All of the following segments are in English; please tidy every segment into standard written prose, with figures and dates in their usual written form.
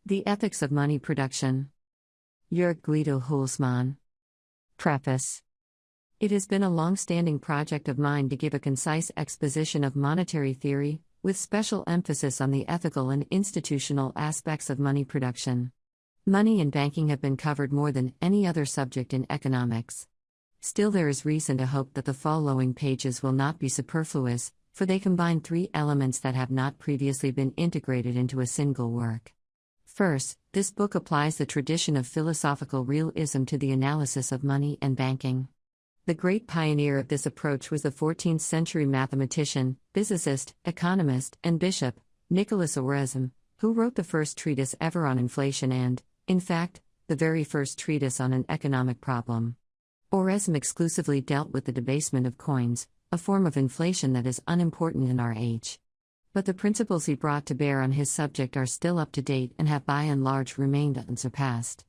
The Ethics of Money Production. Jörg Guido Hülsmann. Preface. It has been a long-standing project of mine to give a concise exposition of monetary theory, with special emphasis on the ethical and institutional aspects of money production. Money and banking have been covered more than any other subject in economics. Still, there is reason to hope that the following pages will not be superfluous, for they combine three elements that have not previously been integrated into a single work. First, this book applies the tradition of philosophical realism to the analysis of money and banking. The great pioneer of this approach was the 14th century mathematician, physicist, economist, and bishop, Nicholas Oresme, who wrote the first treatise ever on inflation and, in fact, the very first treatise on an economic problem. Oresme exclusively dealt with the debasement of coins, a form of inflation that is unimportant in our age. But the principles he brought to bear on his subject are still up to date and have by and large remained unsurpassed.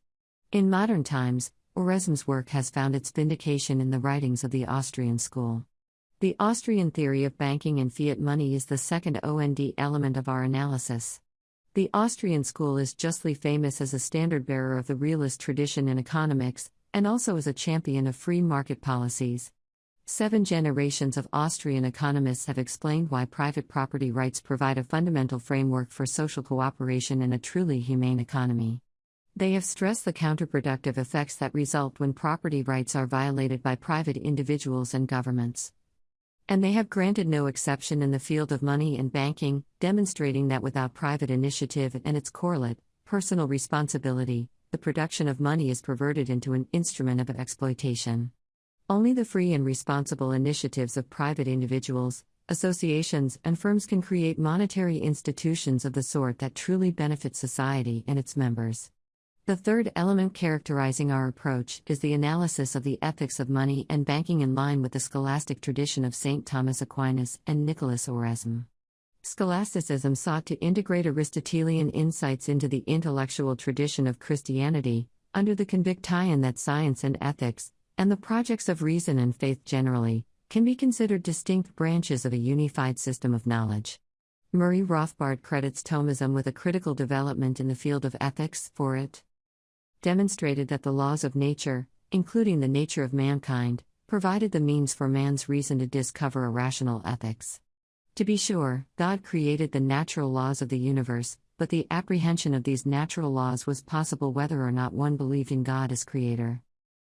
In modern times, Oresme's work has found its vindication in the writings of the Austrian school. The Austrian theory of banking and fiat money is the second element of our analysis. The Austrian school is justly famous as a standard-bearer of the realist tradition in economics, and also as a champion of free market policies. 7 generations of Austrian economists have explained why private property rights provide a fundamental framework for social cooperation in a truly humane economy. They have stressed the counterproductive effects that result when property rights are violated by private individuals and governments. And they have granted no exception in the field of money and banking, demonstrating that without private initiative and its correlate, personal responsibility, the production of money is perverted into an instrument of exploitation. Only the free and responsible initiatives of private individuals, associations, and firms can create monetary institutions of the sort that truly benefit society and its members. The third element characterizing our approach is the analysis of the ethics of money and banking in line with the scholastic tradition of St. Thomas Aquinas and Nicholas Oresme. Scholasticism sought to integrate Aristotelian insights into the intellectual tradition of Christianity, under the conviction that science and ethics, and the projects of reason and faith generally, can be considered distinct branches of a unified system of knowledge. Murray Rothbard credits Thomism with a critical development in the field of ethics, for it demonstrated that the laws of nature, including the nature of mankind, provided the means for man's reason to discover a rational ethics. To be sure, God created the natural laws of the universe, but the apprehension of these natural laws was possible whether or not one believed in God as creator.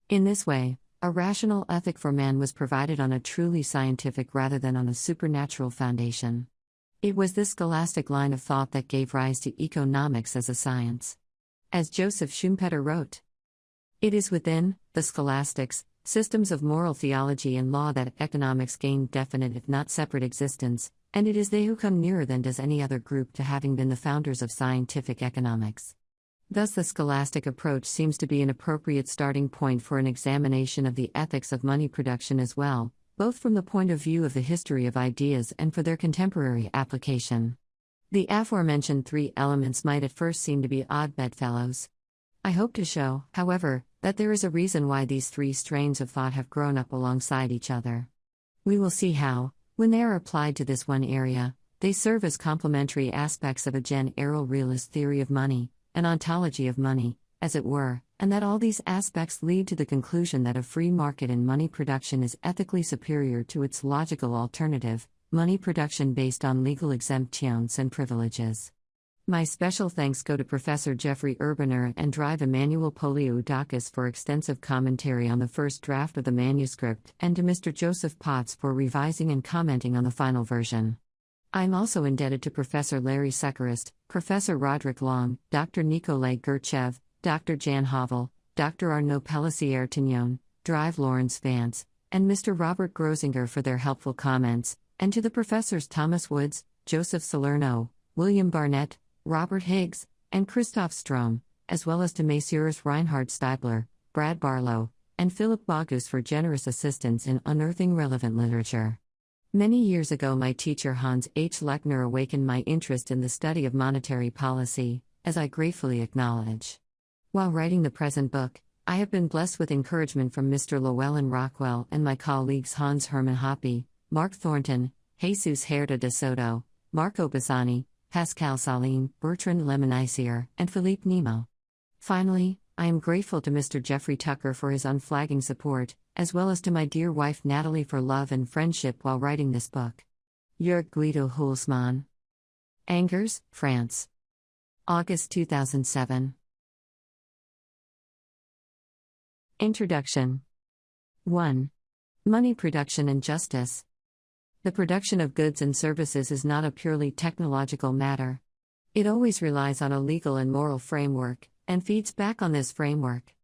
In this way, a rational ethic for man was provided on a truly scientific rather than on a supernatural foundation. It was this scholastic line of thought that gave rise to economics as a science. As Joseph Schumpeter wrote, "It is within the scholastics, systems of moral theology and law that economics gain definite if not separate existence, and it is they who come nearer than does any other group to having been the founders of scientific economics." Thus the scholastic approach seems to be an appropriate starting point for an examination of the ethics of money production as well, both from the point of view of the history of ideas and for their contemporary application. The aforementioned 3 elements might at first seem to be odd bedfellows. I hope to show, however, that there is a reason why these 3 strains of thought have grown up alongside each other. We will see how, when they are applied to this one area, they serve as complementary aspects of a general realist theory of money, an ontology of money, as it were, and that all these aspects lead to the conclusion that a free market in money production is ethically superior to its logical alternative, money production based on legal exemptions and privileges. My special thanks go to Professor Jeffrey Urbaner and Drive Emmanuel Polioudakis for extensive commentary on the first draft of the manuscript, and to Mr. Joseph Potts for revising and commenting on the final version. I'm also indebted to Professor Larry Sekerist, Professor Roderick Long, Dr. Nikolay Gurchev, Dr. Jan Havel, Dr. Arnaud Pellissier-Tignon, Drive Lawrence Vance, and Mr. Robert Grosinger for their helpful comments, and to the Professors Thomas Woods, Joseph Salerno, William Barnett, Robert Higgs, and Christoph Strom, as well as to Messrs. Reinhard Steibler, Brad Barlow, and Philip Bogus for generous assistance in unearthing relevant literature. Many years ago, my teacher Hans H. Lechner awakened my interest in the study of monetary policy, as I gratefully acknowledge. While writing the present book, I have been blessed with encouragement from Mr. Llewellyn Rockwell and my colleagues Hans Hermann Hoppe, Mark Thornton, Jesus Herta de Soto, Marco Bassani, Pascal Salin, Bertrand Lemonnier, and Philippe Nemo. Finally, I am grateful to Mr. Jeffrey Tucker for his unflagging support, as well as to my dear wife Natalie for love and friendship while writing this book. Jörg Guido Hülsmann. Angers, France. August 2007. Introduction. 1. Money production and justice. The production of goods and services is not a purely technological matter. It always relies on a legal and moral framework, and feeds back on this framework.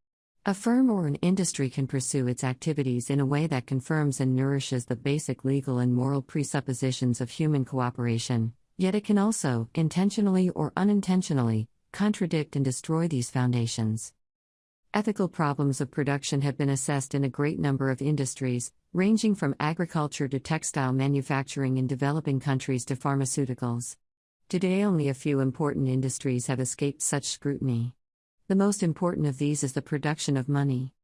A firm or an industry can pursue its activities in a way that confirms and nourishes the basic legal and moral presuppositions of human cooperation, yet it can also, intentionally or unintentionally, contradict and destroy these foundations. Ethical problems of production have been assessed in a great number of industries, ranging from agriculture to textile manufacturing in developing countries to pharmaceuticals. Today, only a few important industries have escaped such scrutiny. The most important of these is the production of money.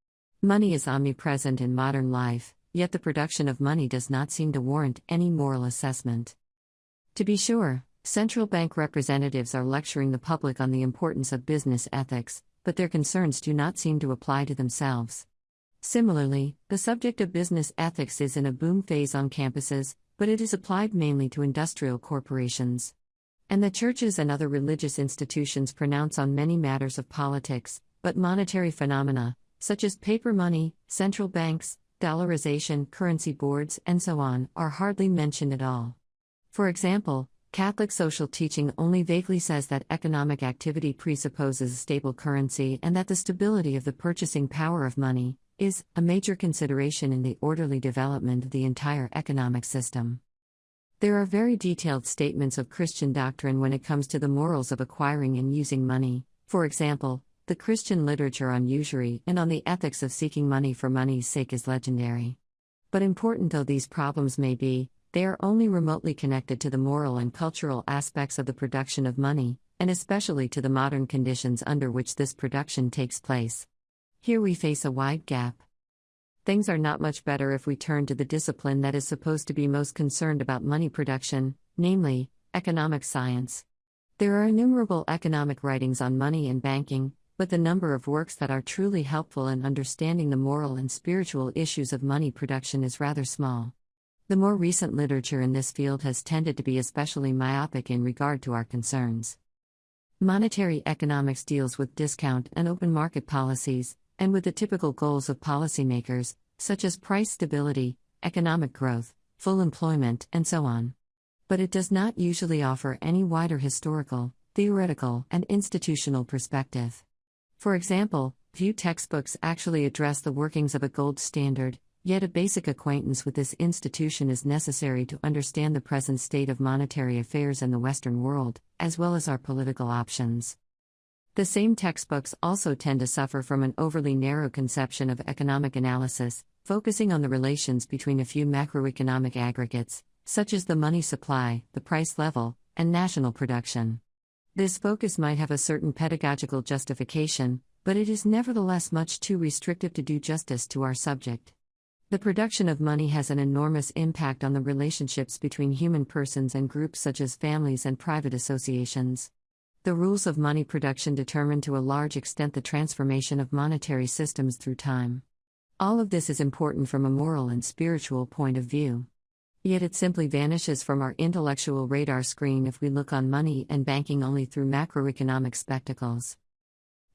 Money is omnipresent in modern life, yet the production of money does not seem to warrant any moral assessment. To be sure, central bank representatives are lecturing the public on the importance of business ethics, but their concerns do not seem to apply to themselves. Similarly, the subject of business ethics is in a boom phase on campuses, but it is applied mainly to industrial corporations. And the churches and other religious institutions pronounce on many matters of politics, but monetary phenomena, such as paper money, central banks, dollarization, currency boards, and so on, are hardly mentioned at all. For example, Catholic social teaching only vaguely says that economic activity presupposes a stable currency and that the stability of the purchasing power of money is a major consideration in the orderly development of the entire economic system. There are very detailed statements of Christian doctrine when it comes to the morals of acquiring and using money, for example, the Christian literature on usury and on the ethics of seeking money for money's sake is legendary. But important though these problems may be, they are only remotely connected to the moral and cultural aspects of the production of money, and especially to the modern conditions under which this production takes place. Here we face a wide gap. Things are not much better if we turn to the discipline that is supposed to be most concerned about money production, namely, economic science. There are innumerable economic writings on money and banking, but the number of works that are truly helpful in understanding the moral and spiritual issues of money production is rather small. The more recent literature in this field has tended to be especially myopic in regard to our concerns. Monetary economics deals with discount and open market policies, and with the typical goals of policymakers, such as price stability, economic growth, full employment, and so on. But it does not usually offer any wider historical, theoretical, and institutional perspective. For example, few textbooks actually address the workings of a gold standard, yet a basic acquaintance with this institution is necessary to understand the present state of monetary affairs in the Western world, as well as our political options. The same textbooks also tend to suffer from an overly narrow conception of economic analysis, focusing on the relations between a few macroeconomic aggregates, such as the money supply, the price level, and national production. This focus might have a certain pedagogical justification, but it is nevertheless much too restrictive to do justice to our subject. The production of money has an enormous impact on the relationships between human persons and groups such as families and private associations. The rules of money production determine to a large extent the transformation of monetary systems through time. All of this is important from a moral and spiritual point of view. Yet it simply vanishes from our intellectual radar screen if we look on money and banking only through macroeconomic spectacles.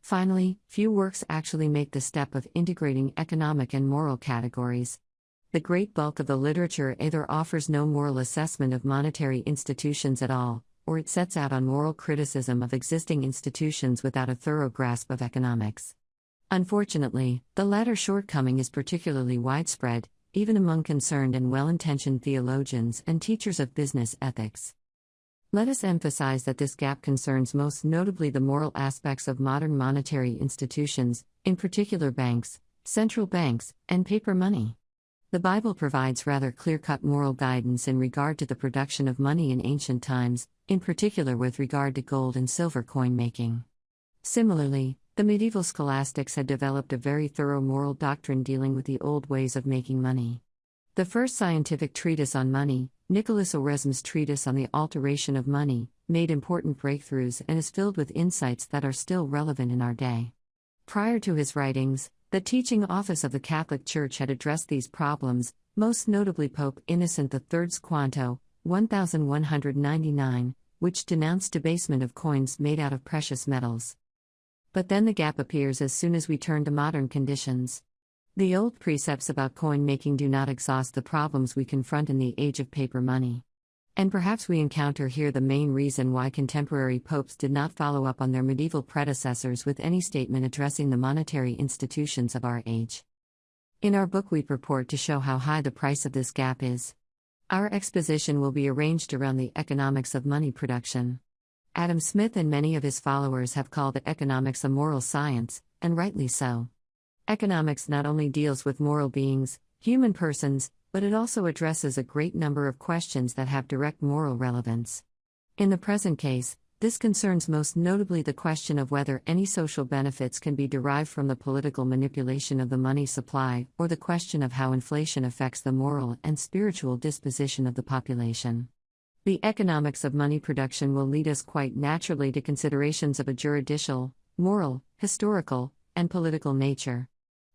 Finally, few works actually make the step of integrating economic and moral categories. The great bulk of the literature either offers no moral assessment of monetary institutions at all, or it sets out on moral criticism of existing institutions without a thorough grasp of economics. Unfortunately, the latter shortcoming is particularly widespread, even among concerned and well-intentioned theologians and teachers of business ethics. Let us emphasize that this gap concerns most notably the moral aspects of modern monetary institutions, in particular banks, central banks, and paper money. The Bible provides rather clear-cut moral guidance in regard to the production of money in ancient times, in particular with regard to gold and silver coin making. Similarly, the medieval scholastics had developed a very thorough moral doctrine dealing with the old ways of making money. The first scientific treatise on money, Nicholas Oresme's treatise on the alteration of money, made important breakthroughs, and is filled with insights that are still relevant in our day. Prior to his writings, the teaching office of the Catholic Church had addressed these problems, most notably Pope Innocent III's Quanto, 1199, which denounced debasement of coins made out of precious metals. But then the gap appears as soon as we turn to modern conditions. The old precepts about coin making do not exhaust the problems we confront in the age of paper money. And perhaps we encounter here the main reason why contemporary popes did not follow up on their medieval predecessors with any statement addressing the monetary institutions of our age. In our book, we purport to show how high the price of this gap is. Our exposition will be arranged around the economics of money production. Adam Smith and many of his followers have called economics a moral science, and rightly so. Economics not only deals with moral beings, human persons, but it also addresses a great number of questions that have direct moral relevance. In the present case, this concerns most notably the question of whether any social benefits can be derived from the political manipulation of the money supply, or the question of how inflation affects the moral and spiritual disposition of the population. The economics of money production will lead us quite naturally to considerations of a juridical, moral, historical, and political nature.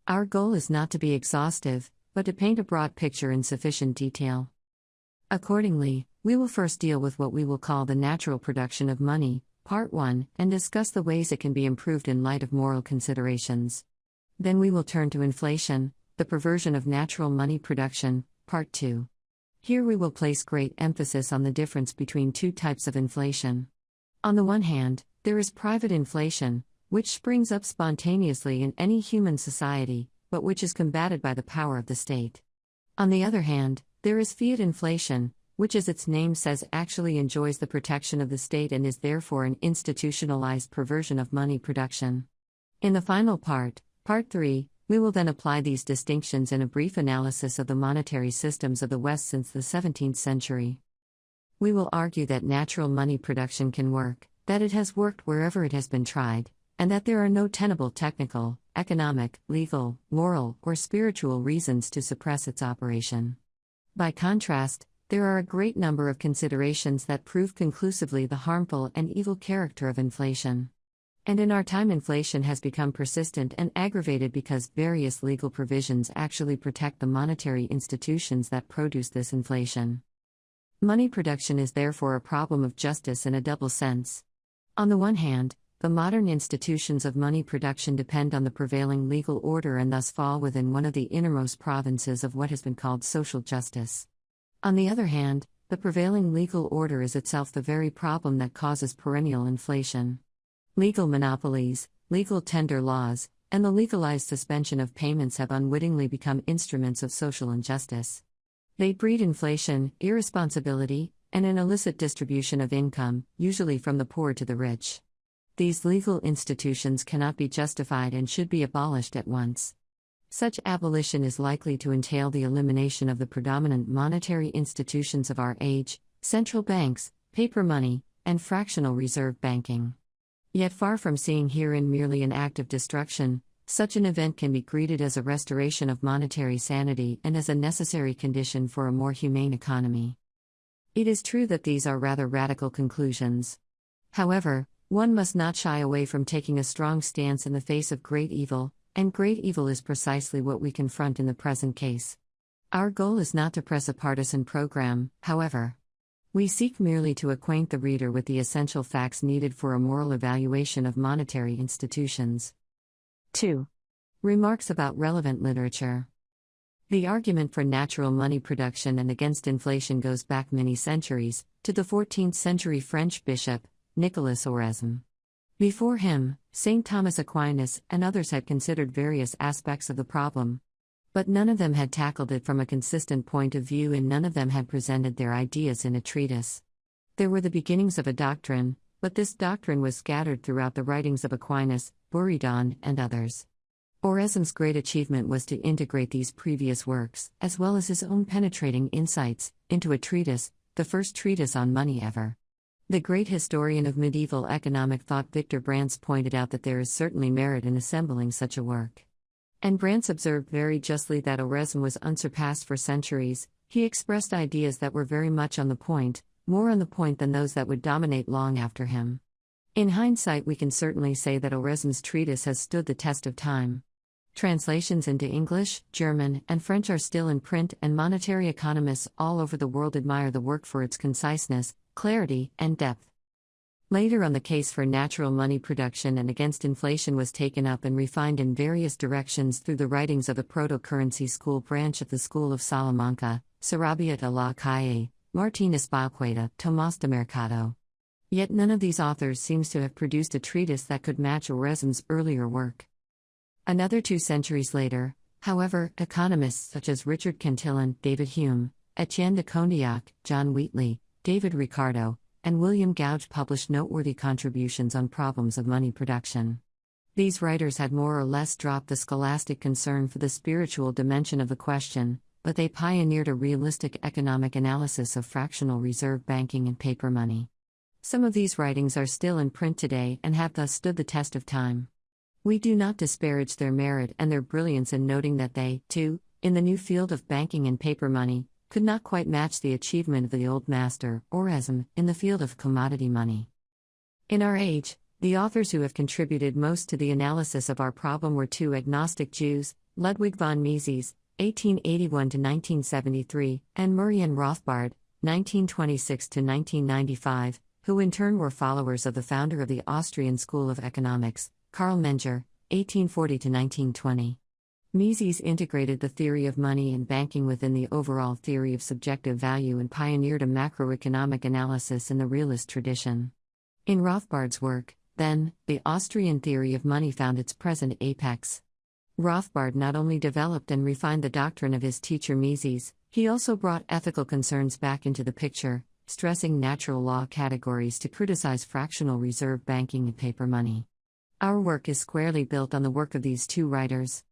Our goal is not to be exhaustive, but to paint a broad picture in sufficient detail. Accordingly, we will first deal with what we will call the natural production of money, Part 1, and discuss the ways it can be improved in light of moral considerations. Then we will turn to inflation, the perversion of natural money production, Part 2. Here we will place great emphasis on the difference between two types of inflation. On the one hand, there is private inflation, which springs up spontaneously in any human society, but which is combated by the power of the state. On the other hand, there is fiat inflation, which, as its name says, actually enjoys the protection of the state and is therefore an institutionalized perversion of money production. In the final part, Part 3, we will then apply these distinctions in a brief analysis of the monetary systems of the West since the 17th century. We will argue that natural money production can work, that it has worked wherever it has been tried, and that there are no tenable technical, economic, legal, moral, or spiritual reasons to suppress its operation. By contrast, there are a great number of considerations that prove conclusively the harmful and evil character of inflation. And in our time, inflation has become persistent and aggravated because various legal provisions actually protect the monetary institutions that produce this inflation. Money production is therefore a problem of justice in a double sense. On the one hand, the modern institutions of money production depend on the prevailing legal order and thus fall within one of the innermost provinces of what has been called social justice. On the other hand, the prevailing legal order is itself the very problem that causes perennial inflation. Legal monopolies, legal tender laws, and the legalized suspension of payments have unwittingly become instruments of social injustice. They breed inflation, irresponsibility, and an illicit distribution of income, usually from the poor to the rich. These legal institutions cannot be justified and should be abolished at once. Such abolition is likely to entail the elimination of the predominant monetary institutions of our age, central banks, paper money, and fractional reserve banking. Yet far from seeing herein merely an act of destruction, such an event can be greeted as a restoration of monetary sanity and as a necessary condition for a more humane economy. It is true that these are rather radical conclusions. However, one must not shy away from taking a strong stance in the face of great evil, and great evil is precisely what we confront in the present case. Our goal is not to press a partisan program, however. We seek merely to acquaint the reader with the essential facts needed for a moral evaluation of monetary institutions. 2. Remarks about relevant literature. The argument for natural money production and against inflation goes back many centuries, to the 14th century French bishop, Nicolas Oresme. Before him, St. Thomas Aquinas and others had considered various aspects of the problem. But none of them had tackled it from a consistent point of view, and none of them had presented their ideas in a treatise. There were the beginnings of a doctrine, but this doctrine was scattered throughout the writings of Aquinas, Buridan, and others. Oresme's great achievement was to integrate these previous works, as well as his own penetrating insights, into a treatise, the first treatise on money ever. The great historian of medieval economic thought Victor Brantz pointed out that there is certainly merit in assembling such a work. And Brantz observed very justly that Oresme was unsurpassed for centuries. He expressed ideas that were very much on the point, more on the point than those that would dominate long after him. In hindsight, we can certainly say that Oresme's treatise has stood the test of time. Translations into English, German, and French are still in print, and monetary economists all over the world admire the work for its conciseness, clarity, and depth. Later on, the case for natural money production and against inflation was taken up and refined in various directions through the writings of the proto-currency school branch of the School of Salamanca, Sarabia de la Calle, Martínez Balqueda, Tomás de Mercado. Yet none of these authors seems to have produced a treatise that could match Oresme's earlier work. Another 2 centuries later, however, economists such as Richard Cantillon, David Hume, Etienne de Condillac, John Wheatley, David Ricardo, and William Gouge published noteworthy contributions on problems of money production. These writers had more or less dropped the scholastic concern for the spiritual dimension of the question, but they pioneered a realistic economic analysis of fractional reserve banking and paper money. Some of these writings are still in print today and have thus stood the test of time. We do not disparage their merit and their brilliance in noting that they, too, in the new field of banking and paper money, could not quite match the achievement of the old master, Oresme, in the field of commodity money. In our age, the authors who have contributed most to the analysis of our problem were 2 agnostic Jews, Ludwig von Mises, 1881–1973, and Muriel Rothbard, 1926–1995, who in turn were followers of the founder of the Austrian School of Economics, Karl Menger, 1840–1920. Mises integrated the theory of money and banking within the overall theory of subjective value and pioneered a macroeconomic analysis in the realist tradition. In Rothbard's work, then, the Austrian theory of money found its present apex. Rothbard not only developed and refined the doctrine of his teacher Mises, he also brought ethical concerns back into the picture, stressing natural law categories to criticize fractional reserve banking and paper money. Our work is squarely built on the work of these 2 writers.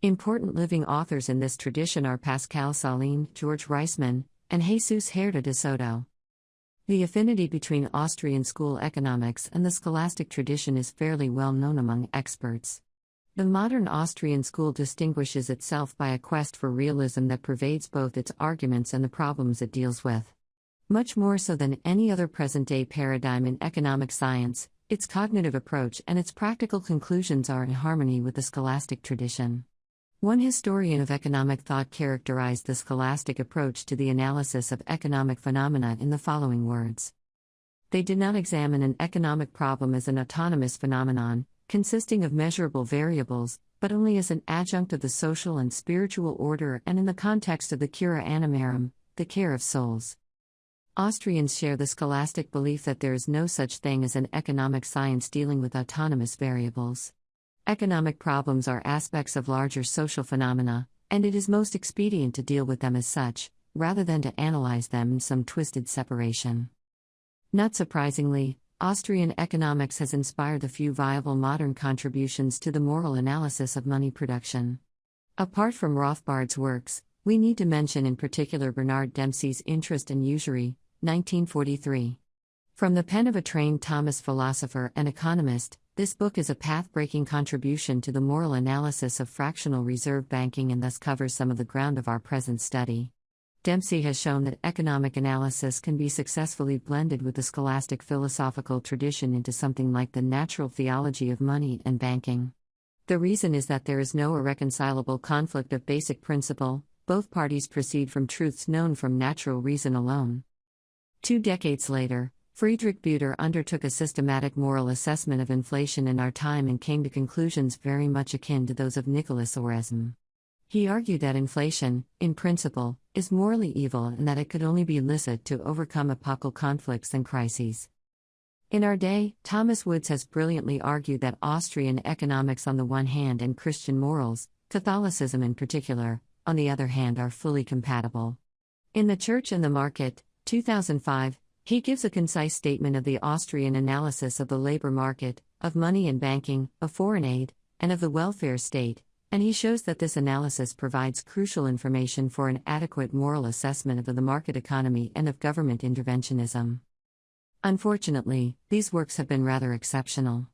Important living authors in this tradition are Pascal Salin, George Reisman, and Jesus Herta de Soto. The affinity between Austrian school economics and the scholastic tradition is fairly well known among experts. The modern Austrian school distinguishes itself by a quest for realism that pervades both its arguments and the problems it deals with. Much more so than any other present-day paradigm in economic science, its cognitive approach and its practical conclusions are in harmony with the scholastic tradition. One historian of economic thought characterized the scholastic approach to the analysis of economic phenomena in the following words. They did not examine an economic problem as an autonomous phenomenon, consisting of measurable variables, but only as an adjunct of the social and spiritual order and in the context of the cura animarum, the care of souls. Austrians share the scholastic belief that there is no such thing as an economic science dealing with autonomous variables. Economic problems are aspects of larger social phenomena, and it is most expedient to deal with them as such, rather than to analyze them in some twisted separation. Not surprisingly, Austrian economics has inspired the few viable modern contributions to the moral analysis of money production. Apart from Rothbard's works, we need to mention in particular Bernard Dempsey's Interest and Usury, 1943. From the pen of a trained Thomas philosopher and economist, this book is a path-breaking contribution to the moral analysis of fractional reserve banking and thus covers some of the ground of our present study. Dempsey has shown that economic analysis can be successfully blended with the scholastic philosophical tradition into something like the natural theology of money and banking. The reason is that there is no irreconcilable conflict of basic principle, both parties proceed from truths known from natural reason alone. 2 decades later, Friedrich Buter undertook a systematic moral assessment of inflation in our time and came to conclusions very much akin to those of Nicholas Oresme. He argued that inflation, in principle, is morally evil and that it could only be licit to overcome epochal conflicts and crises. In our day, Thomas Woods has brilliantly argued that Austrian economics on the one hand and Christian morals, Catholicism in particular, on the other hand are fully compatible. In The Church and the Market, 2005, he gives a concise statement of the Austrian analysis of the labor market, of money and banking, of foreign aid, and of the welfare state, and he shows that this analysis provides crucial information for an adequate moral assessment of the market economy and of government interventionism. Unfortunately, these works have been rather exceptional.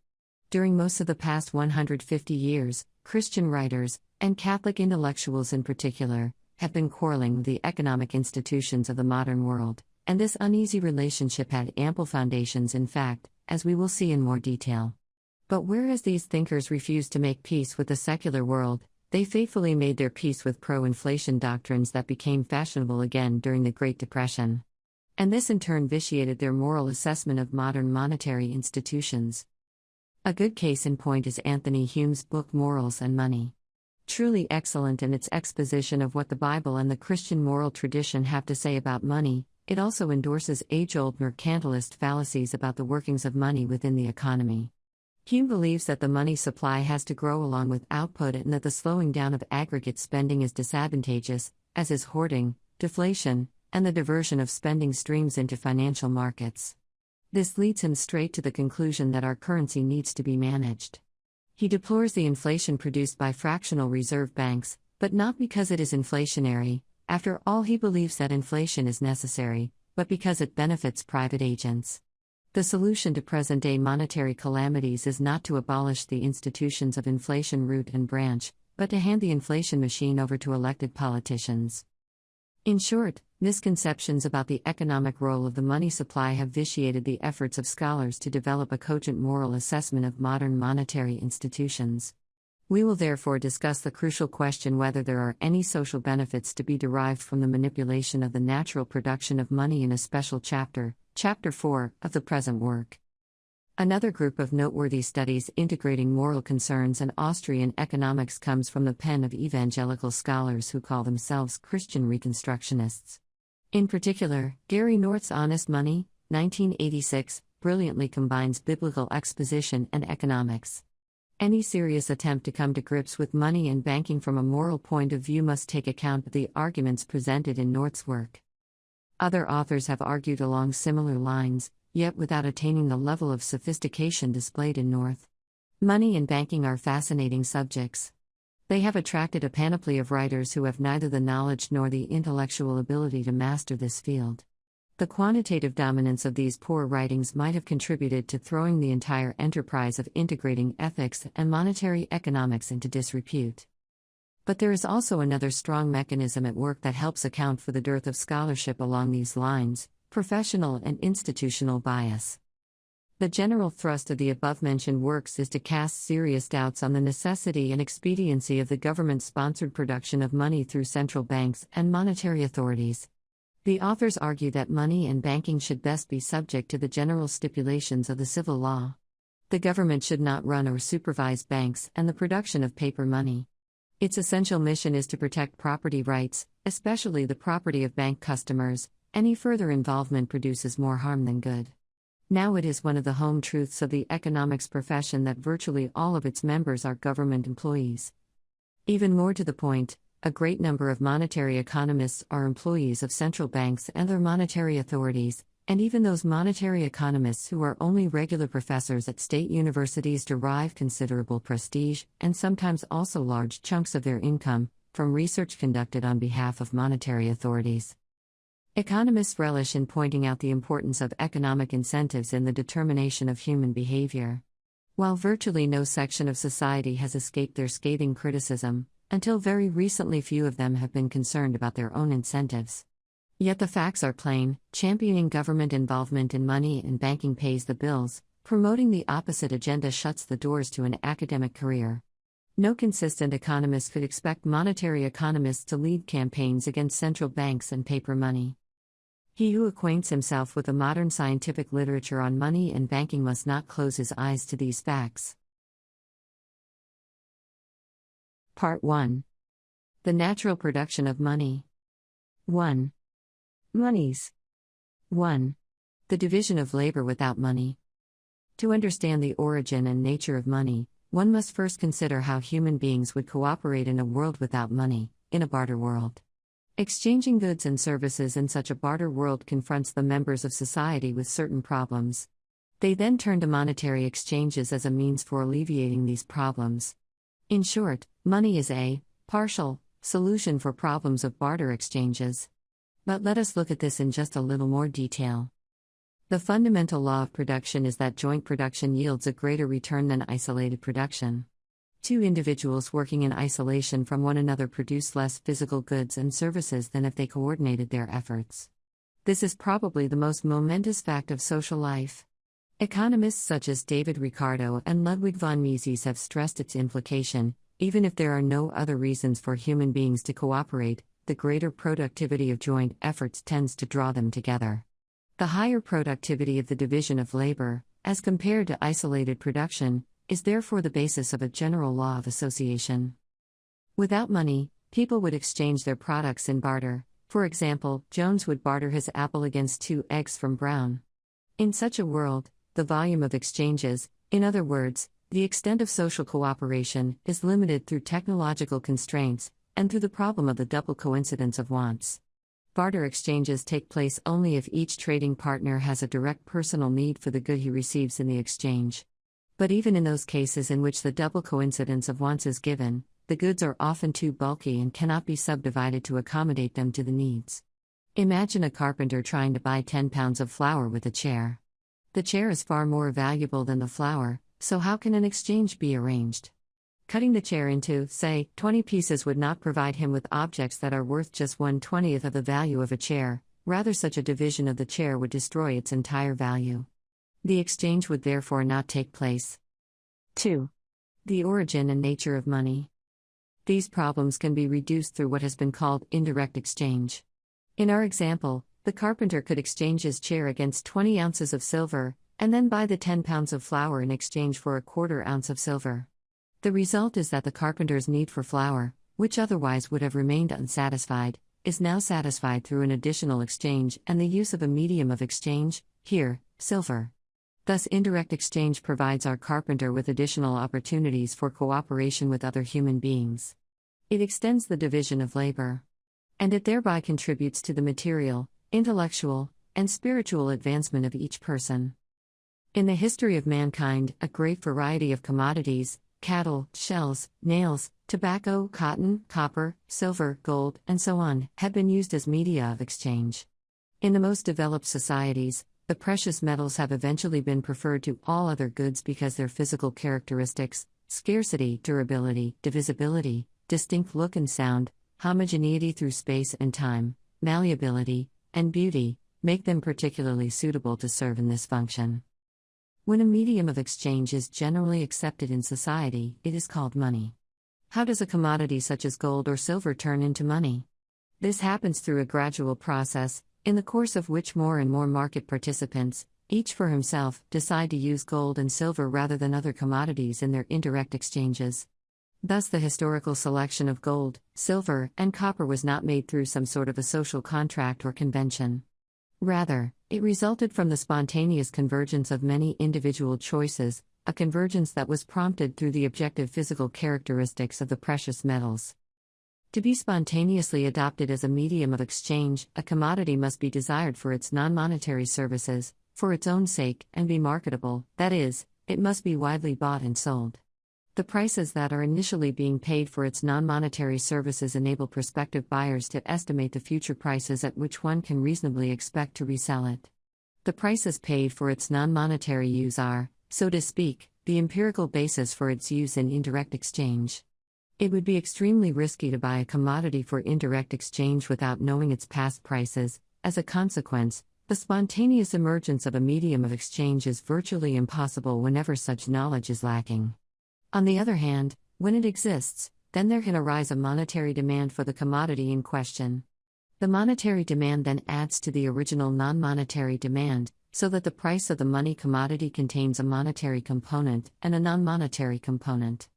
During most of the past 150 years, Christian writers, and Catholic intellectuals in particular, have been quarreling with the economic institutions of the modern world, and this uneasy relationship had ample foundations in fact, as we will see in more detail. But whereas these thinkers refused to make peace with the secular world, they faithfully made their peace with pro-inflation doctrines that became fashionable again during the Great Depression. And this in turn vitiated their moral assessment of modern monetary institutions. A good case in point is Anthony Hume's book Morals and Money. Truly excellent in its exposition of what the Bible and the Christian moral tradition have to say about money, it also endorses age-old mercantilist fallacies about the workings of money within the economy. Hume believes that the money supply has to grow along with output and that the slowing down of aggregate spending is disadvantageous, as is hoarding, deflation, and the diversion of spending streams into financial markets. This leads him straight to the conclusion that our currency needs to be managed. He deplores the inflation produced by fractional reserve banks, but not because it is inflationary. After all, he believes that inflation is necessary, but because it benefits private agents. The solution to present-day monetary calamities is not to abolish the institutions of inflation root and branch, but to hand the inflation machine over to elected politicians. In short, misconceptions about the economic role of the money supply have vitiated the efforts of scholars to develop a cogent moral assessment of modern monetary institutions. We will therefore discuss the crucial question whether there are any social benefits to be derived from the manipulation of the natural production of money in a special chapter, Chapter 4, of the present work. Another group of noteworthy studies integrating moral concerns and Austrian economics comes from the pen of evangelical scholars who call themselves Christian Reconstructionists. In particular, Gary North's Honest Money, 1986, brilliantly combines biblical exposition and economics. Any serious attempt to come to grips with money and banking from a moral point of view must take account of the arguments presented in North's work. Other authors have argued along similar lines, yet without attaining the level of sophistication displayed in North. Money and banking are fascinating subjects. They have attracted a panoply of writers who have neither the knowledge nor the intellectual ability to master this field. The quantitative dominance of these poor writings might have contributed to throwing the entire enterprise of integrating ethics and monetary economics into disrepute. But there is also another strong mechanism at work that helps account for the dearth of scholarship along these lines: professional and institutional bias. The general thrust of the above-mentioned works is to cast serious doubts on the necessity and expediency of the government-sponsored production of money through central banks and monetary authorities. The authors argue that money and banking should best be subject to the general stipulations of the civil law. The government should not run or supervise banks and the production of paper money. Its essential mission is to protect property rights, especially the property of bank customers. Any further involvement produces more harm than good. Now it is one of the home truths of the economics profession that virtually all of its members are government employees. Even more to the point, a great number of monetary economists are employees of central banks and their monetary authorities, and even those monetary economists who are only regular professors at state universities derive considerable prestige, and sometimes also large chunks of their income, from research conducted on behalf of monetary authorities. Economists relish in pointing out the importance of economic incentives in the determination of human behavior. While virtually no section of society has escaped their scathing criticism, until very recently few of them have been concerned about their own incentives. Yet the facts are plain: championing government involvement in money and banking pays the bills, promoting the opposite agenda shuts the doors to an academic career. No consistent economist could expect monetary economists to lead campaigns against central banks and paper money. He who acquaints himself with the modern scientific literature on money and banking must not close his eyes to these facts. Part 1. The natural production of money. 1. Monies. 1. The division of labor without money. To understand the origin and nature of money, one must first consider how human beings would cooperate in a world without money, in a barter world. Exchanging goods and services in such a barter world confronts the members of society with certain problems. They then turn to monetary exchanges as a means for alleviating these problems. In short, money is a partial solution for problems of barter exchanges. But let us look at this in just a little more detail. The fundamental law of production is that joint production yields a greater return than isolated production. Two individuals working in isolation from one another produce less physical goods and services than if they coordinated their efforts. This is probably the most momentous fact of social life. Economists such as David Ricardo and Ludwig von Mises have stressed its implication. Even if there are no other reasons for human beings to cooperate, the greater productivity of joint efforts tends to draw them together. The higher productivity of the division of labor, as compared to isolated production, is therefore the basis of a general law of association. Without money, people would exchange their products in barter. For example, Jones would barter his apple against 2 eggs from Brown. In such a world, the volume of exchanges, in other words, the extent of social cooperation, is limited through technological constraints, and through the problem of the double coincidence of wants. Barter exchanges take place only if each trading partner has a direct personal need for the good he receives in the exchange. But even in those cases in which the double coincidence of wants is given, the goods are often too bulky and cannot be subdivided to accommodate them to the needs. Imagine a carpenter trying to buy 10 pounds of flour with a chair. The chair is far more valuable than the flour, so how can an exchange be arranged? Cutting the chair into, say, 20 pieces would not provide him with objects that are worth just 1/20th of the value of a chair, rather such a division of the chair would destroy its entire value. The exchange would therefore not take place. 2. The origin and nature of money. These problems can be reduced through what has been called indirect exchange. In our example, the carpenter could exchange his chair against 20 ounces of silver, and then buy the 10 pounds of flour in exchange for a 1/4 ounce of silver. The result is that the carpenter's need for flour, which otherwise would have remained unsatisfied, is now satisfied through an additional exchange and the use of a medium of exchange, here, silver. Thus, indirect exchange provides our carpenter with additional opportunities for cooperation with other human beings. It extends the division of labor. And it thereby contributes to the material, intellectual, and spiritual advancement of each person. In the history of mankind, a great variety of commodities, cattle, shells, nails, tobacco, cotton, copper, silver, gold, and so on, have been used as media of exchange. In the most developed societies, the precious metals have eventually been preferred to all other goods because their physical characteristics, scarcity, durability, divisibility, distinct look and sound, homogeneity through space and time, malleability, and beauty, make them particularly suitable to serve in this function. When a medium of exchange is generally accepted in society, it is called money. How does a commodity such as gold or silver turn into money? This happens through a gradual process, in the course of which more and more market participants, each for himself, decide to use gold and silver rather than other commodities in their indirect exchanges. Thus, the historical selection of gold, silver, and copper was not made through some sort of a social contract or convention. Rather, it resulted from the spontaneous convergence of many individual choices, a convergence that was prompted through the objective physical characteristics of the precious metals. To be spontaneously adopted as a medium of exchange, a commodity must be desired for its non-monetary services, for its own sake, and be marketable, that is, it must be widely bought and sold. The prices that are initially being paid for its non-monetary services enable prospective buyers to estimate the future prices at which one can reasonably expect to resell it. The prices paid for its non-monetary use are, so to speak, the empirical basis for its use in indirect exchange. It would be extremely risky to buy a commodity for indirect exchange without knowing its past prices. As a consequence, the spontaneous emergence of a medium of exchange is virtually impossible whenever such knowledge is lacking. On the other hand, when it exists, then there can arise a monetary demand for the commodity in question. The monetary demand then adds to the original non-monetary demand, so that the price of the money commodity contains a monetary component and a non-monetary component.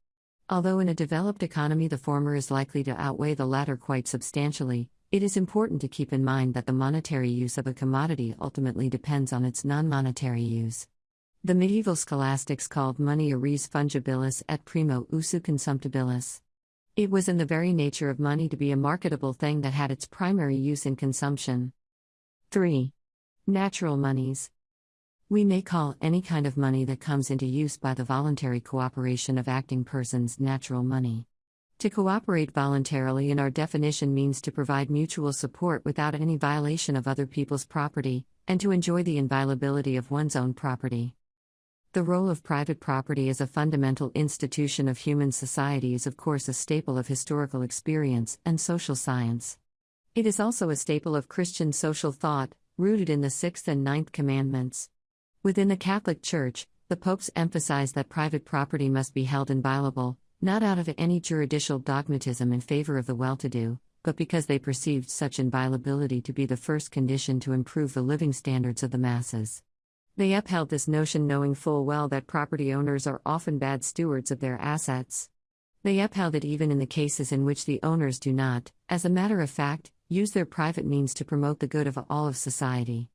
Although in a developed economy the former is likely to outweigh the latter quite substantially, it is important to keep in mind that the monetary use of a commodity ultimately depends on its non-monetary use. The medieval scholastics called money res fungibilis et primo usu consumptibilis. It was in the very nature of money to be a marketable thing that had its primary use in consumption. 3. Natural monies. We may call any kind of money that comes into use by the voluntary cooperation of acting persons natural money. To cooperate voluntarily in our definition means to provide mutual support without any violation of other people's property, and to enjoy the inviolability of one's own property. The role of private property as a fundamental institution of human society is of course a staple of historical experience and social science. It is also a staple of Christian social thought, rooted in the 6th and 9th commandments. Within the Catholic Church, the popes emphasize that private property must be held inviolable, not out of any juridical dogmatism in favor of the well-to-do, but because they perceived such inviolability to be the first condition to improve the living standards of the masses. They upheld this notion knowing full well that property owners are often bad stewards of their assets. They upheld it even in the cases in which the owners do not, as a matter of fact, use their private means to promote the good of all of society.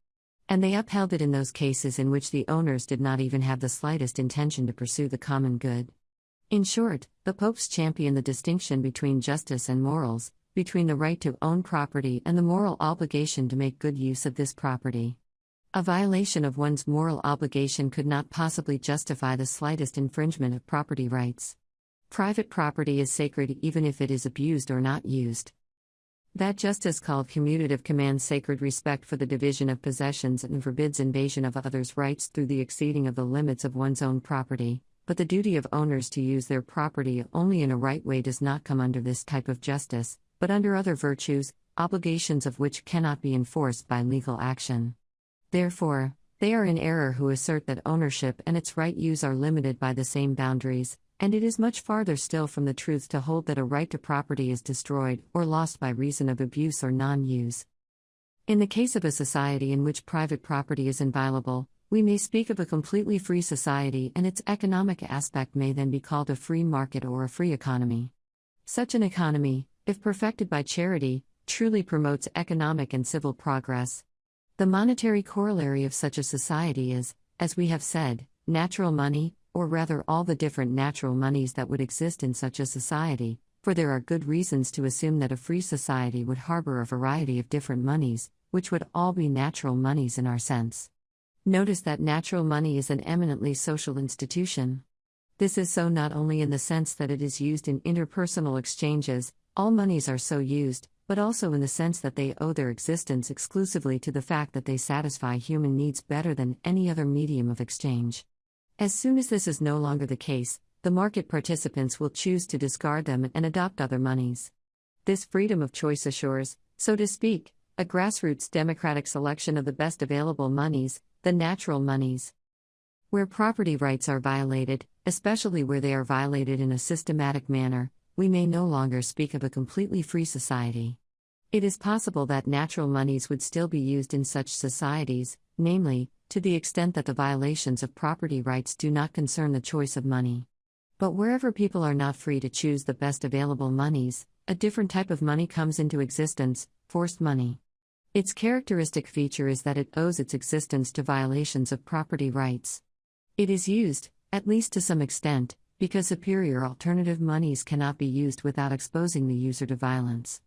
And they upheld it in those cases in which the owners did not even have the slightest intention to pursue the common good. In short, the popes championed the distinction between justice and morals, between the right to own property and the moral obligation to make good use of this property. A violation of one's moral obligation could not possibly justify the slightest infringement of property rights. Private property is sacred even if it is abused or not used. That justice called commutative commands sacred respect for the division of possessions and forbids invasion of others' rights through the exceeding of the limits of one's own property, but the duty of owners to use their property only in a right way does not come under this type of justice, but under other virtues, obligations of which cannot be enforced by legal action. Therefore, they are in error who assert that ownership and its right use are limited by the same boundaries, and it is much farther still from the truth to hold that a right to property is destroyed or lost by reason of abuse or non-use. In the case of a society in which private property is inviolable, we may speak of a completely free society, and its economic aspect may then be called a free market or a free economy. Such an economy, if perfected by charity, truly promotes economic and civil progress. The monetary corollary of such a society is, as we have said, natural money, or rather all the different natural monies that would exist in such a society, for there are good reasons to assume that a free society would harbor a variety of different monies, which would all be natural monies in our sense. Notice that natural money is an eminently social institution. This is so not only in the sense that it is used in interpersonal exchanges, all monies are so used, but also in the sense that they owe their existence exclusively to the fact that they satisfy human needs better than any other medium of exchange. As soon as this is no longer the case, the market participants will choose to discard them and adopt other monies. This freedom of choice assures, so to speak, a grassroots democratic selection of the best available monies, the natural monies. Where property rights are violated, especially where they are violated in a systematic manner, we may no longer speak of a completely free society. It is possible that natural monies would still be used in such societies, namely, to the extent that the violations of property rights do not concern the choice of money. But wherever people are not free to choose the best available monies, a different type of money comes into existence, forced money. Its characteristic feature is that it owes its existence to violations of property rights. It is used, at least to some extent, because superior alternative monies cannot be used without exposing the user to violence.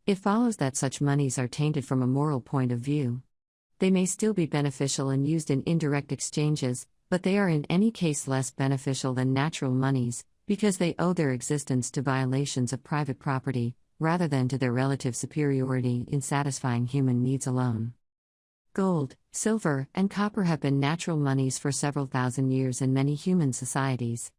It follows that such monies are tainted from a moral point of view. They may still be beneficial and used in indirect exchanges, but they are in any case less beneficial than natural monies, because they owe their existence to violations of private property, rather than to their relative superiority in satisfying human needs alone. Gold, silver, and copper have been natural monies for several thousand years in many human societies.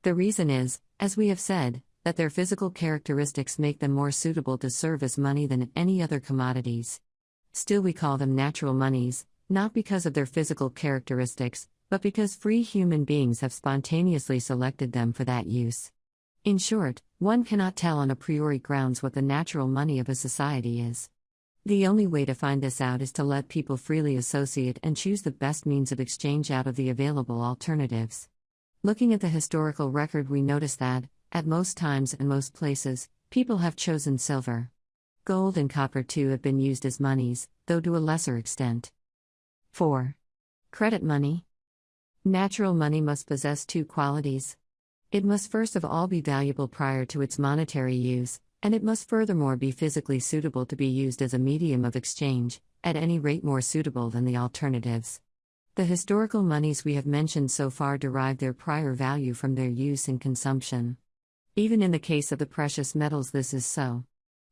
The reason is, as we have said, that their physical characteristics make them more suitable to serve as money than any other commodities. Still, we call them natural monies, not because of their physical characteristics, but because free human beings have spontaneously selected them for that use. In short, one cannot tell on a priori grounds what the natural money of a society is. The only way to find this out is to let people freely associate and choose the best means of exchange out of the available alternatives. Looking at the historical record, we notice that, at most times and most places, people have chosen silver. Gold and copper too have been used as monies, though to a lesser extent. 4. Credit money. Natural money must possess two qualities. It must first of all be valuable prior to its monetary use, and it must furthermore be physically suitable to be used as a medium of exchange, at any rate more suitable than the alternatives. The historical monies we have mentioned so far derive their prior value from their use and consumption. Even in the case of the precious metals, this is so.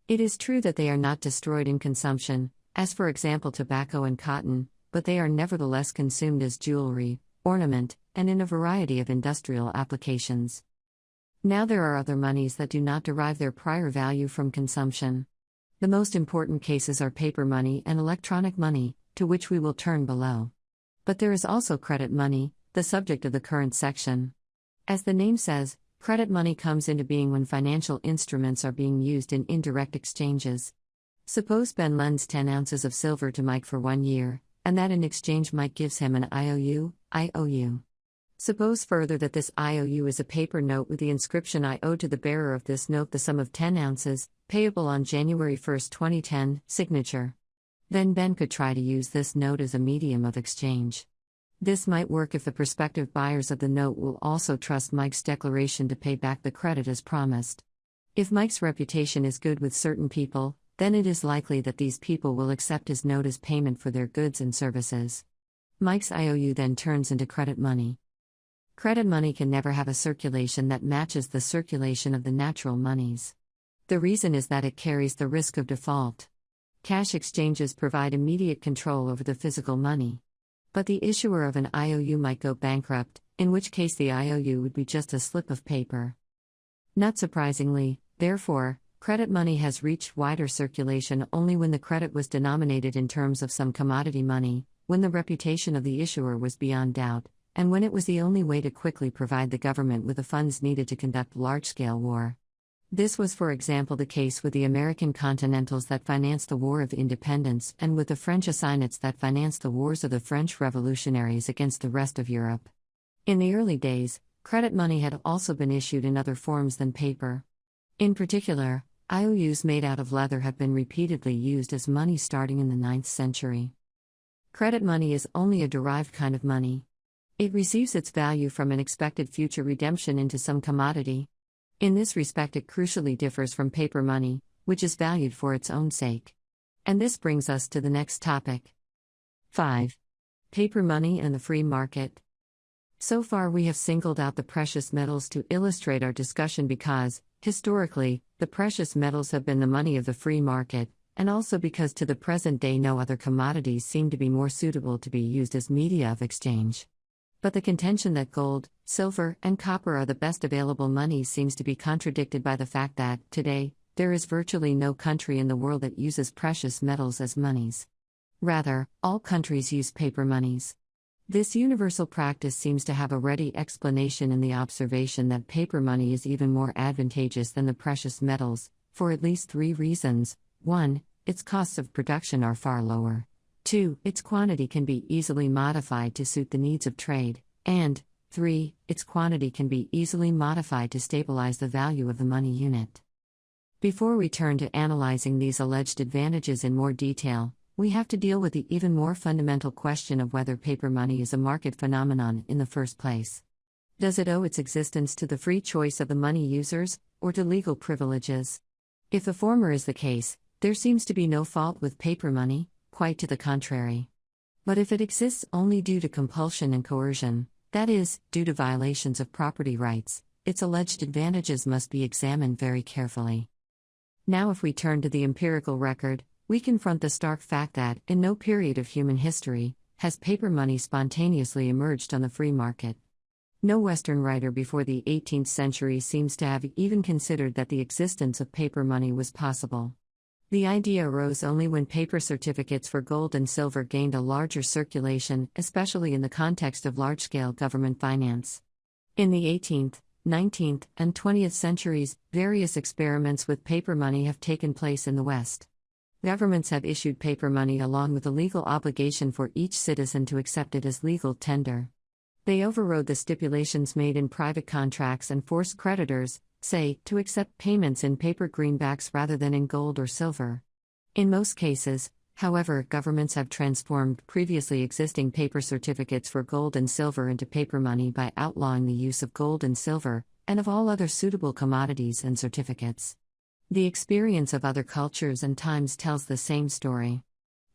It is true that they are not destroyed in consumption, as for example tobacco and cotton, but they are nevertheless consumed as jewelry, ornament, and in a variety of industrial applications. Now there are other monies that do not derive their prior value from consumption. The most important cases are paper money and electronic money, to which we will turn below. But there is also credit money, the subject of the current section. As the name says, credit money comes into being when financial instruments are being used in indirect exchanges. Suppose Ben lends 10 ounces of silver to Mike for 1 year, and that in exchange Mike gives him an IOU. Suppose further that this IOU is a paper note with the inscription "I owe to the bearer of this note the sum of 10 ounces, payable on January 1, 2010, signature." Then Ben could try to use this note as a medium of exchange. This might work if the prospective buyers of the note will also trust Mike's declaration to pay back the credit as promised. If Mike's reputation is good with certain people, then it is likely that these people will accept his note as payment for their goods and services. Mike's IOU then turns into credit money. Credit money can never have a circulation that matches the circulation of the natural monies. The reason is that it carries the risk of default. Cash exchanges provide immediate control over the physical money. But the issuer of an IOU might go bankrupt, in which case the IOU would be just a slip of paper. Not surprisingly, therefore, credit money has reached wider circulation only when the credit was denominated in terms of some commodity money, when the reputation of the issuer was beyond doubt, and when it was the only way to quickly provide the government with the funds needed to conduct large-scale war. This was, for example, the case with the American Continentals that financed the War of Independence and with the French assignats that financed the wars of the French revolutionaries against the rest of Europe. In the early days, credit money had also been issued in other forms than paper. In particular, IOUs made out of leather have been repeatedly used as money starting in the 9th century. Credit money is only a derived kind of money. It receives its value from an expected future redemption into some commodity. In this respect, it crucially differs from paper money, which is valued for its own sake. And this brings us to the next topic. 5. Paper money and the free market. So far, we have singled out the precious metals to illustrate our discussion because, historically, the precious metals have been the money of the free market, and also because to the present day no other commodities seem to be more suitable to be used as media of exchange. But the contention that gold, silver, and copper are the best available monies seems to be contradicted by the fact that, today, there is virtually no country in the world that uses precious metals as monies. Rather, all countries use paper monies. This universal practice seems to have a ready explanation in the observation that paper money is even more advantageous than the precious metals, for at least 3 reasons. 1. Its costs of production are far lower. 2. Its quantity can be easily modified to suit the needs of trade. And 3. Its quantity can be easily modified to stabilize the value of the money unit. Before we turn to analyzing these alleged advantages in more detail, we have to deal with the even more fundamental question of whether paper money is a market phenomenon in the first place. Does it owe its existence to the free choice of the money users, or to legal privileges? If the former is the case, there seems to be no fault with paper money. Quite to the contrary. But if it exists only due to compulsion and coercion, that is, due to violations of property rights, its alleged advantages must be examined very carefully. Now, if we turn to the empirical record, we confront the stark fact that, in no period of human history, has paper money spontaneously emerged on the free market. No Western writer before the 18th century seems to have even considered that the existence of paper money was possible. The idea arose only when paper certificates for gold and silver gained a larger circulation, especially in the context of large-scale government finance. In the 18th, 19th, and 20th centuries, various experiments with paper money have taken place in the West. Governments have issued paper money along with a legal obligation for each citizen to accept it as legal tender. They overrode the stipulations made in private contracts and forced creditors, say, to accept payments in paper greenbacks rather than in gold or silver. In most cases, however, governments have transformed previously existing paper certificates for gold and silver into paper money by outlawing the use of gold and silver, and of all other suitable commodities and certificates. The experience of other cultures and times tells the same story.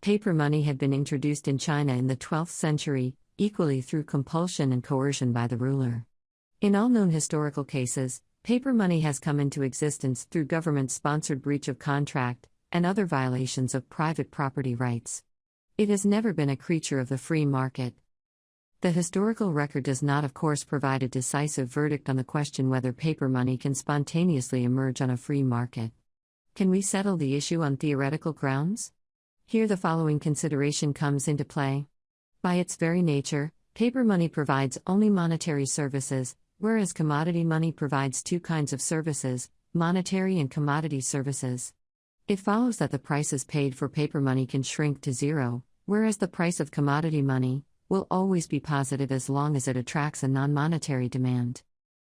Paper money had been introduced in China in the 12th century, equally through compulsion and coercion by the ruler. In all known historical cases, paper money has come into existence through government-sponsored breach of contract and other violations of private property rights. It has never been a creature of the free market. The historical record does not, of course, provide a decisive verdict on the question whether paper money can spontaneously emerge on a free market. Can we settle the issue on theoretical grounds? Here the following consideration comes into play. By its very nature, paper money provides only monetary services, whereas commodity money provides two kinds of services, monetary and commodity services. It follows that the prices paid for paper money can shrink to zero, whereas the price of commodity money will always be positive as long as it attracts a non-monetary demand.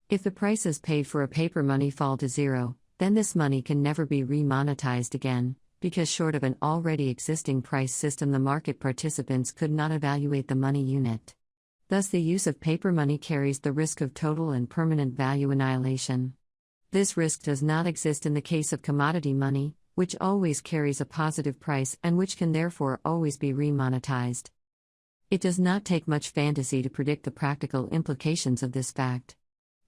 If the prices paid for a paper money fall to zero, then this money can never be remonetized again, because short of an already existing price system, the market participants could not evaluate the money unit. Thus, the use of paper money carries the risk of total and permanent value annihilation. This risk does not exist in the case of commodity money, which always carries a positive price and which can therefore always be remonetized. It does not take much fantasy to predict the practical implications of this fact.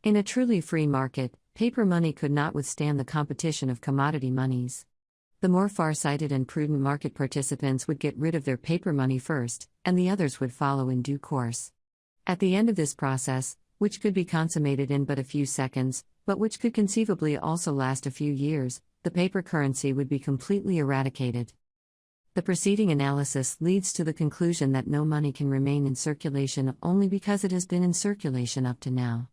In a truly free market, paper money could not withstand the competition of commodity monies. The more far-sighted and prudent market participants would get rid of their paper money first, and the others would follow in due course. At the end of this process, which could be consummated in but a few seconds, but which could conceivably also last a few years, the paper currency would be completely eradicated. The preceding analysis leads to the conclusion that no money can remain in circulation only because it has been in circulation up to now.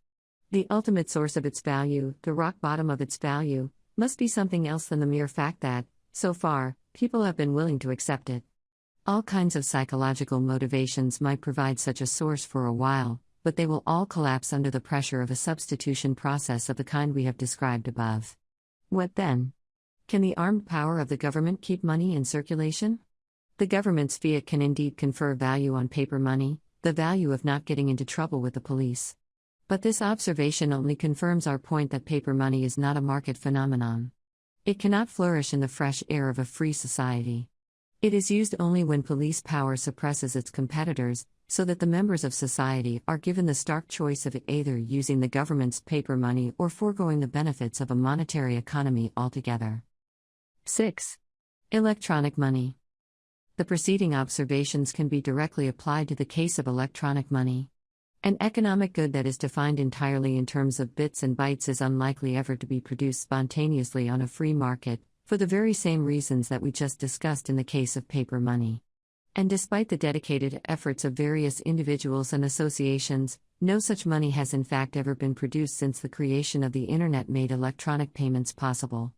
The ultimate source of its value, the rock bottom of its value, must be something else than the mere fact that, so far, people have been willing to accept it. All kinds of psychological motivations might provide such a source for a while, but they will all collapse under the pressure of a substitution process of the kind we have described above. What then? Can the armed power of the government keep money in circulation? The government's fiat can indeed confer value on paper money, the value of not getting into trouble with the police. But this observation only confirms our point that paper money is not a market phenomenon. It cannot flourish in the fresh air of a free society. It is used only when police power suppresses its competitors, so that the members of society are given the stark choice of either using the government's paper money or foregoing the benefits of a monetary economy altogether. 6. Electronic money. The preceding observations can be directly applied to the case of electronic money. An economic good that is defined entirely in terms of bits and bytes is unlikely ever to be produced spontaneously on a free market, for the very same reasons that we just discussed in the case of paper money. And despite the dedicated efforts of various individuals and associations, no such money has in fact ever been produced since the creation of the Internet made electronic payments possible.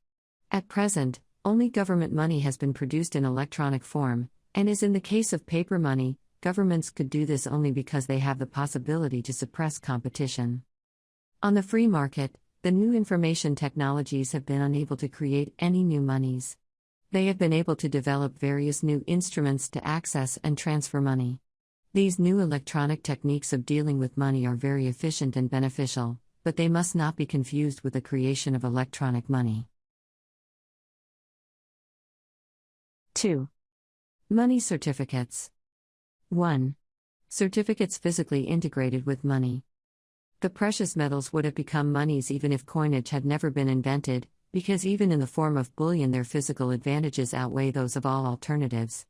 At present, only government money has been produced in electronic form, and as in the case of paper money, governments could do this only because they have the possibility to suppress competition. On the free market, the new information technologies have been unable to create any new monies. They have been able to develop various new instruments to access and transfer money. These new electronic techniques of dealing with money are very efficient and beneficial, but they must not be confused with the creation of electronic money. 2. Money certificates. 1. Certificates physically integrated with money. The precious metals would have become monies even if coinage had never been invented, because even in the form of bullion their physical advantages outweigh those of all alternatives.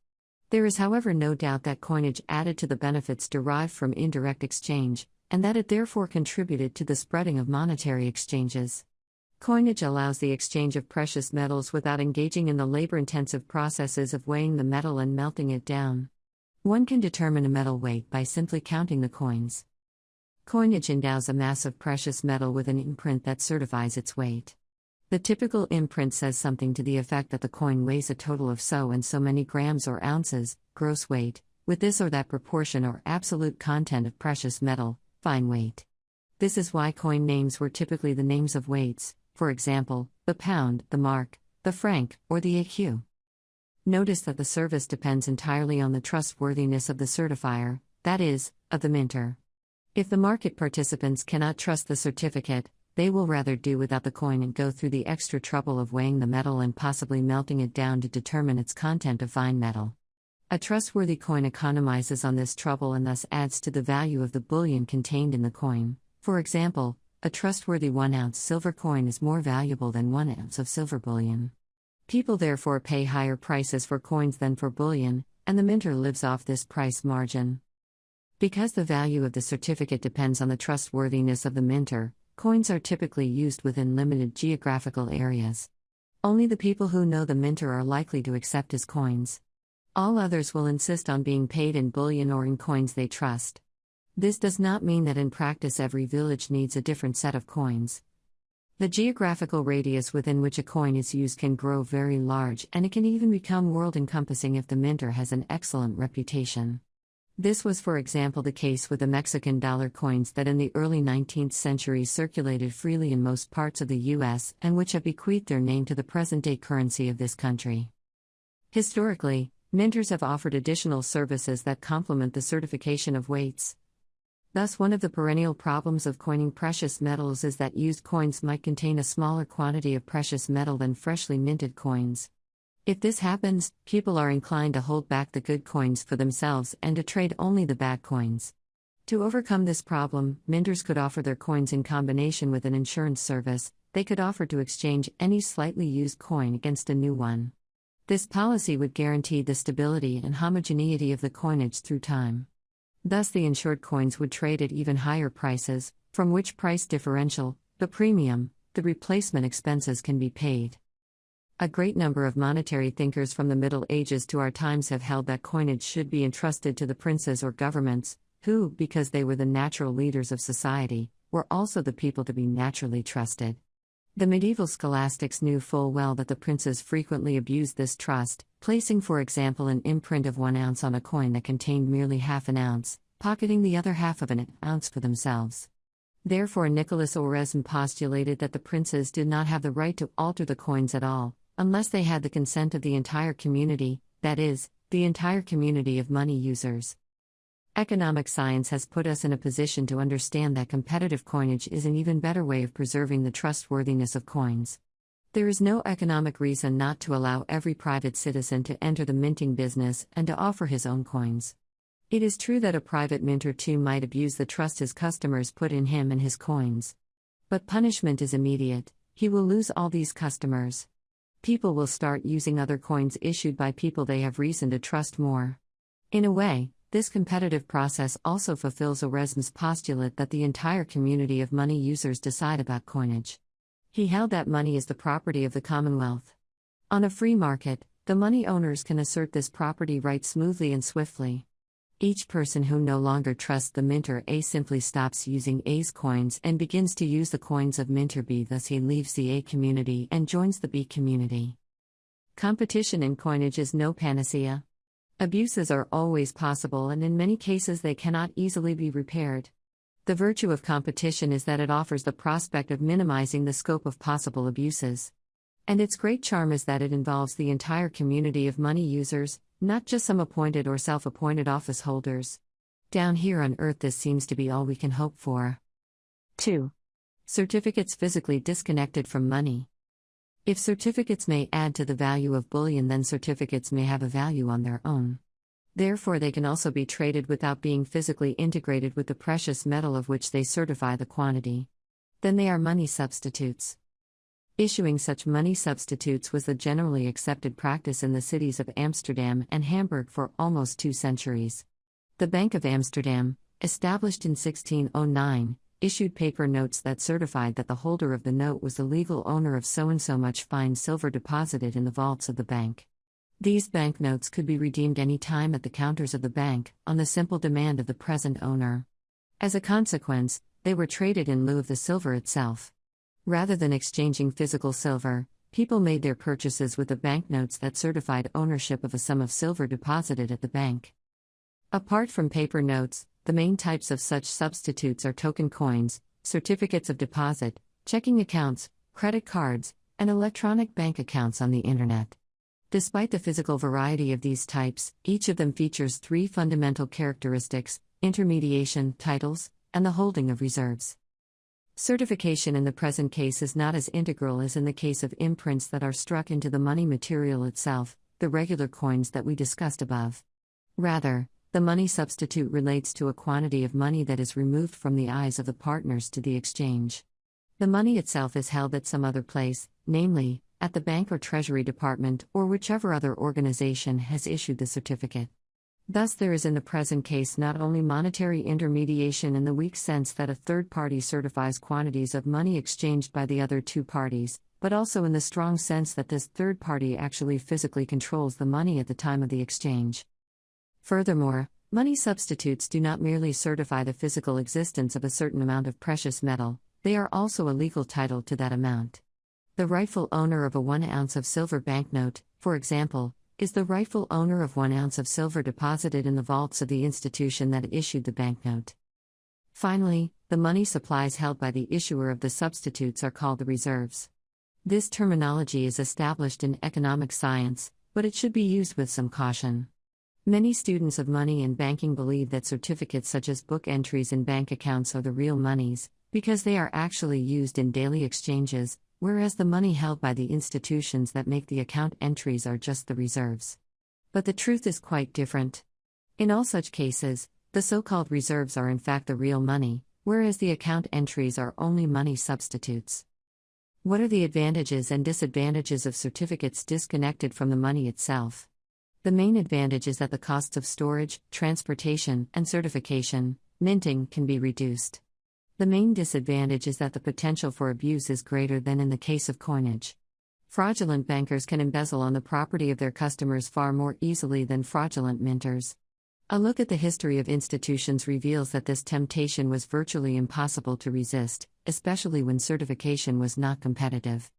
There is, however, no doubt that coinage added to the benefits derived from indirect exchange, and that it therefore contributed to the spreading of monetary exchanges. Coinage allows the exchange of precious metals without engaging in the labor-intensive processes of weighing the metal and melting it down. One can determine a metal weight by simply counting the coins. Coinage endows a mass of precious metal with an imprint that certifies its weight. The typical imprint says something to the effect that the coin weighs a total of so and so many grams or ounces, gross weight, with this or that proportion or absolute content of precious metal, fine weight. This is why coin names were typically the names of weights, for example, the pound, the mark, the franc, or the écu. Notice that the service depends entirely on the trustworthiness of the certifier, that is, of the minter. If the market participants cannot trust the certificate, they will rather do without the coin and go through the extra trouble of weighing the metal and possibly melting it down to determine its content of fine metal. A trustworthy coin economizes on this trouble and thus adds to the value of the bullion contained in the coin. For example, a trustworthy 1-ounce silver coin is more valuable than 1 ounce of silver bullion. People therefore pay higher prices for coins than for bullion, and the minter lives off this price margin. Because the value of the certificate depends on the trustworthiness of the minter, coins are typically used within limited geographical areas. Only the people who know the minter are likely to accept his coins. All others will insist on being paid in bullion or in coins they trust. This does not mean that in practice every village needs a different set of coins. The geographical radius within which a coin is used can grow very large, and it can even become world-encompassing if the minter has an excellent reputation. This was, for example, the case with the Mexican dollar coins that in the early 19th century circulated freely in most parts of the U.S. and which have bequeathed their name to the present-day currency of this country. Historically, minters have offered additional services that complement the certification of weights. Thus, one of the perennial problems of coining precious metals is that used coins might contain a smaller quantity of precious metal than freshly minted coins. If this happens, people are inclined to hold back the good coins for themselves and to trade only the bad coins. To overcome this problem, minters could offer their coins in combination with an insurance service. They could offer to exchange any slightly used coin against a new one. This policy would guarantee the stability and homogeneity of the coinage through time. Thus, the insured coins would trade at even higher prices, from which price differential, the premium, the replacement expenses can be paid. A great number of monetary thinkers from the Middle Ages to our times have held that coinage should be entrusted to the princes or governments, who, because they were the natural leaders of society, were also the people to be naturally trusted. The medieval scholastics knew full well that the princes frequently abused this trust, placing, for example, an imprint of 1 ounce on a coin that contained merely half an ounce, pocketing the other half of an ounce for themselves. Therefore, Nicolas Oresme postulated that the princes did not have the right to alter the coins at all, unless they had the consent of the entire community, that is, the entire community of money users. Economic science has put us in a position to understand that competitive coinage is an even better way of preserving the trustworthiness of coins. There is no economic reason not to allow every private citizen to enter the minting business and to offer his own coins. It is true that a private minter too might abuse the trust his customers put in him and his coins. But punishment is immediate. He will lose all these customers. People will start using other coins issued by people they have reason to trust more. In a way, this competitive process also fulfills Oresme's postulate that the entire community of money users decide about coinage. He held that money is the property of the Commonwealth. On a free market, the money owners can assert this property right smoothly and swiftly. Each person who no longer trusts the minter A simply stops using A's coins and begins to use the coins of minter B, thus he leaves the A community and joins the B community. Competition in coinage is no panacea. Abuses are always possible, and in many cases they cannot easily be repaired. The virtue of competition is that it offers the prospect of minimizing the scope of possible abuses. And its great charm is that it involves the entire community of money users, not just some appointed or self-appointed office holders. Down here on Earth, this seems to be all we can hope for. 2. Certificates physically disconnected from money. If certificates may add to the value of bullion, then certificates may have a value on their own. Therefore, they can also be traded without being physically integrated with the precious metal of which they certify the quantity. Then they are money substitutes. Issuing such money substitutes was the generally accepted practice in the cities of Amsterdam and Hamburg for almost 2 centuries. The Bank of Amsterdam, established in 1609, issued paper notes that certified that the holder of the note was the legal owner of so-and-so much fine silver deposited in the vaults of the bank. These banknotes could be redeemed any time at the counters of the bank, on the simple demand of the present owner. As a consequence, they were traded in lieu of the silver itself. Rather than exchanging physical silver, people made their purchases with the banknotes that certified ownership of a sum of silver deposited at the bank. Apart from paper notes, the main types of such substitutes are token coins, certificates of deposit, checking accounts, credit cards, and electronic bank accounts on the Internet. Despite the physical variety of these types, each of them features 3 fundamental characteristics: intermediation, titles, and the holding of reserves. Certification in the present case is not as integral as in the case of imprints that are struck into the money material itself, the regular coins that we discussed above. Rather, the money substitute relates to a quantity of money that is removed from the eyes of the partners to the exchange. The money itself is held at some other place, namely, at the bank or treasury department or whichever other organization has issued the certificate. Thus, there is in the present case not only monetary intermediation in the weak sense that a third party certifies quantities of money exchanged by the other 2 parties, but also in the strong sense that this third party actually physically controls the money at the time of the exchange. Furthermore, money substitutes do not merely certify the physical existence of a certain amount of precious metal, they are also a legal title to that amount. The rightful owner of a 1 ounce of silver banknote, for example, is the rightful owner of 1 ounce of silver deposited in the vaults of the institution that issued the banknote. Finally, the money supplies held by the issuer of the substitutes are called the reserves. This terminology is established in economic science, but it should be used with some caution. Many students of money and banking believe that certificates such as book entries in bank accounts are the real monies, because they are actually used in daily exchanges, whereas the money held by the institutions that make the account entries are just the reserves. But the truth is quite different. In all such cases, the so-called reserves are in fact the real money, whereas the account entries are only money substitutes. What are the advantages and disadvantages of certificates disconnected from the money itself? The main advantage is that the costs of storage, transportation, and certification, minting, can be reduced. The main disadvantage is that the potential for abuse is greater than in the case of coinage. Fraudulent bankers can embezzle on the property of their customers far more easily than fraudulent minters. A look at the history of institutions reveals that this temptation was virtually impossible to resist, especially when certification was not competitive.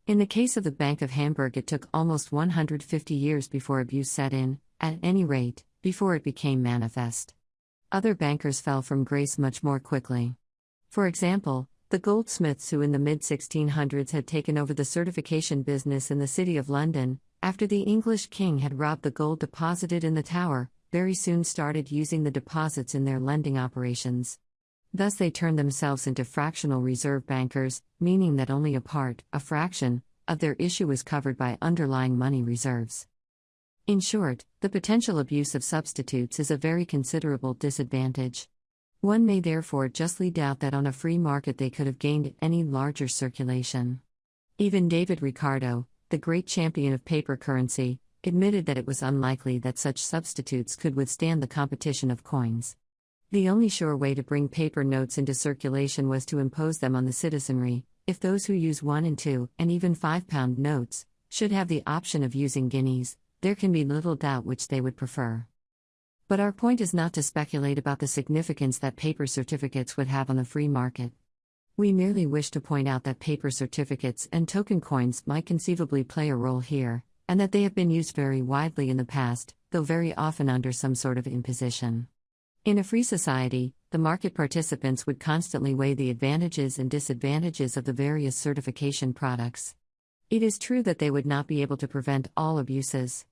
In the case of the Bank of Hamburg, it took almost 150 years before abuse set in, at any rate, before it became manifest. Other bankers fell from grace much more quickly. For example, the goldsmiths who in the mid-1600s had taken over the certification business in the City of London, after the English king had robbed the gold deposited in the Tower, very soon started using the deposits in their lending operations. Thus they turned themselves into fractional reserve bankers, meaning that only a fraction, of their issue was covered by underlying money reserves. In short, the potential abuse of substitutes is a very considerable disadvantage. One may therefore justly doubt that on a free market they could have gained any larger circulation. Even David Ricardo, the great champion of paper currency, admitted that it was unlikely that such substitutes could withstand the competition of coins. The only sure way to bring paper notes into circulation was to impose them on the citizenry. If those who use 1 and 2, and even 5-pound notes, should have the option of using guineas, there can be little doubt which they would prefer. But our point is not to speculate about the significance that paper certificates would have on the free market. We merely wish to point out that paper certificates and token coins might conceivably play a role here, and that they have been used very widely in the past, though very often under some sort of imposition. In a free society, the market participants would constantly weigh the advantages and disadvantages of the various certification products. It is true that they would not be able to prevent all abuses.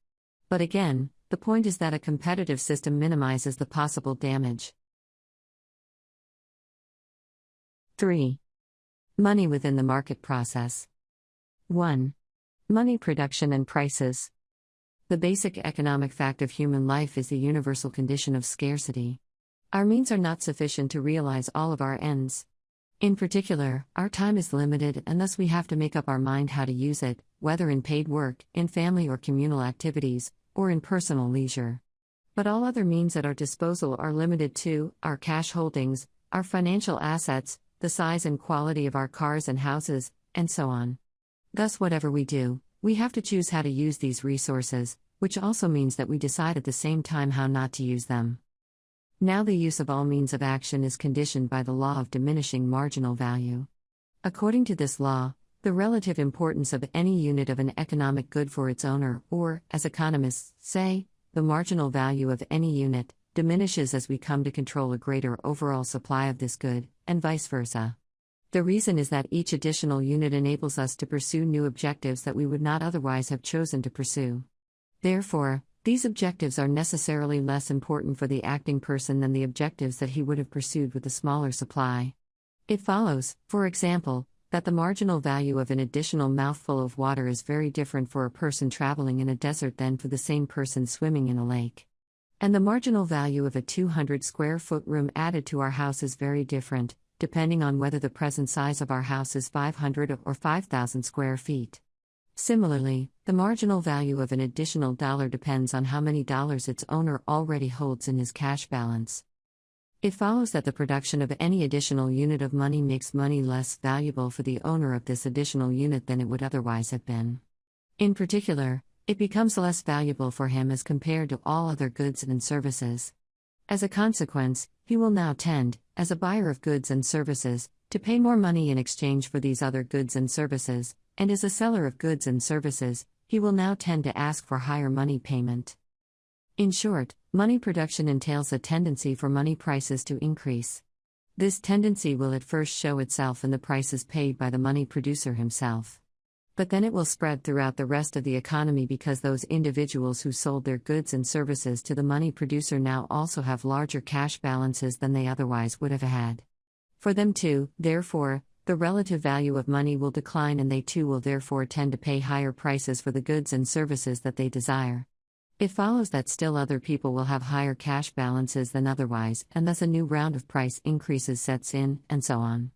But again, the point is that a competitive system minimizes the possible damage. 3. Money within the market process. 1. Money production and prices. The basic economic fact of human life is the universal condition of scarcity. Our means are not sufficient to realize all of our ends. In particular, our time is limited and thus we have to make up our mind how to use it, whether in paid work, in family or communal activities, or in personal leisure. But all other means at our disposal are limited to our cash holdings, our financial assets, the size and quality of our cars and houses, and so on. Thus, whatever we do, we have to choose how to use these resources, which also means that we decide at the same time how not to use them. Now, the use of all means of action is conditioned by the law of diminishing marginal value. According to this law, the relative importance of any unit of an economic good for its owner, or, as economists say, the marginal value of any unit, diminishes as we come to control a greater overall supply of this good, and vice versa. The reason is that each additional unit enables us to pursue new objectives that we would not otherwise have chosen to pursue. Therefore, these objectives are necessarily less important for the acting person than the objectives that he would have pursued with a smaller supply. It follows, for example, that the marginal value of an additional mouthful of water is very different for a person traveling in a desert than for the same person swimming in a lake. And the marginal value of a 200 square foot room added to our house is very different, depending on whether the present size of our house is 500 or 5,000 square feet. Similarly, the marginal value of an additional dollar depends on how many dollars its owner already holds in his cash balance. It follows that the production of any additional unit of money makes money less valuable for the owner of this additional unit than it would otherwise have been. In particular, it becomes less valuable for him as compared to all other goods and services. As a consequence, he will now tend, as a buyer of goods and services, to pay more money in exchange for these other goods and services, and as a seller of goods and services, he will now tend to ask for higher money payment. In short, money production entails a tendency for money prices to increase. This tendency will at first show itself in the prices paid by the money producer himself. But then it will spread throughout the rest of the economy because those individuals who sold their goods and services to the money producer now also have larger cash balances than they otherwise would have had. For them too, therefore, the relative value of money will decline and they too will therefore tend to pay higher prices for the goods and services that they desire. It follows that still other people will have higher cash balances than otherwise, and thus a new round of price increases sets in, and so on.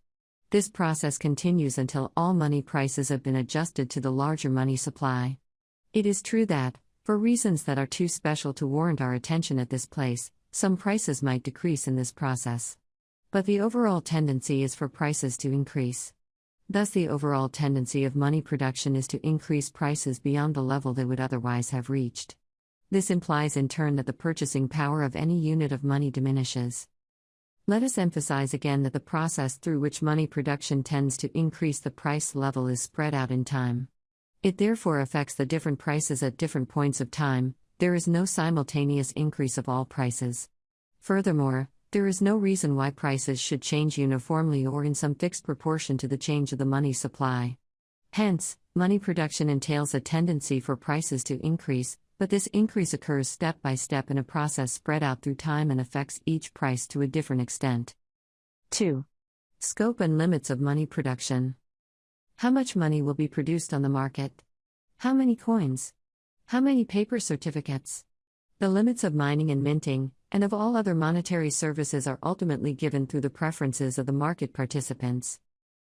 This process continues until all money prices have been adjusted to the larger money supply. It is true that, for reasons that are too special to warrant our attention at this place, some prices might decrease in this process. But the overall tendency is for prices to increase. Thus, the overall tendency of money production is to increase prices beyond the level they would otherwise have reached. This implies in turn that the purchasing power of any unit of money diminishes. Let us emphasize again that the process through which money production tends to increase the price level is spread out in time. It therefore affects the different prices at different points of time. There is no simultaneous increase of all prices. Furthermore, there is no reason why prices should change uniformly or in some fixed proportion to the change of the money supply. Hence, money production entails a tendency for prices to increase, but this increase occurs step by step in a process spread out through time and affects each price to a different extent. 2. Scope and limits of money production. How much money will be produced on the market? How many coins? How many paper certificates? The limits of mining and minting, and of all other monetary services are ultimately given through the preferences of the market participants.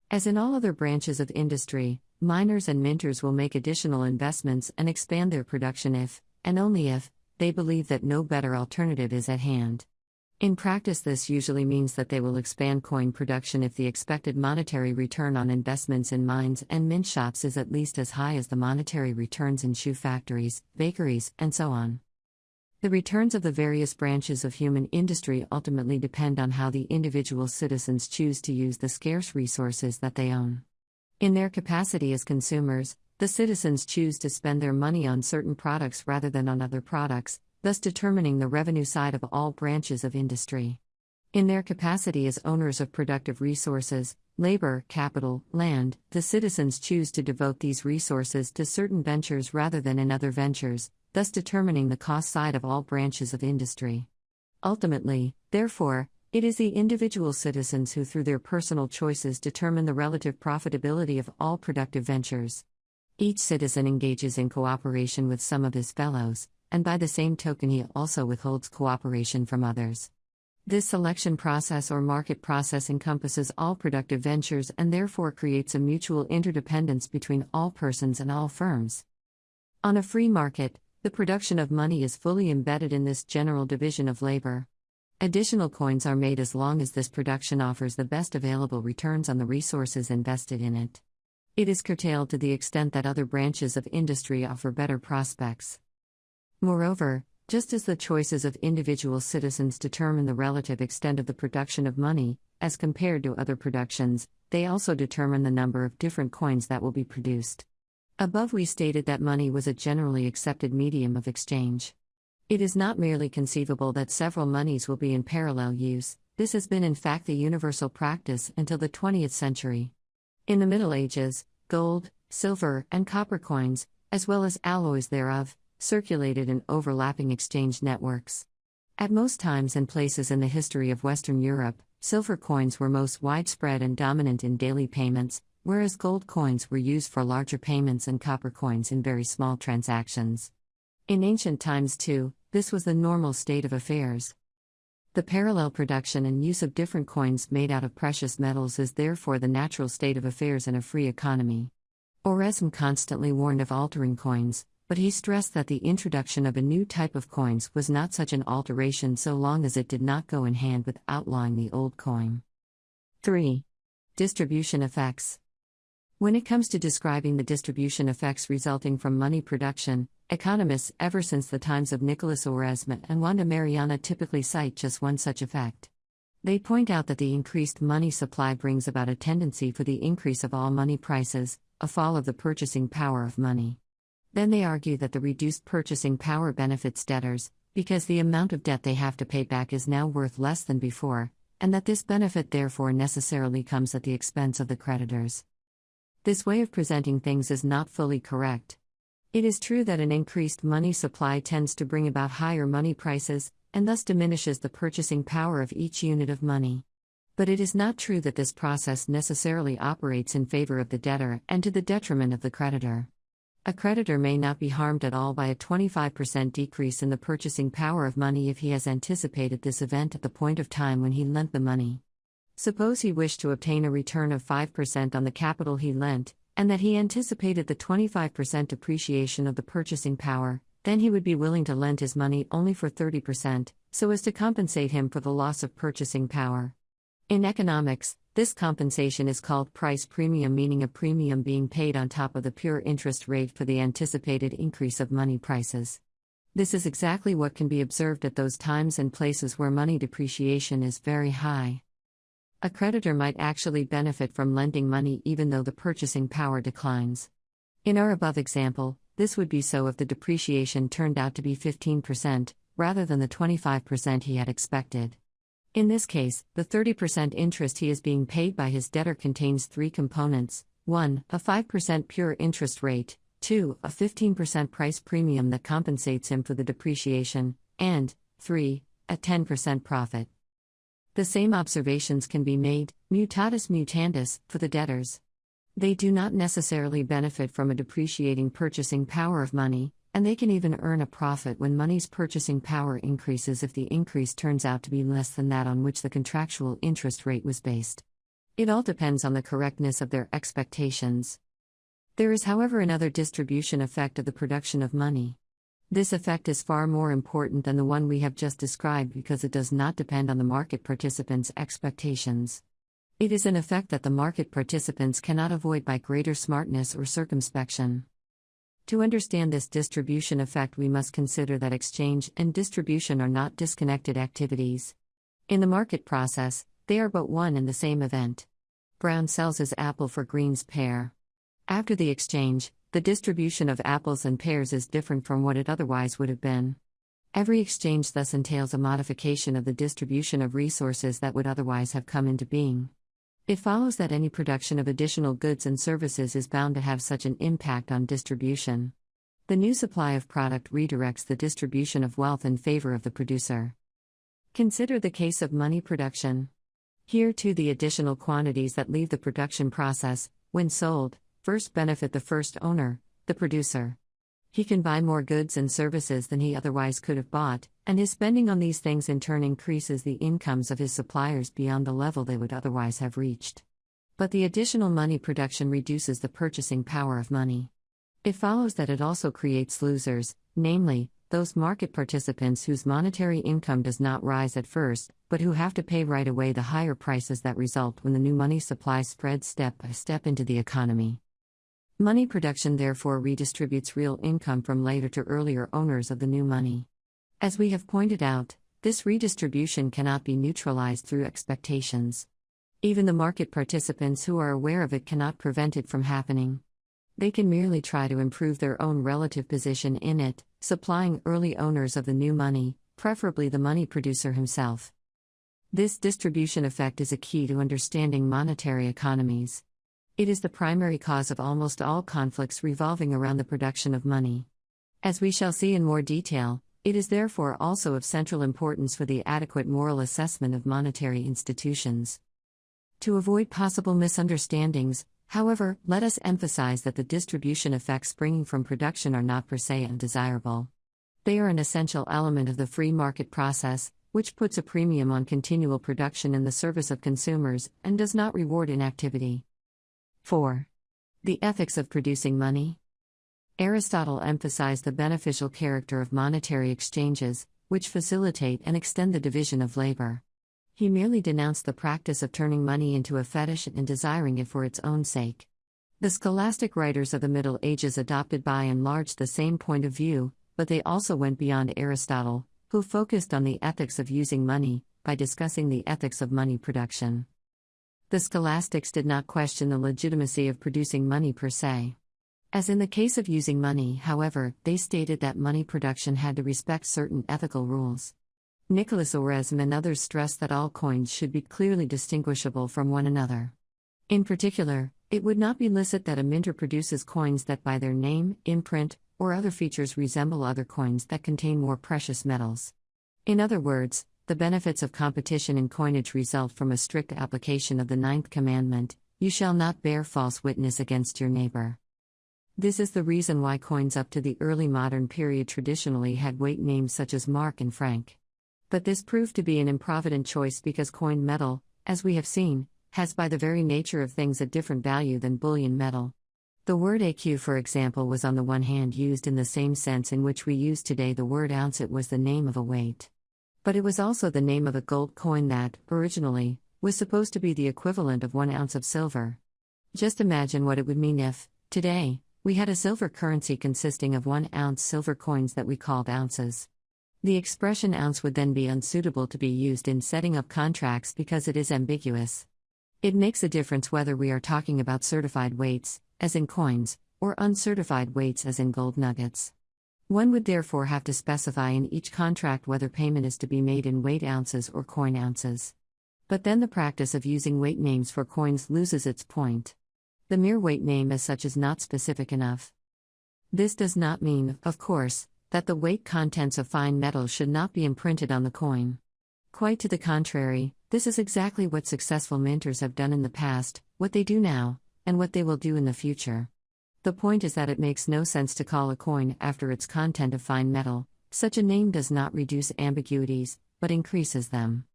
As in all other branches of industry, miners and minters will make additional investments and expand their production if, and only if, they believe that no better alternative is at hand. In practice, this usually means that they will expand coin production if the expected monetary return on investments in mines and mint shops is at least as high as the monetary returns in shoe factories, bakeries, and so on. The returns of the various branches of human industry ultimately depend on how the individual citizens choose to use the scarce resources that they own. In their capacity as consumers, the citizens choose to spend their money on certain products rather than on other products, thus determining the revenue side of all branches of industry. In their capacity as owners of productive resources, labor, capital, land, the citizens choose to devote these resources to certain ventures rather than in other ventures, thus determining the cost side of all branches of industry. Ultimately, therefore, it is the individual citizens who through their personal choices determine the relative profitability of all productive ventures. Each citizen engages in cooperation with some of his fellows, and by the same token he also withholds cooperation from others. This selection process or market process encompasses all productive ventures and therefore creates a mutual interdependence between all persons and all firms. On a free market, the production of money is fully embedded in this general division of labor. Additional coins are made as long as this production offers the best available returns on the resources invested in it. It is curtailed to the extent that other branches of industry offer better prospects. Moreover, just as the choices of individual citizens determine the relative extent of the production of money, as compared to other productions, they also determine the number of different coins that will be produced. Above we stated that money was a generally accepted medium of exchange. It is not merely conceivable that several monies will be in parallel use, this has been in fact the universal practice until the 20th century. In the Middle Ages, gold, silver, and copper coins, as well as alloys thereof, circulated in overlapping exchange networks. At most times and places in the history of Western Europe, silver coins were most widespread and dominant in daily payments, whereas gold coins were used for larger payments and copper coins in very small transactions. In ancient times too, this was the normal state of affairs. The parallel production and use of different coins made out of precious metals is therefore the natural state of affairs in a free economy. Oresme constantly warned of altering coins, but he stressed that the introduction of a new type of coins was not such an alteration so long as it did not go in hand with outlawing the old coin. 3. Distribution effects. When it comes to describing the distribution effects resulting from money production, economists ever since the times of Nicholas Oresme and Wanda Mariana typically cite just one such effect. They point out that the increased money supply brings about a tendency for the increase of all money prices, a fall of the purchasing power of money. Then they argue that the reduced purchasing power benefits debtors, because the amount of debt they have to pay back is now worth less than before, and that this benefit therefore necessarily comes at the expense of the creditors. This way of presenting things is not fully correct. It is true that an increased money supply tends to bring about higher money prices, and thus diminishes the purchasing power of each unit of money. But it is not true that this process necessarily operates in favor of the debtor and to the detriment of the creditor. A creditor may not be harmed at all by a 25% decrease in the purchasing power of money if he has anticipated this event at the point of time when he lent the money. Suppose he wished to obtain a return of 5% on the capital he lent, and that he anticipated the 25% depreciation of the purchasing power, then he would be willing to lend his money only for 30%, so as to compensate him for the loss of purchasing power. In economics, this compensation is called price premium, meaning a premium being paid on top of the pure interest rate for the anticipated increase of money prices. This is exactly what can be observed at those times and places where money depreciation is very high. A creditor might actually benefit from lending money even though the purchasing power declines. In our above example, this would be so if the depreciation turned out to be 15%, rather than the 25% he had expected. In this case, the 30% interest he is being paid by his debtor contains three components: 1. A 5% pure interest rate, 2. A 15% price premium that compensates him for the depreciation, and 3. A 10% profit. The same observations can be made, mutatis mutandis, for the debtors. They do not necessarily benefit from a depreciating purchasing power of money, and they can even earn a profit when money's purchasing power increases if the increase turns out to be less than that on which the contractual interest rate was based. It all depends on the correctness of their expectations. There is, however, another distribution effect of the production of money. This effect is far more important than the one we have just described because it does not depend on the market participants' expectations. It is an effect that the market participants cannot avoid by greater smartness or circumspection. To understand this distribution effect, we must consider that exchange and distribution are not disconnected activities. In the market process, they are but one and the same event. Brown sells his apple for Green's pear. After the exchange, the distribution of apples and pears is different from what it otherwise would have been. Every exchange thus entails a modification of the distribution of resources that would otherwise have come into being. It follows that any production of additional goods and services is bound to have such an impact on distribution. The new supply of product redirects the distribution of wealth in favor of the producer. Consider the case of money production. Here too the additional quantities that leave the production process, when sold, first benefit the first owner, the producer. He can buy more goods and services than he otherwise could have bought, and his spending on these things in turn increases the incomes of his suppliers beyond the level they would otherwise have reached. But the additional money production reduces the purchasing power of money. It follows that it also creates losers, namely, those market participants whose monetary income does not rise at first, but who have to pay right away the higher prices that result when the new money supply spreads step by step into the economy. Money production therefore redistributes real income from later to earlier owners of the new money. As we have pointed out, this redistribution cannot be neutralized through expectations. Even the market participants who are aware of it cannot prevent it from happening. They can merely try to improve their own relative position in it, supplying early owners of the new money, preferably the money producer himself. This distribution effect is a key to understanding monetary economies. It is the primary cause of almost all conflicts revolving around the production of money. As we shall see in more detail, it is therefore also of central importance for the adequate moral assessment of monetary institutions. To avoid possible misunderstandings, however, let us emphasize that the distribution effects springing from production are not per se undesirable. They are an essential element of the free market process, which puts a premium on continual production in the service of consumers and does not reward inactivity. 4. The ethics of producing money. Aristotle emphasized the beneficial character of monetary exchanges, which facilitate and extend the division of labor. He merely denounced the practice of turning money into a fetish and desiring it for its own sake. The scholastic writers of the Middle Ages adopted by and large the same point of view, but they also went beyond Aristotle, who focused on the ethics of using money, by discussing the ethics of money production. The scholastics did not question the legitimacy of producing money per se. As in the case of using money, however, they stated that money production had to respect certain ethical rules. Nicolas Oresme and others stressed that all coins should be clearly distinguishable from one another. In particular, it would not be licit that a minter produces coins that by their name, imprint, or other features resemble other coins that contain more precious metals. In other words, the benefits of competition in coinage result from a strict application of the ninth commandment, "You shall not bear false witness against your neighbor." This is the reason why coins up to the early modern period traditionally had weight names such as mark and franc. But this proved to be an improvident choice because coined metal, as we have seen, has by the very nature of things a different value than bullion metal. The word écu, for example, was on the one hand used in the same sense in which we use today the word ounce. It was the name of a weight. But it was also the name of a gold coin that, originally, was supposed to be the equivalent of 1 ounce of silver. Just imagine what it would mean if, today, we had a silver currency consisting of 1 ounce silver coins that we called ounces. The expression ounce would then be unsuitable to be used in setting up contracts because it is ambiguous. It makes a difference whether we are talking about certified weights, as in coins, or uncertified weights as in gold nuggets. One would therefore have to specify in each contract whether payment is to be made in weight ounces or coin ounces. But then the practice of using weight names for coins loses its point. The mere weight name as such is not specific enough. This does not mean, of course, that the weight contents of fine metals should not be imprinted on the coin. Quite to the contrary, this is exactly what successful minters have done in the past, what they do now, and what they will do in the future. The point is that it makes no sense to call a coin after its content of fine metal. Such a name does not reduce ambiguities, but increases them.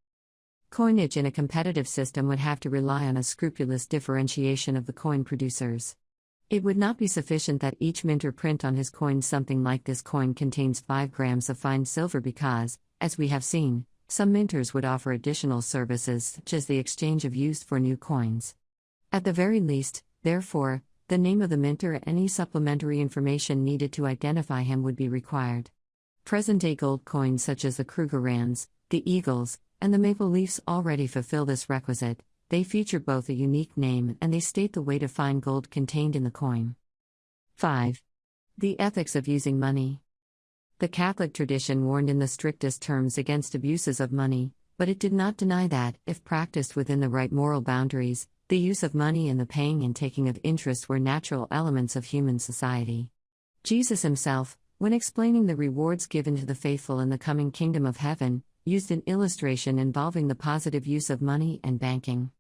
Coinage in a competitive system would have to rely on a scrupulous differentiation of the coin producers. It would not be sufficient that each minter print on his coin something like "this coin contains 5 grams of fine silver" because, as we have seen, some minters would offer additional services such as the exchange of used for new coins. At the very least, therefore, the name of the minter and any supplementary information needed to identify him would be required. Present-day gold coins such as the Krugerrands, the Eagles, and the Maple Leafs already fulfill this requisite. They feature both a unique name and they state the weight of fine gold contained in the coin. 5. The ethics of using money. The Catholic tradition warned in the strictest terms against abuses of money, but it did not deny that, if practiced within the right moral boundaries, the use of money and the paying and taking of interest were natural elements of human society. Jesus himself, when explaining the rewards given to the faithful in the coming kingdom of heaven, used an illustration involving the positive use of money and banking.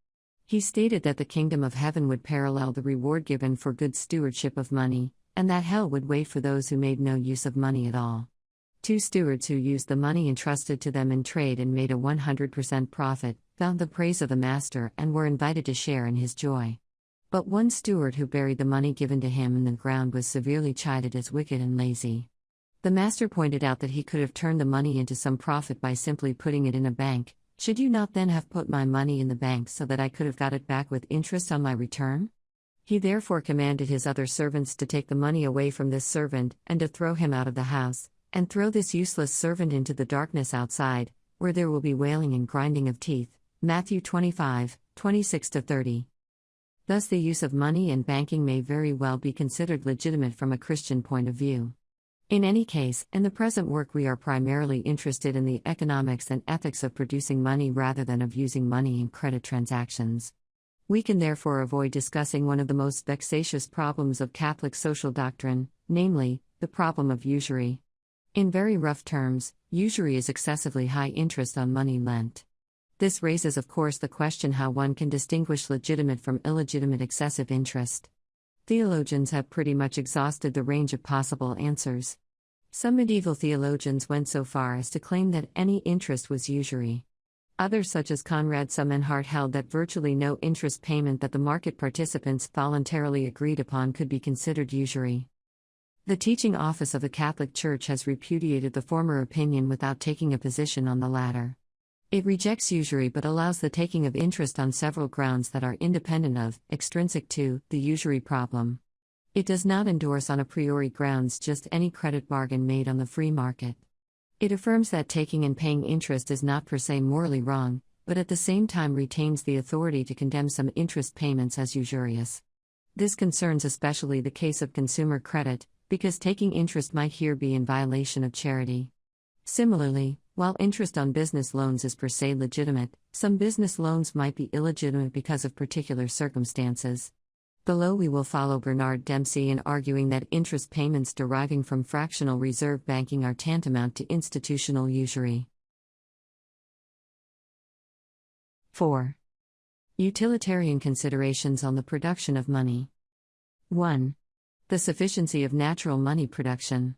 He stated that the kingdom of heaven would parallel the reward given for good stewardship of money, and that hell would wait for those who made no use of money at all. 2 stewards who used the money entrusted to them in trade and made a 100% profit, found the praise of the master and were invited to share in his joy. But 1 steward who buried the money given to him in the ground was severely chided as wicked and lazy. The master pointed out that he could have turned the money into some profit by simply putting it in a bank. "Should you not then have put my money in the bank so that I could have got it back with interest on my return?" He therefore commanded his other servants to take the money away from this servant and to throw him out of the house, and throw this useless servant into the darkness outside, where there will be wailing and grinding of teeth. Matthew 25, 26-30. Thus the use of money and banking may very well be considered legitimate from a Christian point of view. In any case, in the present work we are primarily interested in the economics and ethics of producing money rather than of using money in credit transactions. We can therefore avoid discussing one of the most vexatious problems of Catholic social doctrine, namely, the problem of usury. In very rough terms, usury is excessively high interest on money lent. This raises of course the question how one can distinguish legitimate from illegitimate excessive interest. Theologians have pretty much exhausted the range of possible answers. Some medieval theologians went so far as to claim that any interest was usury. Others such as Conrad Sumenhart held that virtually no interest payment that the market participants voluntarily agreed upon could be considered usury. The teaching office of the Catholic Church has repudiated the former opinion without taking a position on the latter. It rejects usury but allows the taking of interest on several grounds that are independent of, extrinsic to, the usury problem. It does not endorse on a priori grounds just any credit bargain made on the free market. It affirms that taking and paying interest is not per se morally wrong, but at the same time retains the authority to condemn some interest payments as usurious. This concerns especially the case of consumer credit, because taking interest might here be in violation of charity. Similarly, while interest on business loans is per se legitimate, some business loans might be illegitimate because of particular circumstances. Below we will follow Bernard Dempsey in arguing that interest payments deriving from fractional reserve banking are tantamount to institutional usury. 4. Utilitarian considerations on the production of money. 1. The sufficiency of natural money production.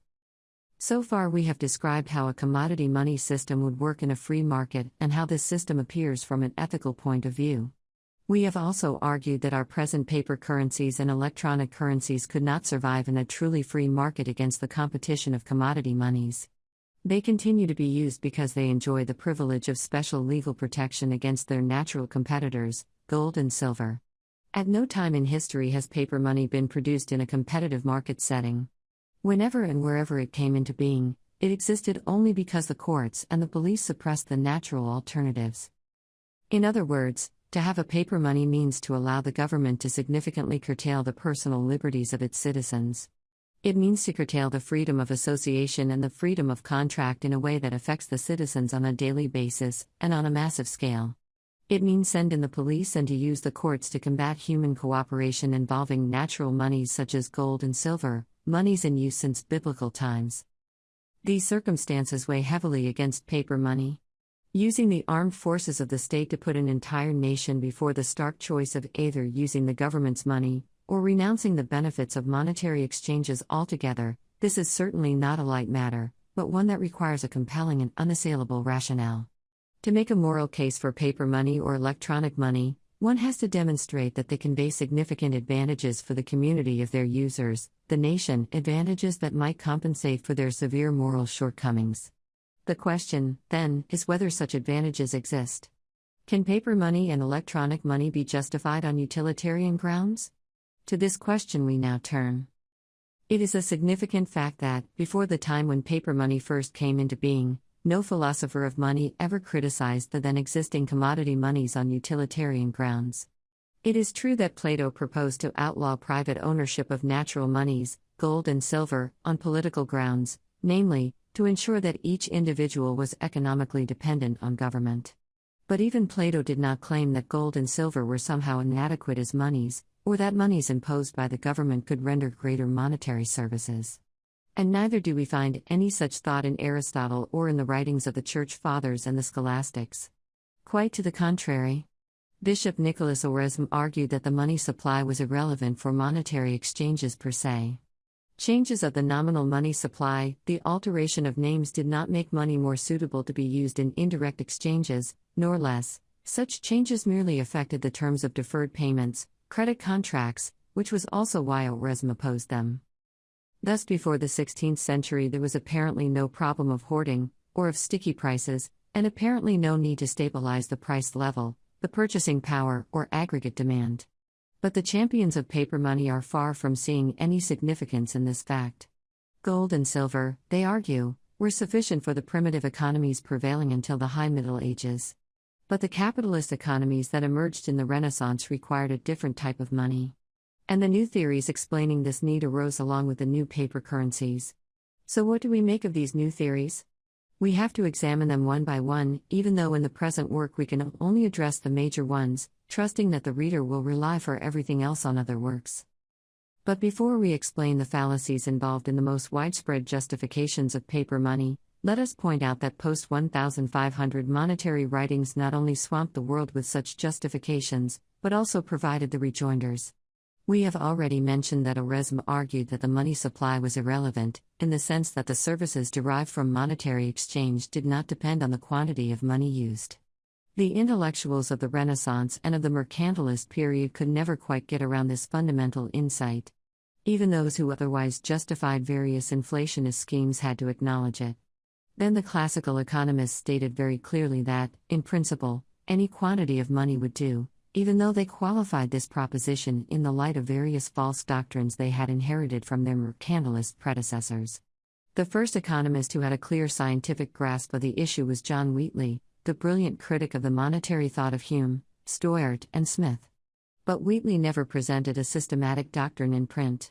So far we have described how a commodity money system would work in a free market and how this system appears from an ethical point of view. We have also argued that our present paper currencies and electronic currencies could not survive in a truly free market against the competition of commodity monies. They continue to be used because they enjoy the privilege of special legal protection against their natural competitors, gold and silver. At no time in history has paper money been produced in a competitive market setting. Whenever and wherever it came into being, it existed only because the courts and the police suppressed the natural alternatives. In other words, to have a paper money means to allow the government to significantly curtail the personal liberties of its citizens. It means to curtail the freedom of association and the freedom of contract in a way that affects the citizens on a daily basis and on a massive scale. It means send in the police and to use the courts to combat human cooperation involving natural monies such as gold and silver, monies in use since biblical times. These circumstances weigh heavily against paper money. Using the armed forces of the state to put an entire nation before the stark choice of either using the government's money or renouncing the benefits of monetary exchanges altogether, this is certainly not a light matter, but one that requires a compelling and unassailable rationale. To make a moral case for paper money or electronic money, one has to demonstrate that they convey significant advantages for the community of their users, the nation, advantages that might compensate for their severe moral shortcomings. The question, then, is whether such advantages exist. Can paper money and electronic money be justified on utilitarian grounds? To this question we now turn. It is a significant fact that, before the time when paper money first came into being, no philosopher of money ever criticized the then existing commodity monies on utilitarian grounds. It is true that Plato proposed to outlaw private ownership of natural monies, gold and silver, on political grounds, namely, to ensure that each individual was economically dependent on government. But even Plato did not claim that gold and silver were somehow inadequate as monies, or that monies imposed by the government could render greater monetary services. And neither do we find any such thought in Aristotle or in the writings of the Church Fathers and the Scholastics. Quite to the contrary. Bishop Nicholas Oresme argued that the money supply was irrelevant for monetary exchanges per se. Changes of the nominal money supply, the alteration of names did not make money more suitable to be used in indirect exchanges, nor less. Such changes merely affected the terms of deferred payments, credit contracts, which was also why Oresme opposed them. Thus before the 16th century there was apparently no problem of hoarding, or of sticky prices, and apparently no need to stabilize the price level, the purchasing power, or aggregate demand. But the champions of paper money are far from seeing any significance in this fact. Gold and silver, they argue, were sufficient for the primitive economies prevailing until the High Middle Ages. But the capitalist economies that emerged in the Renaissance required a different type of money. And the new theories explaining this need arose along with the new paper currencies. So what do we make of these new theories? We have to examine them one by one, even though in the present work we can only address the major ones, trusting that the reader will rely for everything else on other works. But before we explain the fallacies involved in the most widespread justifications of paper money, let us point out that post-1500 monetary writings not only swamped the world with such justifications, but also provided the rejoinders. We have already mentioned that Oresme argued that the money supply was irrelevant, in the sense that the services derived from monetary exchange did not depend on the quantity of money used. The intellectuals of the Renaissance and of the mercantilist period could never quite get around this fundamental insight. Even those who otherwise justified various inflationist schemes had to acknowledge it. Then the classical economists stated very clearly that, in principle, any quantity of money would do, even though they qualified this proposition in the light of various false doctrines they had inherited from their mercantilist predecessors. The first economist who had a clear scientific grasp of the issue was John Wheatley, the brilliant critic of the monetary thought of Hume, Steuart, and Smith. But Wheatley never presented a systematic doctrine in print.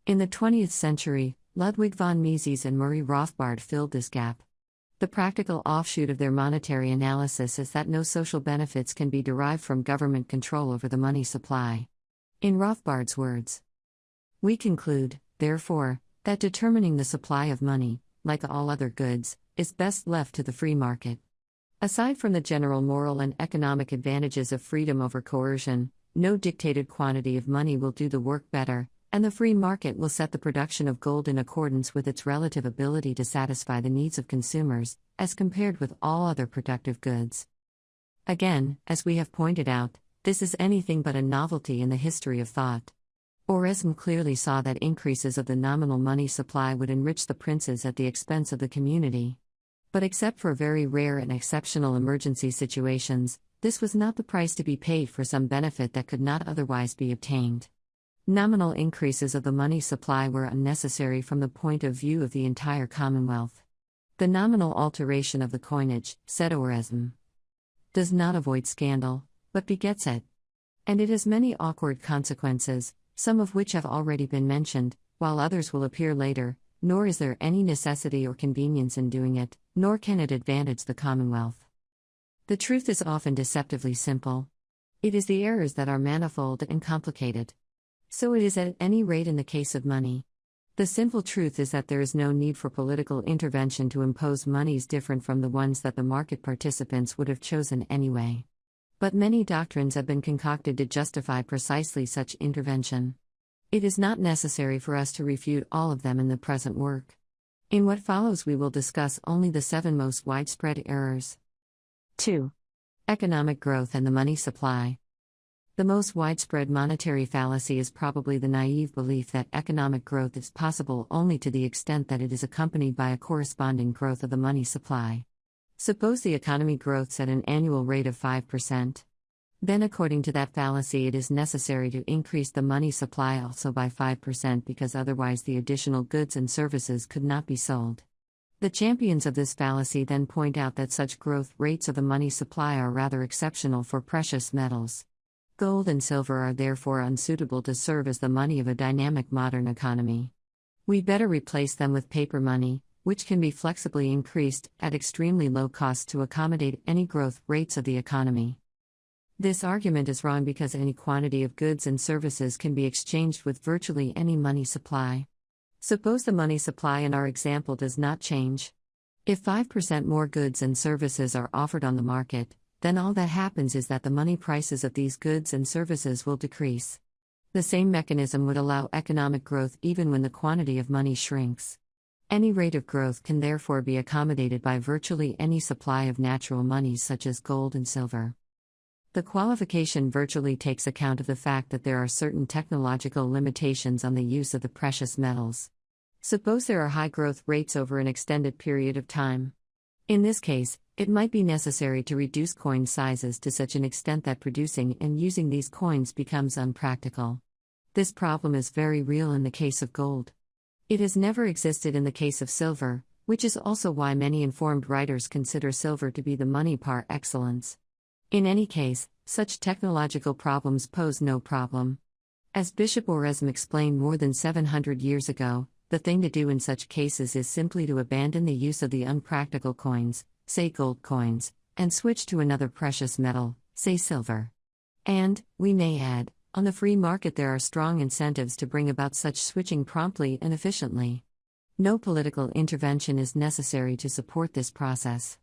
In the 20th century, Ludwig von Mises and Murray Rothbard filled this gap. The practical offshoot of their monetary analysis is that no social benefits can be derived from government control over the money supply. In Rothbard's words, "We conclude, therefore, that determining the supply of money, like all other goods, is best left to the free market. Aside from the general moral and economic advantages of freedom over coercion, no dictated quantity of money will do the work better, and the free market will set the production of gold in accordance with its relative ability to satisfy the needs of consumers, as compared with all other productive goods." Again, as we have pointed out, this is anything but a novelty in the history of thought. Oresme clearly saw that increases of the nominal money supply would enrich the princes at the expense of the community. But except for very rare and exceptional emergency situations, this was not the price to be paid for some benefit that could not otherwise be obtained. Nominal increases of the money supply were unnecessary from the point of view of the entire Commonwealth. The nominal alteration of the coinage, said Oresme, does not avoid scandal, but begets it. And it has many awkward consequences, some of which have already been mentioned, while others will appear later, nor is there any necessity or convenience in doing it, nor can it advantage the Commonwealth. The truth is often deceptively simple. It is the errors that are manifold and complicated. So it is at any rate in the case of money. The simple truth is that there is no need for political intervention to impose monies different from the ones that the market participants would have chosen anyway. But many doctrines have been concocted to justify precisely such intervention. It is not necessary for us to refute all of them in the present work. In what follows we will discuss only the 7 most widespread errors. 2. Economic growth and the money supply. The most widespread monetary fallacy is probably the naive belief that economic growth is possible only to the extent that it is accompanied by a corresponding growth of the money supply. Suppose the economy grows at an annual rate of 5%. Then according to that fallacy it is necessary to increase the money supply also by 5% because otherwise the additional goods and services could not be sold. The champions of this fallacy then point out that such growth rates of the money supply are rather exceptional for precious metals. Gold and silver are therefore unsuitable to serve as the money of a dynamic modern economy. We better replace them with paper money, which can be flexibly increased at extremely low cost to accommodate any growth rates of the economy. This argument is wrong because any quantity of goods and services can be exchanged with virtually any money supply. Suppose the money supply in our example does not change. If 5% more goods and services are offered on the market, then all that happens is that the money prices of these goods and services will decrease. The same mechanism would allow economic growth even when the quantity of money shrinks. Any rate of growth can therefore be accommodated by virtually any supply of natural monies such as gold and silver. The qualification virtually takes account of the fact that there are certain technological limitations on the use of the precious metals. Suppose there are high growth rates over an extended period of time. In this case, it might be necessary to reduce coin sizes to such an extent that producing and using these coins becomes unpractical. This problem is very real in the case of gold. It has never existed in the case of silver, which is also why many informed writers consider silver to be the money par excellence. In any case, such technological problems pose no problem. As Bishop Oresme explained more than 700 years ago, the thing to do in such cases is simply to abandon the use of the unpractical coins, say gold coins, and switch to another precious metal, say silver. And, we may add, on the free market there are strong incentives to bring about such switching promptly and efficiently. No political intervention is necessary to support this process.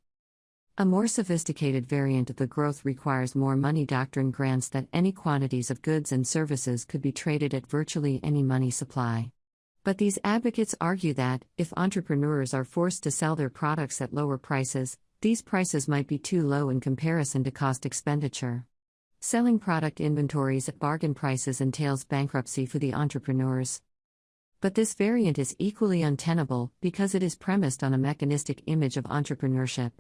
A more sophisticated variant of the growth requires more money doctrine grants that any quantities of goods and services could be traded at virtually any money supply. But these advocates argue that, if entrepreneurs are forced to sell their products at lower prices, these prices might be too low in comparison to cost expenditure. Selling product inventories at bargain prices entails bankruptcy for the entrepreneurs. But this variant is equally untenable because it is premised on a mechanistic image of entrepreneurship.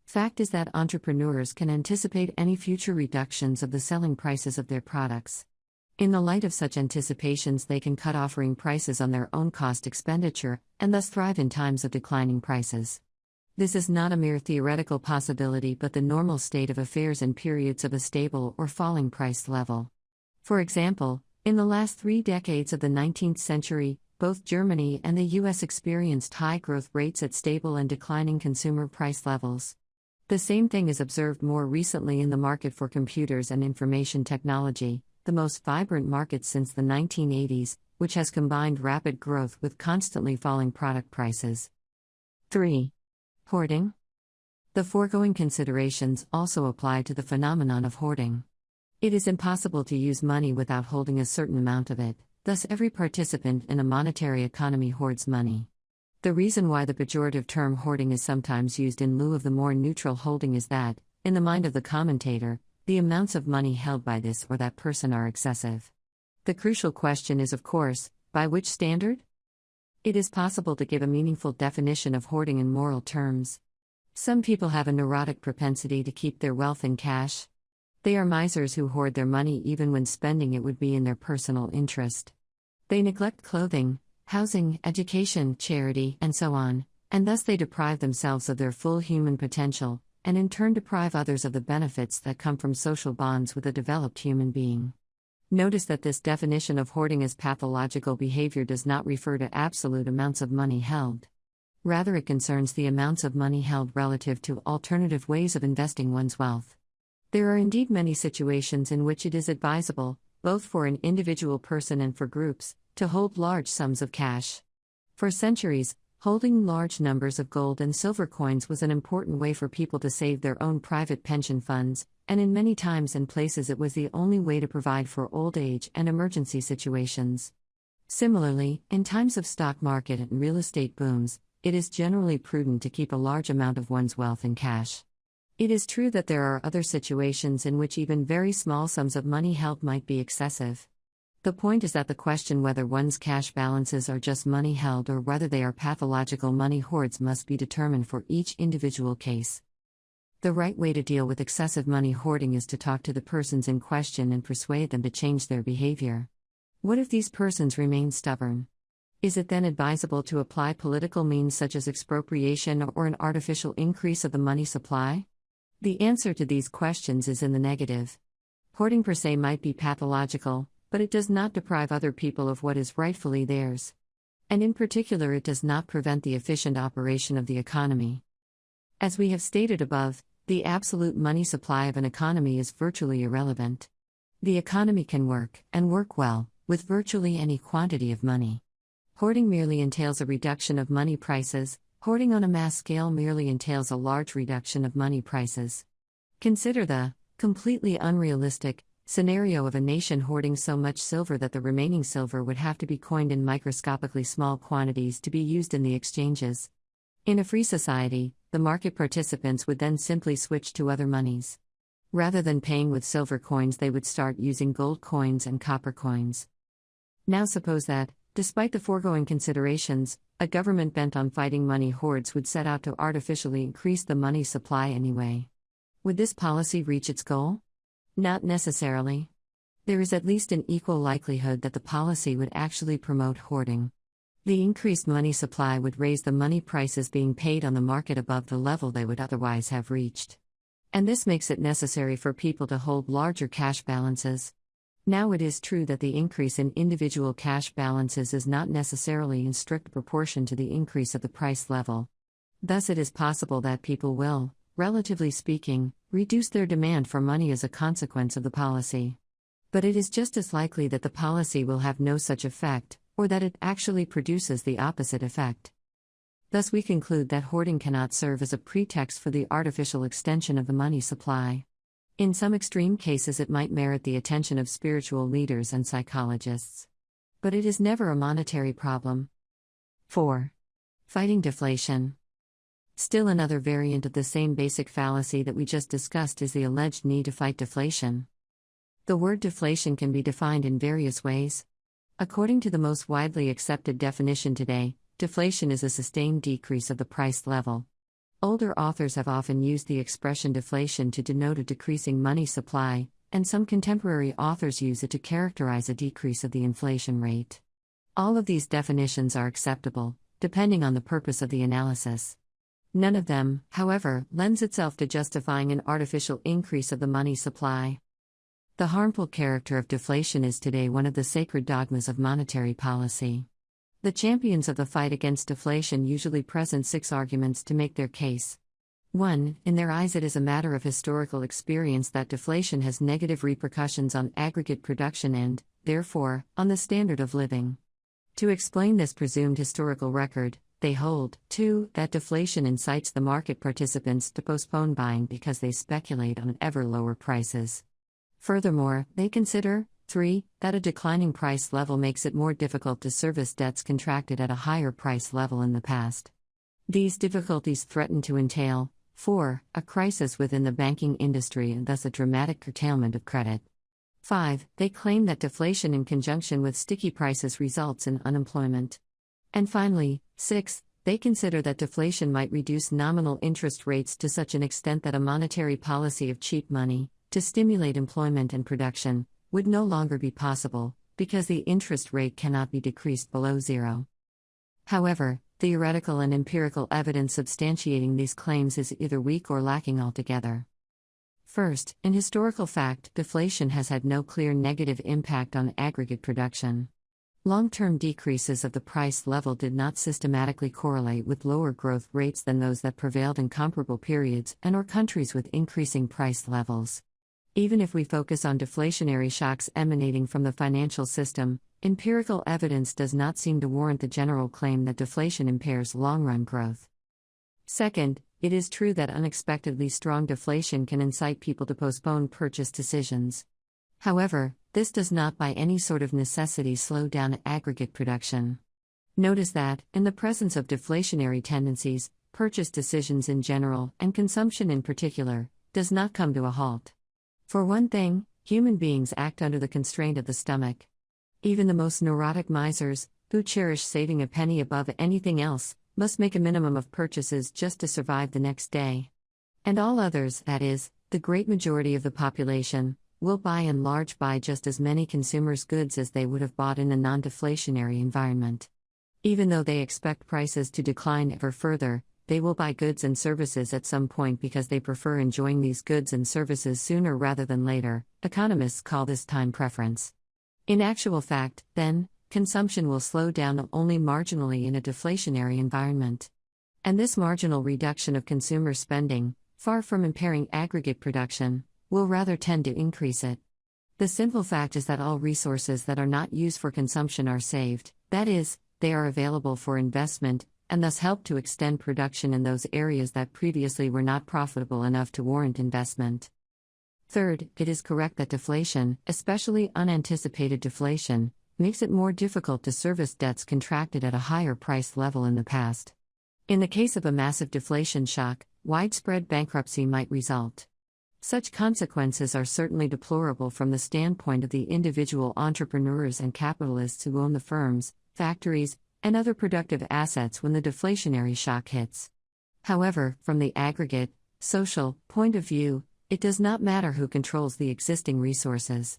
Fact is that entrepreneurs can anticipate any future reductions of the selling prices of their products. In the light of such anticipations, they can cut offering prices on their own cost expenditure, and thus thrive in times of declining prices. This is not a mere theoretical possibility but the normal state of affairs in periods of a stable or falling price level. For example, in the last 3 decades of the 19th century, both Germany and the US experienced high growth rates at stable and declining consumer price levels. The same thing is observed more recently in the market for computers and information technology, the most vibrant market since the 1980s, which has combined rapid growth with constantly falling product prices. 3. Hoarding. The foregoing considerations also apply to the phenomenon of hoarding. It is impossible to use money without holding a certain amount of it, thus every participant in a monetary economy hoards money. The reason why the pejorative term hoarding is sometimes used in lieu of the more neutral holding is that, in the mind of the commentator, the amounts of money held by this or that person are excessive. The crucial question is, of course, by which standard? It is possible to give a meaningful definition of hoarding in moral terms. Some people have a neurotic propensity to keep their wealth in cash. They are misers who hoard their money even when spending it would be in their personal interest. They neglect clothing, housing, education, charity, and so on, and thus they deprive themselves of their full human potential, and in turn deprive others of the benefits that come from social bonds with a developed human being. Notice that this definition of hoarding as pathological behavior does not refer to absolute amounts of money held. Rather, it concerns the amounts of money held relative to alternative ways of investing one's wealth. There are indeed many situations in which it is advisable, both for an individual person and for groups, to hold large sums of cash. For centuries, holding large numbers of gold and silver coins was an important way for people to save their own private pension funds, and in many times and places it was the only way to provide for old age and emergency situations. Similarly, in times of stock market and real estate booms, it is generally prudent to keep a large amount of one's wealth in cash. It is true that there are other situations in which even very small sums of money held might be excessive. The point is that the question whether one's cash balances are just money held or whether they are pathological money hoards must be determined for each individual case. The right way to deal with excessive money hoarding is to talk to the persons in question and persuade them to change their behavior. What if these persons remain stubborn? Is it then advisable to apply political means such as expropriation or an artificial increase of the money supply? The answer to these questions is in the negative. Hoarding per se might be pathological, but it does not deprive other people of what is rightfully theirs. And in particular, it does not prevent the efficient operation of the economy. As we have stated above, the absolute money supply of an economy is virtually irrelevant. The economy can work, and work well, with virtually any quantity of money. Hoarding merely entails a reduction of money prices. Hoarding on a mass scale merely entails a large reduction of money prices. Consider the completely unrealistic scenario of a nation hoarding so much silver that the remaining silver would have to be coined in microscopically small quantities to be used in the exchanges. In a free society, the market participants would then simply switch to other monies. Rather than paying with silver coins, they would start using gold coins and copper coins. Now suppose that, despite the foregoing considerations, a government bent on fighting money hoards would set out to artificially increase the money supply anyway. Would this policy reach its goal? Not necessarily. There is at least an equal likelihood that the policy would actually promote hoarding. The increased money supply would raise the money prices being paid on the market above the level they would otherwise have reached. And this makes it necessary for people to hold larger cash balances. Now, it is true that the increase in individual cash balances is not necessarily in strict proportion to the increase of the price level. Thus, it is possible that people will, relatively speaking, reduce their demand for money as a consequence of the policy. But it is just as likely that the policy will have no such effect, or that it actually produces the opposite effect. Thus, we conclude that hoarding cannot serve as a pretext for the artificial extension of the money supply. In some extreme cases, it might merit the attention of spiritual leaders and psychologists. But it is never a monetary problem. 4. Fighting deflation. Still another variant of the same basic fallacy that we just discussed is the alleged need to fight deflation. The word deflation can be defined in various ways. According to the most widely accepted definition today, deflation is a sustained decrease of the price level. Older authors have often used the expression deflation to denote a decreasing money supply, and some contemporary authors use it to characterize a decrease of the inflation rate. All of these definitions are acceptable, depending on the purpose of the analysis. None of them, however, lends itself to justifying an artificial increase of the money supply. The harmful character of deflation is today one of the sacred dogmas of monetary policy. The champions of the fight against deflation usually present 6 arguments to make their case. 1. In their eyes, it is a matter of historical experience that deflation has negative repercussions on aggregate production and, therefore, on the standard of living. To explain this presumed historical record, they hold, 2, that deflation incites the market participants to postpone buying because they speculate on ever lower prices. Furthermore, they consider, 3, that a declining price level makes it more difficult to service debts contracted at a higher price level in the past. These difficulties threaten to entail, 4, a crisis within the banking industry and thus a dramatic curtailment of credit. 5, they claim that deflation in conjunction with sticky prices results in unemployment. And finally, 6, they consider that deflation might reduce nominal interest rates to such an extent that a monetary policy of cheap money, to stimulate employment and production, would no longer be possible, because the interest rate cannot be decreased below 0. However, theoretical and empirical evidence substantiating these claims is either weak or lacking altogether. First, in historical fact, deflation has had no clear negative impact on aggregate production. Long-term decreases of the price level did not systematically correlate with lower growth rates than those that prevailed in comparable periods and/or countries with increasing price levels. Even if we focus on deflationary shocks emanating from the financial system, empirical evidence does not seem to warrant the general claim that deflation impairs long-run growth. Second, it is true that unexpectedly strong deflation can incite people to postpone purchase decisions. However, this does not by any sort of necessity slow down aggregate production. Notice that, in the presence of deflationary tendencies, purchase decisions in general, and consumption in particular, does not come to a halt. For one thing, human beings act under the constraint of the stomach. Even the most neurotic misers, who cherish saving a penny above anything else, must make a minimum of purchases just to survive the next day. And all others, that is, the great majority of the population, will by and large buy just as many consumers' goods as they would have bought in a non-deflationary environment. Even though they expect prices to decline ever further, they will buy goods and services at some point because they prefer enjoying these goods and services sooner rather than later. Economists call this time preference. In actual fact, then, consumption will slow down only marginally in a deflationary environment. And this marginal reduction of consumer spending, far from impairing aggregate production, will rather tend to increase it. The simple fact is that all resources that are not used for consumption are saved, that is, they are available for investment, and thus help to extend production in those areas that previously were not profitable enough to warrant investment. Third, it is correct that deflation, especially unanticipated deflation, makes it more difficult to service debts contracted at a higher price level in the past. In the case of a massive deflation shock, widespread bankruptcy might result. Such consequences are certainly deplorable from the standpoint of the individual entrepreneurs and capitalists who own the firms, factories, and other productive assets when the deflationary shock hits. However, from the aggregate, social point of view, it does not matter who controls the existing resources.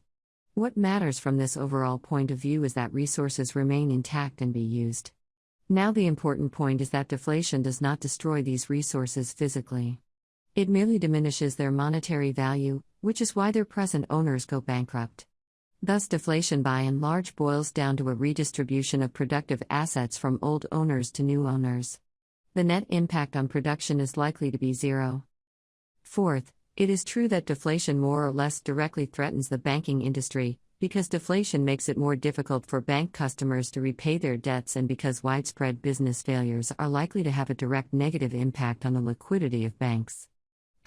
What matters from this overall point of view is that resources remain intact and be used. Now the important point is that deflation does not destroy these resources physically. It merely diminishes their monetary value, which is why their present owners go bankrupt. Thus deflation by and large boils down to a redistribution of productive assets from old owners to new owners. The net impact on production is likely to be 0. Fourth, it is true that deflation more or less directly threatens the banking industry, because deflation makes it more difficult for bank customers to repay their debts and because widespread business failures are likely to have a direct negative impact on the liquidity of banks.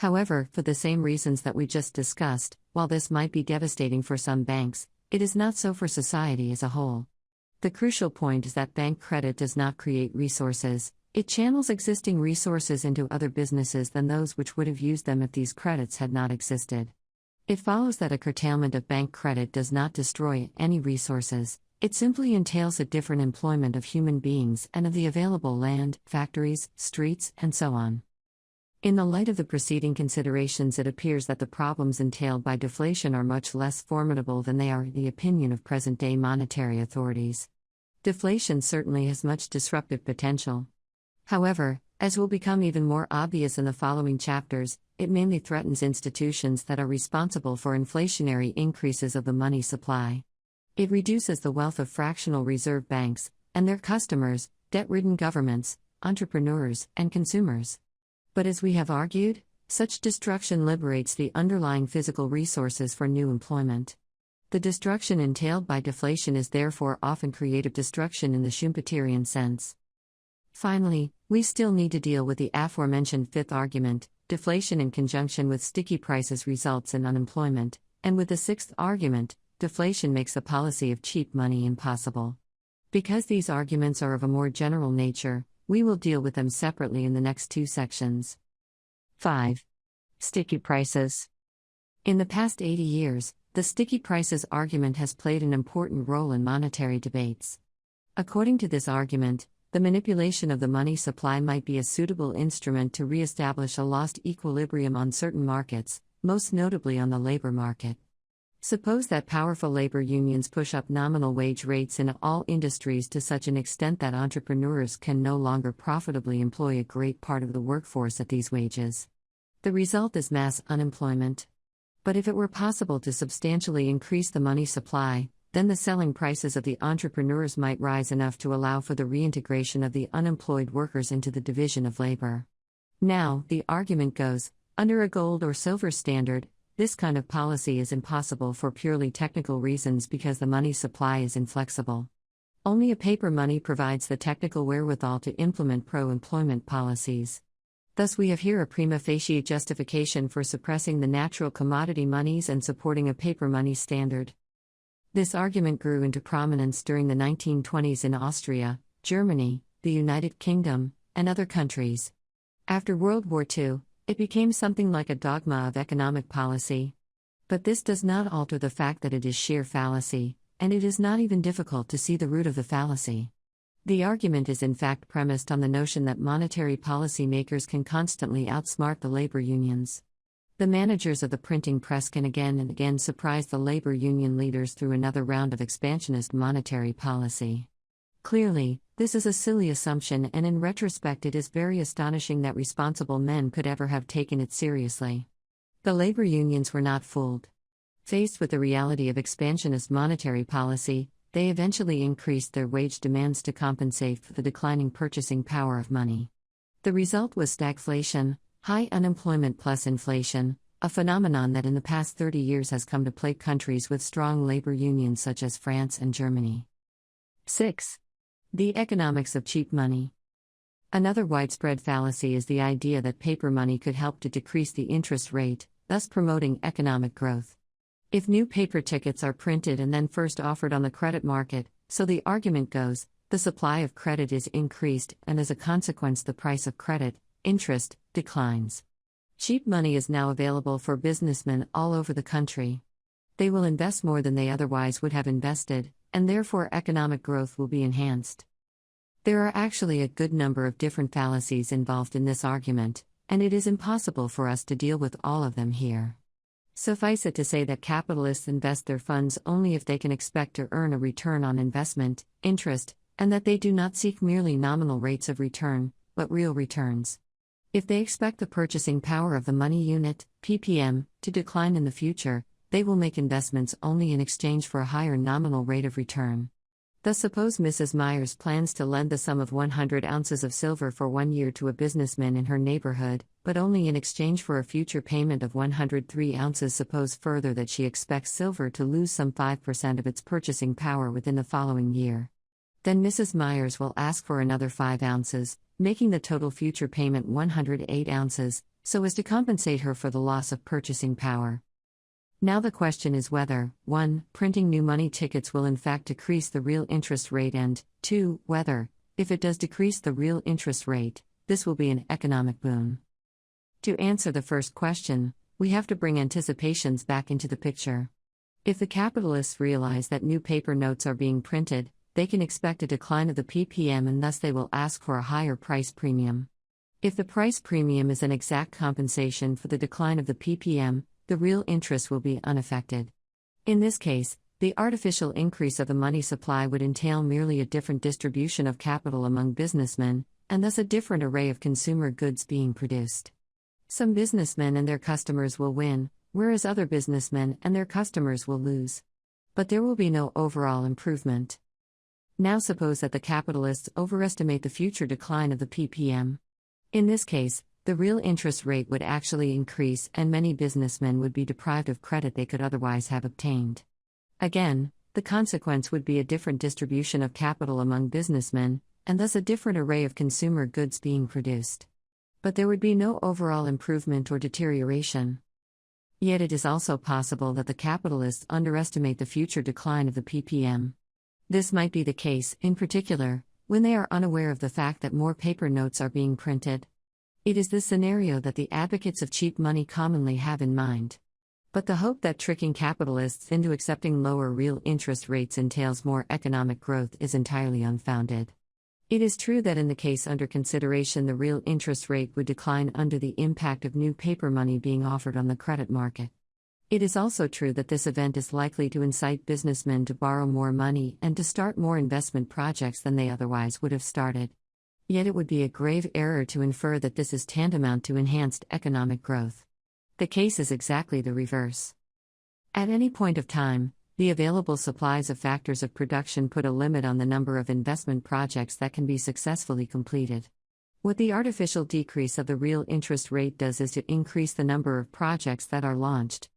However, for the same reasons that we just discussed, while this might be devastating for some banks, it is not so for society as a whole. The crucial point is that bank credit does not create resources, it channels existing resources into other businesses than those which would have used them if these credits had not existed. It follows that a curtailment of bank credit does not destroy any resources, It simply entails a different employment of human beings and of the available land, factories, streets, and so on. In the light of the preceding considerations, it appears that the problems entailed by deflation are much less formidable than they are in the opinion of present-day monetary authorities. Deflation certainly has much disruptive potential. However, as will become even more obvious in the following chapters, it mainly threatens institutions that are responsible for inflationary increases of the money supply. It reduces the wealth of fractional reserve banks, and their customers, debt-ridden governments, entrepreneurs, and consumers. But as we have argued, such destruction liberates the underlying physical resources for new employment. The destruction entailed by deflation is therefore often creative destruction in the Schumpeterian sense. Finally, we still need to deal with the aforementioned fifth argument: deflation in conjunction with sticky prices results in unemployment, and with the sixth argument: deflation makes a policy of cheap money impossible. Because these arguments are of a more general nature, we will deal with them separately in the next two sections. 5. Sticky prices. In the past 80 years, the sticky prices argument has played an important role in monetary debates. According to this argument, the manipulation of the money supply might be a suitable instrument to re-establish a lost equilibrium on certain markets, most notably on the labor market. Suppose that powerful labor unions push up nominal wage rates in all industries to such an extent that entrepreneurs can no longer profitably employ a great part of the workforce at these wages. The result is mass unemployment. But if it were possible to substantially increase the money supply, then the selling prices of the entrepreneurs might rise enough to allow for the reintegration of the unemployed workers into the division of labor. Now, the argument goes, under a gold or silver standard, this kind of policy is impossible for purely technical reasons because the money supply is inflexible. Only a paper money provides the technical wherewithal to implement pro-employment policies. Thus we have here a prima facie justification for suppressing the natural commodity monies and supporting a paper money standard. This argument grew into prominence during the 1920s in Austria, Germany, the United Kingdom, and other countries. After World War II, it became something like a dogma of economic policy. But this does not alter the fact that it is sheer fallacy, and it is not even difficult to see the root of the fallacy. The argument is in fact premised on the notion that monetary policy makers can constantly outsmart the labor unions. The managers of the printing press can again and again surprise the labor union leaders through another round of expansionist monetary policy. Clearly, this is a silly assumption, and in retrospect it is very astonishing that responsible men could ever have taken it seriously. The labor unions were not fooled. Faced with the reality of expansionist monetary policy, they eventually increased their wage demands to compensate for the declining purchasing power of money. The result was stagflation, high unemployment plus inflation, a phenomenon that in the past 30 years has come to plague countries with strong labor unions such as France and Germany. 6. The economics of cheap money. Another widespread fallacy is the idea that paper money could help to decrease the interest rate, thus promoting economic growth. If new paper tickets are printed and then first offered on the credit market, so the argument goes, the supply of credit is increased, and as a consequence the price of credit, interest, declines. Cheap money is now available for businessmen all over the country. They will invest more than they otherwise would have invested, and therefore economic growth will be enhanced. There are actually a good number of different fallacies involved in this argument, and it is impossible for us to deal with all of them here. Suffice it to say that capitalists invest their funds only if they can expect to earn a return on investment, interest, and that they do not seek merely nominal rates of return, but real returns. If they expect the purchasing power of the money unit, ppm, to decline in the future, they will make investments only in exchange for a higher nominal rate of return. Thus suppose Mrs. Myers plans to lend the sum of 100 ounces of silver for 1 year to a businessman in her neighborhood, but only in exchange for a future payment of 103 ounces. Suppose further that she expects silver to lose some 5% of its purchasing power within the following year. Then Mrs. Myers will ask for another 5 ounces, making the total future payment 108 ounces, so as to compensate her for the loss of purchasing power. Now the question is whether, 1. Printing new money tickets will in fact decrease the real interest rate, and 2. Whether, if it does decrease the real interest rate, this will be an economic boon. To answer the first question, we have to bring anticipations back into the picture. If the capitalists realize that new paper notes are being printed, they can expect a decline of the ppm and thus they will ask for a higher price premium. If the price premium is an exact compensation for the decline of the ppm, the real interest will be unaffected. In this case, the artificial increase of the money supply would entail merely a different distribution of capital among businessmen, and thus a different array of consumer goods being produced. Some businessmen and their customers will win, whereas other businessmen and their customers will lose. But there will be no overall improvement. Now suppose that the capitalists overestimate the future decline of the ppm. In this case, the real interest rate would actually increase and many businessmen would be deprived of credit they could otherwise have obtained. Again, the consequence would be a different distribution of capital among businessmen, and thus a different array of consumer goods being produced. But there would be no overall improvement or deterioration. Yet it is also possible that the capitalists underestimate the future decline of the ppm. This might be the case, in particular, when they are unaware of the fact that more paper notes are being printed. It is this scenario that the advocates of cheap money commonly have in mind. But the hope that tricking capitalists into accepting lower real interest rates entails more economic growth is entirely unfounded. It is true that in the case under consideration the real interest rate would decline under the impact of new paper money being offered on the credit market. It is also true that this event is likely to incite businessmen to borrow more money and to start more investment projects than they otherwise would have started. Yet it would be a grave error to infer that this is tantamount to enhanced economic growth. The case is exactly the reverse. At any point of time, the available supplies of factors of production put a limit on the number of investment projects that can be successfully completed. What the artificial decrease of the real interest rate does is to increase the number of projects that are launched.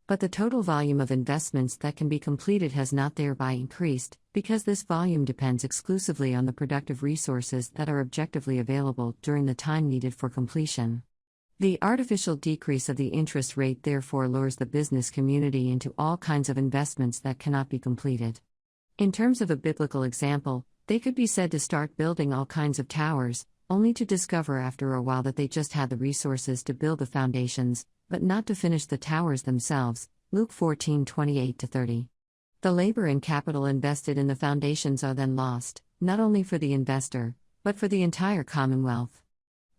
But the total volume of investments that can be completed has not thereby increased, because this volume depends exclusively on the productive resources that are objectively available during the time needed for completion. The artificial decrease of the interest rate therefore lures the business community into all kinds of investments that cannot be completed. In terms of a biblical example, they could be said to start building all kinds of towers, only to discover after a while that they just had the resources to build the foundations, but not to finish the towers themselves. Luke 14:28-30. The labor and capital invested in the foundations are then lost, not only for the investor, but for the entire commonwealth.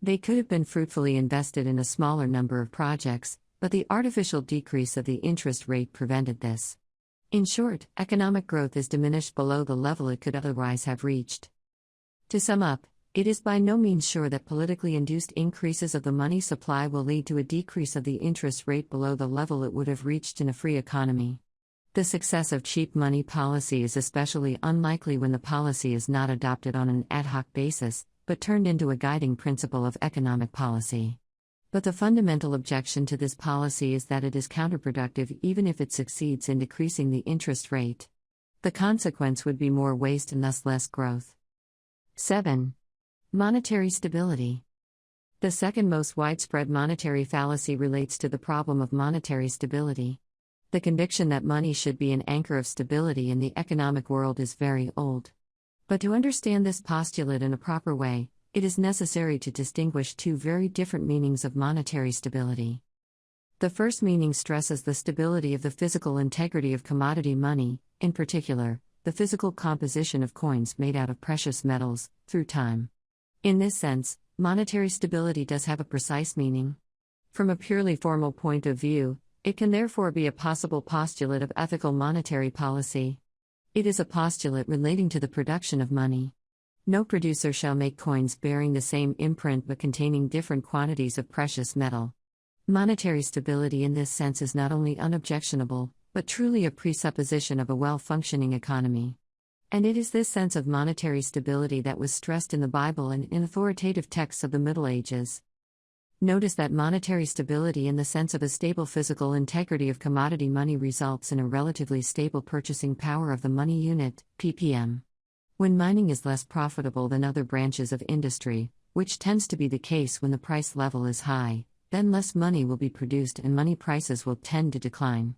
They could have been fruitfully invested in a smaller number of projects, but the artificial decrease of the interest rate prevented this. In short, economic growth is diminished below the level it could otherwise have reached. To sum up, it is by no means sure that politically induced increases of the money supply will lead to a decrease of the interest rate below the level it would have reached in a free economy. The success of cheap money policy is especially unlikely when the policy is not adopted on an ad hoc basis, but turned into a guiding principle of economic policy. But the fundamental objection to this policy is that it is counterproductive even if it succeeds in decreasing the interest rate. The consequence would be more waste and thus less growth. 7. Monetary stability. The second most widespread monetary fallacy relates to the problem of monetary stability. The conviction that money should be an anchor of stability in the economic world is very old. But to understand this postulate in a proper way, it is necessary to distinguish two very different meanings of monetary stability. The first meaning stresses the stability of the physical integrity of commodity money, in particular, the physical composition of coins made out of precious metals, through time. In this sense, monetary stability does have a precise meaning. From a purely formal point of view, it can therefore be a possible postulate of ethical monetary policy. It is a postulate relating to the production of money. No producer shall make coins bearing the same imprint but containing different quantities of precious metal. Monetary stability in this sense is not only unobjectionable, but truly a presupposition of a well-functioning economy. And it is this sense of monetary stability that was stressed in the Bible and in authoritative texts of the Middle Ages. Notice that monetary stability in the sense of a stable physical integrity of commodity money results in a relatively stable purchasing power of the money unit, ppm. When mining is less profitable than other branches of industry, which tends to be the case when the price level is high, then less money will be produced and money prices will tend to decline.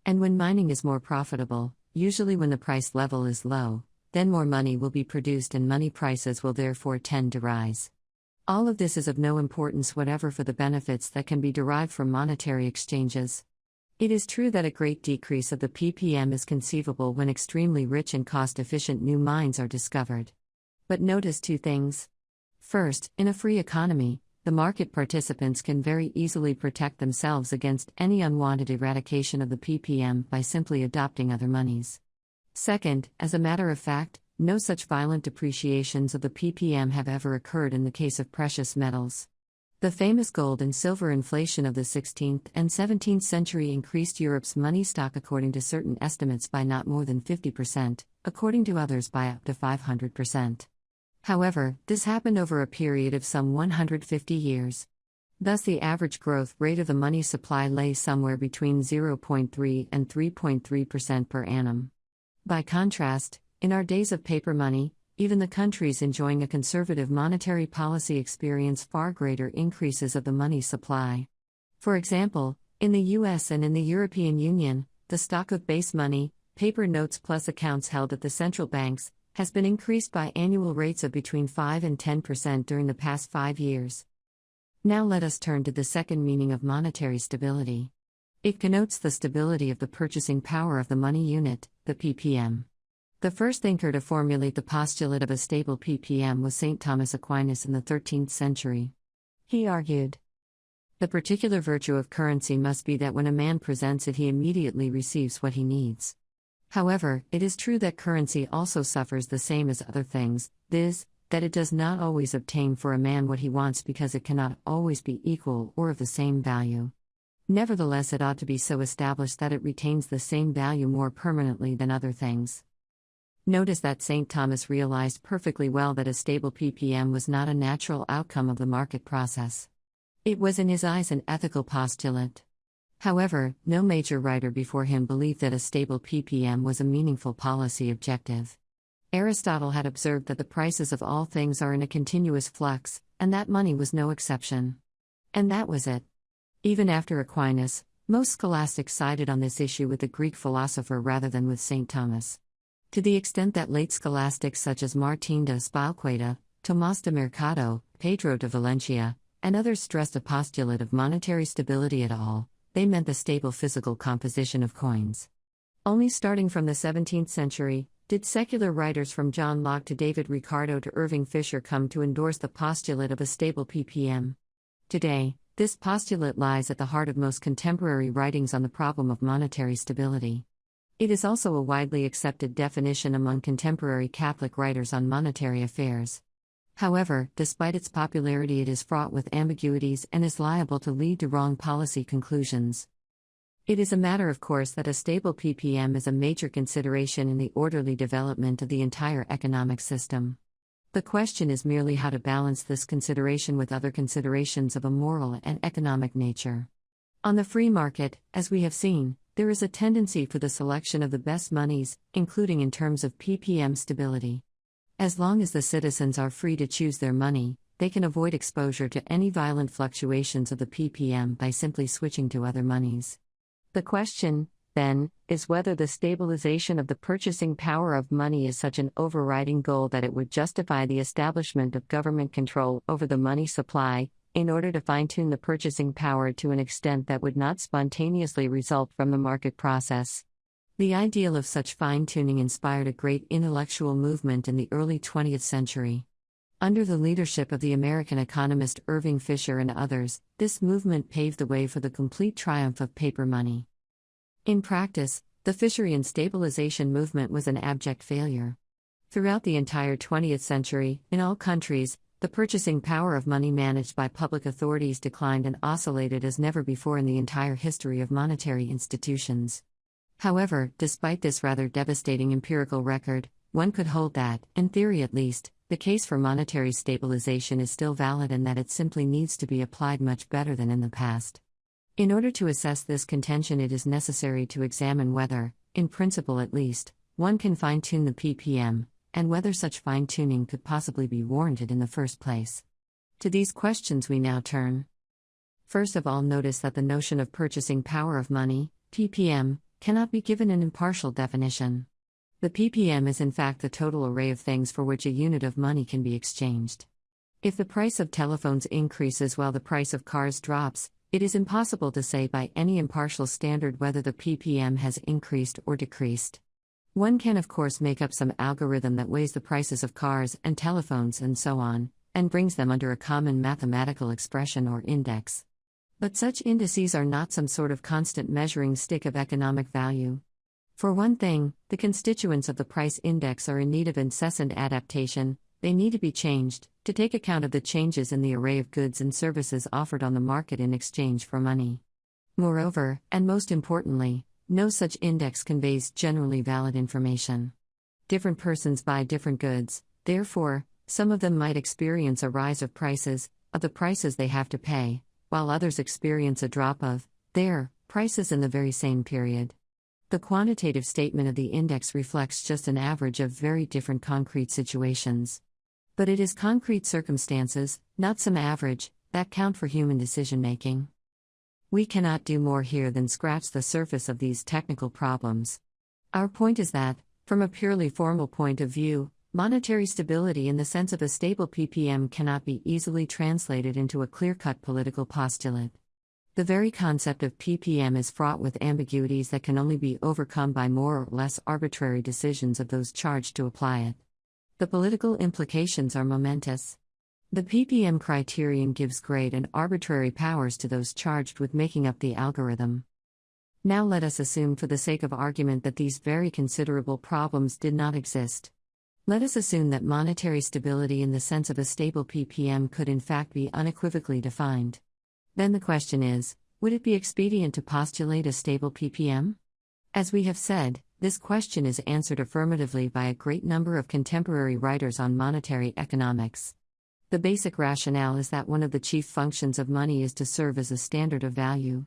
And when mining is more profitable, usually when the price level is low, then more money will be produced and money prices will therefore tend to rise. All of this is of no importance whatever for the benefits that can be derived from monetary exchanges. It is true that a great decrease of the ppm is conceivable when extremely rich and cost-efficient new mines are discovered. But notice two things. First, in a free economy, the market participants can very easily protect themselves against any unwanted eradication of the ppm by simply adopting other monies. Second, as a matter of fact, no such violent depreciations of the ppm have ever occurred in the case of precious metals. The famous gold and silver inflation of the 16th and 17th century increased Europe's money stock according to certain estimates by not more than 50%, according to others by up to 500%. However, this happened over a period of some 150 years. Thus the average growth rate of the money supply lay somewhere between 0.3 and 3.3% per annum. By contrast, in our days of paper money, even the countries enjoying a conservative monetary policy experience far greater increases of the money supply. For example, in the US and in the European Union, the stock of base money, paper notes plus accounts held at the central banks, has been increased by annual rates of between 5 and 10% during the past 5 years. Now let us turn to the second meaning of monetary stability. It connotes the stability of the purchasing power of the money unit, the ppm. The first thinker to formulate the postulate of a stable ppm was St. Thomas Aquinas in the 13th century. He argued, "The particular virtue of currency must be that when a man presents it he immediately receives what he needs." However, it is true that currency also suffers the same as other things, viz., that it does not always obtain for a man what he wants because it cannot always be equal or of the same value. Nevertheless, it ought to be so established that it retains the same value more permanently than other things. Notice that St. Thomas realized perfectly well that a stable ppm was not a natural outcome of the market process. It was in his eyes an ethical postulate. However, no major writer before him believed that a stable ppm was a meaningful policy objective. Aristotle had observed that the prices of all things are in a continuous flux, and that money was no exception. And that was it. Even after Aquinas, most scholastics sided on this issue with the Greek philosopher rather than with St. Thomas. To the extent that late scholastics such as Martín de Espalqueta, Tomás de Mercado, Pedro de Valencia, and others stressed a postulate of monetary stability at all, they meant the stable physical composition of coins. Only starting from the 17th century, did secular writers from John Locke to David Ricardo to Irving Fisher come to endorse the postulate of a stable ppm. Today, this postulate lies at the heart of most contemporary writings on the problem of monetary stability. It is also a widely accepted definition among contemporary Catholic writers on monetary affairs. However, despite its popularity, it is fraught with ambiguities and is liable to lead to wrong policy conclusions. It is a matter of course that a stable ppm is a major consideration in the orderly development of the entire economic system. The question is merely how to balance this consideration with other considerations of a moral and economic nature. On the free market, as we have seen, there is a tendency for the selection of the best monies, including in terms of ppm stability. As long as the citizens are free to choose their money, they can avoid exposure to any violent fluctuations of the ppm by simply switching to other monies. The question, then, is whether the stabilization of the purchasing power of money is such an overriding goal that it would justify the establishment of government control over the money supply, in order to fine-tune the purchasing power to an extent that would not spontaneously result from the market process. The ideal of such fine-tuning inspired a great intellectual movement in the early 20th century. Under the leadership of the American economist Irving Fisher and others, this movement paved the way for the complete triumph of paper money. In practice, the Fisherian stabilization movement was an abject failure. Throughout the entire 20th century, in all countries, the purchasing power of money managed by public authorities declined and oscillated as never before in the entire history of monetary institutions. However, despite this rather devastating empirical record, one could hold that, in theory at least, the case for monetary stabilization is still valid and that it simply needs to be applied much better than in the past. In order to assess this contention, it is necessary to examine whether, in principle at least, one can fine-tune the ppm, and whether such fine-tuning could possibly be warranted in the first place. To these questions we now turn. First of all, notice that the notion of purchasing power of money, ppm, cannot be given an impartial definition. The ppm is in fact the total array of things for which a unit of money can be exchanged. If the price of telephones increases while the price of cars drops, It is impossible to say by any impartial standard whether the ppm has increased or decreased. One can of course make up some algorithm that weighs the prices of cars and telephones and so on, and brings them under a common mathematical expression or index. But such indices are not some sort of constant measuring stick of economic value. For one thing, the constituents of the price index are in need of incessant adaptation. They need to be changed, to take account of the changes in the array of goods and services offered on the market in exchange for money. Moreover, and most importantly, no such index conveys generally valid information. Different persons buy different goods, therefore, some of them might experience a rise of the prices they have to pay, while others experience a drop of their prices in the very same period. The quantitative statement of the index reflects just an average of very different concrete situations. But it is concrete circumstances, not some average, that count for human decision-making. We cannot do more here than scratch the surface of these technical problems. Our point is that, from a purely formal point of view, monetary stability in the sense of a stable ppm cannot be easily translated into a clear-cut political postulate. The very concept of ppm is fraught with ambiguities that can only be overcome by more or less arbitrary decisions of those charged to apply it. The political implications are momentous. The ppm criterion gives great and arbitrary powers to those charged with making up the algorithm. Now let us assume for the sake of argument that these very considerable problems did not exist. Let us assume that monetary stability in the sense of a stable ppm could in fact be unequivocally defined. Then the question is, would it be expedient to postulate a stable ppm? As we have said, this question is answered affirmatively by a great number of contemporary writers on monetary economics. The basic rationale is that one of the chief functions of money is to serve as a standard of value.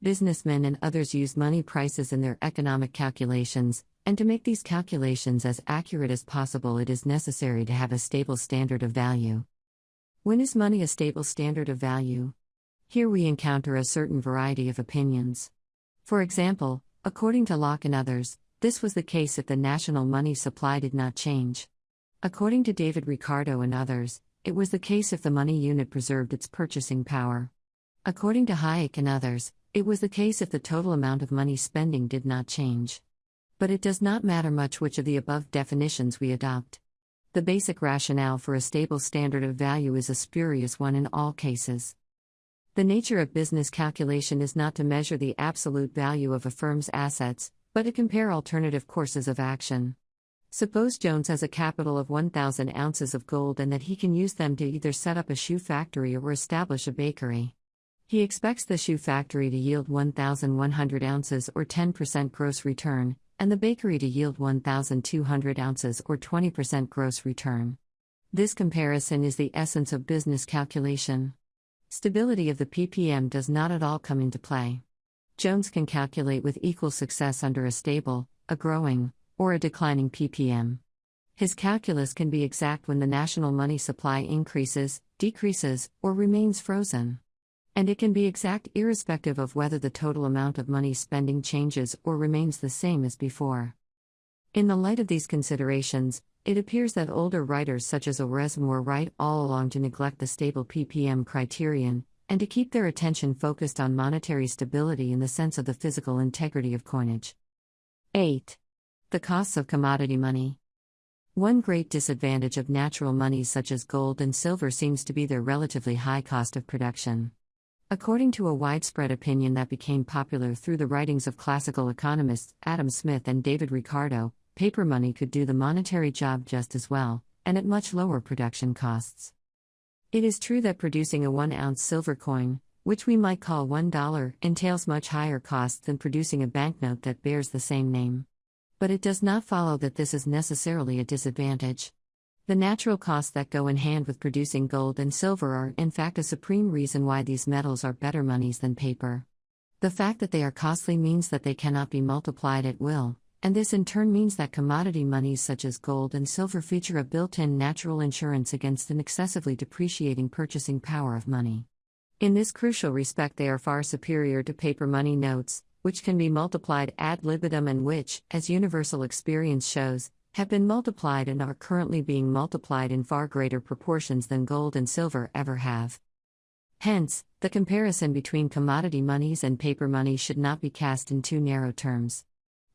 Businessmen and others use money prices in their economic calculations, and to make these calculations as accurate as possible, it is necessary to have a stable standard of value. When is money a stable standard of value? Here we encounter a certain variety of opinions. For example, according to Locke and others, this was the case if the national money supply did not change. According to David Ricardo and others, it was the case if the money unit preserved its purchasing power. According to Hayek and others, it was the case if the total amount of money spending did not change. But it does not matter much which of the above definitions we adopt. The basic rationale for a stable standard of value is a spurious one in all cases. The nature of business calculation is not to measure the absolute value of a firm's assets, but to compare alternative courses of action. Suppose Jones has a capital of 1,000 ounces of gold and that he can use them to either set up a shoe factory or establish a bakery. He expects the shoe factory to yield 1,100 ounces or 10% gross return, and the bakery to yield 1,200 ounces or 20% gross return. This comparison is the essence of business calculation. Stability of the ppm does not at all come into play. Jones can calculate with equal success under a stable, a growing, or a declining ppm. His calculus can be exact when the national money supply increases, decreases, or remains frozen. And it can be exact irrespective of whether the total amount of money spending changes or remains the same as before. In the light of these considerations, it appears that older writers such as Oresme were right all along to neglect the stable ppm criterion, and to keep their attention focused on monetary stability in the sense of the physical integrity of coinage. 8. The costs of commodity money. One great disadvantage of natural monies such as gold and silver seems to be their relatively high cost of production. According to a widespread opinion that became popular through the writings of classical economists Adam Smith and David Ricardo, paper money could do the monetary job just as well, and at much lower production costs. It is true that producing a 1-ounce silver coin, which we might call $1, entails much higher costs than producing a banknote that bears the same name. But it does not follow that this is necessarily a disadvantage. The natural costs that go in hand with producing gold and silver are, in fact, a supreme reason why these metals are better monies than paper. The fact that they are costly means that they cannot be multiplied at will, and this in turn means that commodity monies such as gold and silver feature a built-in natural insurance against an excessively depreciating purchasing power of money. In this crucial respect, they are far superior to paper money notes, which can be multiplied ad libitum and which, as universal experience shows, have been multiplied and are currently being multiplied in far greater proportions than gold and silver ever have. Hence, the comparison between commodity monies and paper money should not be cast in too narrow terms.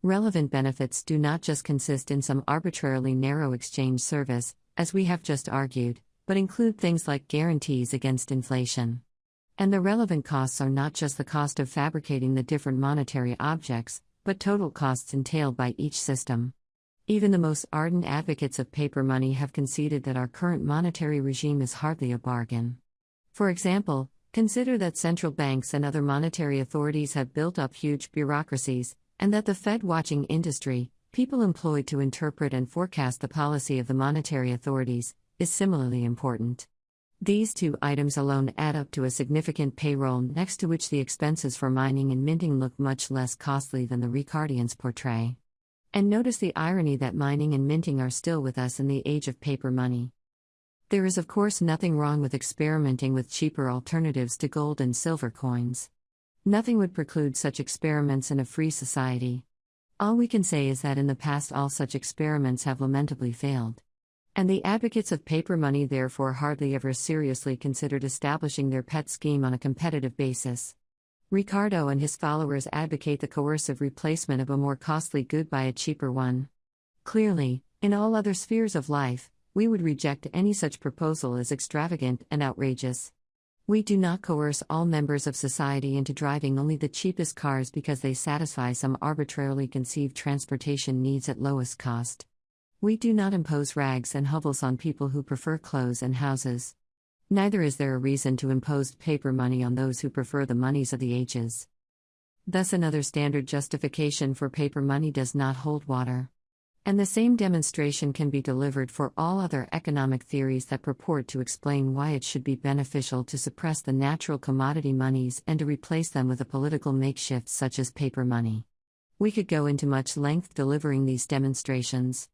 Relevant benefits do not just consist in some arbitrarily narrow exchange service, as we have just argued, but include things like guarantees against inflation. And the relevant costs are not just the cost of fabricating the different monetary objects, but total costs entailed by each system. Even the most ardent advocates of paper money have conceded that our current monetary regime is hardly a bargain. For example, consider that central banks and other monetary authorities have built up huge bureaucracies, and that the Fed watching industry, people employed to interpret and forecast the policy of the monetary authorities, is similarly important. These two items alone add up to a significant payroll, next to which the expenses for mining and minting look much less costly than the Ricardians portray. And notice the irony that mining and minting are still with us in the age of paper money. There is of course nothing wrong with experimenting with cheaper alternatives to gold and silver coins. Nothing would preclude such experiments in a free society. All we can say is that in the past all such experiments have lamentably failed. And the advocates of paper money therefore hardly ever seriously considered establishing their pet scheme on a competitive basis. Ricardo and his followers advocate the coercive replacement of a more costly good by a cheaper one. Clearly, in all other spheres of life, we would reject any such proposal as extravagant and outrageous. We do not coerce all members of society into driving only the cheapest cars because they satisfy some arbitrarily conceived transportation needs at lowest cost. We do not impose rags and hovels on people who prefer clothes and houses. Neither is there a reason to impose paper money on those who prefer the monies of the ages. Thus, another standard justification for paper money does not hold water. And the same demonstration can be delivered for all other economic theories that purport to explain why it should be beneficial to suppress the natural commodity monies and to replace them with a political makeshift such as paper money. We could go into much length delivering these demonstrations.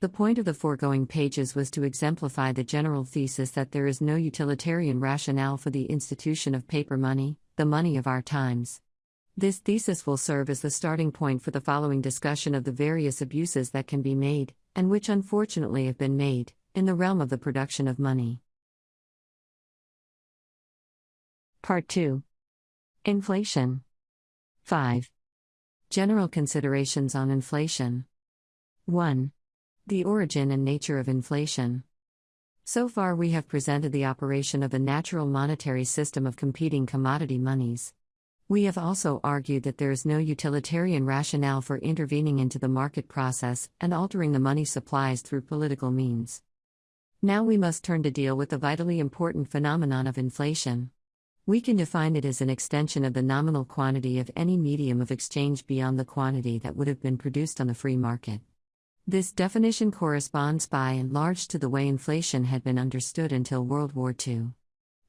The point of the foregoing pages was to exemplify the general thesis that there is no utilitarian rationale for the institution of paper money, the money of our times. This thesis will serve as the starting point for the following discussion of the various abuses that can be made, and which unfortunately have been made, in the realm of the production of money. Part 2. Inflation. 5. General considerations on inflation. 1. The origin and nature of inflation. So far we have presented the operation of the natural monetary system of competing commodity monies. We have also argued that there is no utilitarian rationale for intervening into the market process and altering the money supplies through political means. Now we must turn to deal with the vitally important phenomenon of inflation. We can define it as an extension of the nominal quantity of any medium of exchange beyond the quantity that would have been produced on the free market. This definition corresponds by and large to the way inflation had been understood until World War II.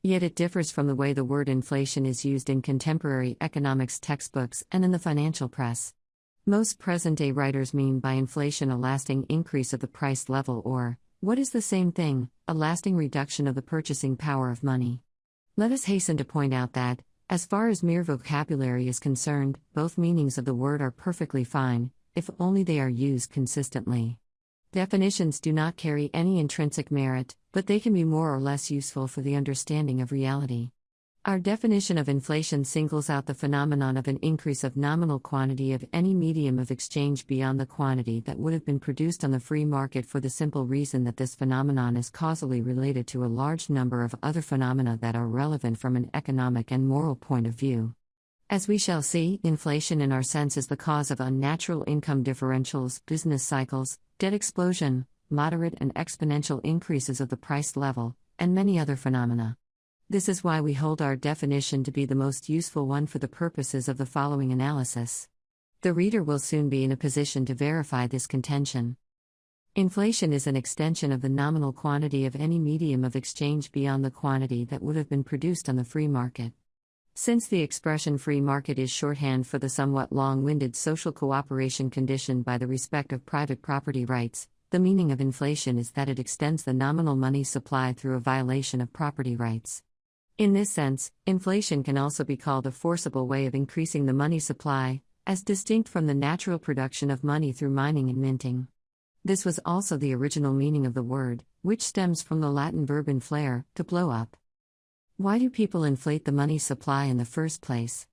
Yet it differs from the way the word inflation is used in contemporary economics textbooks and in the financial press. Most present-day writers mean by inflation a lasting increase of the price level or, what is the same thing, a lasting reduction of the purchasing power of money. Let us hasten to point out that, as far as mere vocabulary is concerned, both meanings of the word are perfectly fine, if only they are used consistently. Definitions do not carry any intrinsic merit, but they can be more or less useful for the understanding of reality. Our definition of inflation singles out the phenomenon of an increase of nominal quantity of any medium of exchange beyond the quantity that would have been produced on the free market for the simple reason that this phenomenon is causally related to a large number of other phenomena that are relevant from an economic and moral point of view. As we shall see, inflation in our sense is the cause of unnatural income differentials, business cycles, debt explosion, moderate and exponential increases of the price level, and many other phenomena. This is why we hold our definition to be the most useful one for the purposes of the following analysis. The reader will soon be in a position to verify this contention. Inflation is an extension of the nominal quantity of any medium of exchange beyond the quantity that would have been produced on the free market. Since the expression free market is shorthand for the somewhat long-winded social cooperation conditioned by the respect of private property rights, the meaning of inflation is that it extends the nominal money supply through a violation of property rights. In this sense, inflation can also be called a forcible way of increasing the money supply, as distinct from the natural production of money through mining and minting. This was also the original meaning of the word, which stems from the Latin verb inflare, to blow up. Why do people inflate the money supply in the first place?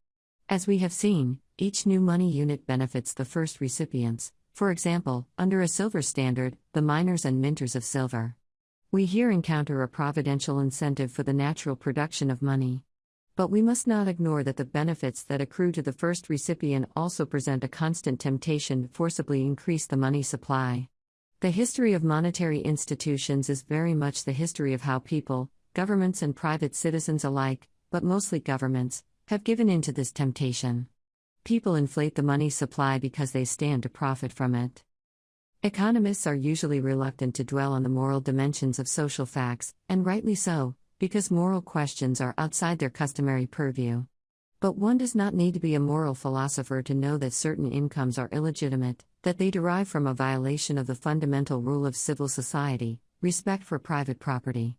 As we have seen, each new money unit benefits the first recipients, for example, under a silver standard, the miners and minters of silver. We here encounter a providential incentive for the natural production of money. But we must not ignore that the benefits that accrue to the first recipient also present a constant temptation to forcibly increase the money supply. The history of monetary institutions is very much the history of how people, governments and private citizens alike, but mostly governments, have given in to this temptation. People inflate the money supply because they stand to profit from it. Economists are usually reluctant to dwell on the moral dimensions of social facts, and rightly so, because moral questions are outside their customary purview. But one does not need to be a moral philosopher to know that certain incomes are illegitimate, that they derive from a violation of the fundamental rule of civil society, respect for private property.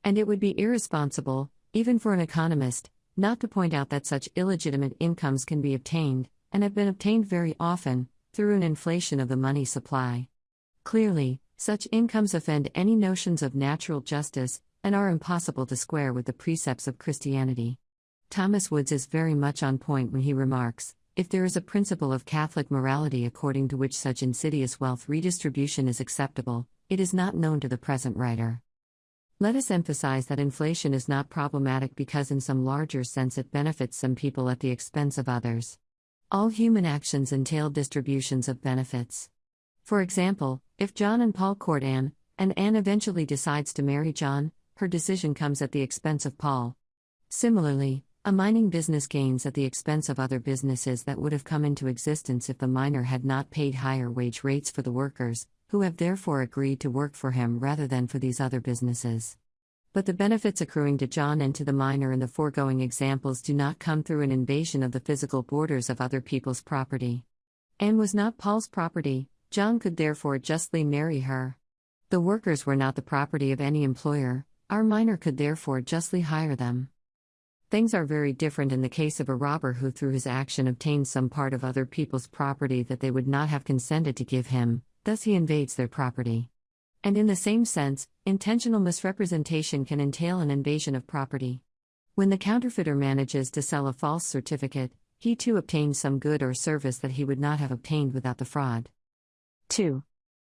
And it would be irresponsible, even for an economist, not to point out that such illegitimate incomes can be obtained, and have been obtained very often, through an inflation of the money supply. Clearly, such incomes offend any notions of natural justice, and are impossible to square with the precepts of Christianity. Thomas Woods is very much on point when he remarks, if there is a principle of Catholic morality according to which such insidious wealth redistribution is acceptable, it is not known to the present writer. Let us emphasize that inflation is not problematic because in some larger sense it benefits some people at the expense of others. All human actions entail distributions of benefits. For example, if John and Paul court Anne, and Anne eventually decides to marry John, her decision comes at the expense of Paul. Similarly, a mining business gains at the expense of other businesses that would have come into existence if the miner had not paid higher wage rates for the workers, who have therefore agreed to work for him rather than for these other businesses. But the benefits accruing to John and to the miner in the foregoing examples do not come through an invasion of the physical borders of other people's property. Anne was not Paul's property, John could therefore justly marry her. The workers were not the property of any employer, our miner could therefore justly hire them. Things are very different in the case of a robber who through his action obtains some part of other people's property that they would not have consented to give him, thus he invades their property. And in the same sense, intentional misrepresentation can entail an invasion of property. When the counterfeiter manages to sell a false certificate, he too obtains some good or service that he would not have obtained without the fraud. 2.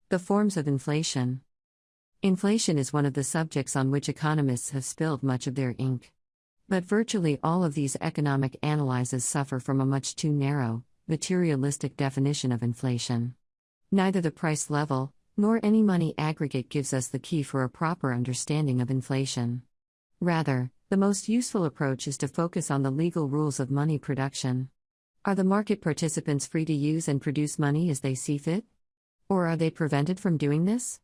The forms of inflation. Inflation is one of the subjects on which economists have spilled much of their ink. But virtually all of these economic analyses suffer from a much too narrow, materialistic definition of inflation. Neither the price level, nor any money aggregate gives us the key for a proper understanding of inflation. Rather, the most useful approach is to focus on the legal rules of money production. Are the market participants free to use and produce money as they see fit? Or are they prevented from doing this?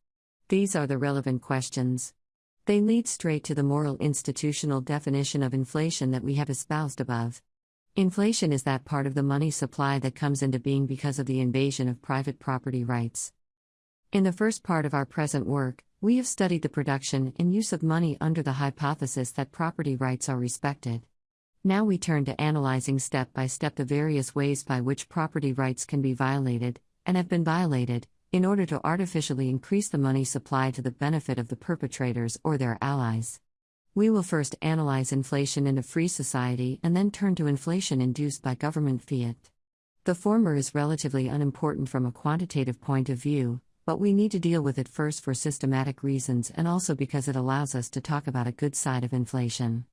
These are the relevant questions. They lead straight to the moral institutional definition of inflation that we have espoused above. Inflation is that part of the money supply that comes into being because of the invasion of private property rights. In the first part of our present work, we have studied the production and use of money under the hypothesis that property rights are respected. Now we turn to analyzing step by step the various ways by which property rights can be violated, and have been violated, in order to artificially increase the money supply to the benefit of the perpetrators or their allies. We will first analyze inflation in a free society and then turn to inflation induced by government fiat. The former is relatively unimportant from a quantitative point of view, but we need to deal with it first for systematic reasons and also because it allows us to talk about a good side of inflation.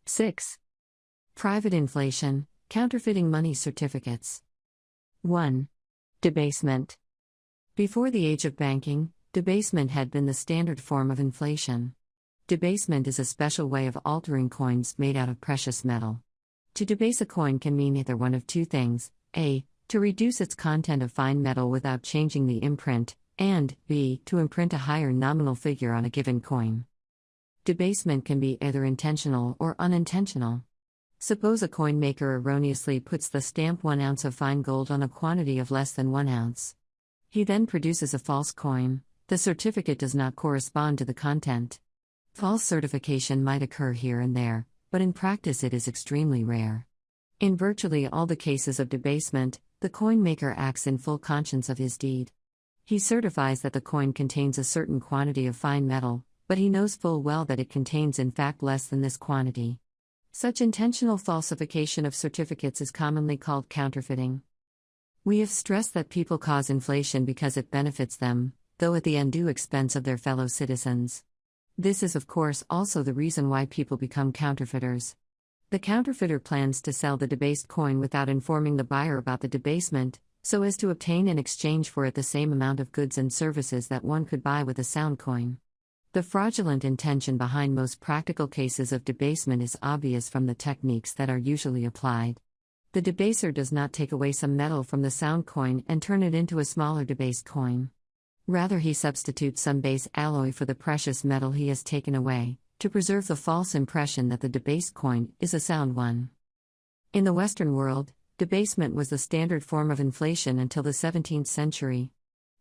6. Private inflation, counterfeiting money certificates. 1. Debasement. Before the age of banking, debasement had been the standard form of inflation. Debasement is a special way of altering coins made out of precious metal. To debase a coin can mean either one of two things: A. To reduce its content of fine metal without changing the imprint, and B. To imprint a higher nominal figure on a given coin. Debasement can be either intentional or unintentional. Suppose a coin maker erroneously puts the stamp 1 ounce of fine gold on a quantity of less than 1 ounce. He then produces a false coin. The certificate does not correspond to the content. False certification might occur here and there, but in practice it is extremely rare. In virtually all the cases of debasement, the coin maker acts in full conscience of his deed. He certifies that the coin contains a certain quantity of fine metal, but he knows full well that it contains in fact less than this quantity. Such intentional falsification of certificates is commonly called counterfeiting. We have stressed that people cause inflation because it benefits them, though at the undue expense of their fellow citizens. This is, of course, also the reason why people become counterfeiters. The counterfeiter plans to sell the debased coin without informing the buyer about the debasement, so as to obtain in exchange for it the same amount of goods and services that one could buy with a sound coin. The fraudulent intention behind most practical cases of debasement is obvious from the techniques that are usually applied. The debaser does not take away some metal from the sound coin and turn it into a smaller debased coin. Rather, he substitutes some base alloy for the precious metal he has taken away, to preserve the false impression that the debased coin is a sound one. In the Western world, debasement was the standard form of inflation until the 17th century.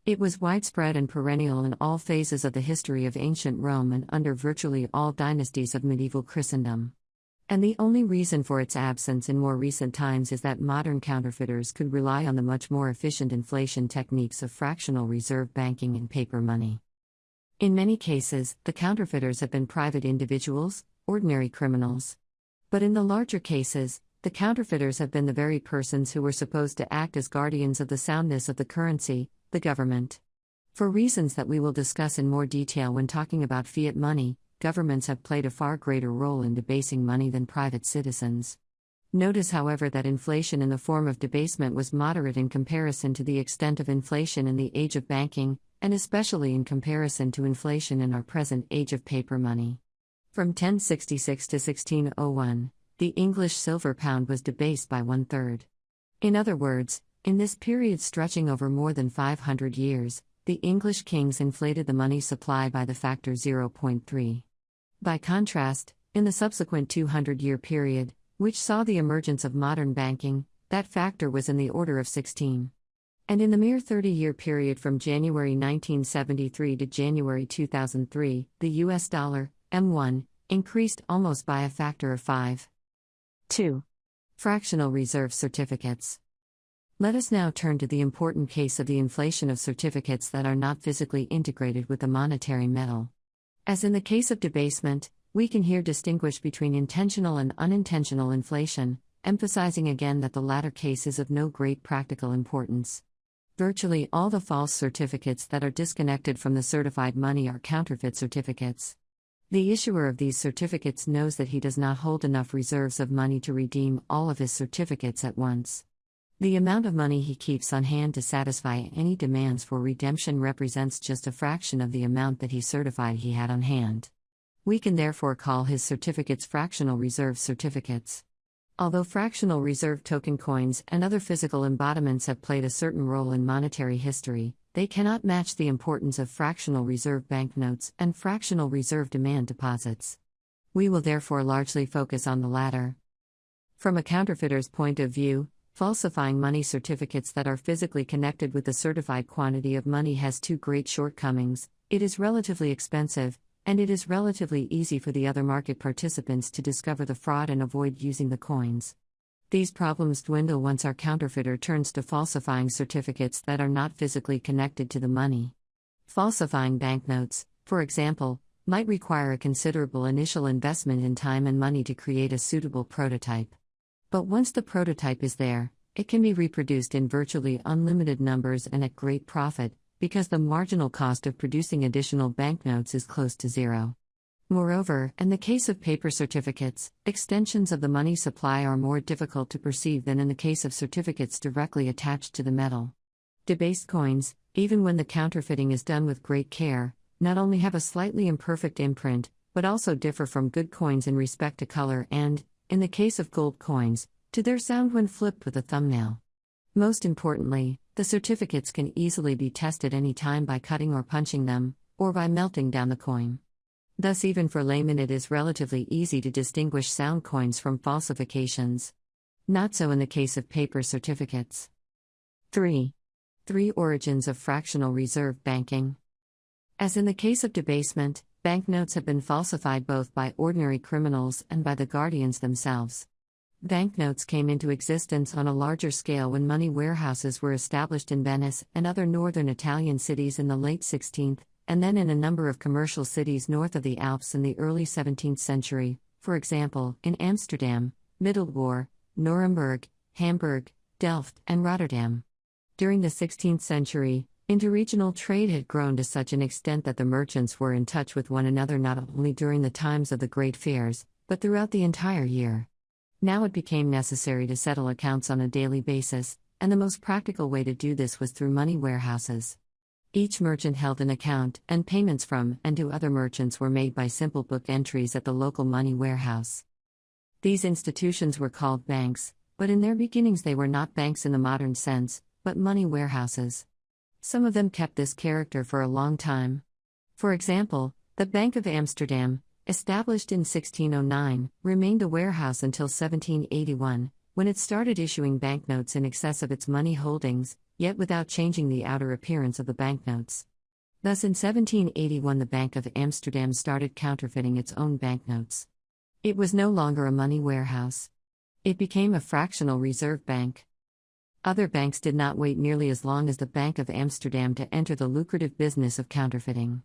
It was widespread and perennial in all phases of the history of ancient Rome and under virtually all dynasties of medieval Christendom. And the only reason for its absence in more recent times is that modern counterfeiters could rely on the much more efficient inflation techniques of fractional reserve banking and paper money. In many cases, the counterfeiters have been private individuals, ordinary criminals. But in the larger cases, the counterfeiters have been the very persons who were supposed to act as guardians of the soundness of the currency, the government. For reasons that we will discuss in more detail when talking about fiat money, governments have played a far greater role in debasing money than private citizens. Notice, however, that inflation in the form of debasement was moderate in comparison to the extent of inflation in the age of banking, and especially in comparison to inflation in our present age of paper money. From 1066 to 1601, the English silver pound was debased by 1/3. In other words, in this period stretching over more than 500 years, the English kings inflated the money supply by the factor 0.3. By contrast, in the subsequent 200-year period, which saw the emergence of modern banking, that factor was in the order of 16. And in the mere 30-year period from January 1973 to January 2003, the US dollar, M1, increased almost by a factor of 5. 2. Fractional reserve certificates. Let us now turn to the important case of the inflation of certificates that are not physically integrated with the monetary metal. As in the case of debasement, we can here distinguish between intentional and unintentional inflation, emphasizing again that the latter case is of no great practical importance. Virtually all the false certificates that are disconnected from the certified money are counterfeit certificates. The issuer of these certificates knows that he does not hold enough reserves of money to redeem all of his certificates at once. The amount of money he keeps on hand to satisfy any demands for redemption represents just a fraction of the amount that he certified he had on hand. We can therefore call his certificates fractional reserve certificates. Although fractional reserve token coins and other physical embodiments have played a certain role in monetary history, they cannot match the importance of fractional reserve banknotes and fractional reserve demand deposits. We will therefore largely focus on the latter. From a counterfeiter's point of view, falsifying money certificates that are physically connected with the certified quantity of money has two great shortcomings: it is relatively expensive, and it is relatively easy for the other market participants to discover the fraud and avoid using the coins. These problems dwindle once our counterfeiter turns to falsifying certificates that are not physically connected to the money. Falsifying banknotes, for example, might require a considerable initial investment in time and money to create a suitable prototype. But once the prototype is there, it can be reproduced in virtually unlimited numbers and at great profit, because the marginal cost of producing additional banknotes is close to zero. Moreover, in the case of paper certificates, extensions of the money supply are more difficult to perceive than in the case of certificates directly attached to the metal. Debased coins, even when the counterfeiting is done with great care, not only have a slightly imperfect imprint, but also differ from good coins in respect to color and, in the case of gold coins, to their sound when flipped with a thumbnail. Most importantly, the certificates can easily be tested any time by cutting or punching them, or by melting down the coin. Thus, even for laymen, it is relatively easy to distinguish sound coins from falsifications. Not so in the case of paper certificates. 3. Origins of fractional reserve banking. As in the case of debasement, banknotes have been falsified both by ordinary criminals and by the guardians themselves. Banknotes came into existence on a larger scale when money warehouses were established in Venice and other northern Italian cities in the late 16th and then in a number of commercial cities north of the Alps in the early 17th century, for example, in Amsterdam, Middelburg, Nuremberg, Hamburg, Delft, and Rotterdam. During the 16th century, interregional trade had grown to such an extent that the merchants were in touch with one another not only during the times of the great fairs, but throughout the entire year. Now it became necessary to settle accounts on a daily basis, and the most practical way to do this was through money warehouses. Each merchant held an account, and payments from and to other merchants were made by simple book entries at the local money warehouse. These institutions were called banks, but in their beginnings they were not banks in the modern sense, but money warehouses. Some of them kept this character for a long time. For example, the Bank of Amsterdam, established in 1609, remained a warehouse until 1781, when it started issuing banknotes in excess of its money holdings, yet without changing the outer appearance of the banknotes. Thus in 1781 the Bank of Amsterdam started counterfeiting its own banknotes. It was no longer a money warehouse. It became a fractional reserve bank. Other banks did not wait nearly as long as the Bank of Amsterdam to enter the lucrative business of counterfeiting.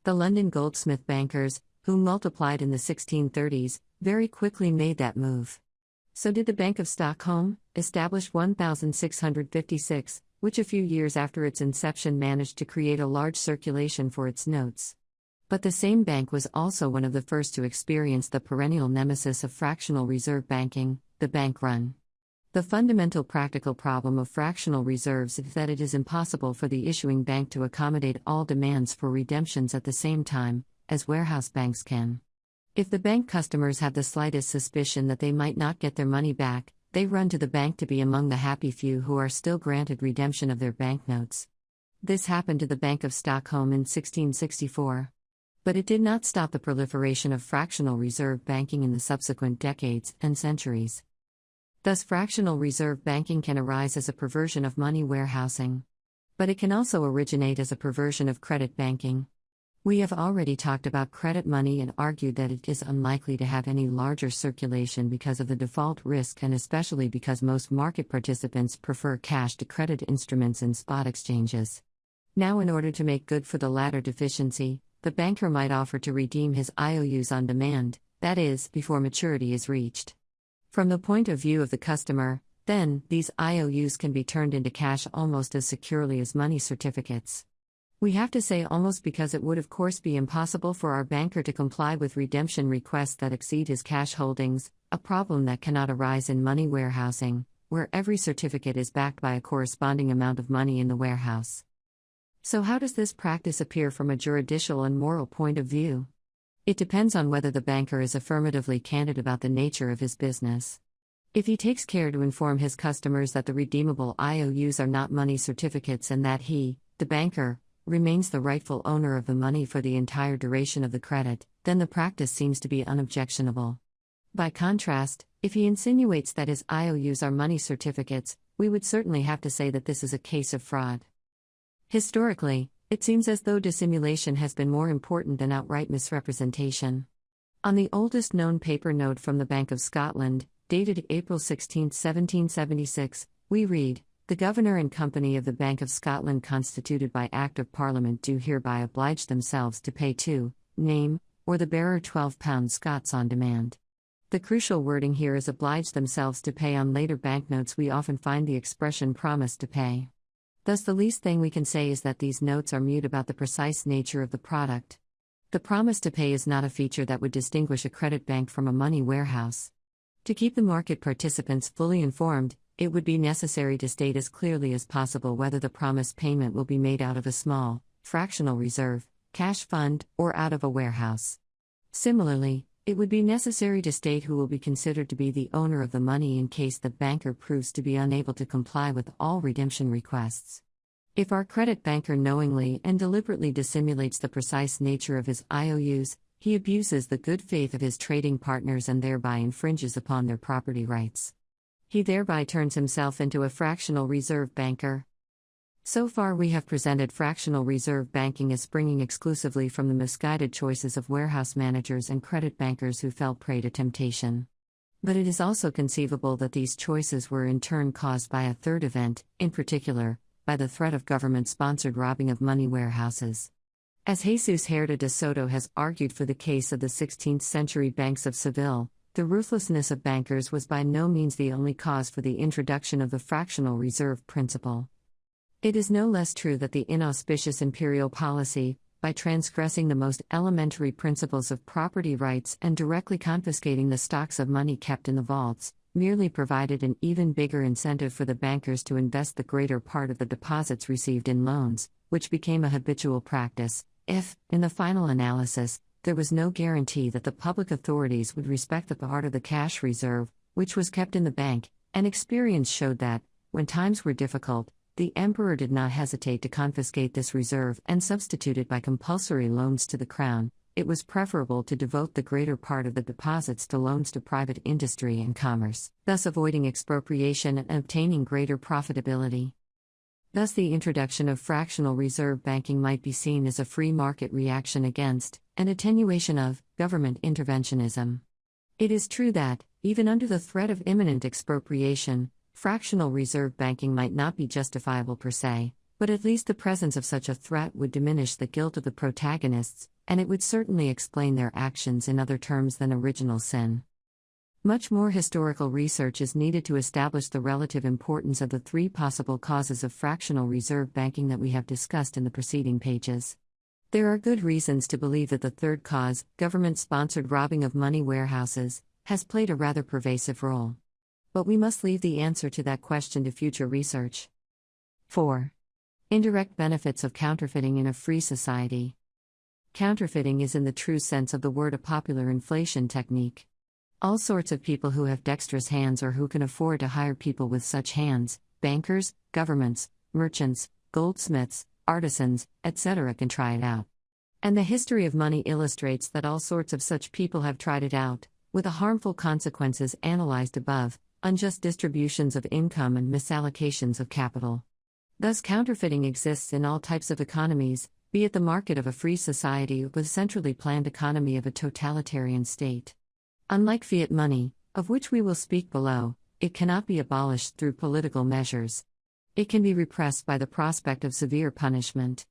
The London goldsmith bankers, who multiplied in the 1630s, very quickly made that move. So did the Bank of Stockholm, established 1656, which a few years after its inception managed to create a large circulation for its notes. But the same bank was also one of the first to experience the perennial nemesis of fractional reserve banking, the bank run. The fundamental practical problem of fractional reserves is that it is impossible for the issuing bank to accommodate all demands for redemptions at the same time, as warehouse banks can. If the bank customers have the slightest suspicion that they might not get their money back, they run to the bank to be among the happy few who are still granted redemption of their banknotes. This happened to the Bank of Stockholm in 1664. But it did not stop the proliferation of fractional reserve banking in the subsequent decades and centuries. Thus, fractional reserve banking can arise as a perversion of money warehousing. But it can also originate as a perversion of credit banking. We have already talked about credit money and argued that it is unlikely to have any larger circulation because of the default risk and especially because most market participants prefer cash to credit instruments in spot exchanges. Now, in order to make good for the latter deficiency, the banker might offer to redeem his IOUs on demand, that is, before maturity is reached. From the point of view of the customer, then, these IOUs can be turned into cash almost as securely as money certificates. We have to say almost because it would of course be impossible for our banker to comply with redemption requests that exceed his cash holdings, a problem that cannot arise in money warehousing, where every certificate is backed by a corresponding amount of money in the warehouse. So how does this practice appear from a juridical and moral point of view? It depends on whether the banker is affirmatively candid about the nature of his business. If he takes care to inform his customers that the redeemable IOUs are not money certificates and that he, the banker, remains the rightful owner of the money for the entire duration of the credit, then the practice seems to be unobjectionable. By contrast, if he insinuates that his IOUs are money certificates, we would certainly have to say that this is a case of fraud. Historically, it seems as though dissimulation has been more important than outright misrepresentation. On the oldest known paper note from the Bank of Scotland, dated April 16, 1776, we read, "The Governor and Company of the Bank of Scotland constituted by Act of Parliament do hereby oblige themselves to pay to, name, or the bearer £12 Scots on demand." The crucial wording here is oblige themselves to pay. On later banknotes we often find the expression promise to pay. Thus the least thing we can say is that these notes are mute about the precise nature of the product. The promise to pay is not a feature that would distinguish a credit bank from a money warehouse. To keep the market participants fully informed, it would be necessary to state as clearly as possible whether the promised payment will be made out of a small, fractional reserve, cash fund, or out of a warehouse. Similarly, it would be necessary to state who will be considered to be the owner of the money in case the banker proves to be unable to comply with all redemption requests. If our credit banker knowingly and deliberately dissimulates the precise nature of his IOUs, he abuses the good faith of his trading partners and thereby infringes upon their property rights. He thereby turns himself into a fractional reserve banker. So far we have presented fractional reserve banking as springing exclusively from the misguided choices of warehouse managers and credit bankers who fell prey to temptation. But it is also conceivable that these choices were in turn caused by a third event, in particular, by the threat of government-sponsored robbing of money warehouses. As Jesus Herrera de Soto has argued for the case of the 16th-century banks of Seville, the ruthlessness of bankers was by no means the only cause for the introduction of the fractional reserve principle. It is no less true that the inauspicious imperial policy, by transgressing the most elementary principles of property rights and directly confiscating the stocks of money kept in the vaults, merely provided an even bigger incentive for the bankers to invest the greater part of the deposits received in loans, which became a habitual practice, if, in the final analysis, there was no guarantee that the public authorities would respect the part of the cash reserve, which was kept in the bank, and experience showed that, when times were difficult, the emperor did not hesitate to confiscate this reserve and substitute it by compulsory loans to the crown. It was preferable to devote the greater part of the deposits to loans to private industry and commerce, thus avoiding expropriation and obtaining greater profitability. Thus, the introduction of fractional reserve banking might be seen as a free market reaction against, and attenuation of, government interventionism. It is true that, even under the threat of imminent expropriation, fractional reserve banking might not be justifiable per se, but at least the presence of such a threat would diminish the guilt of the protagonists, and it would certainly explain their actions in other terms than original sin. Much more historical research is needed to establish the relative importance of the three possible causes of fractional reserve banking that we have discussed in the preceding pages. There are good reasons to believe that the third cause, government-sponsored robbing of money warehouses, has played a rather pervasive role. But we must leave the answer to that question to future research. 4. Indirect benefits of counterfeiting in a free society. Counterfeiting is, in the true sense of the word, a popular inflation technique. All sorts of people who have dexterous hands or who can afford to hire people with such hands, bankers, governments, merchants, goldsmiths, artisans, etc., can try it out. And the history of money illustrates that all sorts of such people have tried it out, with the harmful consequences analyzed above, unjust distributions of income and misallocations of capital. Thus, counterfeiting exists in all types of economies, be it the market of a free society or the centrally planned economy of a totalitarian state. Unlike fiat money, of which we will speak below, it cannot be abolished through political measures. It can be repressed by the prospect of severe punishment.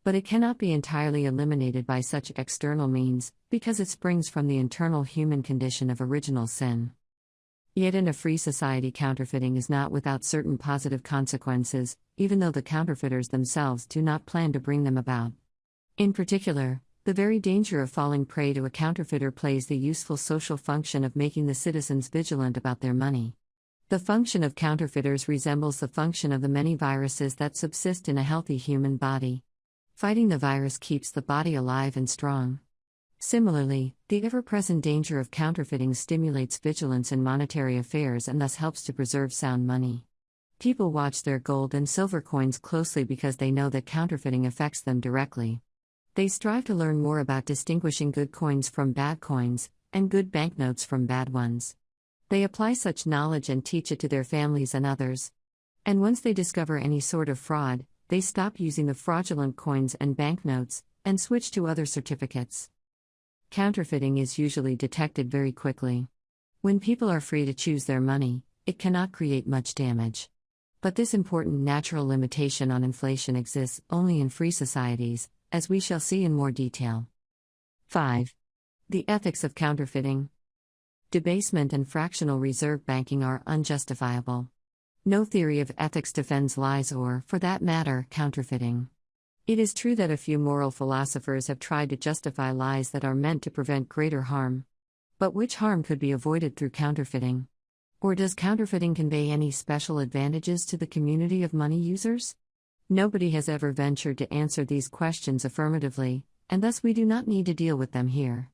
But it cannot be entirely eliminated by such external means, because it springs from the internal human condition of original sin. Yet in a free society, counterfeiting is not without certain positive consequences, even though the counterfeiters themselves do not plan to bring them about. In particular, the very danger of falling prey to a counterfeiter plays the useful social function of making the citizens vigilant about their money. The function of counterfeiters resembles the function of the many viruses that subsist in a healthy human body. Fighting the virus keeps the body alive and strong. Similarly, the ever-present danger of counterfeiting stimulates vigilance in monetary affairs and thus helps to preserve sound money. People watch their gold and silver coins closely because they know that counterfeiting affects them directly. They strive to learn more about distinguishing good coins from bad coins, and good banknotes from bad ones. They apply such knowledge and teach it to their families and others. And once they discover any sort of fraud, they stop using the fraudulent coins and banknotes, and switch to other certificates. Counterfeiting is usually detected very quickly. When people are free to choose their money, it cannot create much damage. But this important natural limitation on inflation exists only in free societies, as we shall see in more detail. 5. The ethics of counterfeiting. Debasement and fractional reserve banking are unjustifiable. No theory of ethics defends lies or, for that matter, counterfeiting. It is true that a few moral philosophers have tried to justify lies that are meant to prevent greater harm. But which harm could be avoided through counterfeiting? Or does counterfeiting convey any special advantages to the community of money users? Nobody has ever ventured to answer these questions affirmatively, and thus we do not need to deal with them here.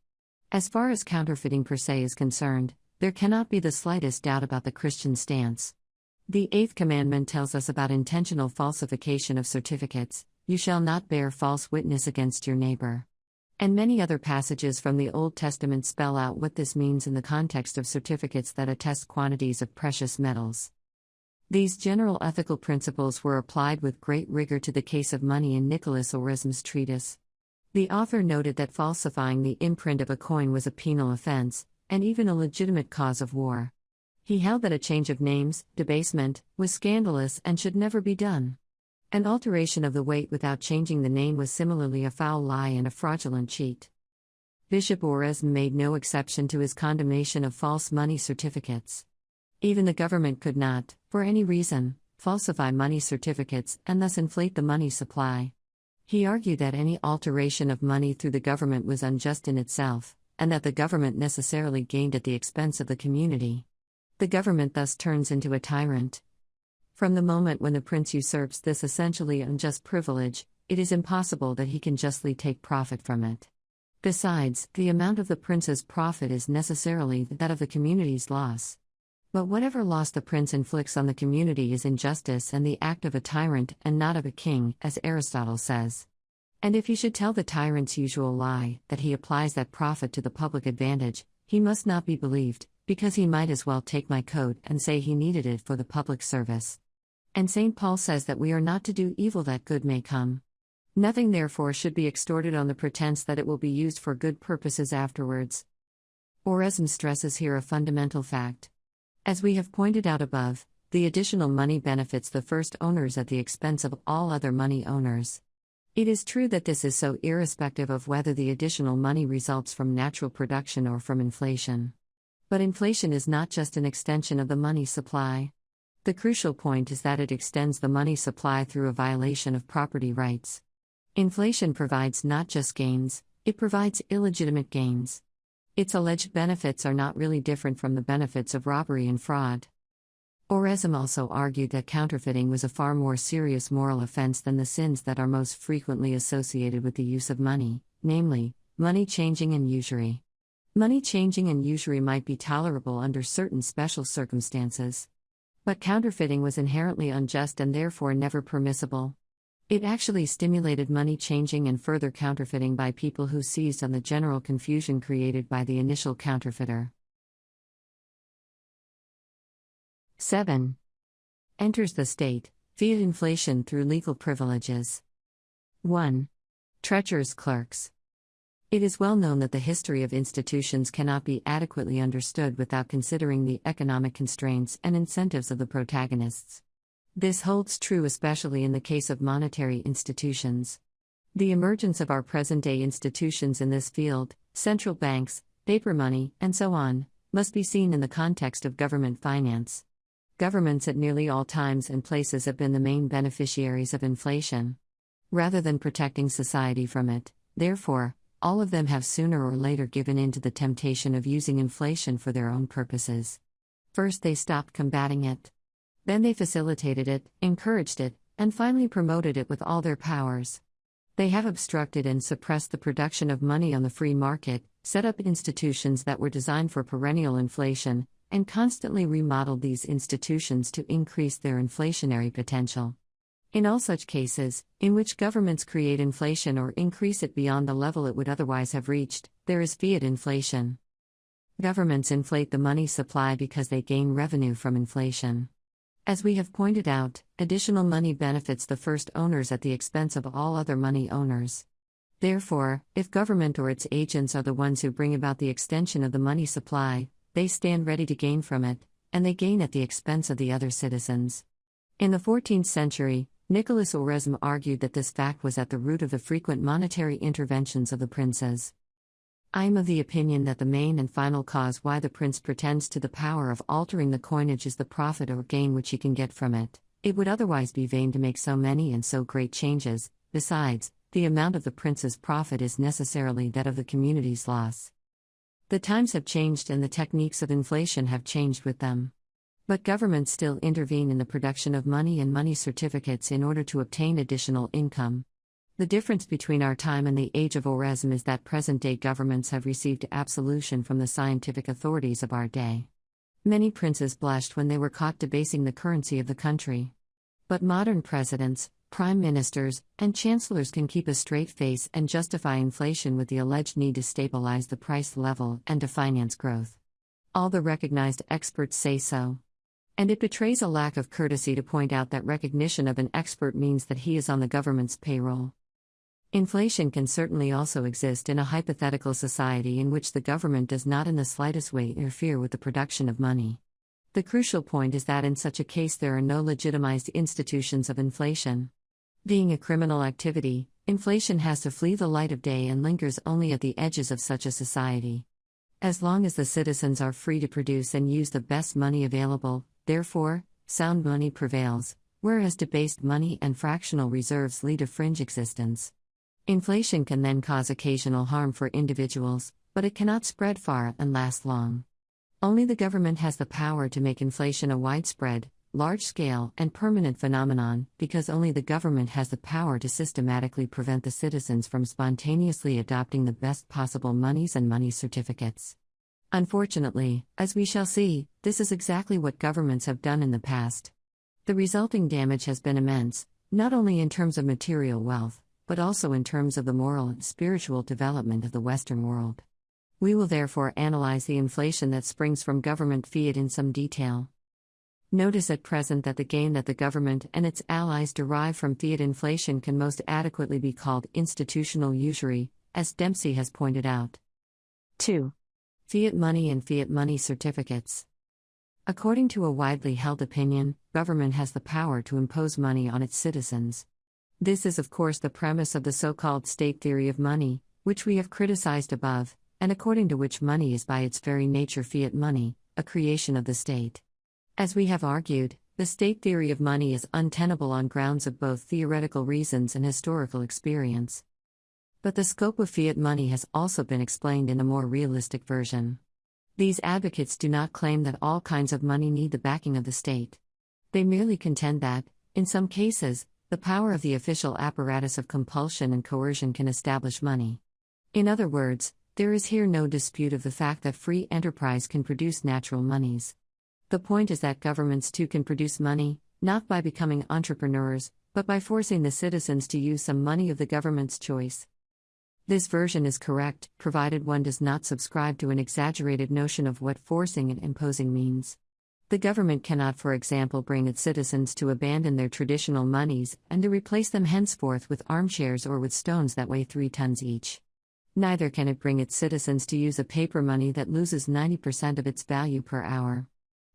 As far as counterfeiting per se is concerned, there cannot be the slightest doubt about the Christian stance. The 8th commandment tells us about intentional falsification of certificates: "You shall not bear false witness against your neighbor." And many other passages from the Old Testament spell out what this means in the context of certificates that attest quantities of precious metals. These general ethical principles were applied with great rigor to the case of money in Nicholas Oresme's treatise. The author noted that falsifying the imprint of a coin was a penal offense, and even a legitimate cause of war. He held that a change of names, debasement, was scandalous and should never be done. An alteration of the weight without changing the name was similarly a foul lie and a fraudulent cheat. Bishop Oresme made no exception to his condemnation of false money certificates. Even the government could not, for any reason, falsify money certificates and thus inflate the money supply. He argued that any alteration of money through the government was unjust in itself, and that the government necessarily gained at the expense of the community. The government thus turns into a tyrant. From the moment when the prince usurps this essentially unjust privilege, it is impossible that he can justly take profit from it. Besides, the amount of the prince's profit is necessarily that of the community's loss. But whatever loss the prince inflicts on the community is injustice and the act of a tyrant and not of a king, as Aristotle says. And if he should tell the tyrant's usual lie, that he applies that profit to the public advantage, he must not be believed, because he might as well take my coat and say he needed it for the public service. And St. Paul says that we are not to do evil that good may come. Nothing therefore should be extorted on the pretense that it will be used for good purposes afterwards. Oresme stresses here a fundamental fact. As we have pointed out above, the additional money benefits the first owners at the expense of all other money owners. It is true that this is so irrespective of whether the additional money results from natural production or from inflation. But inflation is not just an extension of the money supply. The crucial point is that it extends the money supply through a violation of property rights. Inflation provides not just gains, it provides illegitimate gains. Its alleged benefits are not really different from the benefits of robbery and fraud. Oresme also argued that counterfeiting was a far more serious moral offense than the sins that are most frequently associated with the use of money, namely, money changing and usury. Money changing and usury might be tolerable under certain special circumstances. But counterfeiting was inherently unjust and therefore never permissible. It actually stimulated money changing and further counterfeiting by people who seized on the general confusion created by the initial counterfeiter. 7. Enters the state, fiat inflation through legal privileges. 1. Treacherous clerks. It is well known that the history of institutions cannot be adequately understood without considering the economic constraints and incentives of the protagonists. This holds true especially in the case of monetary institutions. The emergence of our present-day institutions in this field, central banks, paper money, and so on, must be seen in the context of government finance. Governments at nearly all times and places have been the main beneficiaries of inflation. Rather than protecting society from it, therefore, all of them have sooner or later given in to the temptation of using inflation for their own purposes. First they stopped combating it. Then they facilitated it, encouraged it, and finally promoted it with all their powers. They have obstructed and suppressed the production of money on the free market, set up institutions that were designed for perennial inflation, and constantly remodeled these institutions to increase their inflationary potential. In all such cases, in which governments create inflation or increase it beyond the level it would otherwise have reached, there is fiat inflation. Governments inflate the money supply because they gain revenue from inflation. As we have pointed out, additional money benefits the first owners at the expense of all other money owners. Therefore, if government or its agents are the ones who bring about the extension of the money supply, they stand ready to gain from it, and they gain at the expense of the other citizens. In the 14th century, Nicolas Oresme argued that this fact was at the root of the frequent monetary interventions of the princes. I am of the opinion that the main and final cause why the prince pretends to the power of altering the coinage is the profit or gain which he can get from it. It would otherwise be vain to make so many and so great changes. Besides, the amount of the prince's profit is necessarily that of the community's loss. The times have changed and the techniques of inflation have changed with them. But governments still intervene in the production of money and money certificates in order to obtain additional income. The difference between our time and the age of Oresme is that present-day governments have received absolution from the scientific authorities of our day. Many princes blushed when they were caught debasing the currency of the country. But modern presidents, prime ministers, and chancellors can keep a straight face and justify inflation with the alleged need to stabilize the price level and to finance growth. All the recognized experts say so. And it betrays a lack of courtesy to point out that recognition of an expert means that he is on the government's payroll. Inflation can certainly also exist in a hypothetical society in which the government does not in the slightest way interfere with the production of money. The crucial point is that in such a case there are no legitimized institutions of inflation. Being a criminal activity, inflation has to flee the light of day and lingers only at the edges of such a society. As long as the citizens are free to produce and use the best money available, therefore, sound money prevails, whereas debased money and fractional reserves lead a fringe existence. Inflation can then cause occasional harm for individuals, but it cannot spread far and last long. Only the government has the power to make inflation a widespread, large-scale, and permanent phenomenon, because only the government has the power to systematically prevent the citizens from spontaneously adopting the best possible monies and money certificates. Unfortunately, as we shall see, this is exactly what governments have done in the past. The resulting damage has been immense, not only in terms of material wealth, but also in terms of the moral and spiritual development of the Western world. We will therefore analyze the inflation that springs from government fiat in some detail. Notice at present that the gain that the government and its allies derive from fiat inflation can most adequately be called institutional usury, as Dempsey has pointed out. 2. Fiat money and fiat money certificates. According to a widely held opinion, government has the power to impose money on its citizens. This is of course the premise of the so-called state theory of money, which we have criticized above, and according to which money is by its very nature fiat money, a creation of the state. As we have argued, the state theory of money is untenable on grounds of both theoretical reasons and historical experience. But the scope of fiat money has also been explained in a more realistic version. These advocates do not claim that all kinds of money need the backing of the state. They merely contend that, in some cases, the power of the official apparatus of compulsion and coercion can establish money. In other words, there is here no dispute of the fact that free enterprise can produce natural monies. The point is that governments too can produce money, not by becoming entrepreneurs, but by forcing the citizens to use some money of the government's choice. This version is correct, provided one does not subscribe to an exaggerated notion of what forcing and imposing means. The government cannot, for example, bring its citizens to abandon their traditional monies and to replace them henceforth with armchairs or with stones that weigh 3 tons each. Neither can it bring its citizens to use a paper money that loses 90% of its value per hour.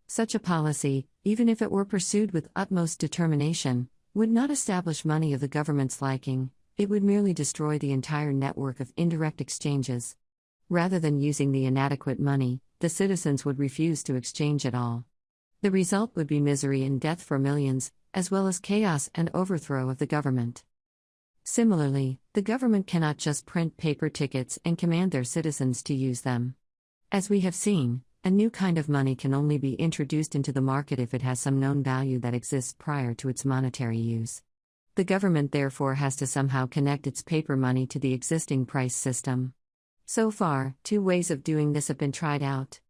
Such a policy, even if it were pursued with utmost determination, would not establish money of the government's liking, it would merely destroy the entire network of indirect exchanges. Rather than using the inadequate money, the citizens would refuse to exchange at all. The result would be misery and death for millions, as well as chaos and overthrow of the government. Similarly, the government cannot just print paper tickets and command their citizens to use them. As we have seen, a new kind of money can only be introduced into the market if it has some known value that exists prior to its monetary use. The government therefore has to somehow connect its paper money to the existing price system. So far, 2 ways of doing this have been tried out.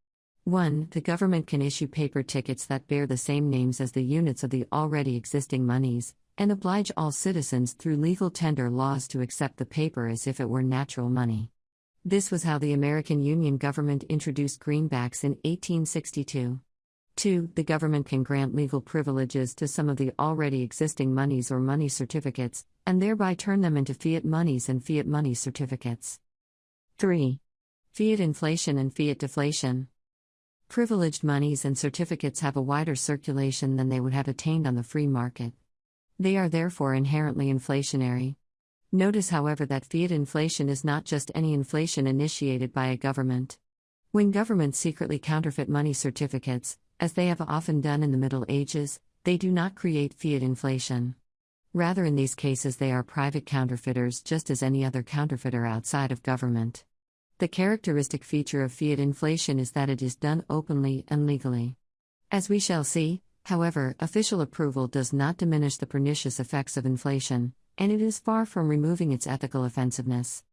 1. The government can issue paper tickets that bear the same names as the units of the already existing monies, and oblige all citizens through legal tender laws to accept the paper as if it were natural money. This was how the American Union government introduced greenbacks in 1862. 2. The government can grant legal privileges to some of the already existing monies or money certificates, and thereby turn them into fiat monies and fiat money certificates. 3. Fiat inflation and fiat deflation. Privileged monies and certificates have a wider circulation than they would have attained on the free market. They are therefore inherently inflationary. Notice, however, that fiat inflation is not just any inflation initiated by a government. When governments secretly counterfeit money certificates, as they have often done in the Middle Ages, they do not create fiat inflation. Rather, in these cases, they are private counterfeiters just as any other counterfeiter outside of government. The characteristic feature of fiat inflation is that it is done openly and legally. As we shall see, however, official approval does not diminish the pernicious effects of inflation, and it is far from removing its ethical offensiveness.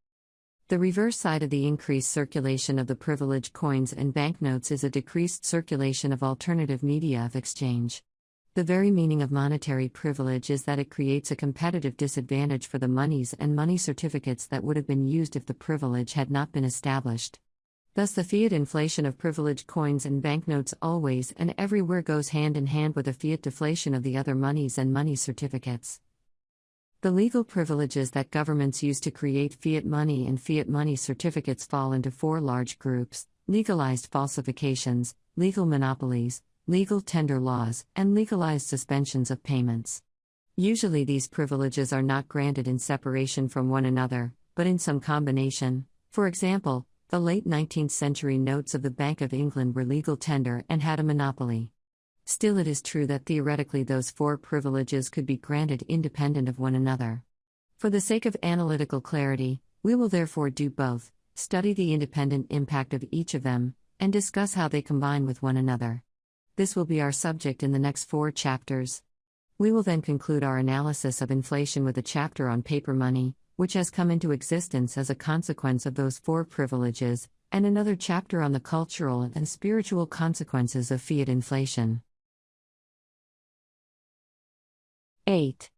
The reverse side of the increased circulation of the privileged coins and banknotes is a decreased circulation of alternative media of exchange. The very meaning of monetary privilege is that it creates a competitive disadvantage for the monies and money certificates that would have been used if the privilege had not been established. Thus, the fiat inflation of privileged coins and banknotes always and everywhere goes hand in hand with the fiat deflation of the other monies and money certificates. The legal privileges that governments use to create fiat money and fiat money certificates fall into 4 large groups: legalized falsifications, legal monopolies, legal tender laws, and legalized suspensions of payments. Usually these privileges are not granted in separation from one another, but in some combination. For example, the late 19th century notes of the Bank of England were legal tender and had a monopoly. Still, it is true that theoretically those four privileges could be granted independent of one another. For the sake of analytical clarity, we will therefore do both, study the independent impact of each of them, and discuss how they combine with one another. This will be our subject in the next 4 chapters. We will then conclude our analysis of inflation with a chapter on paper money, which has come into existence as a consequence of those 4 privileges, and another chapter on the cultural and spiritual consequences of fiat inflation. 8.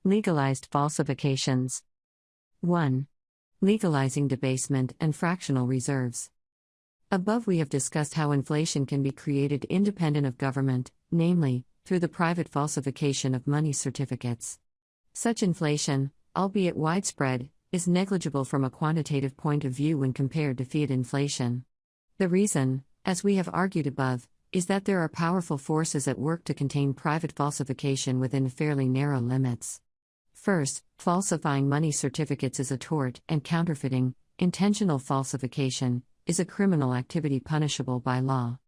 Legalized falsifications. 1. Legalizing debasement and fractional reserves. Above we have discussed how inflation can be created independent of government, namely, through the private falsification of money certificates. Such inflation, albeit widespread, is negligible from a quantitative point of view when compared to fiat inflation. The reason, as we have argued above, is that there are powerful forces at work to contain private falsification within fairly narrow limits. First, falsifying money certificates is a tort, and counterfeiting, intentional falsification, is a criminal activity punishable by law.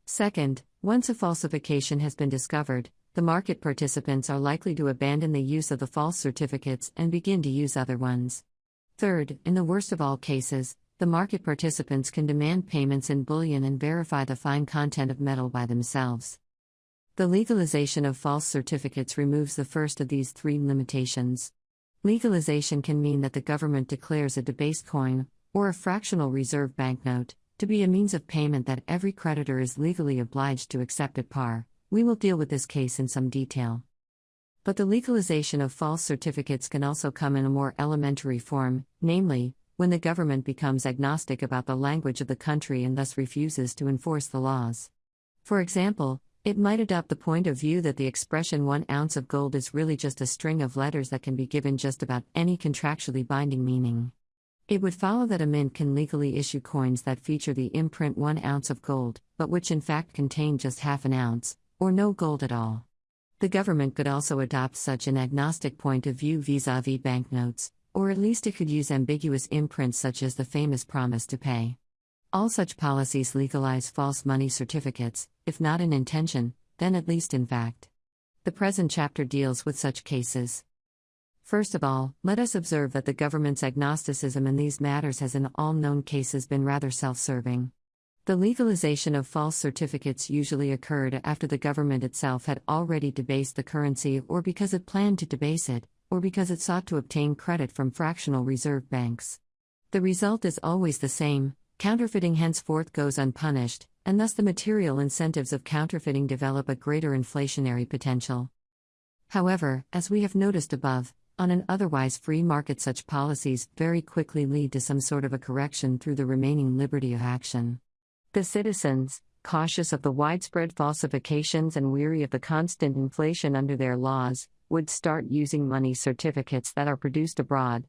Second, once a falsification has been discovered, the market participants are likely to abandon the use of the false certificates and begin to use other ones. Third, in the worst of all cases, the market participants can demand payments in bullion and verify the fine content of metal by themselves. The legalization of false certificates removes the first of these 3 limitations. Legalization can mean that the government declares a debased coin, or a fractional reserve banknote, to be a means of payment that every creditor is legally obliged to accept at par. We will deal with this case in some detail. But the legalization of false certificates can also come in a more elementary form, namely, when the government becomes agnostic about the language of the country and thus refuses to enforce the laws. For example, it might adopt the point of view that the expression 1 ounce of gold is really just a string of letters that can be given just about any contractually binding meaning. It would follow that a mint can legally issue coins that feature the imprint 1 ounce of gold, but which in fact contain just half an ounce, or no gold at all. The government could also adopt such an agnostic point of view vis-à-vis banknotes, or at least it could use ambiguous imprints such as the famous promise to pay. All such policies legalize false money certificates, if not in intention, then at least in fact. The present chapter deals with such cases. First of all, let us observe that the government's agnosticism in these matters has in all known cases been rather self-serving. The legalization of false certificates usually occurred after the government itself had already debased the currency, or because it planned to debase it, or because it sought to obtain credit from fractional reserve banks. The result is always the same: counterfeiting henceforth goes unpunished, and thus the material incentives of counterfeiting develop a greater inflationary potential. However, as we have noticed above, on an otherwise free market such policies very quickly lead to some sort of a correction through the remaining liberty of action. The citizens, cautious of the widespread falsifications and weary of the constant inflation under their laws, would start using money certificates that are produced abroad.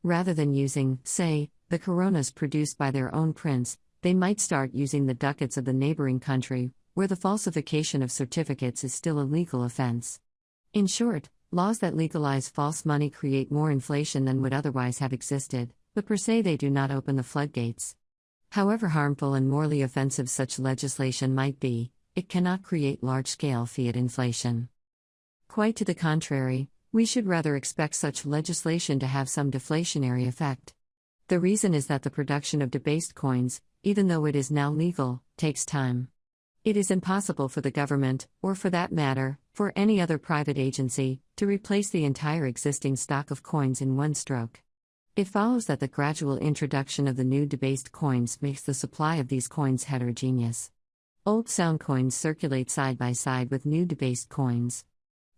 Rather than using, say, the coronas produced by their own prince, they might start using the ducats of the neighboring country, where the falsification of certificates is still a legal offense. In short, laws that legalize false money create more inflation than would otherwise have existed, but per se they do not open the floodgates. However harmful and morally offensive such legislation might be, it cannot create large-scale fiat inflation. Quite to the contrary, we should rather expect such legislation to have some deflationary effect. The reason is that the production of debased coins, even though it is now legal, takes time. It is impossible for the government, or for that matter, for any other private agency, to replace the entire existing stock of coins in one stroke. It follows that the gradual introduction of the new debased coins makes the supply of these coins heterogeneous. Old sound coins circulate side by side with new debased coins.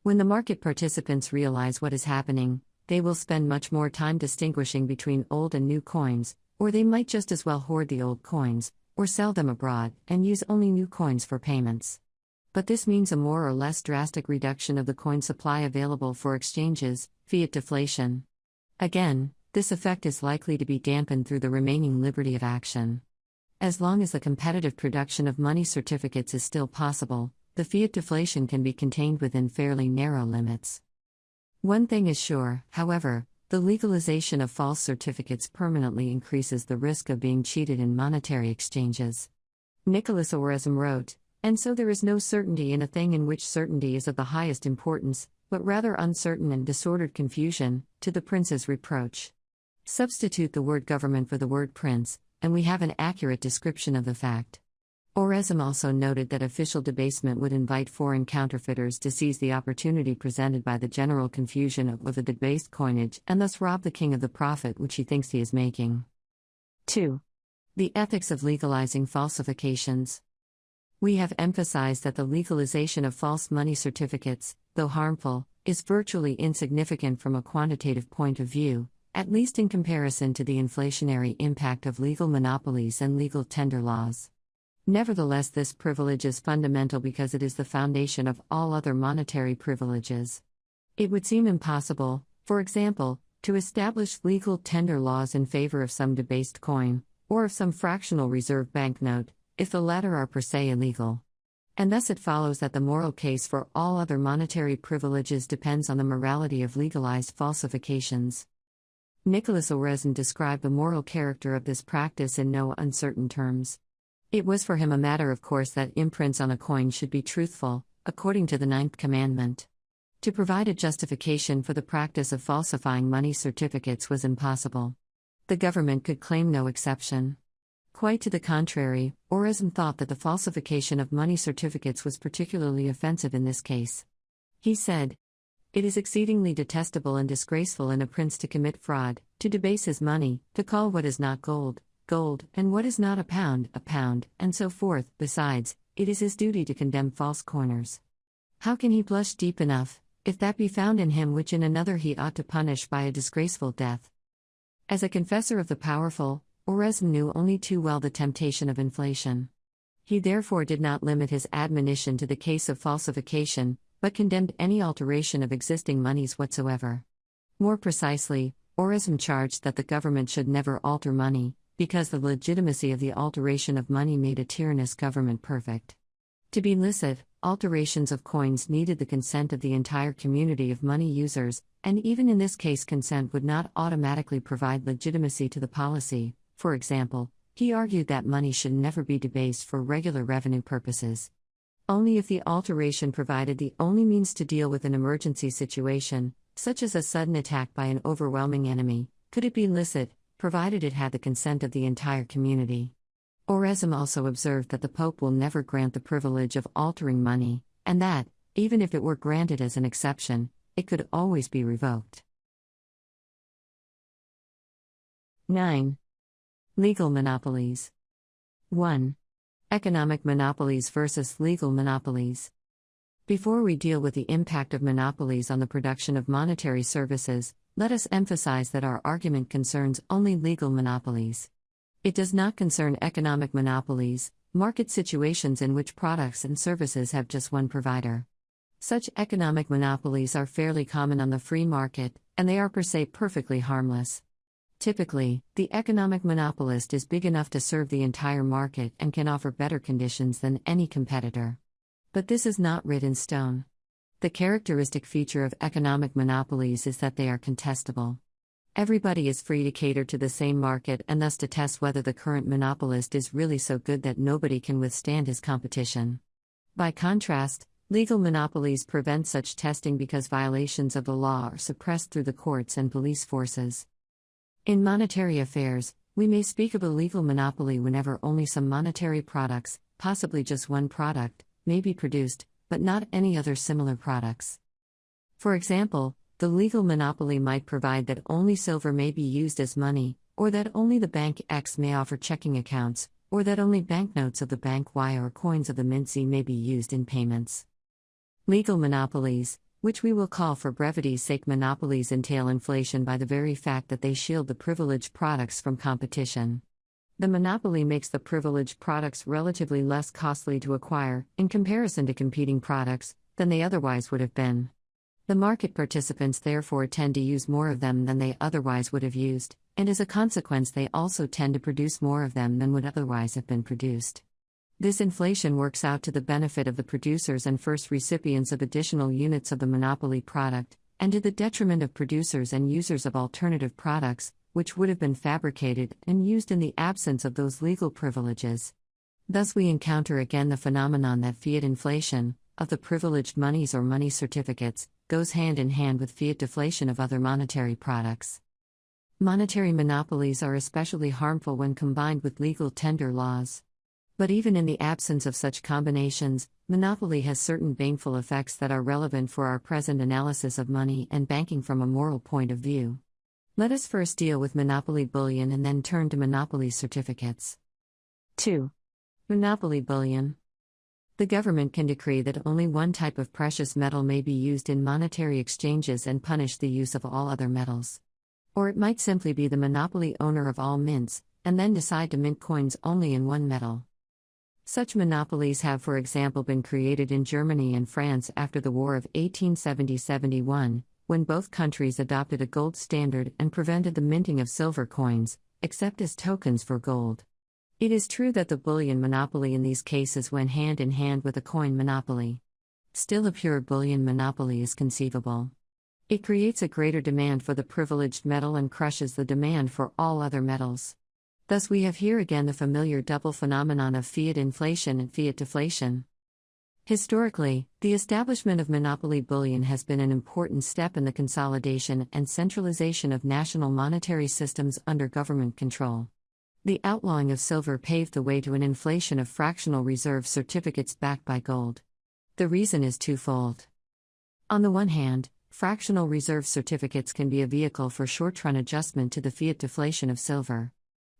When the market participants realize what is happening, they will spend much more time distinguishing between old and new coins, or they might just as well hoard the old coins, or sell them abroad, and use only new coins for payments. But this means a more or less drastic reduction of the coin supply available for exchanges, fiat deflation. Again, this effect is likely to be dampened through the remaining liberty of action. As long as the competitive production of money certificates is still possible, the fiat deflation can be contained within fairly narrow limits. One thing is sure, however, the legalization of false certificates permanently increases the risk of being cheated in monetary exchanges. Nicholas Oresme wrote, "And so there is no certainty in a thing in which certainty is of the highest importance, but rather uncertain and disordered confusion, to the prince's reproach." Substitute the word government for the word prince, and we have an accurate description of the fact. Oresme also noted that official debasement would invite foreign counterfeiters to seize the opportunity presented by the general confusion of the debased coinage and thus rob the king of the profit which he thinks he is making. 2. The ethics of legalizing falsifications. We have emphasized that the legalization of false money certificates, though harmful, is virtually insignificant from a quantitative point of view, at least in comparison to the inflationary impact of legal monopolies and legal tender laws. Nevertheless, this privilege is fundamental because it is the foundation of all other monetary privileges. It would seem impossible, for example, to establish legal tender laws in favor of some debased coin, or of some fractional reserve banknote, if the latter are per se illegal. And thus it follows that the moral case for all other monetary privileges depends on the morality of legalized falsifications. Nicholas Oresme described the moral character of this practice in no uncertain terms. It was for him a matter of course that imprints on a coin should be truthful, according to the 9th commandment. To provide a justification for the practice of falsifying money certificates was impossible. The government could claim no exception. Quite to the contrary, Oresme thought that the falsification of money certificates was particularly offensive in this case. He said, "It is exceedingly detestable and disgraceful in a prince to commit fraud, to debase his money, to call what is not gold, gold, and what is not a pound, and so forth. Besides, it is his duty to condemn false coiners. How can he blush deep enough, if that be found in him which in another he ought to punish by a disgraceful death?" As a confessor of the powerful, Oresme knew only too well the temptation of inflation. He therefore did not limit his admonition to the case of falsification, but condemned any alteration of existing monies whatsoever. More precisely, Oresme charged that the government should never alter money, because the legitimacy of the alteration of money made a tyrannous government perfect. To be licit, alterations of coins needed the consent of the entire community of money users, and even in this case consent would not automatically provide legitimacy to the policy. For example, he argued that money should never be debased for regular revenue purposes. Only if the alteration provided the only means to deal with an emergency situation, such as a sudden attack by an overwhelming enemy, could it be licit, provided it had the consent of the entire community. Oresme also observed that the Pope will never grant the privilege of altering money, and that, even if it were granted as an exception, it could always be revoked. 9. Legal monopolies. 1. Economic monopolies versus legal monopolies. Before we deal with the impact of monopolies on the production of monetary services, let us emphasize that our argument concerns only legal monopolies. It does not concern economic monopolies, market situations in which products and services have just one provider. Such economic monopolies are fairly common on the free market, and they are per se perfectly harmless. Typically, the economic monopolist is big enough to serve the entire market and can offer better conditions than any competitor. But this is not writ in stone. The characteristic feature of economic monopolies is that they are contestable. Everybody is free to cater to the same market and thus to test whether the current monopolist is really so good that nobody can withstand his competition. By contrast, legal monopolies prevent such testing because violations of the law are suppressed through the courts and police forces. In monetary affairs, we may speak of a legal monopoly whenever only some monetary products, possibly just one product, may be produced, but not any other similar products. For example, the legal monopoly might provide that only silver may be used as money, or that only the bank X may offer checking accounts, or that only banknotes of the bank Y or coins of the mint Z may be used in payments. Legal monopolies, which we will call for brevity's sake monopolies, entail inflation by the very fact that they shield the privileged products from competition. The monopoly makes the privileged products relatively less costly to acquire, in comparison to competing products, than they otherwise would have been. The market participants therefore tend to use more of them than they otherwise would have used, and as a consequence they also tend to produce more of them than would otherwise have been produced. This inflation works out to the benefit of the producers and first recipients of additional units of the monopoly product, and to the detriment of producers and users of alternative products, which would have been fabricated and used in the absence of those legal privileges. Thus we encounter again the phenomenon that fiat inflation, of the privileged monies or money certificates, goes hand in hand with fiat deflation of other monetary products. Monetary monopolies are especially harmful when combined with legal tender laws. But even in the absence of such combinations, monopoly has certain baneful effects that are relevant for our present analysis of money and banking from a moral point of view. Let us first deal with monopoly bullion and then turn to monopoly certificates. 2. Monopoly bullion. The government can decree that only one type of precious metal may be used in monetary exchanges and punish the use of all other metals. Or it might simply be the monopoly owner of all mints, and then decide to mint coins only in one metal. Such monopolies have, for example, been created in Germany and France after the War of 1870-71, when both countries adopted a gold standard and prevented the minting of silver coins, except as tokens for gold. It is true that the bullion monopoly in these cases went hand in hand with a coin monopoly. Still, a pure bullion monopoly is conceivable. It creates a greater demand for the privileged metal and crushes the demand for all other metals. Thus we have here again the familiar double phenomenon of fiat inflation and fiat deflation. Historically, the establishment of monopoly bullion has been an important step in the consolidation and centralization of national monetary systems under government control. The outlawing of silver paved the way to an inflation of fractional reserve certificates backed by gold. The reason is twofold. On the one hand, fractional reserve certificates can be a vehicle for short-run adjustment to the fiat deflation of silver.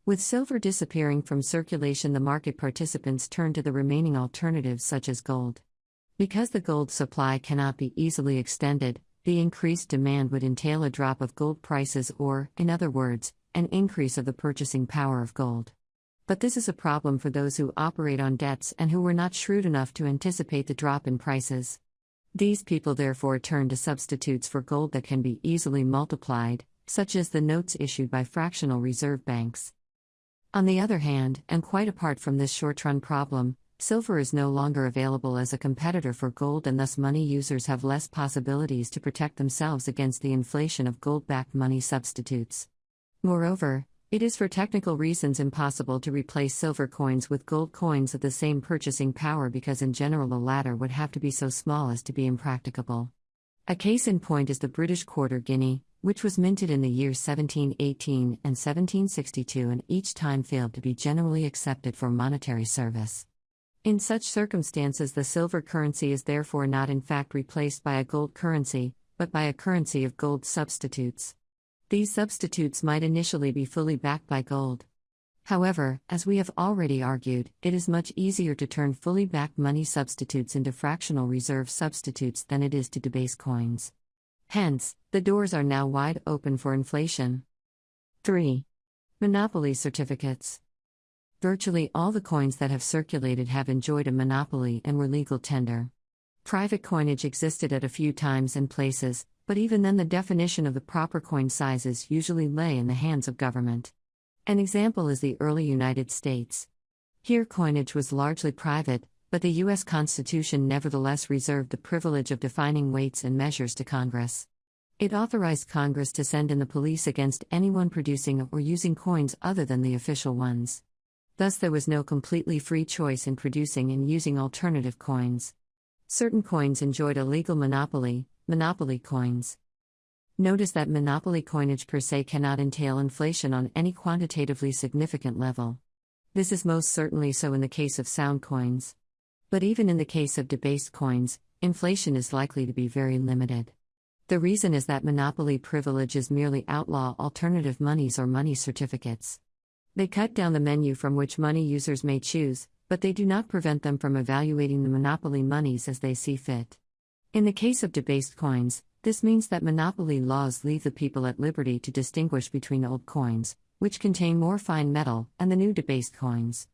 With silver disappearing from circulation, the market participants turn to the remaining alternatives such as gold. Because the gold supply cannot be easily extended, the increased demand would entail a drop of gold prices or, in other words, an increase of the purchasing power of gold. But this is a problem for those who operate on debts and who were not shrewd enough to anticipate the drop in prices. These people therefore turn to substitutes for gold that can be easily multiplied, such as the notes issued by fractional reserve banks. On the other hand, and quite apart from this short-run problem, silver is no longer available as a competitor for gold, and thus money users have less possibilities to protect themselves against the inflation of gold-backed money substitutes. Moreover, it is for technical reasons impossible to replace silver coins with gold coins of the same purchasing power, because in general the latter would have to be so small as to be impracticable. A case in point is the British quarter guinea, which was minted in the years 1718 and 1762 and each time failed to be generally accepted for monetary service. In such circumstances, the silver currency is therefore not in fact replaced by a gold currency, but by a currency of gold substitutes. These substitutes might initially be fully backed by gold. However, as we have already argued, it is much easier to turn fully backed money substitutes into fractional reserve substitutes than it is to debase coins. Hence, the doors are now wide open for inflation. 3. Monopoly certificates. Virtually all the coins that have circulated have enjoyed a monopoly and were legal tender. Private coinage existed at a few times and places, but even then the definition of the proper coin sizes usually lay in the hands of government. An example is the early United States. Here coinage was largely private, but the U.S. Constitution nevertheless reserved the privilege of defining weights and measures to Congress. It authorized Congress to send in the police against anyone producing or using coins other than the official ones. Thus there was no completely free choice in producing and using alternative coins. Certain coins enjoyed a legal monopoly coins. Notice that monopoly coinage per se cannot entail inflation on any quantitatively significant level. This is most certainly so in the case of sound coins. But even in the case of debased coins, inflation is likely to be very limited. The reason is that monopoly privileges merely outlaw alternative monies or money certificates. They cut down the menu from which money users may choose, but they do not prevent them from evaluating the monopoly monies as they see fit. In the case of debased coins, this means that monopoly laws leave the people at liberty to distinguish between old coins, which contain more fine metal, and the new debased coins.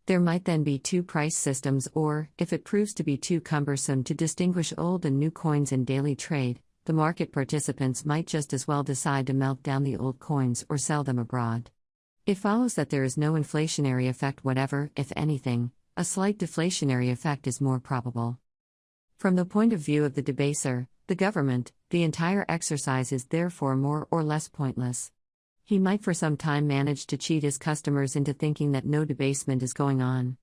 There might then be two price systems, or, if it proves to be too cumbersome to distinguish old and new coins in daily trade, the market participants might just as well decide to melt down the old coins or sell them abroad. It follows that there is no inflationary effect whatever. If anything, a slight deflationary effect is more probable. From the point of view of the debaser, the government, the entire exercise is therefore more or less pointless. He might for some time manage to cheat his customers into thinking that no debasement is going on.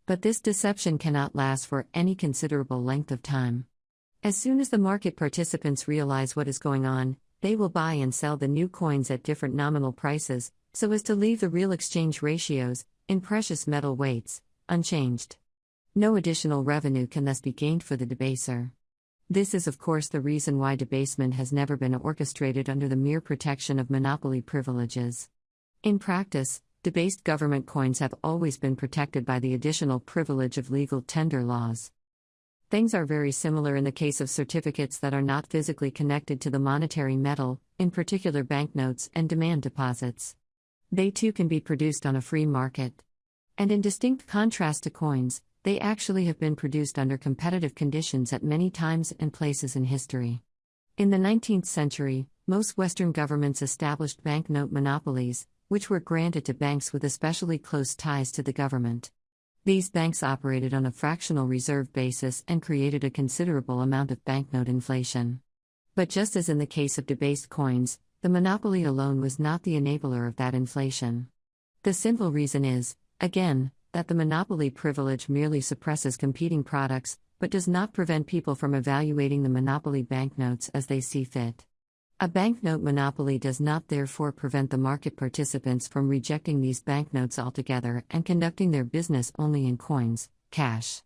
But this deception cannot last for any considerable length of time. As soon as the market participants realize what is going on, they will buy and sell the new coins at different nominal prices, so as to leave the real exchange ratios, in precious metal weights, unchanged. No additional revenue can thus be gained for the debaser. This is of course the reason why debasement has never been orchestrated under the mere protection of monopoly privileges. In practice, debased government coins have always been protected by the additional privilege of legal tender laws. Things are very similar in the case of certificates that are not physically connected to the monetary metal, in particular banknotes and demand deposits. They too can be produced on a free market. And in distinct contrast to coins, they actually have been produced under competitive conditions at many times and places in history. In the 19th century, most Western governments established banknote monopolies, which were granted to banks with especially close ties to the government. These banks operated on a fractional reserve basis and created a considerable amount of banknote inflation. But just as in the case of debased coins, the monopoly alone was not the enabler of that inflation. The simple reason is, again, that the monopoly privilege merely suppresses competing products, but does not prevent people from evaluating the monopoly banknotes as they see fit. A banknote monopoly does not therefore prevent the market participants from rejecting these banknotes altogether and conducting their business only in coins, cash.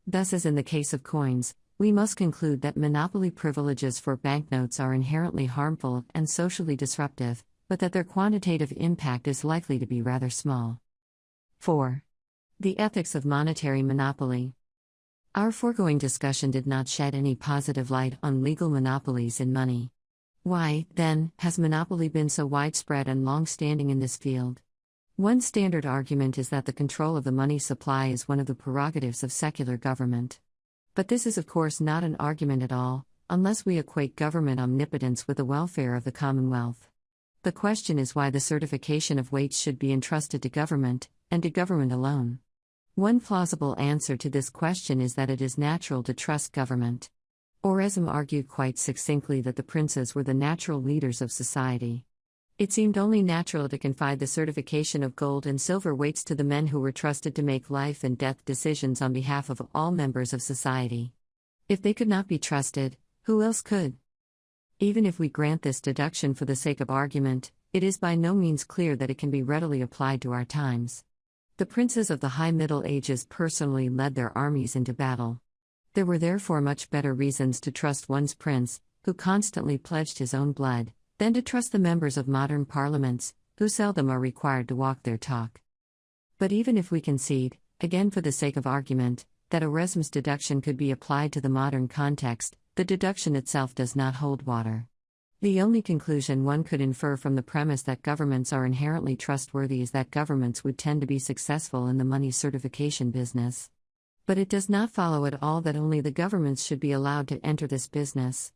Thus, as in the case of coins, we must conclude that monopoly privileges for banknotes are inherently harmful and socially disruptive, but that their quantitative impact is likely to be rather small. 4. The ethics of monetary monopoly. Our foregoing discussion did not shed any positive light on legal monopolies in money. Why, then, has monopoly been so widespread and long-standing in this field? One standard argument is that the control of the money supply is one of the prerogatives of secular government. But this is of course not an argument at all, unless we equate government omnipotence with the welfare of the commonwealth. The question is why the certification of weights should be entrusted to government, and to government alone. One plausible answer to this question is that it is natural to trust government. Oresme argued quite succinctly that the princes were the natural leaders of society. It seemed only natural to confide the certification of gold and silver weights to the men who were trusted to make life and death decisions on behalf of all members of society. If they could not be trusted, who else could? Even if we grant this deduction for the sake of argument, it is by no means clear that it can be readily applied to our times. The princes of the High Middle Ages personally led their armies into battle. There were therefore much better reasons to trust one's prince, who constantly pledged his own blood, than to trust the members of modern parliaments, who seldom are required to walk their talk. But even if we concede, again for the sake of argument, that Oresme's deduction could be applied to the modern context, the deduction itself does not hold water. The only conclusion one could infer from the premise that governments are inherently trustworthy is that governments would tend to be successful in the money certification business. But it does not follow at all that only the governments should be allowed to enter this business.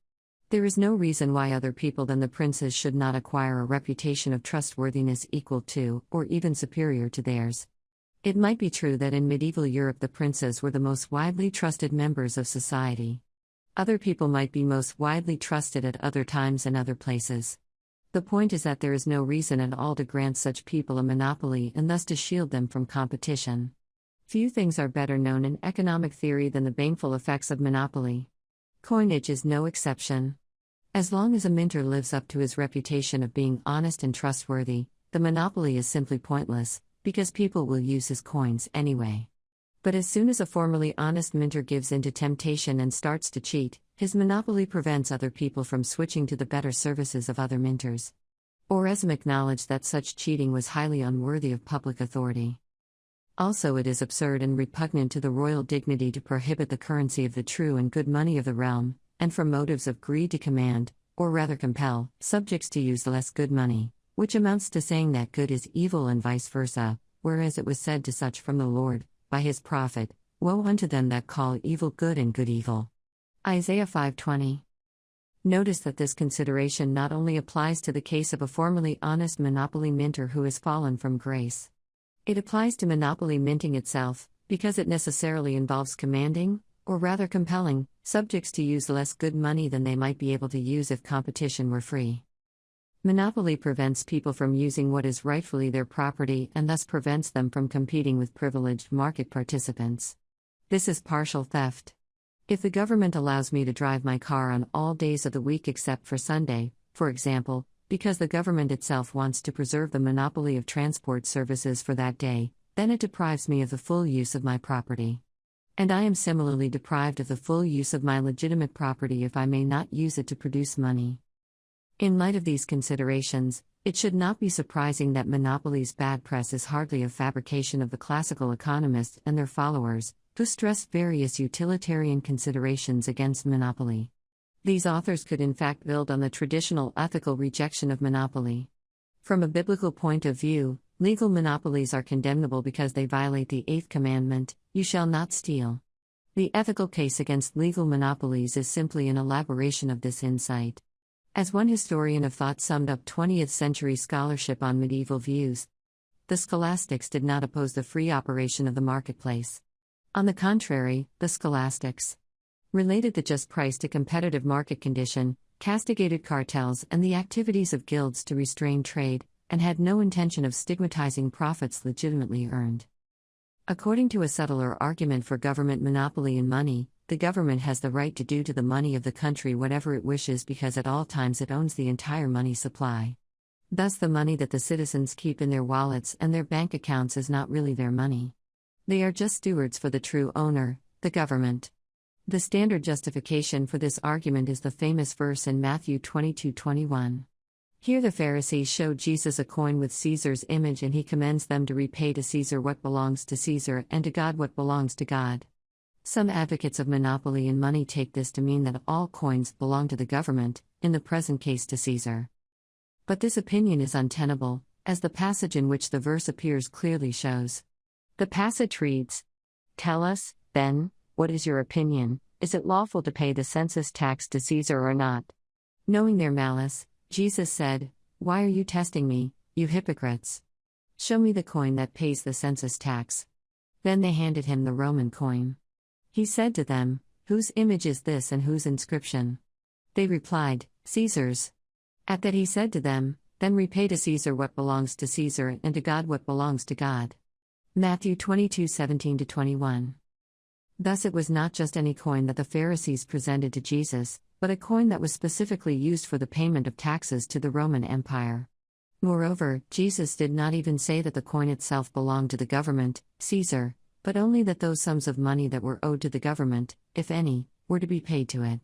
There is no reason why other people than the princes should not acquire a reputation of trustworthiness equal to, or even superior to theirs. It might be true that in medieval Europe the princes were the most widely trusted members of society. Other people might be most widely trusted at other times and other places. The point is that there is no reason at all to grant such people a monopoly and thus to shield them from competition. Few things are better known in economic theory than the baneful effects of monopoly. Coinage is no exception. As long as a minter lives up to his reputation of being honest and trustworthy, the monopoly is simply pointless, because people will use his coins anyway. But as soon as a formerly honest minter gives in to temptation and starts to cheat, his monopoly prevents other people from switching to the better services of other minters. Oresme acknowledged that such cheating was highly unworthy of public authority. Also, it is absurd and repugnant to the royal dignity to prohibit the currency of the true and good money of the realm, and from motives of greed to command, or rather compel, subjects to use less good money, which amounts to saying that good is evil and vice versa, whereas it was said to such from the Lord, by his prophet, "Woe unto them that call evil good and good evil." Isaiah 5:20. Notice that this consideration not only applies to the case of a formerly honest monopoly minter who has fallen from grace. It applies to monopoly minting itself, because it necessarily involves commanding, or rather compelling, subjects to use less good money than they might be able to use if competition were free. Monopoly prevents people from using what is rightfully their property and thus prevents them from competing with privileged market participants. This is partial theft. If the government allows me to drive my car on all days of the week except for Sunday, for example, because the government itself wants to preserve the monopoly of transport services for that day, then it deprives me of the full use of my property. And I am similarly deprived of the full use of my legitimate property if I may not use it to produce money. In light of these considerations, it should not be surprising that monopoly's bad press is hardly a fabrication of the classical economists and their followers, who stressed various utilitarian considerations against monopoly. These authors could in fact build on the traditional ethical rejection of monopoly. From a biblical point of view, legal monopolies are condemnable because they violate the eighth commandment, "You shall not steal." The ethical case against legal monopolies is simply an elaboration of this insight. As one historian of thought summed up 20th century scholarship on medieval views, the scholastics did not oppose the free operation of the marketplace. On the contrary, the scholastics related the just price to competitive market condition, castigated cartels and the activities of guilds to restrain trade, and had no intention of stigmatizing profits legitimately earned. According to a subtler argument for government monopoly in money, the government has the right to do to the money of the country whatever it wishes because at all times it owns the entire money supply. Thus, the money that the citizens keep in their wallets and their bank accounts is not really their money. They are just stewards for the true owner, the government. The standard justification for this argument is the famous verse in Matthew 22:21. Here the Pharisees show Jesus a coin with Caesar's image and he commends them to repay to Caesar what belongs to Caesar and to God what belongs to God. Some advocates of monopoly in money take this to mean that all coins belong to the government, in the present case to Caesar. But this opinion is untenable, as the passage in which the verse appears clearly shows. The passage reads, "Tell us, then, what is your opinion? Is it lawful to pay the census tax to Caesar or not?" Knowing their malice, Jesus said, "Why are you testing me, you hypocrites? Show me the coin that pays the census tax." Then they handed him the Roman coin. He said to them, "Whose image is this and whose inscription?" They replied, "Caesar's." At that he said to them, "Then repay to Caesar what belongs to Caesar and to God what belongs to God." Matthew 22:17-21. Thus it was not just any coin that the Pharisees presented to Jesus, but a coin that was specifically used for the payment of taxes to the Roman Empire. Moreover, Jesus did not even say that the coin itself belonged to the government, Caesar, but only that those sums of money that were owed to the government, if any, were to be paid to it.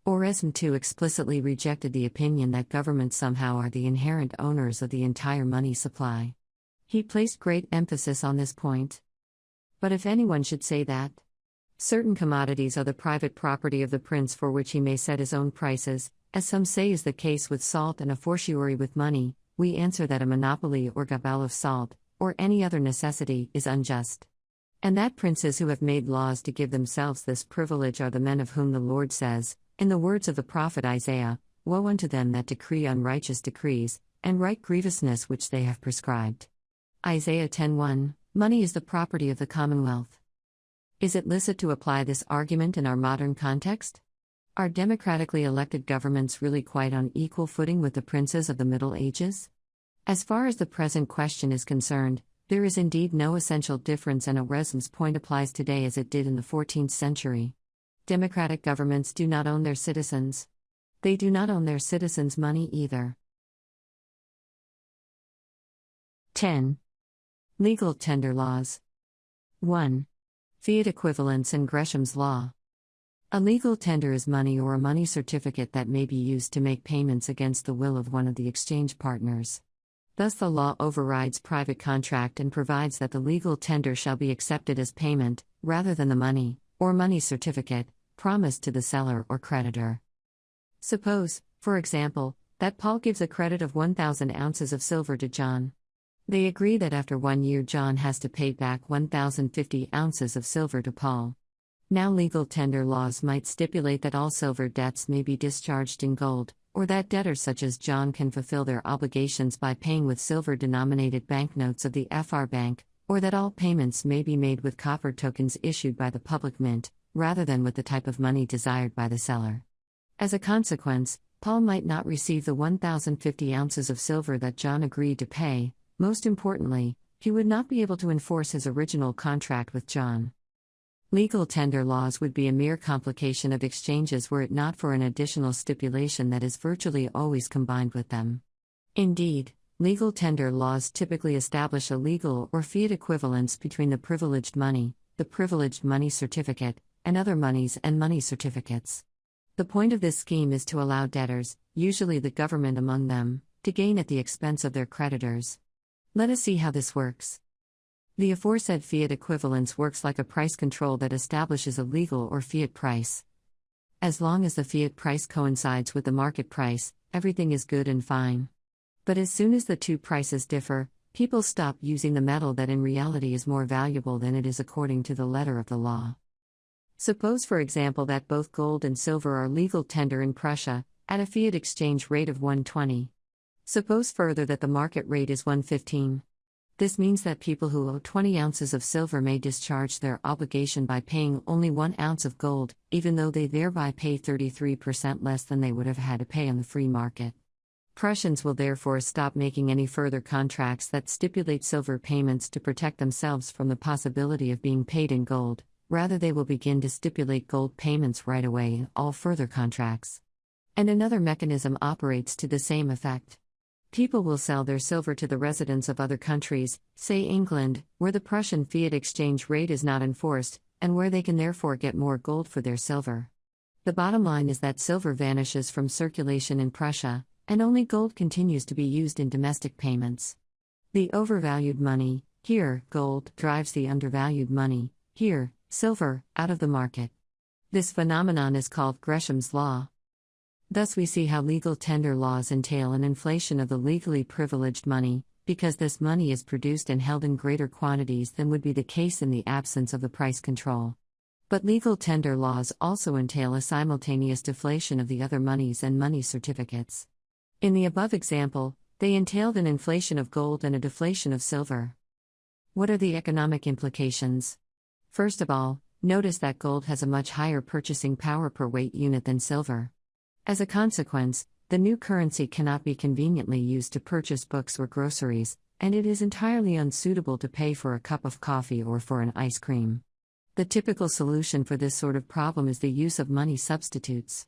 Oresme too explicitly rejected the opinion that governments somehow are the inherent owners of the entire money supply. He placed great emphasis on this point. But if anyone should say that certain commodities are the private property of the prince for which he may set his own prices, as some say is the case with salt and a fortiori with money, we answer that a monopoly or gabelle of salt, or any other necessity, is unjust. And that princes who have made laws to give themselves this privilege are the men of whom the Lord says, in the words of the prophet Isaiah, "Woe unto them that decree unrighteous decrees, and write grievousness which they have prescribed." Isaiah 10:1, "Money is the property of the commonwealth." Is it licit to apply this argument in our modern context? Are democratically elected governments really quite on equal footing with the princes of the Middle Ages? As far as the present question is concerned, there is indeed no essential difference, and Oresme's point applies today as it did in the 14th century. Democratic governments do not own their citizens. They do not own their citizens' money either. 10. Legal tender laws. 1. Fiat equivalence and Gresham's law. A legal tender is money or a money certificate that may be used to make payments against the will of one of the exchange partners. Thus the law overrides private contract and provides that the legal tender shall be accepted as payment, rather than the money, or money certificate, promised to the seller or creditor. Suppose, for example, that Paul gives a credit of 1,000 ounces of silver to John. They agree that after 1 year John has to pay back 1,050 ounces of silver to Paul. Now legal tender laws might stipulate that all silver debts may be discharged in gold, or that debtors such as John can fulfill their obligations by paying with silver-denominated banknotes of the FR Bank, or that all payments may be made with copper tokens issued by the public mint, rather than with the type of money desired by the seller. As a consequence, Paul might not receive the 1,050 ounces of silver that John agreed to pay. Most importantly, he would not be able to enforce his original contract with John. Legal tender laws would be a mere complication of exchanges were it not for an additional stipulation that is virtually always combined with them. Indeed, legal tender laws typically establish a legal or fiat equivalence between the privileged money certificate, and other monies and money certificates. The point of this scheme is to allow debtors, usually the government among them, to gain at the expense of their creditors. Let us see how this works. The aforesaid fiat equivalence works like a price control that establishes a legal or fiat price. As long as the fiat price coincides with the market price, everything is good and fine. But as soon as the two prices differ, people stop using the metal that in reality is more valuable than it is according to the letter of the law. Suppose, for example, that both gold and silver are legal tender in Prussia, at a fiat exchange rate of 120. Suppose further that the market rate is 115. This means that people who owe 20 ounces of silver may discharge their obligation by paying only 1 ounce of gold, even though they thereby pay 33% less than they would have had to pay on the free market. Prussians will therefore stop making any further contracts that stipulate silver payments to protect themselves from the possibility of being paid in gold. Rather, they will begin to stipulate gold payments right away in all further contracts. And another mechanism operates to the same effect. People will sell their silver to the residents of other countries, say England, where the Prussian fiat exchange rate is not enforced, and where they can therefore get more gold for their silver. The bottom line is that silver vanishes from circulation in Prussia, and only gold continues to be used in domestic payments. The overvalued money, here, gold, drives the undervalued money, here, silver, out of the market. This phenomenon is called Gresham's law. Thus we see how legal tender laws entail an inflation of the legally privileged money, because this money is produced and held in greater quantities than would be the case in the absence of the price control. But legal tender laws also entail a simultaneous deflation of the other monies and money certificates. In the above example, they entailed an inflation of gold and a deflation of silver. What are the economic implications? First of all, notice that gold has a much higher purchasing power per weight unit than silver. As a consequence, the new currency cannot be conveniently used to purchase books or groceries, and it is entirely unsuitable to pay for a cup of coffee or for an ice cream. The typical solution for this sort of problem is the use of money substitutes.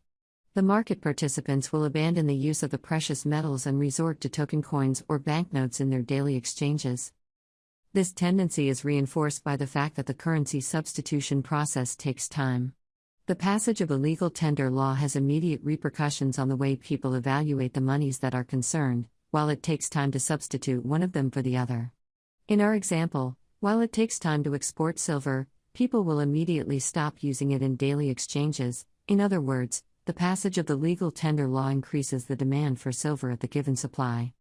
The market participants will abandon the use of the precious metals and resort to token coins or banknotes in their daily exchanges. This tendency is reinforced by the fact that the currency substitution process takes time. The passage of a legal tender law has immediate repercussions on the way people evaluate the monies that are concerned, while it takes time to substitute one of them for the other. In our example, while it takes time to export silver, people will immediately stop using it in daily exchanges. In other words, the passage of the legal tender law increases the demand for silver at the given supply.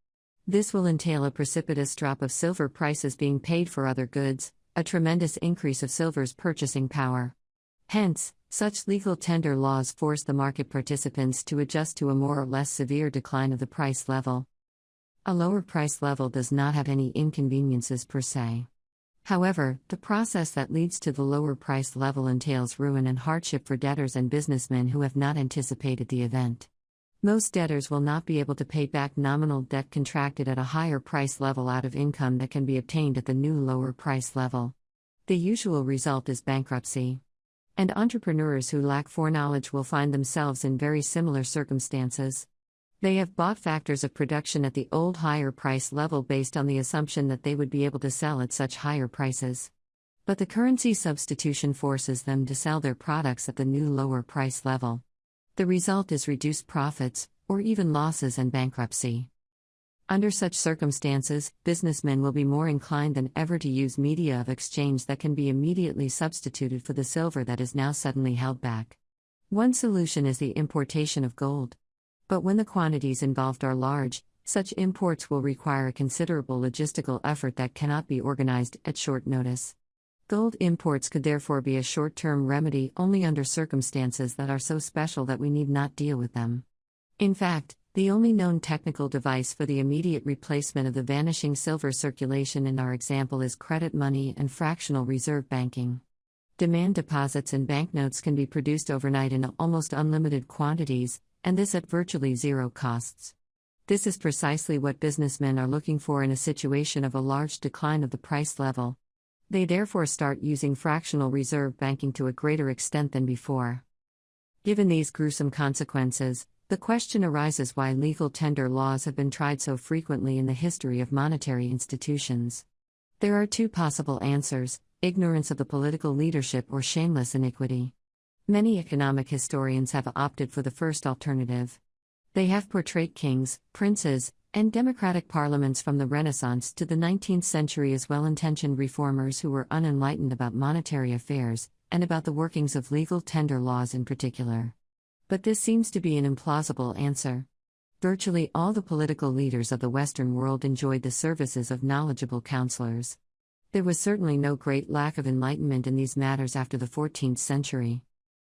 This will entail a precipitous drop of silver prices being paid for other goods, a tremendous increase of silver's purchasing power. Hence, such legal tender laws force the market participants to adjust to a more or less severe decline of the price level. A lower price level does not have any inconveniences per se. However, the process that leads to the lower price level entails ruin and hardship for debtors and businessmen who have not anticipated the event. Most debtors will not be able to pay back nominal debt contracted at a higher price level out of income that can be obtained at the new lower price level. The usual result is bankruptcy. And entrepreneurs who lack foreknowledge will find themselves in very similar circumstances. They have bought factors of production at the old higher price level based on the assumption that they would be able to sell at such higher prices. But the currency substitution forces them to sell their products at the new lower price level. The result is reduced profits, or even losses and bankruptcy. Under such circumstances, businessmen will be more inclined than ever to use media of exchange that can be immediately substituted for the silver that is now suddenly held back. One solution is the importation of gold. But when the quantities involved are large, such imports will require a considerable logistical effort that cannot be organized at short notice. Gold imports could therefore be a short-term remedy only under circumstances that are so special that we need not deal with them. In fact, the only known technical device for the immediate replacement of the vanishing silver circulation in our example is credit money and fractional reserve banking. Demand deposits in banknotes can be produced overnight in almost unlimited quantities, and this at virtually zero costs. This is precisely what businessmen are looking for in a situation of a large decline of the price level. They therefore start using fractional reserve banking to a greater extent than before. Given these gruesome consequences, the question arises why legal tender laws have been tried so frequently in the history of monetary institutions. There are two possible answers: ignorance of the political leadership or shameless iniquity. Many economic historians have opted for the first alternative. They have portrayed kings, princes, and democratic parliaments from the Renaissance to the 19th century as well-intentioned reformers who were unenlightened about monetary affairs, and about the workings of legal tender laws in particular. But this seems to be an implausible answer. Virtually all the political leaders of the Western world enjoyed the services of knowledgeable counselors. There was certainly no great lack of enlightenment in these matters after the 14th century.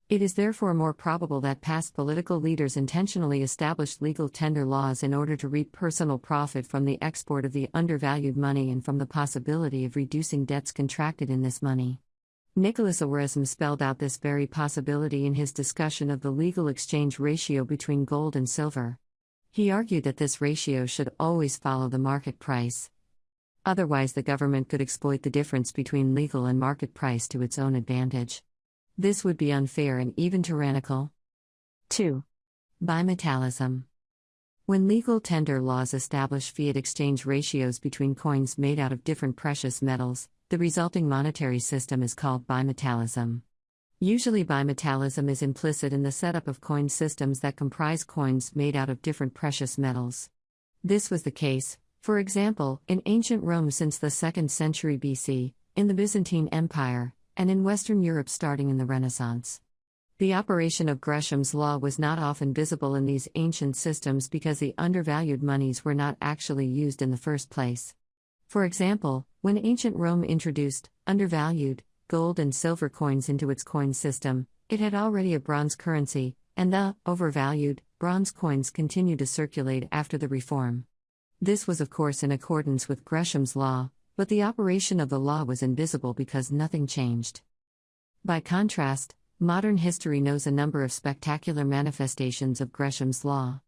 It is therefore more probable that past political leaders intentionally established legal tender laws in order to reap personal profit from the export of the undervalued money and from the possibility of reducing debts contracted in this money. Nicholas Oresme spelled out this very possibility in his discussion of the legal exchange ratio between gold and silver. He argued that this ratio should always follow the market price. Otherwise, the government could exploit the difference between legal and market price to its own advantage. This would be unfair and even tyrannical. 2. Bimetallism. When legal tender laws establish fiat exchange ratios between coins made out of different precious metals, the resulting monetary system is called bimetallism. Usually, bimetallism is implicit in the setup of coin systems that comprise coins made out of different precious metals. This was the case, for example, in ancient Rome since the 2nd century BC, in the Byzantine Empire, and in Western Europe starting in the Renaissance. The operation of Gresham's law was not often visible in these ancient systems because the undervalued monies were not actually used in the first place. For example, when ancient Rome introduced undervalued gold and silver coins into its coin system, it had already a bronze currency, and the overvalued bronze coins continued to circulate after the reform. This was of course in accordance with Gresham's law, but the operation of the law was invisible because nothing changed. By contrast, modern history knows a number of spectacular manifestations of Gresham's law.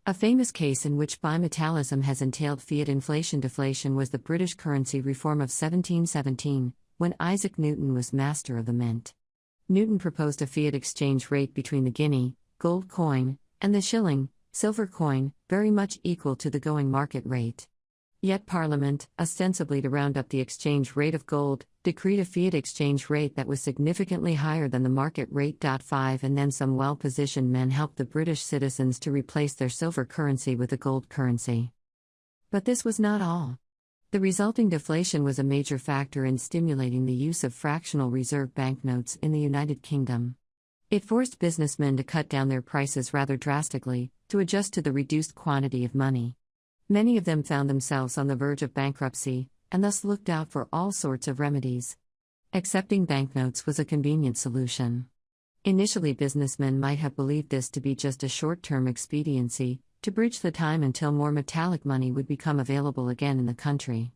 A famous case in which bimetallism has entailed fiat inflation-deflation was the British currency reform of 1717, when Isaac Newton was master of the mint. Newton proposed a fiat exchange rate between the guinea, gold coin, and the shilling, silver coin, very much equal to the going market rate. Yet Parliament, ostensibly to round up the exchange rate of gold, decreed a fiat exchange rate that was significantly higher than the market rate. 5 And then some well-positioned men helped the British citizens to replace their silver currency with a gold currency. But this was not all. The resulting deflation was a major factor in stimulating the use of fractional reserve banknotes in the United Kingdom. It forced businessmen to cut down their prices rather drastically, to adjust to the reduced quantity of money. Many of them found themselves on the verge of bankruptcy, and thus looked out for all sorts of remedies. Accepting banknotes was a convenient solution. Initially, businessmen might have believed this to be just a short-term expediency, to bridge the time until more metallic money would become available again in the country.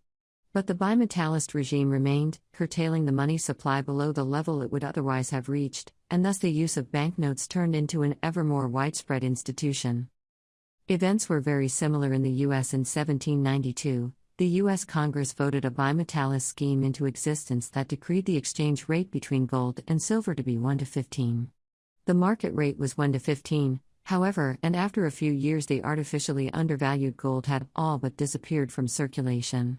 But the bimetallist regime remained, curtailing the money supply below the level it would otherwise have reached, and thus the use of banknotes turned into an ever more widespread institution. Events were very similar in the U.S. in 1792. The U.S. Congress voted a bimetallist scheme into existence that decreed the exchange rate between gold and silver to be 1:15. The market rate was 1:15, however, and after a few years the artificially undervalued gold had all but disappeared from circulation.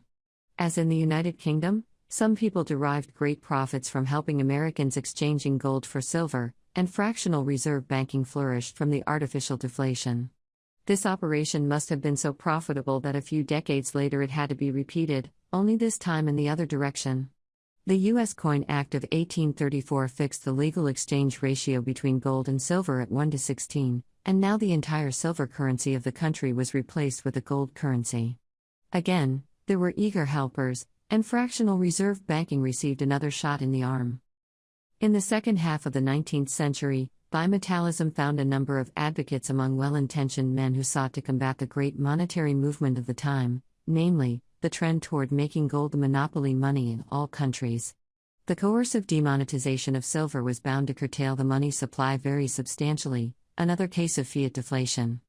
As in the United Kingdom, some people derived great profits from helping Americans exchanging gold for silver, and fractional reserve banking flourished from the artificial deflation. This operation must have been so profitable that a few decades later it had to be repeated, only this time in the other direction. The U.S. Coin Act of 1834 fixed the legal exchange ratio between gold and silver at 1:16, and now the entire silver currency of the country was replaced with a gold currency. Again, there were eager helpers, and fractional reserve banking received another shot in the arm. In the second half of the 19th century, bimetallism found a number of advocates among well-intentioned men who sought to combat the great monetary movement of the time, namely, the trend toward making gold the monopoly money in all countries. The coercive demonetization of silver was bound to curtail the money supply very substantially, another case of fiat deflation.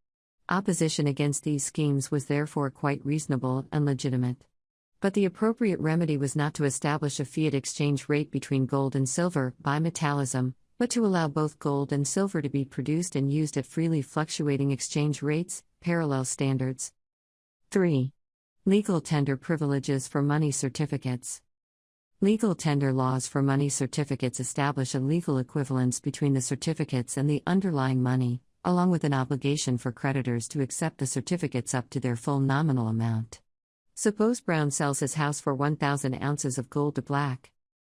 Opposition against these schemes was therefore quite reasonable and legitimate. But the appropriate remedy was not to establish a fiat exchange rate between gold and silver, bimetallism, but to allow both gold and silver to be produced and used at freely fluctuating exchange rates, parallel standards. 3. Legal tender privileges for money certificates. Legal tender laws for money certificates establish a legal equivalence between the certificates and the underlying money, along with an obligation for creditors to accept the certificates up to their full nominal amount. Suppose Brown sells his house for 1,000 ounces of gold to Black.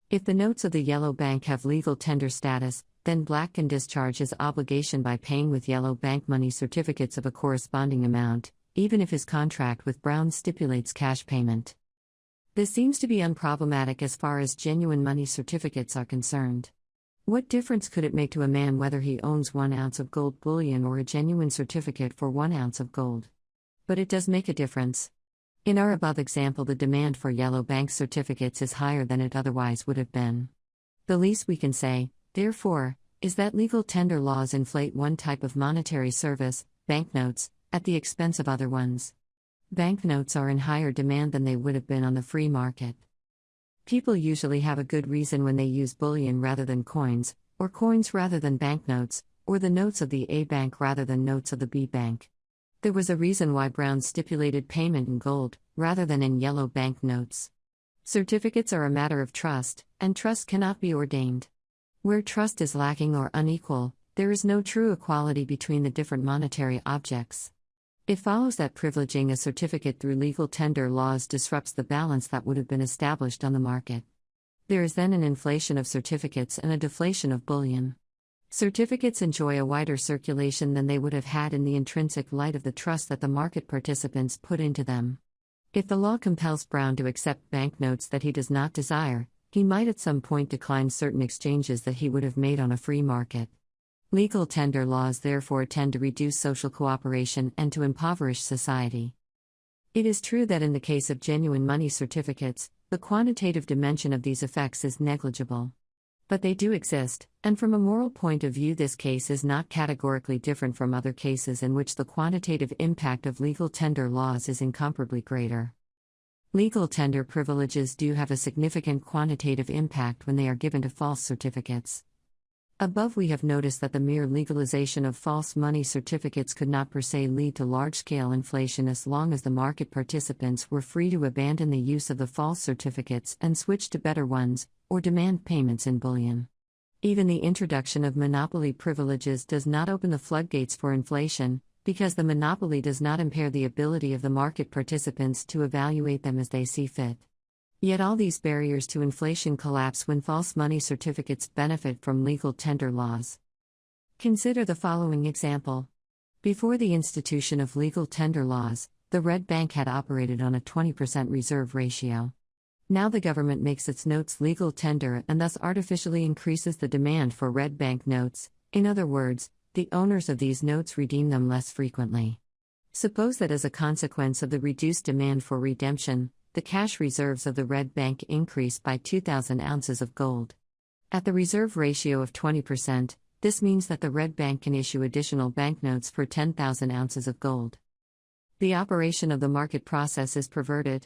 If the notes of the Yellow Bank have legal tender status, then Black can discharge his obligation by paying with Yellow Bank money certificates of a corresponding amount, even if his contract with Brown stipulates cash payment. This seems to be unproblematic as far as genuine money certificates are concerned. What difference could it make to a man whether he owns 1 ounce of gold bullion or a genuine certificate for 1 ounce of gold? But it does make a difference. In our above example, the demand for Yellow Bank certificates is higher than it otherwise would have been. The least we can say, therefore, is that legal tender laws inflate one type of monetary service, banknotes, at the expense of other ones. Banknotes are in higher demand than they would have been on the free market. People usually have a good reason when they use bullion rather than coins, or coins rather than banknotes, or the notes of the A bank rather than notes of the B bank. There was a reason why Brown stipulated payment in gold, rather than in Yellow Bank notes. Certificates are a matter of trust, and trust cannot be ordained. Where trust is lacking or unequal, there is no true equality between the different monetary objects. It follows that privileging a certificate through legal tender laws disrupts the balance that would have been established on the market. There is then an inflation of certificates and a deflation of bullion. Certificates enjoy a wider circulation than they would have had in the intrinsic light of the trust that the market participants put into them. If the law compels Brown to accept banknotes that he does not desire, he might at some point decline certain exchanges that he would have made on a free market. Legal tender laws therefore tend to reduce social cooperation and to impoverish society. It is true that in the case of genuine money certificates, the quantitative dimension of these effects is negligible. But they do exist, and from a moral point of view, this case is not categorically different from other cases in which the quantitative impact of legal tender laws is incomparably greater. Legal tender privileges do have a significant quantitative impact when they are given to false certificates. Above, we have noticed that the mere legalization of false money certificates could not per se lead to large-scale inflation as long as the market participants were free to abandon the use of the false certificates and switch to better ones, or demand payments in bullion. Even the introduction of monopoly privileges does not open the floodgates for inflation, because the monopoly does not impair the ability of the market participants to evaluate them as they see fit. Yet all these barriers to inflation collapse when false money certificates benefit from legal tender laws. Consider the following example. Before the institution of legal tender laws, the Red Bank had operated on a 20% reserve ratio. Now the government makes its notes legal tender and thus artificially increases the demand for Red Bank notes. In other words, the owners of these notes redeem them less frequently. Suppose that as a consequence of the reduced demand for redemption, the cash reserves of the Red Bank increased by 2,000 ounces of gold. At the reserve ratio of 20%, this means that the Red Bank can issue additional banknotes for 10,000 ounces of gold. The operation of the market process is perverted.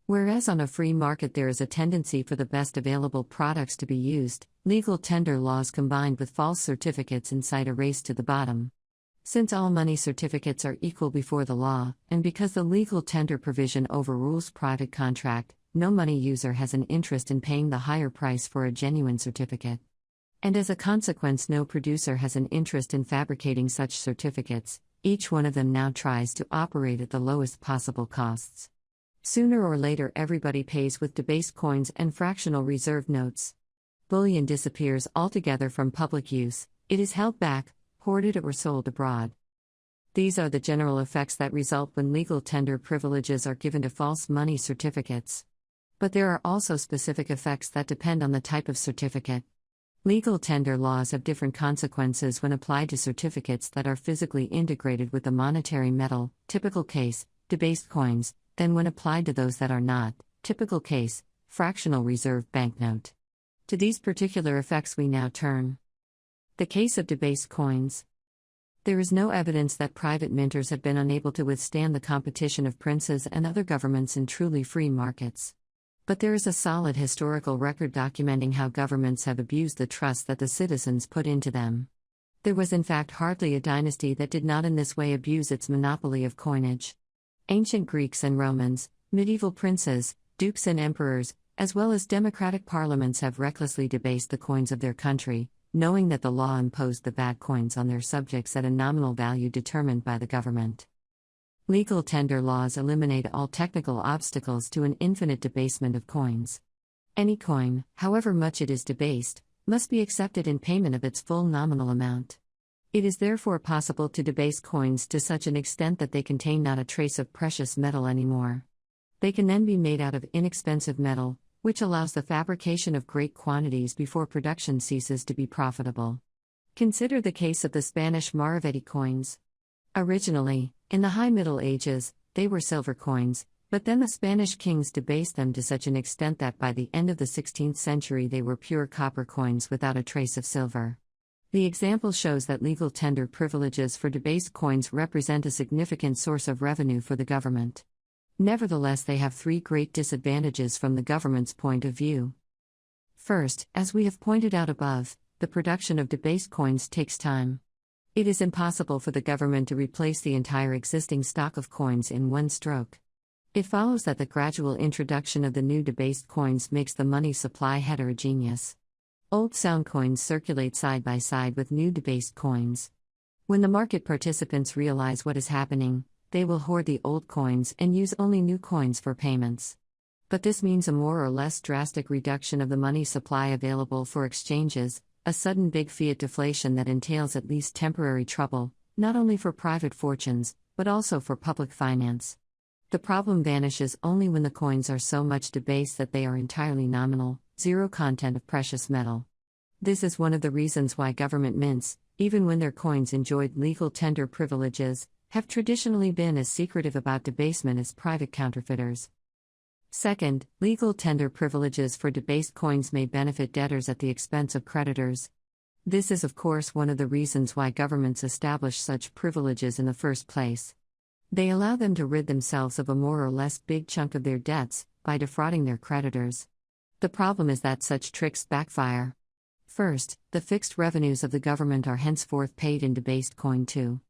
Whereas on a free market there is a tendency for the best available products to be used, legal tender laws combined with false certificates incite a race to the bottom. Since all money certificates are equal before the law, and because the legal tender provision overrules private contract, no money user has an interest in paying the higher price for a genuine certificate. And as a consequence, no producer has an interest in fabricating such certificates. Each one of them now tries to operate at the lowest possible costs. Sooner or later, everybody pays with debased coins and fractional reserve notes. Bullion disappears altogether from public use, it is held back, hoarded, or sold abroad. These are the general effects that result when legal tender privileges are given to false money certificates. But there are also specific effects that depend on the type of certificate. Legal tender laws have different consequences when applied to certificates that are physically integrated with the monetary metal, typical case, debased coins, than when applied to those that are not, typical case, fractional reserve banknote. To these particular effects we now turn. The case of debased coins. There is no evidence that private minters have been unable to withstand the competition of princes and other governments in truly free markets. But there is a solid historical record documenting how governments have abused the trust that the citizens put into them. There was in fact hardly a dynasty that did not in this way abuse its monopoly of coinage. Ancient Greeks and Romans, medieval princes, dukes and emperors, as well as democratic parliaments have recklessly debased the coins of their country, knowing that the law imposed the bad coins on their subjects at a nominal value determined by the government. Legal tender laws eliminate all technical obstacles to an infinite debasement of coins. Any coin, however much it is debased, must be accepted in payment of its full nominal amount. It is therefore possible to debase coins to such an extent that they contain not a trace of precious metal anymore. They can then be made out of inexpensive metal, which allows the fabrication of great quantities before production ceases to be profitable. Consider the case of the Spanish Maravedí coins. Originally, in the High Middle Ages, they were silver coins, but then the Spanish kings debased them to such an extent that by the end of the 16th century they were pure copper coins without a trace of silver. The example shows that legal tender privileges for debased coins represent a significant source of revenue for the government. Nevertheless, they have three great disadvantages from the government's point of view. First, as we have pointed out above, the production of debased coins takes time. It is impossible for the government to replace the entire existing stock of coins in one stroke. It follows that the gradual introduction of the new debased coins makes the money supply heterogeneous. Old sound coins circulate side by side with new debased coins. When the market participants realize what is happening, they will hoard the old coins and use only new coins for payments. But this means a more or less drastic reduction of the money supply available for exchanges, a sudden big fiat deflation that entails at least temporary trouble, not only for private fortunes, but also for public finance. The problem vanishes only when the coins are so much debased that they are entirely nominal, zero content of precious metal. This is one of the reasons why government mints, even when their coins enjoyed legal tender privileges, have traditionally been as secretive about debasement as private counterfeiters. Second, legal tender privileges for debased coins may benefit debtors at the expense of creditors. This is of course one of the reasons why governments establish such privileges in the first place. They allow them to rid themselves of a more or less big chunk of their debts, by defrauding their creditors. The problem is that such tricks backfire. First, the fixed revenues of the government are henceforth paid in debased coin too.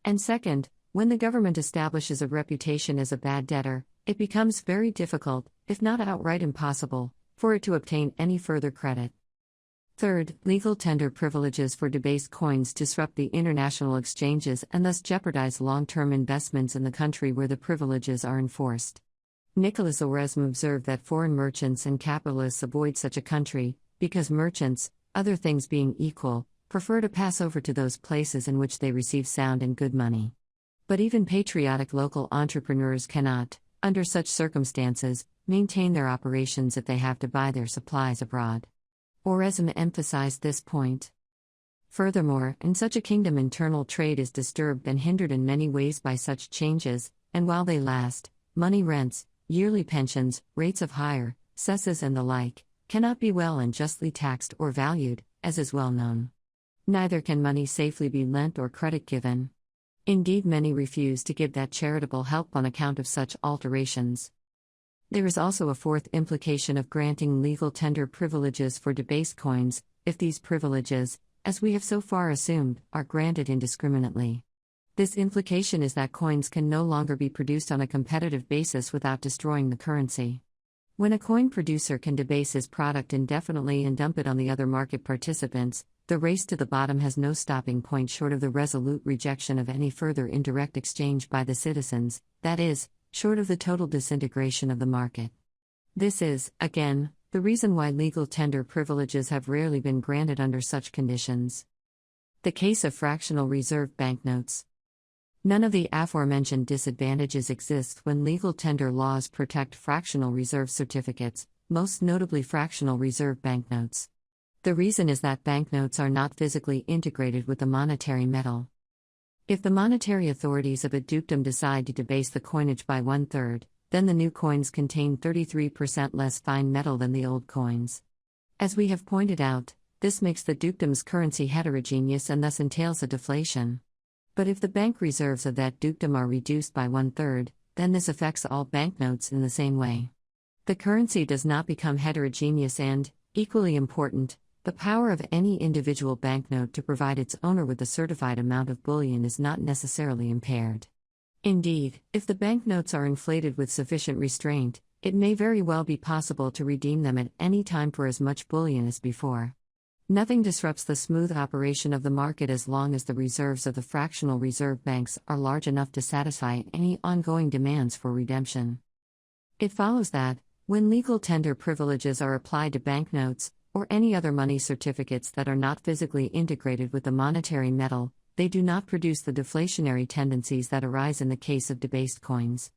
And second, when the government establishes a reputation as a bad debtor, it becomes very difficult, if not outright impossible, for it to obtain any further credit. Third, legal tender privileges for debased coins disrupt the international exchanges and thus jeopardize long-term investments in the country where the privileges are enforced. Nicolas Oresme observed that foreign merchants and capitalists avoid such a country, because merchants, other things being equal, prefer to pass over to those places in which they receive sound and good money. But even patriotic local entrepreneurs cannot, under such circumstances, maintain their operations if they have to buy their supplies abroad. Oresme emphasized this point. Furthermore, in such a kingdom internal trade is disturbed and hindered in many ways by such changes, and while they last, money rents, yearly pensions, rates of hire, cesses and the like, cannot be well and justly taxed or valued, as is well known. Neither can money safely be lent or credit given. Indeed, many refuse to give that charitable help on account of such alterations. There is also a fourth implication of granting legal tender privileges for debased coins, if these privileges, as we have so far assumed, are granted indiscriminately. This implication is that coins can no longer be produced on a competitive basis without destroying the currency. When a coin producer can debase his product indefinitely and dump it on the other market participants, the race to the bottom has no stopping point short of the resolute rejection of any further indirect exchange by the citizens, that is, short of the total disintegration of the market. This is, again, the reason why legal tender privileges have rarely been granted under such conditions. The case of fractional reserve banknotes. None of the aforementioned disadvantages exist when legal tender laws protect fractional reserve certificates, most notably fractional reserve banknotes. The reason is that banknotes are not physically integrated with the monetary metal. If the monetary authorities of a dukedom decide to debase the coinage by 1/3, then the new coins contain 33% less fine metal than the old coins. As we have pointed out, this makes the dukedom's currency heterogeneous and thus entails a deflation. But if the bank reserves of that dukedom are reduced by 1/3, then this affects all banknotes in the same way. The currency does not become heterogeneous and, equally important, the power of any individual banknote to provide its owner with a certified amount of bullion is not necessarily impaired. Indeed, if the banknotes are inflated with sufficient restraint, it may very well be possible to redeem them at any time for as much bullion as before. Nothing disrupts the smooth operation of the market as long as the reserves of the fractional reserve banks are large enough to satisfy any ongoing demands for redemption. It follows that, when legal tender privileges are applied to banknotes, or any other money certificates that are not physically integrated with the monetary metal, they do not produce the deflationary tendencies that arise in the case of debased coins.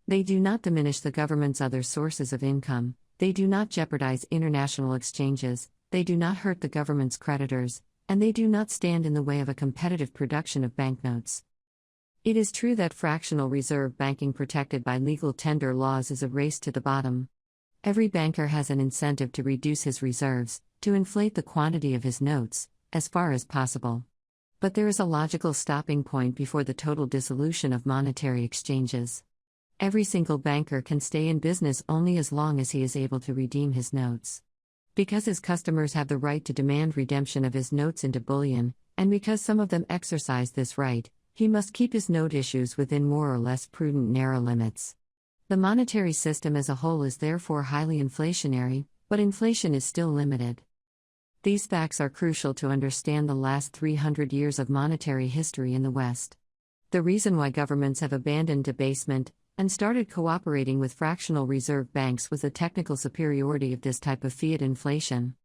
They do not diminish the government's other sources of income, they do not jeopardize international exchanges, they do not hurt the government's creditors, and they do not stand in the way of a competitive production of banknotes. It is true that fractional reserve banking protected by legal tender laws is a race to the bottom. Every banker has an incentive to reduce his reserves, to inflate the quantity of his notes, as far as possible. But there is a logical stopping point before the total dissolution of monetary exchanges. Every single banker can stay in business only as long as he is able to redeem his notes. Because his customers have the right to demand redemption of his notes into bullion, and because some of them exercise this right, he must keep his note issues within more or less prudent narrow limits. The monetary system as a whole is therefore highly inflationary, but inflation is still limited. These facts are crucial to understand the last 300 years of monetary history in the West. The reason why governments have abandoned debasement and started cooperating with fractional reserve banks was the technical superiority of this type of fiat inflation.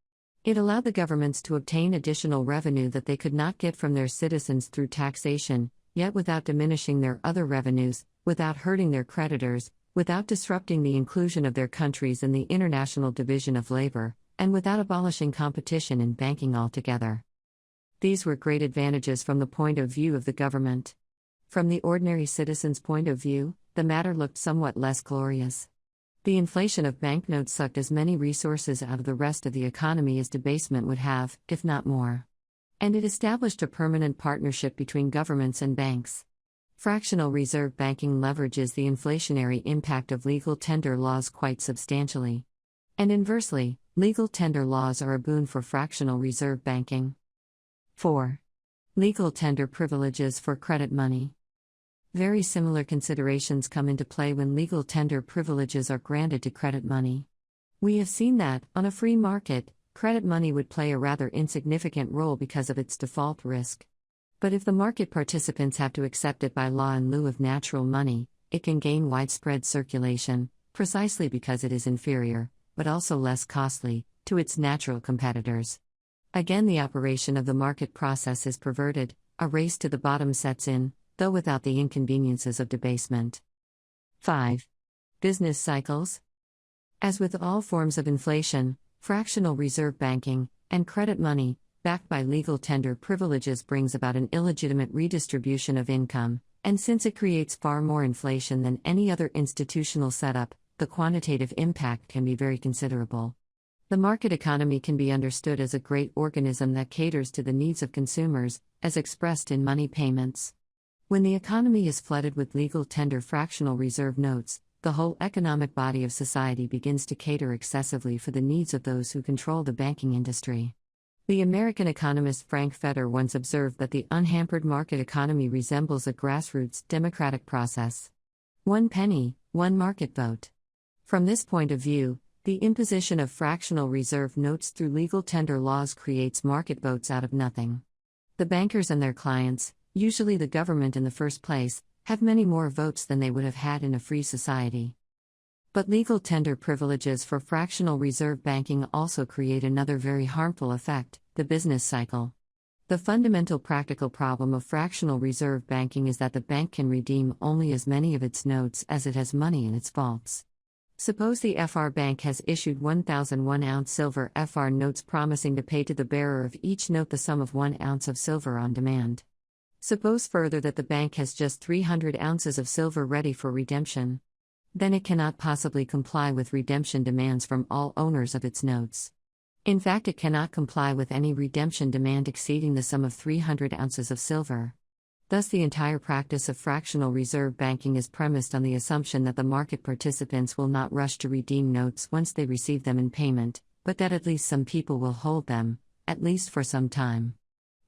It allowed the governments to obtain additional revenue that they could not get from their citizens through taxation, yet without diminishing their other revenues, without hurting their creditors, without disrupting the inclusion of their countries in the international division of labor, and without abolishing competition in banking altogether. These were great advantages from the point of view of the government. From the ordinary citizen's point of view, the matter looked somewhat less glorious. The inflation of banknotes sucked as many resources out of the rest of the economy as debasement would have, if not more. And it established a permanent partnership between governments and banks. Fractional reserve banking leverages the inflationary impact of legal tender laws quite substantially. And inversely, legal tender laws are a boon for fractional reserve banking. 4. Legal tender privileges for credit money. Very similar considerations come into play when legal tender privileges are granted to credit money. We have seen that, on a free market, credit money would play a rather insignificant role because of its default risk. But if the market participants have to accept it by law in lieu of natural money, it can gain widespread circulation, precisely because it is inferior, but also less costly, to its natural competitors. Again, the operation of the market process is perverted, a race to the bottom sets in, though without the inconveniences of debasement. 5. Business cycles. As with all forms of inflation, fractional reserve banking, and credit money, backed by legal tender privileges brings about an illegitimate redistribution of income, and since it creates far more inflation than any other institutional setup, the quantitative impact can be very considerable. The market economy can be understood as a great organism that caters to the needs of consumers, as expressed in money payments. When the economy is flooded with legal tender fractional reserve notes, the whole economic body of society begins to cater excessively for the needs of those who control the banking industry. The American economist Frank Fetter once observed that the unhampered market economy resembles a grassroots democratic process. 1 penny, 1 market vote. From this point of view, the imposition of fractional reserve notes through legal tender laws creates market votes out of nothing. The bankers and their clients, usually the government in the first place, have many more votes than they would have had in a free society. But legal tender privileges for fractional reserve banking also create another very harmful effect, the business cycle. The fundamental practical problem of fractional reserve banking is that the bank can redeem only as many of its notes as it has money in its vaults. Suppose the FR Bank has issued 1,000 1-ounce silver FR notes promising to pay to the bearer of each note the sum of 1 ounce of silver on demand. Suppose further that the bank has just 300 ounces of silver ready for redemption. Then it cannot possibly comply with redemption demands from all owners of its notes. In fact, it cannot comply with any redemption demand exceeding the sum of 300 ounces of silver. Thus, the entire practice of fractional reserve banking is premised on the assumption that the market participants will not rush to redeem notes once they receive them in payment, but that at least some people will hold them, at least for some time.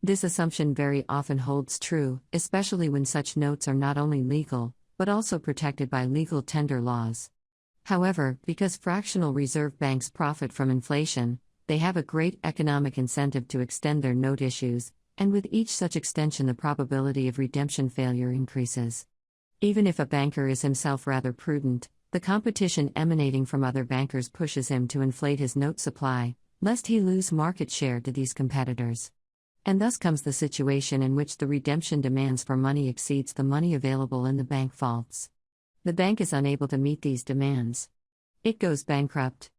This assumption very often holds true, especially when such notes are not only legal, but also protected by legal tender laws. However, because fractional reserve banks profit from inflation, they have a great economic incentive to extend their note issues, and with each such extension the probability of redemption failure increases. Even if a banker is himself rather prudent, the competition emanating from other bankers pushes him to inflate his note supply, lest he lose market share to these competitors. And thus comes the situation in which the redemption demands for money exceeds the money available in the bank vaults. The bank is unable to meet these demands. It goes bankrupt.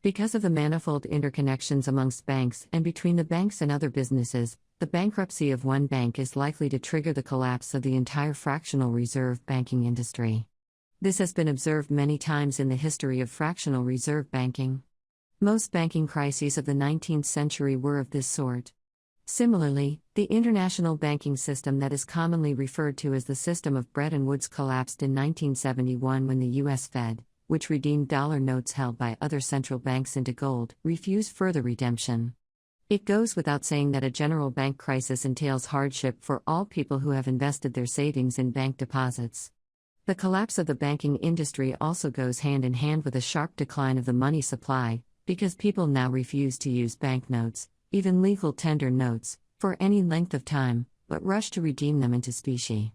Because of the manifold interconnections amongst banks and between the banks and other businesses, the bankruptcy of one bank is likely to trigger the collapse of the entire fractional reserve banking industry. This has been observed many times in the history of fractional reserve banking. Most banking crises of the 19th century were of this sort. Similarly, the international banking system that is commonly referred to as the system of Bretton Woods collapsed in 1971 when the U.S. Fed, which redeemed dollar notes held by other central banks into gold, refused further redemption. It goes without saying that a general bank crisis entails hardship for all people who have invested their savings in bank deposits. The collapse of the banking industry also goes hand in hand with a sharp decline of the money supply, because people now refuse to use banknotes, even legal tender notes, for any length of time, but rush to redeem them into specie.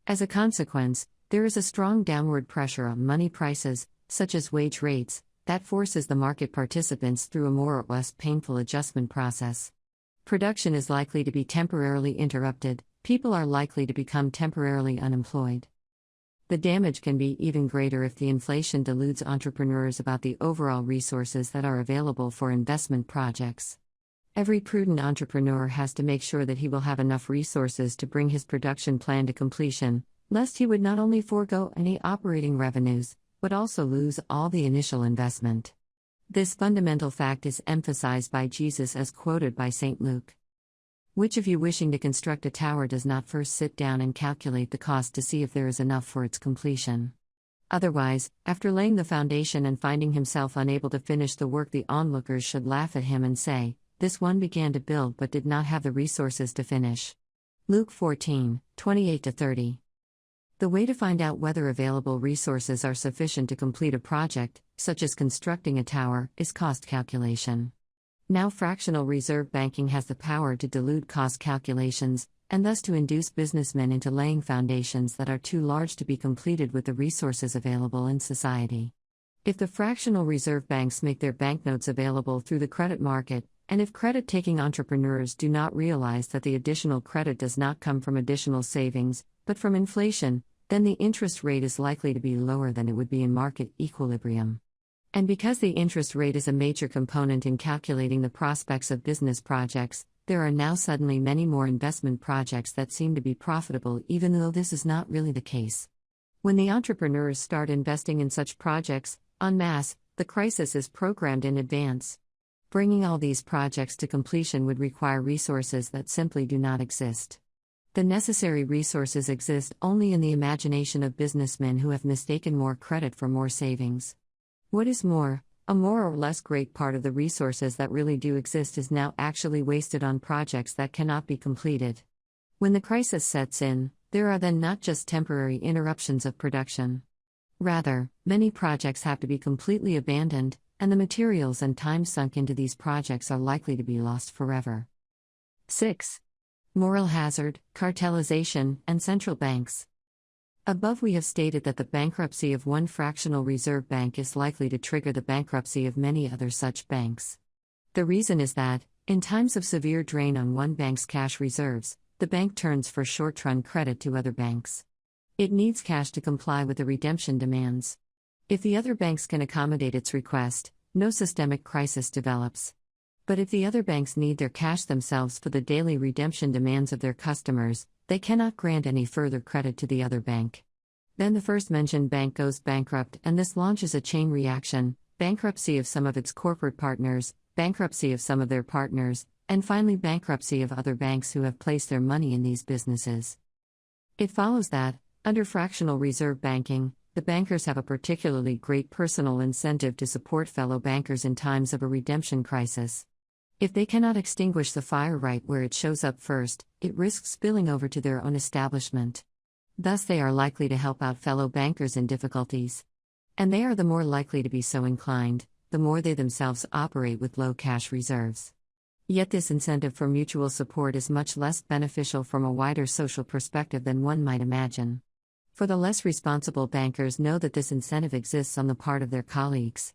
As a consequence, there is a strong downward pressure on money prices, such as wage rates, that forces the market participants through a more or less painful adjustment process. Production is likely to be temporarily interrupted, people are likely to become temporarily unemployed. The damage can be even greater if the inflation deludes entrepreneurs about the overall resources that are available for investment projects. Every prudent entrepreneur has to make sure that he will have enough resources to bring his production plan to completion, lest he would not only forego any operating revenues, but also lose all the initial investment. This fundamental fact is emphasized by Jesus as quoted by St. Luke. Which of you wishing to construct a tower does not first sit down and calculate the cost to see if there is enough for its completion? Otherwise, after laying the foundation and finding himself unable to finish the work, the onlookers should laugh at him and say, "This one began to build but did not have the resources to finish." Luke 14:28-30. The way to find out whether available resources are sufficient to complete a project, such as constructing a tower, is cost calculation. Now, fractional reserve banking has the power to delude cost calculations, and thus to induce businessmen into laying foundations that are too large to be completed with the resources available in society. If the fractional reserve banks make their banknotes available through the credit market, and if credit-taking entrepreneurs do not realize that the additional credit does not come from additional savings, but from inflation, then the interest rate is likely to be lower than it would be in market equilibrium. And because the interest rate is a major component in calculating the prospects of business projects, there are now suddenly many more investment projects that seem to be profitable, even though this is not really the case. When the entrepreneurs start investing in such projects, en masse, the crisis is programmed in advance. Bringing all these projects to completion would require resources that simply do not exist. The necessary resources exist only in the imagination of businessmen who have mistaken more credit for more savings. What is more, a more or less great part of the resources that really do exist is now actually wasted on projects that cannot be completed. When the crisis sets in, there are then not just temporary interruptions of production. Rather, many projects have to be completely abandoned, and the materials and time sunk into these projects are likely to be lost forever. 6. Moral hazard, cartelization, and central banks. Above we have stated that the bankruptcy of one fractional reserve bank is likely to trigger the bankruptcy of many other such banks. The reason is that, in times of severe drain on one bank's cash reserves, the bank turns for short-run credit to other banks. It needs cash to comply with the redemption demands. If the other banks can accommodate its request, no systemic crisis develops. But if the other banks need their cash themselves for the daily redemption demands of their customers, they cannot grant any further credit to the other bank. Then the first-mentioned bank goes bankrupt, and this launches a chain reaction, bankruptcy of some of its corporate partners, bankruptcy of some of their partners, and finally bankruptcy of other banks who have placed their money in these businesses. It follows that, under fractional reserve banking, the bankers have a particularly great personal incentive to support fellow bankers in times of a redemption crisis. If they cannot extinguish the fire right where it shows up first, it risks spilling over to their own establishment. Thus they are likely to help out fellow bankers in difficulties. And they are the more likely to be so inclined, the more they themselves operate with low cash reserves. Yet this incentive for mutual support is much less beneficial from a wider social perspective than one might imagine. For the less responsible bankers know that this incentive exists on the part of their colleagues.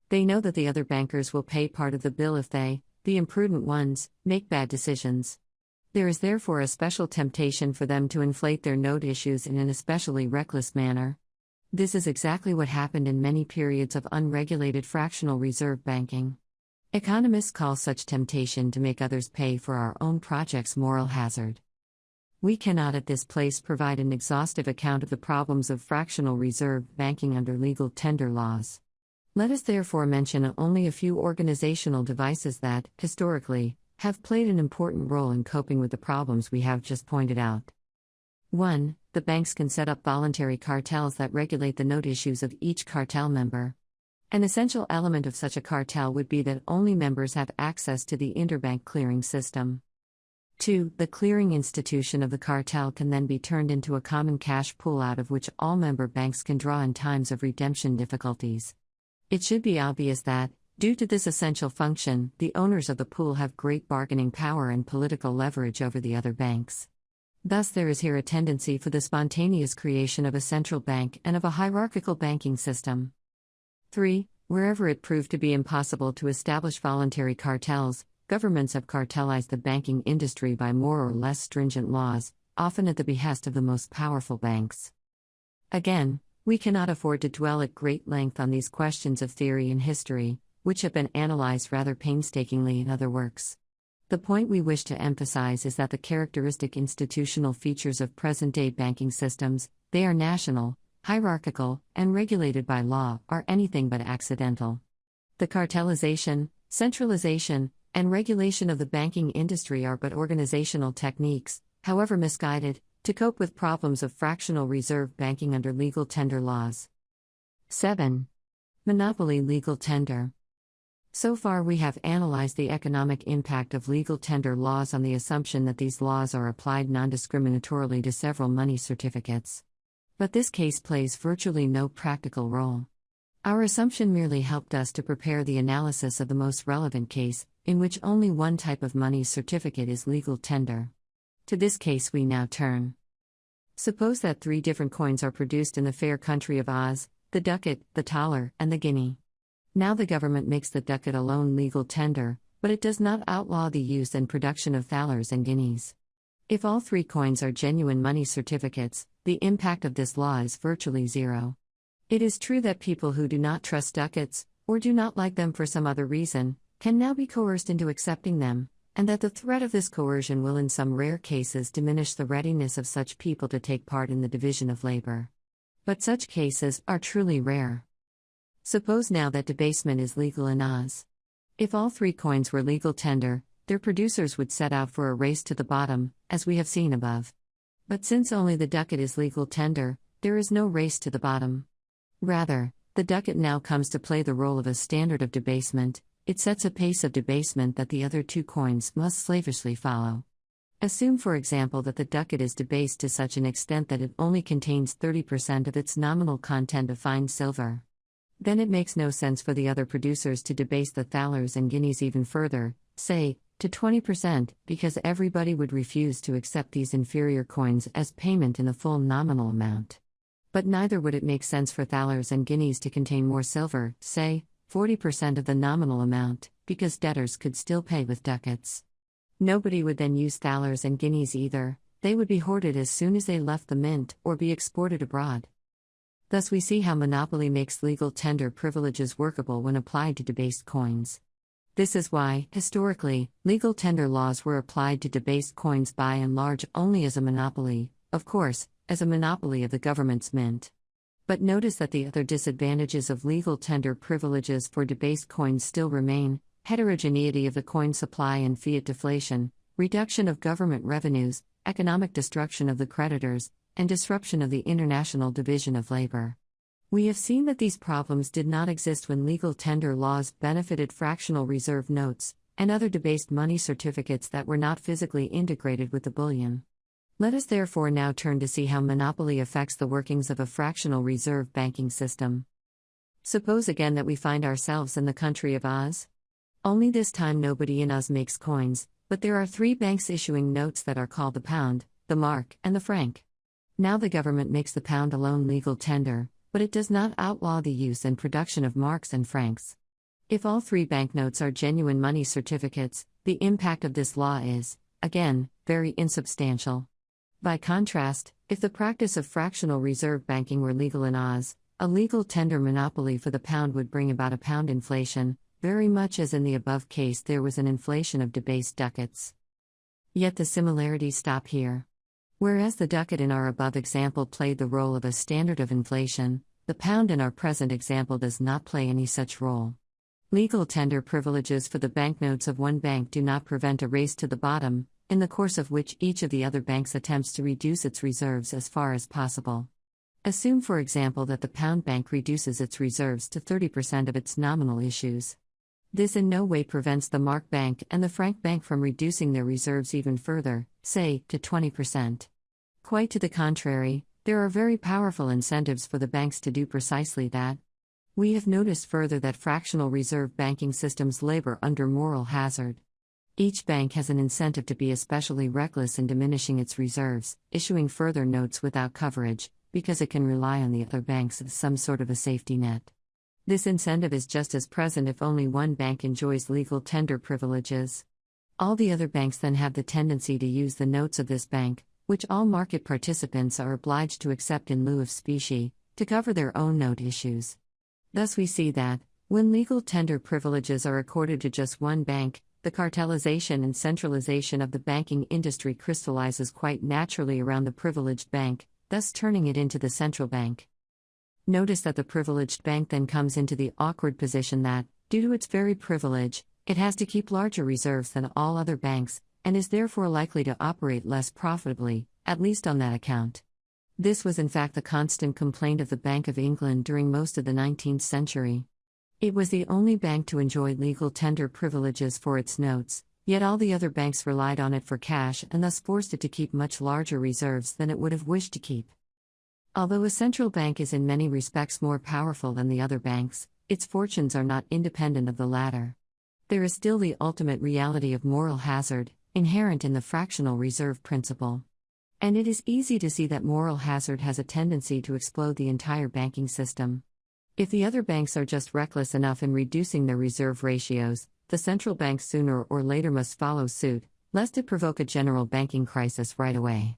They know that the other bankers will pay part of the bill if they, the imprudent ones, make bad decisions. There is therefore a special temptation for them to inflate their note issues in an especially reckless manner. This is exactly what happened in many periods of unregulated fractional reserve banking. Economists call such temptation to make others pay for our own projects moral hazard. We cannot at this place provide an exhaustive account of the problems of fractional reserve banking under legal tender laws. Let us therefore mention only a few organizational devices that, historically, have played an important role in coping with the problems we have just pointed out. 1. The banks can set up voluntary cartels that regulate the note issues of each cartel member. An essential element of such a cartel would be that only members have access to the interbank clearing system. 2. The clearing institution of the cartel can then be turned into a common cash pool out of which all member banks can draw in times of redemption difficulties. It should be obvious that, due to this essential function, the owners of the pool have great bargaining power and political leverage over the other banks. Thus there is here a tendency for the spontaneous creation of a central bank and of a hierarchical banking system. 3. Wherever it proved to be impossible to establish voluntary cartels, governments have cartelized the banking industry by more or less stringent laws, often at the behest of the most powerful banks. Again, we cannot afford to dwell at great length on these questions of theory and history, which have been analyzed rather painstakingly in other works. The point we wish to emphasize is that the characteristic institutional features of present-day banking systems, they are national, hierarchical, and regulated by law, are anything but accidental. The cartelization, centralization, and regulation of the banking industry are but organizational techniques, however misguided, to cope with problems of fractional reserve banking under legal tender laws. 7. Monopoly legal tender. So far we have analyzed the economic impact of legal tender laws on the assumption that these laws are applied non-discriminatorily to several money certificates. But this case plays virtually no practical role. Our assumption merely helped us to prepare the analysis of the most relevant case, in which only one type of money certificate is legal tender. To this case we now turn. Suppose that 3 different coins are produced in the fair country of Oz, the ducat, the thaler, and the guinea. Now the government makes the ducat alone legal tender, but it does not outlaw the use and production of thalers and guineas. If all 3 coins are genuine money certificates, the impact of this law is virtually zero. It is true that people who do not trust ducats, or do not like them for some other reason, can now be coerced into accepting them, and that the threat of this coercion will in some rare cases diminish the readiness of such people to take part in the division of labor. But such cases are truly rare. Suppose now that debasement is legal in Oz. If all 3 coins were legal tender, their producers would set out for a race to the bottom, as we have seen above. But since only the ducat is legal tender, there is no race to the bottom. Rather, the ducat now comes to play the role of a standard of debasement. It sets a pace of debasement that the other 2 coins must slavishly follow. Assume for example that the ducat is debased to such an extent that it only contains 30% of its nominal content of fine silver. Then it makes no sense for the other producers to debase the thalers and guineas even further, say, to 20%, because everybody would refuse to accept these inferior coins as payment in the full nominal amount. But neither would it make sense for thalers and guineas to contain more silver, say, 40% of the nominal amount, because debtors could still pay with ducats. Nobody would then use thalers and guineas either, they would be hoarded as soon as they left the mint, or be exported abroad. Thus we see how monopoly makes legal tender privileges workable when applied to debased coins. This is why, historically, legal tender laws were applied to debased coins by and large only as a monopoly, of course, as a monopoly of the government's mint. But notice that the other disadvantages of legal tender privileges for debased coins still remain, heterogeneity of the coin supply and fiat deflation, reduction of government revenues, economic destruction of the creditors, and disruption of the international division of labor. We have seen that these problems did not exist when legal tender laws benefited fractional reserve notes and other debased money certificates that were not physically integrated with the bullion. Let us therefore now turn to see how monopoly affects the workings of a fractional reserve banking system. Suppose again that we find ourselves in the country of Oz. Only this time nobody in Oz makes coins, but there are 3 banks issuing notes that are called the pound, the mark, and the franc. Now the government makes the pound alone legal tender, but it does not outlaw the use and production of marks and francs. If all 3 banknotes are genuine money certificates, the impact of this law is, again, very insubstantial. By contrast, if the practice of fractional reserve banking were legal in Oz, a legal tender monopoly for the pound would bring about a pound inflation, very much as in the above case there was an inflation of debased ducats. Yet the similarities stop here. Whereas the ducat in our above example played the role of a standard of inflation, the pound in our present example does not play any such role. Legal tender privileges for the banknotes of one bank do not prevent a race to the bottom, in the course of which each of the other banks attempts to reduce its reserves as far as possible. Assume, for example, that the Pound Bank reduces its reserves to 30% of its nominal issues. This in no way prevents the Mark Bank and the Franc Bank from reducing their reserves even further, say, to 20%. Quite to the contrary, there are very powerful incentives for the banks to do precisely that. We have noticed further that fractional reserve banking systems labor under moral hazard. Each bank has an incentive to be especially reckless in diminishing its reserves, issuing further notes without coverage, because it can rely on the other banks as some sort of a safety net. This incentive is just as present if only one bank enjoys legal tender privileges. All the other banks then have the tendency to use the notes of this bank, which all market participants are obliged to accept in lieu of specie, to cover their own note issues. Thus we see that, when legal tender privileges are accorded to just one bank, the cartelization and centralization of the banking industry crystallizes quite naturally around the privileged bank, thus turning it into the central bank. Notice that the privileged bank then comes into the awkward position that, due to its very privilege, it has to keep larger reserves than all other banks, and is therefore likely to operate less profitably, at least on that account. This was in fact the constant complaint of the Bank of England during most of the 19th century. It was the only bank to enjoy legal tender privileges for its notes, yet all the other banks relied on it for cash and thus forced it to keep much larger reserves than it would have wished to keep. Although a central bank is in many respects more powerful than the other banks, its fortunes are not independent of the latter. There is still the ultimate reality of moral hazard, inherent in the fractional reserve principle. And it is easy to see that moral hazard has a tendency to explode the entire banking system. If the other banks are just reckless enough in reducing their reserve ratios, the central bank sooner or later must follow suit, lest it provoke a general banking crisis right away.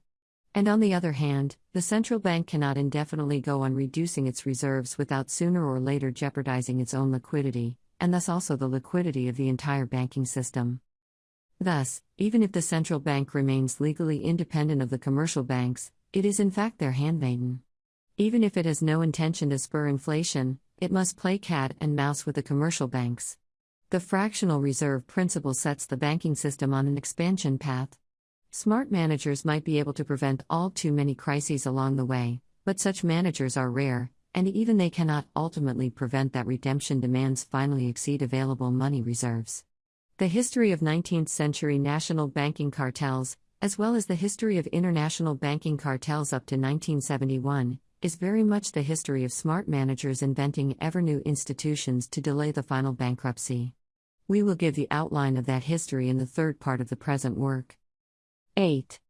And on the other hand, the central bank cannot indefinitely go on reducing its reserves without sooner or later jeopardizing its own liquidity, and thus also the liquidity of the entire banking system. Thus, even if the central bank remains legally independent of the commercial banks, it is in fact their handmaiden. Even if it has no intention to spur inflation, it must play cat and mouse with the commercial banks. The fractional reserve principle sets the banking system on an expansion path. Smart managers might be able to prevent all too many crises along the way, but such managers are rare, and even they cannot ultimately prevent that redemption demands finally exceed available money reserves. The history of 19th century national banking cartels, as well as the history of international banking cartels up to 1971, is very much the history of smart managers inventing ever-new institutions to delay the final bankruptcy. We will give the outline of that history in the third part of the present work. 8.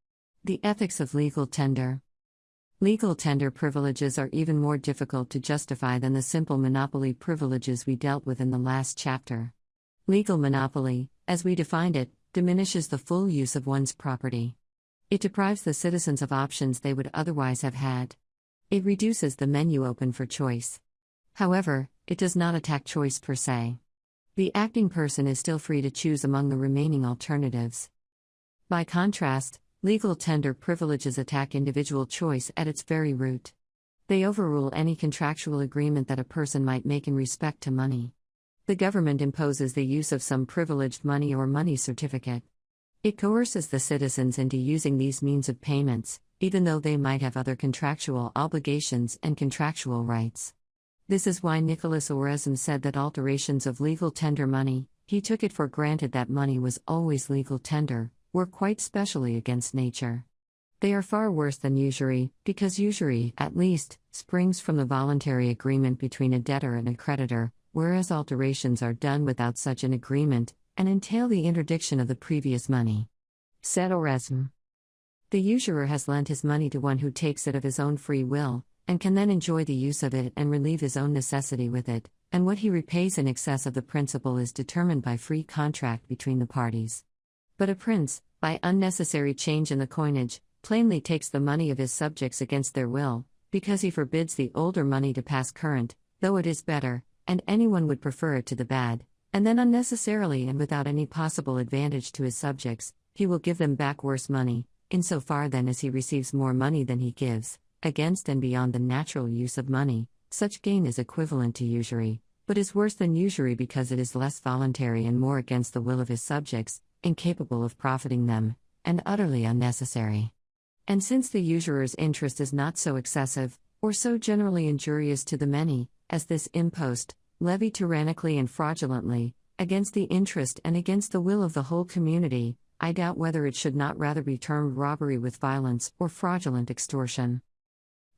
The ethics of legal tender. Legal tender privileges are even more difficult to justify than the simple monopoly privileges we dealt with in the last chapter. Legal monopoly, as we defined it, diminishes the full use of one's property. It deprives the citizens of options they would otherwise have had. It reduces the menu open for choice. However, it does not attack choice per se. The acting person is still free to choose among the remaining alternatives. By contrast, legal tender privileges attack individual choice at its very root. They overrule any contractual agreement that a person might make in respect to money. The government imposes the use of some privileged money or money certificate. It coerces the citizens into using these means of payments, even though they might have other contractual obligations and contractual rights. This is why Nicholas Oresme said that alterations of legal tender money, he took it for granted that money was always legal tender, were quite specially against nature. They are far worse than usury, because usury, at least, springs from the voluntary agreement between a debtor and a creditor, whereas alterations are done without such an agreement, and entail the interdiction of the previous money. Said Oresme. The usurer has lent his money to one who takes it of his own free will, and can then enjoy the use of it and relieve his own necessity with it, and what he repays in excess of the principal is determined by free contract between the parties. But a prince, by unnecessary change in the coinage, plainly takes the money of his subjects against their will, because he forbids the older money to pass current, though it is better, and anyone would prefer it to the bad, and then unnecessarily and without any possible advantage to his subjects, he will give them back worse money, insofar then as he receives more money than he gives, against and beyond the natural use of money. Such gain is equivalent to usury, but is worse than usury because it is less voluntary and more against the will of his subjects, incapable of profiting them, and utterly unnecessary. And since the usurer's interest is not so excessive, or so generally injurious to the many, as this impost, levied tyrannically and fraudulently, against the interest and against the will of the whole community, I doubt whether it should not rather be termed robbery with violence or fraudulent extortion.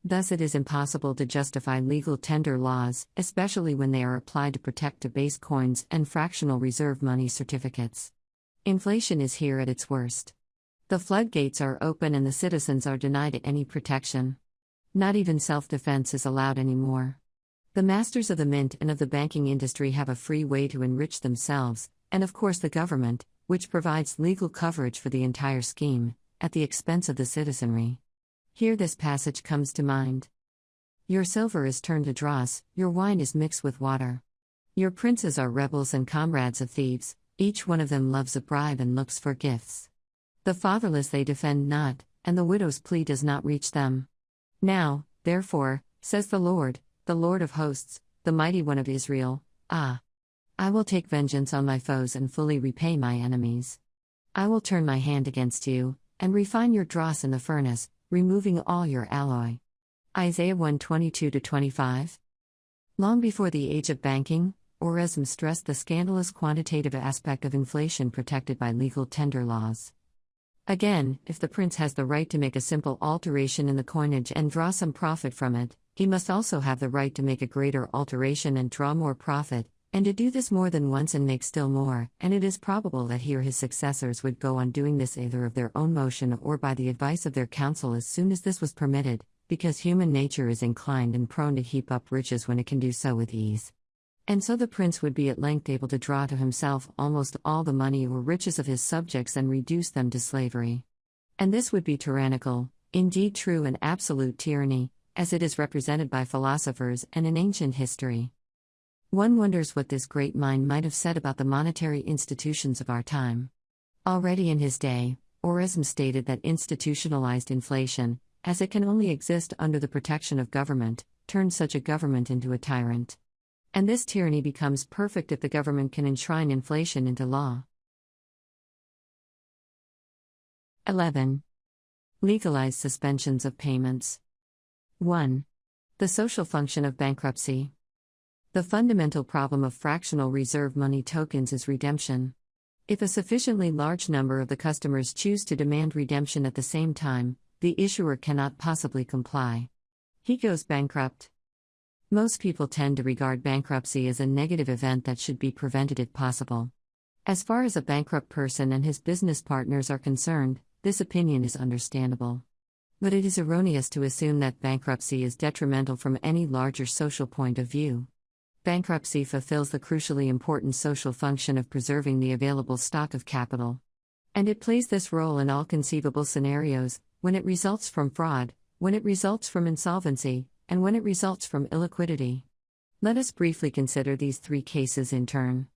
Thus it is impossible to justify legal tender laws, especially when they are applied to protect debased coins and fractional reserve money certificates. Inflation is here at its worst. The floodgates are open and the citizens are denied any protection. Not even self-defense is allowed anymore. The masters of the mint and of the banking industry have a free way to enrich themselves, and of course the government, which provides legal coverage for the entire scheme, at the expense of the citizenry. Here this passage comes to mind. Your silver is turned to dross, your wine is mixed with water. Your princes are rebels and comrades of thieves, each one of them loves a bribe and looks for gifts. The fatherless they defend not, and the widow's plea does not reach them. Now, therefore, says the Lord of hosts, the mighty one of Israel, I will take vengeance on my foes and fully repay my enemies. I will turn my hand against you, and refine your dross in the furnace, removing all your alloy. Isaiah 1:22-25. Long before the age of banking, Oresme stressed the scandalous quantitative aspect of inflation protected by legal tender laws. Again, if the prince has the right to make a simple alteration in the coinage and draw some profit from it, he must also have the right to make a greater alteration and draw more profit, and to do this more than once and make still more, and it is probable that he or his successors would go on doing this either of their own motion or by the advice of their council as soon as this was permitted, because human nature is inclined and prone to heap up riches when it can do so with ease. And so the prince would be at length able to draw to himself almost all the money or riches of his subjects and reduce them to slavery. And this would be tyrannical, indeed true and absolute tyranny, as it is represented by philosophers and in ancient history. One wonders what this great mind might have said about the monetary institutions of our time. Already in his day, Oresme stated that institutionalized inflation, as it can only exist under the protection of government, turns such a government into a tyrant. And this tyranny becomes perfect if the government can enshrine inflation into law. 11. Legalized suspensions of payments. 1. The social function of bankruptcy. The fundamental problem of fractional reserve money tokens is redemption. If a sufficiently large number of the customers choose to demand redemption at the same time, the issuer cannot possibly comply. He goes bankrupt. Most people tend to regard bankruptcy as a negative event that should be prevented if possible. As far as a bankrupt person and his business partners are concerned, this opinion is understandable. But it is erroneous to assume that bankruptcy is detrimental from any larger social point of view. Bankruptcy fulfills the crucially important social function of preserving the available stock of capital. And it plays this role in all conceivable scenarios, when it results from fraud, when it results from insolvency, and when it results from illiquidity. Let us briefly consider these three cases in turn.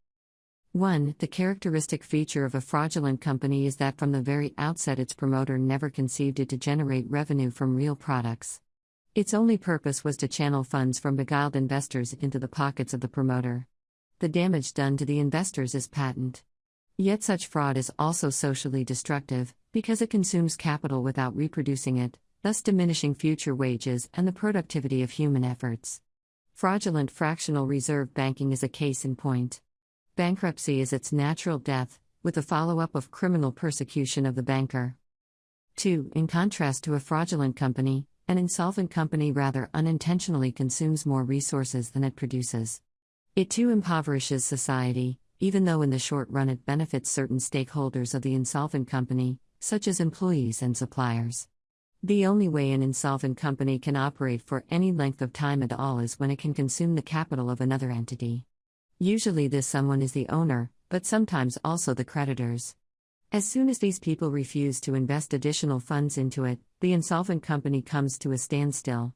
1. The characteristic feature of a fraudulent company is that from the very outset its promoter never conceived it to generate revenue from real products. Its only purpose was to channel funds from beguiled investors into the pockets of the promoter. the damage done to the investors is patent. Yet such fraud is also socially destructive, because it consumes capital without reproducing it, thus diminishing future wages and the productivity of human efforts. Fraudulent fractional reserve banking is a case in point. Bankruptcy is its natural death, with the follow-up of criminal persecution of the banker. 2. In contrast to a fraudulent company, an insolvent company rather unintentionally consumes more resources than it produces. It too impoverishes society, even though in the short run it benefits certain stakeholders of the insolvent company, such as employees and suppliers. The only way an insolvent company can operate for any length of time at all is when it can consume the capital of another entity. Usually this someone is the owner, but sometimes also the creditors. As soon as these people refuse to invest additional funds into it, the insolvent company comes to a standstill.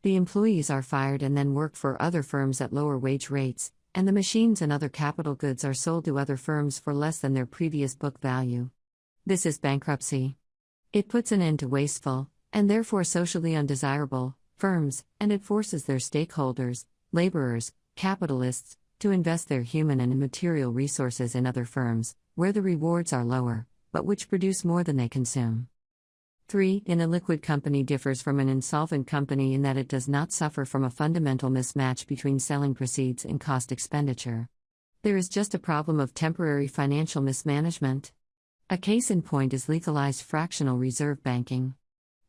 The employees are fired and then work for other firms at lower wage rates, and the machines and other capital goods are sold to other firms for less than their previous book value. This is bankruptcy. It puts an end to wasteful, and therefore socially undesirable, firms, and it forces their stakeholders, laborers, capitalists, to invest their human and immaterial resources in other firms, where the rewards are lower, but which produce more than they consume. 3. An illiquid company differs from an insolvent company in that it does not suffer from a fundamental mismatch between selling proceeds and cost expenditure. There is just a problem of temporary financial mismanagement. A case in point is legalized fractional reserve banking.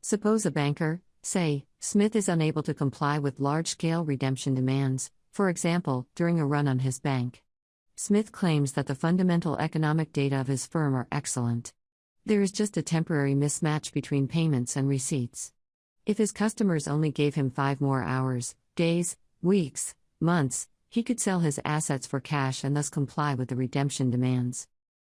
Suppose a banker, say, Smith, is unable to comply with large-scale redemption demands, for example, during a run on his bank. Smith claims that the fundamental economic data of his firm are excellent. There is just a temporary mismatch between payments and receipts. If his customers only gave him 5 more hours, days, weeks, months, he could sell his assets for cash and thus comply with the redemption demands.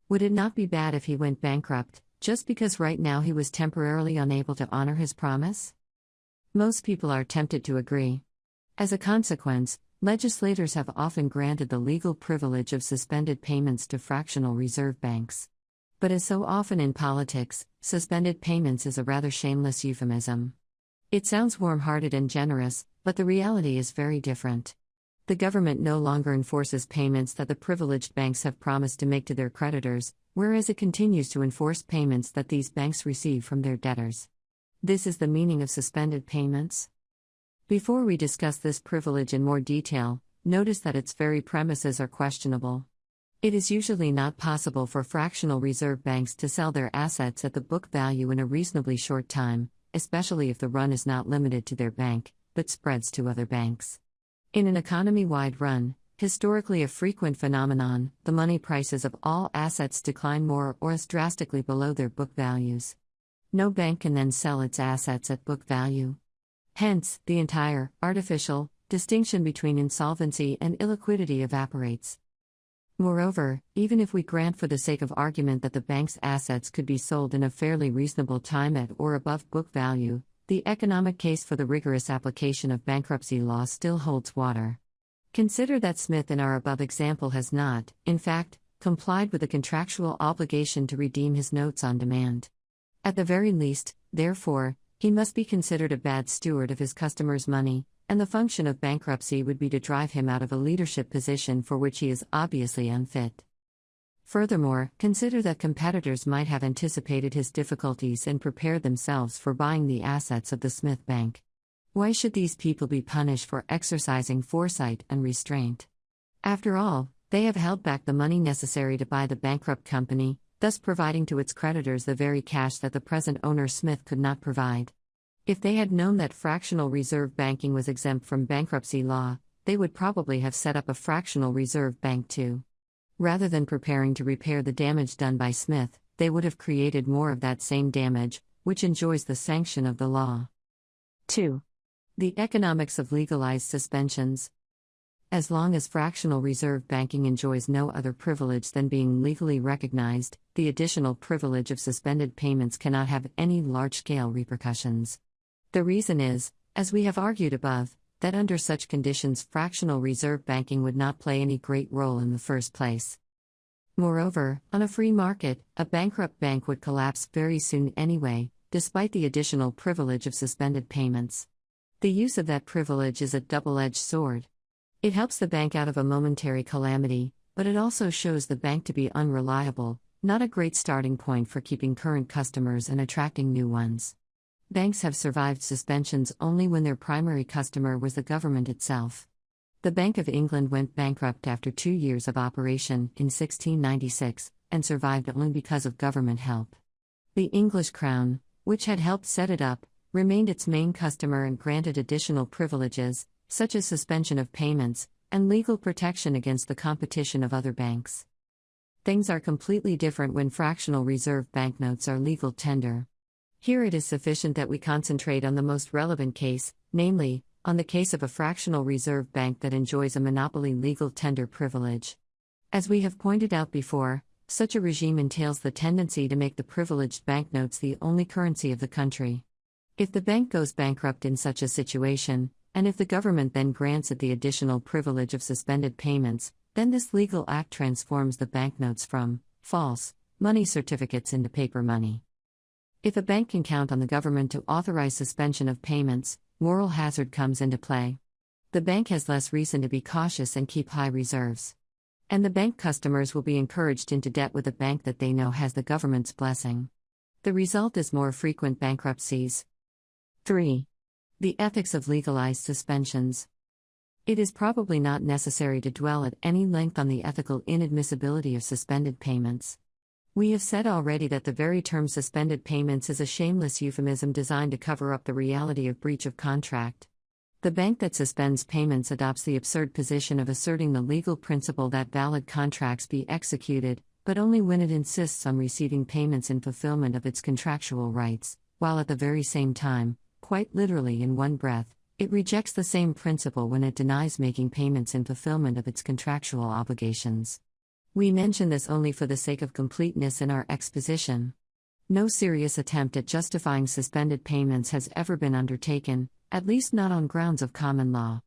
Would it not be bad if he went bankrupt, just because right now he was temporarily unable to honor his promise? Most people are tempted to agree. As a consequence, legislators have often granted the legal privilege of suspended payments to fractional reserve banks. But as so often in politics, suspended payments is a rather shameless euphemism. It sounds warm-hearted and generous, but the reality is very different. The government no longer enforces payments that the privileged banks have promised to make to their creditors, whereas it continues to enforce payments that these banks receive from their debtors. This is the meaning of suspended payments. Before we discuss this privilege in more detail, notice that its very premises are questionable. It is usually not possible for fractional reserve banks to sell their assets at the book value in a reasonably short time, especially if the run is not limited to their bank, but spreads to other banks. In an economy-wide run, historically a frequent phenomenon, the money prices of all assets decline more or less drastically below their book values. No bank can then sell its assets at book value. Hence, the entire, artificial, distinction between insolvency and illiquidity evaporates. Moreover, even if we grant for the sake of argument that the bank's assets could be sold in a fairly reasonable time at or above book value, the economic case for the rigorous application of bankruptcy law still holds water. Consider that Smith in our above example has not, in fact, complied with the contractual obligation to redeem his notes on demand. At the very least, therefore, he must be considered a bad steward of his customers' money, and the function of bankruptcy would be to drive him out of a leadership position for which he is obviously unfit. Furthermore, consider that competitors might have anticipated his difficulties and prepared themselves for buying the assets of the Smith Bank. Why should these people be punished for exercising foresight and restraint? After all, they have held back the money necessary to buy the bankrupt company, thus providing to its creditors the very cash that the present owner Smith could not provide. If they had known that fractional reserve banking was exempt from bankruptcy law, they would probably have set up a fractional reserve bank too. Rather than preparing to repair the damage done by Smith, they would have created more of that same damage, which enjoys the sanction of the law. 2. The economics of legalized suspensions. As long as fractional reserve banking enjoys no other privilege than being legally recognized, the additional privilege of suspended payments cannot have any large-scale repercussions. The reason is, as we have argued above, that under such conditions fractional reserve banking would not play any great role in the first place. Moreover, on a free market, a bankrupt bank would collapse very soon anyway, despite the additional privilege of suspended payments. The use of that privilege is a double-edged sword. It helps the bank out of a momentary calamity, but it also shows the bank to be unreliable, not a great starting point for keeping current customers and attracting new ones. Banks have survived suspensions only when their primary customer was the government itself. The Bank of England went bankrupt after 2 years of operation in 1696, and survived only because of government help. The English Crown, which had helped set it up, remained its main customer and granted additional privileges, such as suspension of payments, and legal protection against the competition of other banks. Things are completely different when fractional reserve banknotes are legal tender. Here it is sufficient that we concentrate on the most relevant case, namely, on the case of a fractional reserve bank that enjoys a monopoly legal tender privilege. As we have pointed out before, such a regime entails the tendency to make the privileged banknotes the only currency of the country. If the bank goes bankrupt in such a situation, and if the government then grants it the additional privilege of suspended payments, then this legal act transforms the banknotes from false money certificates into paper money. If a bank can count on the government to authorize suspension of payments, moral hazard comes into play. The bank has less reason to be cautious and keep high reserves. And the bank customers will be encouraged into debt with a bank that they know has the government's blessing. The result is more frequent bankruptcies. 3. The ethics of legalized suspensions. It is probably not necessary to dwell at any length on the ethical inadmissibility of suspended payments. We have said already that the very term suspended payments is a shameless euphemism designed to cover up the reality of breach of contract. The bank that suspends payments adopts the absurd position of asserting the legal principle that valid contracts be executed, but only when it insists on receiving payments in fulfillment of its contractual rights, while at the very same time, quite literally in one breath, it rejects the same principle when it denies making payments in fulfillment of its contractual obligations. We mention this only for the sake of completeness in our exposition. No serious attempt at justifying suspended payments has ever been undertaken, at least not on grounds of common law.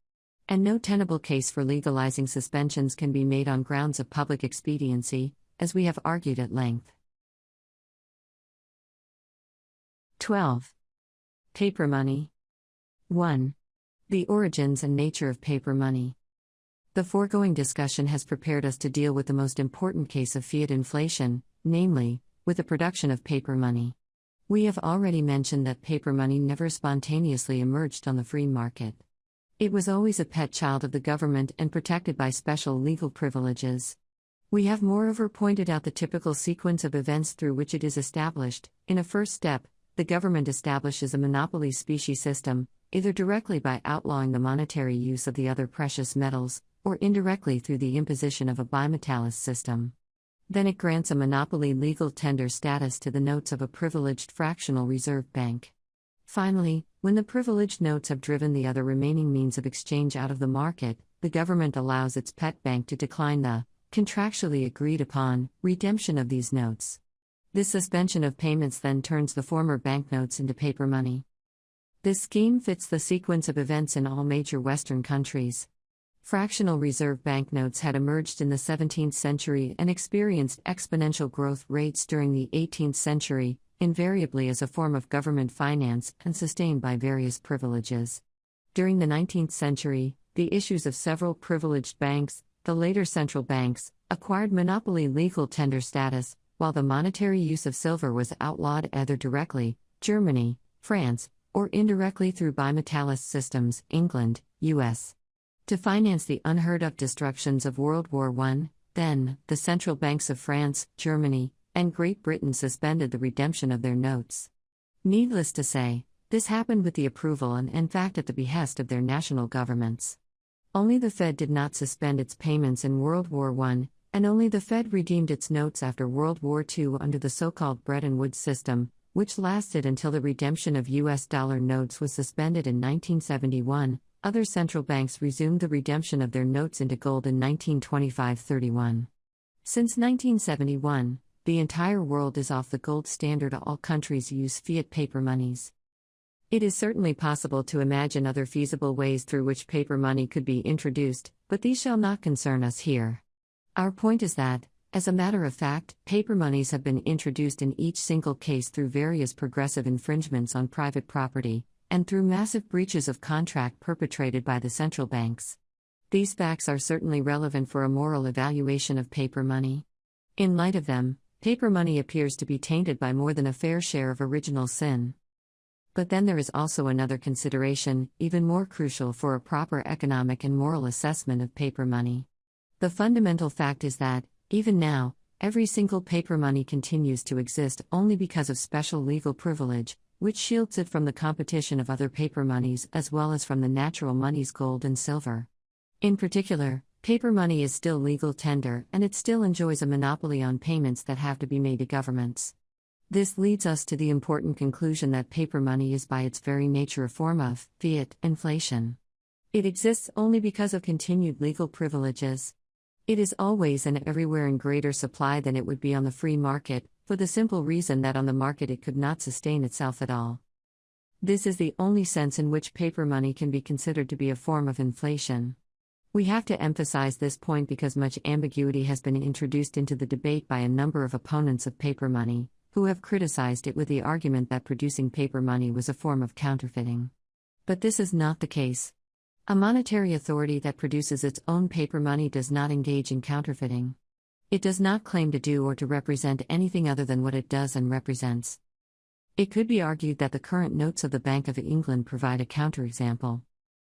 And no tenable case for legalizing suspensions can be made on grounds of public expediency, as we have argued at length. 12. Paper money. 1. The origins and nature of paper money. The foregoing discussion has prepared us to deal with the most important case of fiat inflation, namely, with the production of paper money. We have already mentioned that paper money never spontaneously emerged on the free market. It was always a pet child of the government and protected by special legal privileges. We have moreover pointed out the typical sequence of events through which it is established. In a first step, the government establishes a monopoly specie system, either directly by outlawing the monetary use of the other precious metals, or indirectly through the imposition of a bimetallist system. Then it grants a monopoly legal tender status to the notes of a privileged fractional reserve bank. Finally, when the privileged notes have driven the other remaining means of exchange out of the market, the government allows its pet bank to decline the, contractually agreed upon, redemption of these notes. This suspension of payments then turns the former banknotes into paper money. This scheme fits the sequence of events in all major Western countries. Fractional reserve banknotes had emerged in the 17th century and experienced exponential growth rates during the 18th century, invariably as a form of government finance and sustained by various privileges. During the 19th century, the issues of several privileged banks, the later central banks, acquired monopoly legal tender status, while the monetary use of silver was outlawed either directly, Germany, France, or indirectly through bimetallist systems, England, US. To finance the unheard-of destructions of World War I, then, the central banks of France, Germany, and Great Britain suspended the redemption of their notes. Needless to say, this happened with the approval and in fact at the behest of their national governments. Only the Fed did not suspend its payments in World War I, and only the Fed redeemed its notes after World War II under the so-called Bretton Woods system, which lasted until the redemption of US dollar notes was suspended in 1971. Other central banks resumed the redemption of their notes into gold in 1925-31. Since 1971, the entire world is off the gold standard. All countries use fiat paper monies. It is certainly possible to imagine other feasible ways through which paper money could be introduced, but these shall not concern us here. Our point is that, as a matter of fact, paper monies have been introduced in each single case through various progressive infringements on private property, and through massive breaches of contract perpetrated by the central banks. These facts are certainly relevant for a moral evaluation of paper money. In light of them, paper money appears to be tainted by more than a fair share of original sin. But then there is also another consideration, even more crucial for a proper economic and moral assessment of paper money. The fundamental fact is that, even now, every single paper money continues to exist only because of special legal privilege, which shields it from the competition of other paper monies as well as from the natural monies gold and silver. In particular, paper money is still legal tender and it still enjoys a monopoly on payments that have to be made to governments. This leads us to the important conclusion that paper money is by its very nature a form of fiat inflation. It exists only because of continued legal privileges. It is always and everywhere in greater supply than it would be on the free market, for the simple reason that on the market it could not sustain itself at all. This is the only sense in which paper money can be considered to be a form of inflation. We have to emphasize this point because much ambiguity has been introduced into the debate by a number of opponents of paper money, who have criticized it with the argument that producing paper money was a form of counterfeiting. But this is not the case. A monetary authority that produces its own paper money does not engage in counterfeiting. It does not claim to do or to represent anything other than what it does and represents. It could be argued that the current notes of the Bank of England provide a counterexample.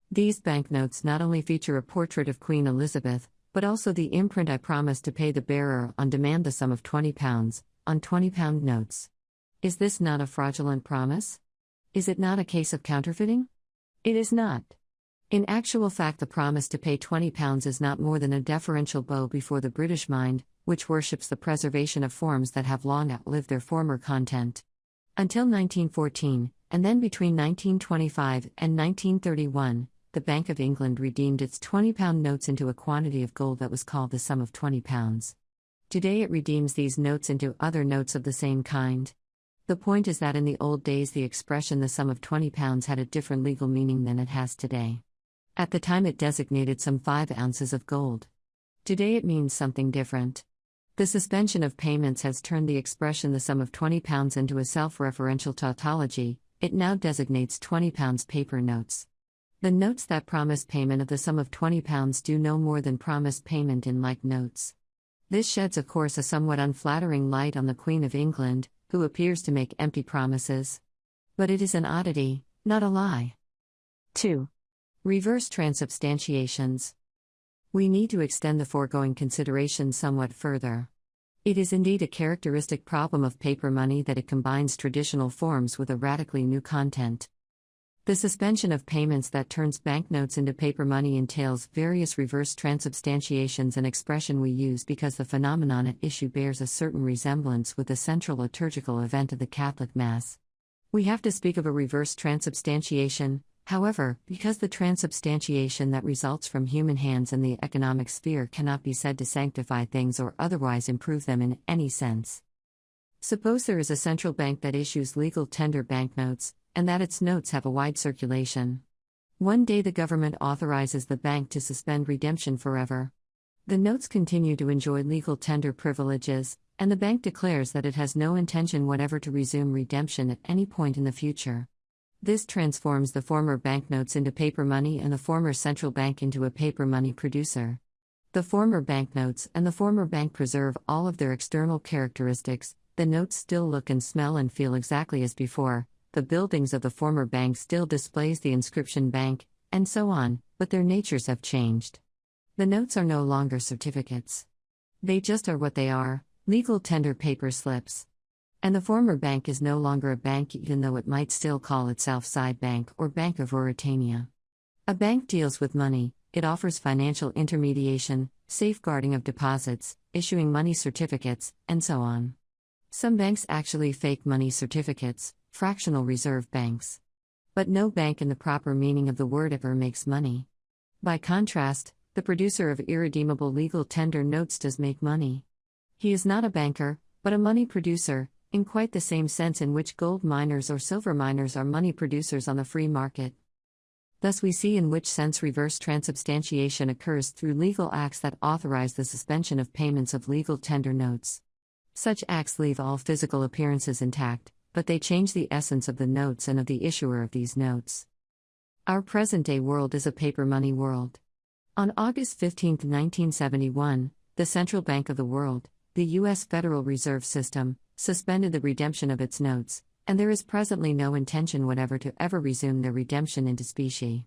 These banknotes not only feature a portrait of Queen Elizabeth, but also the imprint "I promise to pay the bearer on demand the sum of £20" on £20 notes. Is this not a fraudulent promise? Is it not a case of counterfeiting? It is not. In actual fact, the promise to pay £20 is not more than a deferential bow before the British mind, which worships the preservation of forms that have long outlived their former content. Until 1914, and then between 1925 and 1931, the Bank of England redeemed its £20 notes into a quantity of gold that was called the sum of £20. Today it redeems these notes into other notes of the same kind. The point is that in the old days the expression the sum of £20 had a different legal meaning than it has today. At the time it designated some 5 ounces of gold. Today it means something different. The suspension of payments has turned the expression the sum of £20 into a self-referential tautology. It now designates £20 paper notes. The notes that promise payment of the sum of £20 do no more than promise payment in like notes. This sheds of course a somewhat unflattering light on the Queen of England, who appears to make empty promises. But it is an oddity, not a lie. 2. Reverse transubstantiations. We need to extend the foregoing consideration somewhat further. It is indeed a characteristic problem of paper money that it combines traditional forms with a radically new content. The suspension of payments that turns banknotes into paper money entails various reverse transubstantiations, an expression we use because the phenomenon at issue bears a certain resemblance with the central liturgical event of the Catholic Mass. We have to speak of a reverse transubstantiation, however, because the transubstantiation that results from human hands in the economic sphere cannot be said to sanctify things or otherwise improve them in any sense. Suppose there is a central bank that issues legal tender banknotes, and that its notes have a wide circulation. One day the government authorizes the bank to suspend redemption forever. The notes continue to enjoy legal tender privileges, and the bank declares that it has no intention whatever to resume redemption at any point in the future. This transforms the former banknotes into paper money and the former central bank into a paper money producer. The former banknotes and the former bank preserve all of their external characteristics. The notes still look and smell and feel exactly as before. The buildings of the former bank still displays the inscription bank, and so on, but their natures have changed. The notes are no longer certificates. They just are what they are, legal tender paper slips. And the former bank is no longer a bank even though it might still call itself Side Bank or Bank of Ruritania. A bank deals with money, it offers financial intermediation, safeguarding of deposits, issuing money certificates, and so on. Some banks actually fake money certificates, fractional reserve banks. But no bank in the proper meaning of the word ever makes money. By contrast, the producer of irredeemable legal tender notes does make money. He is not a banker, but a money producer, in quite the same sense in which gold miners or silver miners are money producers on the free market. Thus we see in which sense reverse transubstantiation occurs through legal acts that authorize the suspension of payments of legal tender notes. Such acts leave all physical appearances intact, but they change the essence of the notes and of the issuer of these notes. Our present-day world is a paper money world. On August 15, 1971, the Central Bank of the World, the U.S. Federal Reserve System, suspended the redemption of its notes, and there is presently no intention whatever to ever resume their redemption into specie.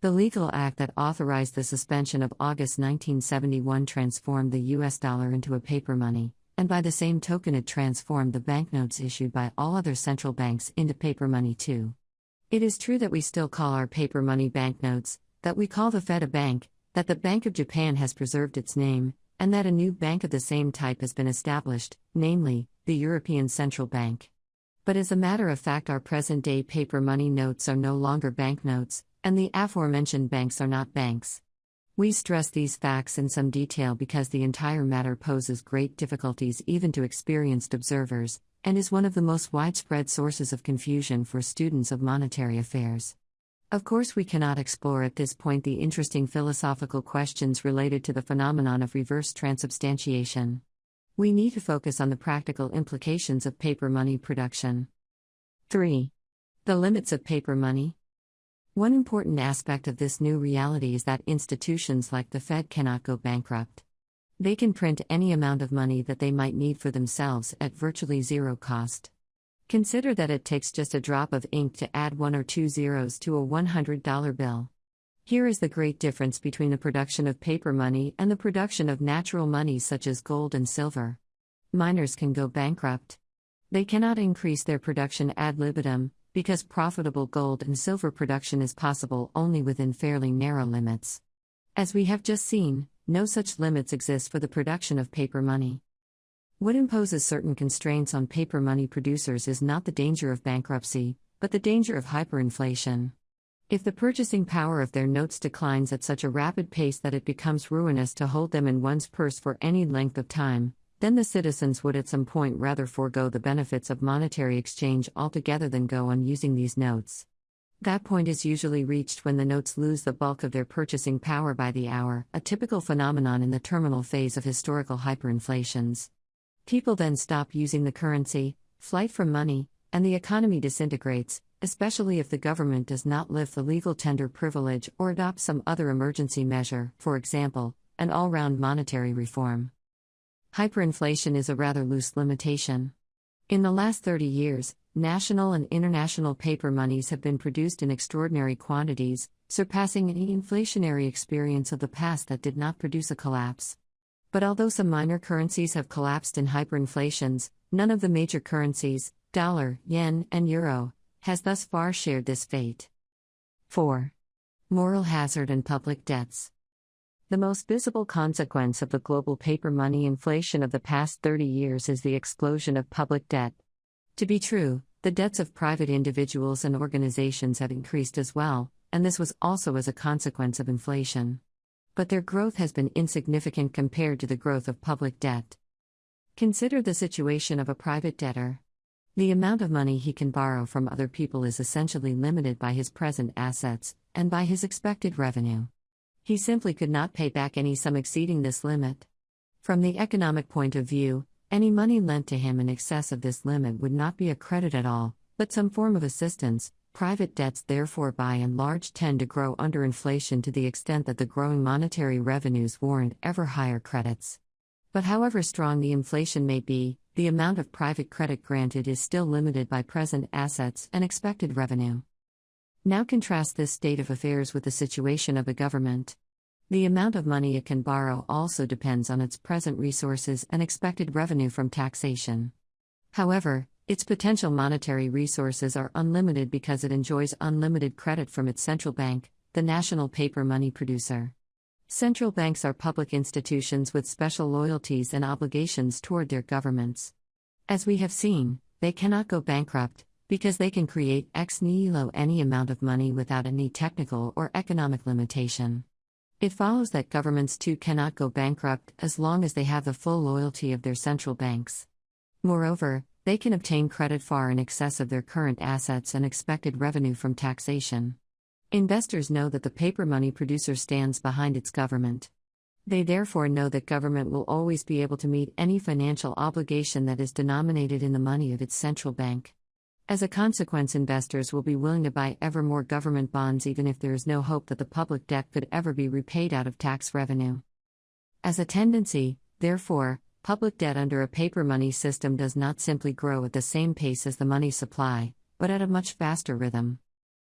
The legal act that authorized the suspension of August 1971 transformed the U.S. dollar into a paper money, and by the same token it transformed the banknotes issued by all other central banks into paper money too. It is true that we still call our paper money banknotes, that we call the Fed a bank, that the Bank of Japan has preserved its name, and that a new bank of the same type has been established, namely, the European Central Bank. But as a matter of fact, our present-day paper money notes are no longer banknotes, and the aforementioned banks are not banks. We stress these facts in some detail because the entire matter poses great difficulties even to experienced observers, and is one of the most widespread sources of confusion for students of monetary affairs. Of course, we cannot explore at this point the interesting philosophical questions related to the phenomenon of reverse transubstantiation. We need to focus on the practical implications of paper money production. 3. The limits of paper money. One important aspect of this new reality is that institutions like the Fed cannot go bankrupt. They can print any amount of money that they might need for themselves at virtually zero cost. Consider that it takes just a drop of ink to add 1 or 2 zeros to a $100 bill. Here is the great difference between the production of paper money and the production of natural money such as gold and silver. Miners can go bankrupt. They cannot increase their production ad libitum, because profitable gold and silver production is possible only within fairly narrow limits. As we have just seen, no such limits exist for the production of paper money. What imposes certain constraints on paper money producers is not the danger of bankruptcy, but the danger of hyperinflation. If the purchasing power of their notes declines at such a rapid pace that it becomes ruinous to hold them in one's purse for any length of time, then the citizens would at some point rather forego the benefits of monetary exchange altogether than go on using these notes. That point is usually reached when the notes lose the bulk of their purchasing power by the hour, a typical phenomenon in the terminal phase of historical hyperinflations. People then stop using the currency, flight from money, and the economy disintegrates, especially if the government does not lift the legal tender privilege or adopt some other emergency measure, for example, an all-round monetary reform. Hyperinflation is a rather loose limitation. In the last 30 years, national and international paper monies have been produced in extraordinary quantities, surpassing any inflationary experience of the past that did not produce a collapse. But although some minor currencies have collapsed in hyperinflations, none of the major currencies, dollar, yen, and euro, has thus far shared this fate. 4. Moral hazard and public debts. The most visible consequence of the global paper money inflation of the past 30 years is the explosion of public debt. To be true, the debts of private individuals and organizations have increased as well, and this was also as a consequence of inflation. But their growth has been insignificant compared to the growth of public debt. Consider the situation of a private debtor. The amount of money he can borrow from other people is essentially limited by his present assets, and by his expected revenue. He simply could not pay back any sum exceeding this limit. From the economic point of view, any money lent to him in excess of this limit would not be a credit at all, but some form of assistance. Private debts therefore by and large tend to grow under inflation to the extent that the growing monetary revenues warrant ever higher credits. But however strong the inflation may be, the amount of private credit granted is still limited by present assets and expected revenue. Now contrast this state of affairs with the situation of a government. The amount of money it can borrow also depends on its present resources and expected revenue from taxation. However, its potential monetary resources are unlimited because it enjoys unlimited credit from its central bank, the national paper money producer. Central banks are public institutions with special loyalties and obligations toward their governments. As we have seen, they cannot go bankrupt, because they can create ex nihilo any amount of money without any technical or economic limitation. It follows that governments too cannot go bankrupt as long as they have the full loyalty of their central banks. Moreover, they can obtain credit far in excess of their current assets and expected revenue from taxation. Investors know that the paper money producer stands behind its government. They therefore know that government will always be able to meet any financial obligation that is denominated in the money of its central bank. As a consequence, investors will be willing to buy ever more government bonds even if there is no hope that the public debt could ever be repaid out of tax revenue. As a tendency, therefore, public debt under a paper money system does not simply grow at the same pace as the money supply, but at a much faster rhythm.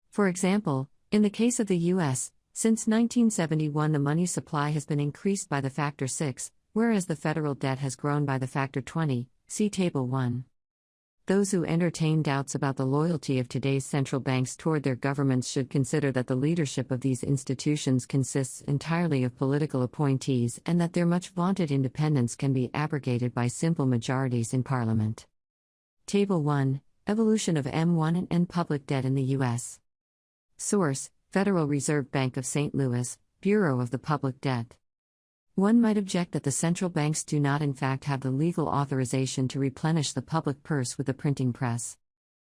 For example, in the case of the U.S., since 1971 the money supply has been increased by the factor 6, whereas the federal debt has grown by the factor 20, see Table 1. Those who entertain doubts about the loyalty of today's central banks toward their governments should consider that the leadership of these institutions consists entirely of political appointees and that their much vaunted independence can be abrogated by simple majorities in Parliament. Table 1. Evolution of M1 and public debt in the U.S. Source: Federal Reserve Bank of St. Louis, Bureau of the Public Debt. One might object that the central banks do not in fact have the legal authorization to replenish the public purse with the printing press.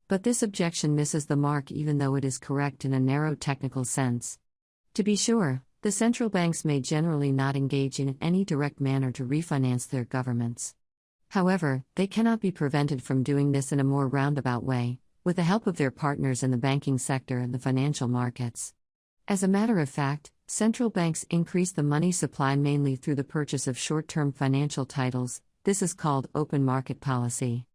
But this objection misses the mark even though it is correct in a narrow technical sense. To be sure, the central banks may generally not engage in any direct manner to refinance their governments. However, they cannot be prevented from doing this in a more roundabout way, with the help of their partners in the banking sector and the financial markets. As a matter of fact, central banks increase the money supply mainly through the purchase of short-term financial titles. This is called open market policy.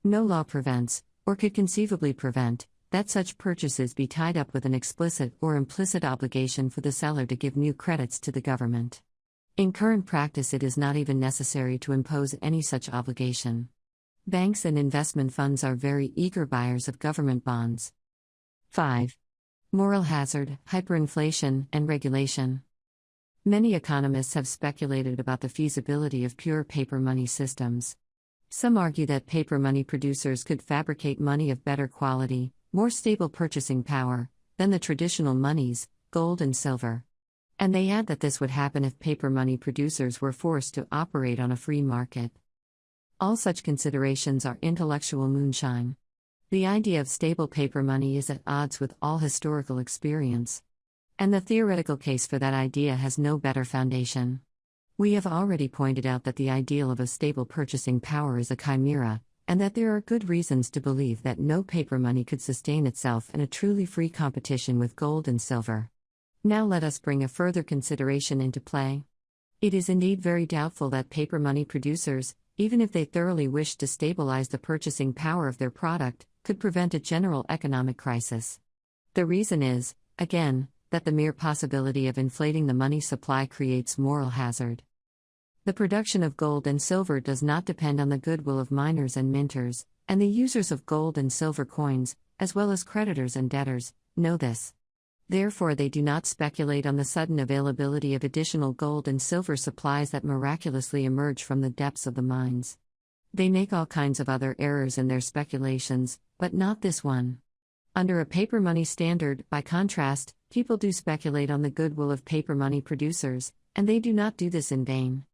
No law prevents, or could conceivably prevent, that such purchases be tied up with an explicit or implicit obligation for the seller to give new credits to the government. In current practice it is not even necessary to impose any such obligation. Banks and investment funds are very eager buyers of government bonds. 5. Moral hazard, hyperinflation, and regulation. Many economists have speculated about the feasibility of pure paper money systems. Some argue that paper money producers could fabricate money of better quality, more stable purchasing power, than the traditional monies, gold and silver. And they add that this would happen if paper money producers were forced to operate on a free market. All such considerations are intellectual moonshine. The idea of stable paper money is at odds with all historical experience. And the theoretical case for that idea has no better foundation. We have already pointed out that the ideal of a stable purchasing power is a chimera, and that there are good reasons to believe that no paper money could sustain itself in a truly free competition with gold and silver. Now let us bring a further consideration into play. It is indeed very doubtful that paper money producers, even if they thoroughly wished to stabilize the purchasing power of their product, could prevent a general economic crisis. The reason is, again, that the mere possibility of inflating the money supply creates moral hazard. The production of gold and silver does not depend on the goodwill of miners and minters, and the users of gold and silver coins, as well as creditors and debtors, know this. Therefore they do not speculate on the sudden availability of additional gold and silver supplies that miraculously emerge from the depths of the mines. They make all kinds of other errors in their speculations, but not this one. Under a paper money standard, by contrast, people do speculate on the goodwill of paper money producers, and they do not do this in vain.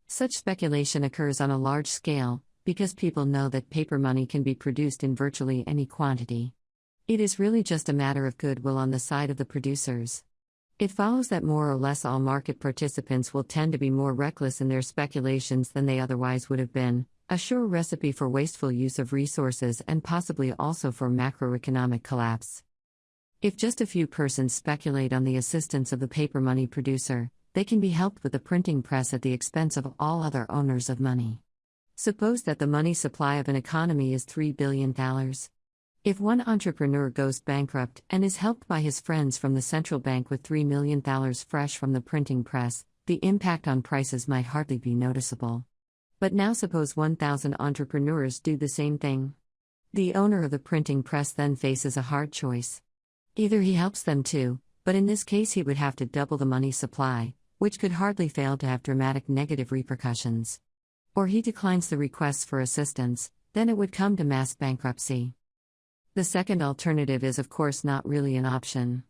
Such speculation occurs on a large scale, because people know that paper money can be produced in virtually any quantity. It is really just a matter of goodwill on the side of the producers. It follows that more or less all market participants will tend to be more reckless in their speculations than they otherwise would have been, a sure recipe for wasteful use of resources and possibly also for macroeconomic collapse. If just a few persons speculate on the assistance of the paper money producer, they can be helped with the printing press at the expense of all other owners of money. Suppose that the money supply of an economy is $3 billion. If one entrepreneur goes bankrupt and is helped by his friends from the central bank with $3 million fresh from the printing press, the impact on prices might hardly be noticeable. But now suppose 1,000 entrepreneurs do the same thing. The owner of the printing press then faces a hard choice. Either he helps them too, but in this case he would have to double the money supply, which could hardly fail to have dramatic negative repercussions. Or he declines the requests for assistance, then it would come to mass bankruptcy. The second alternative is of course not really an option.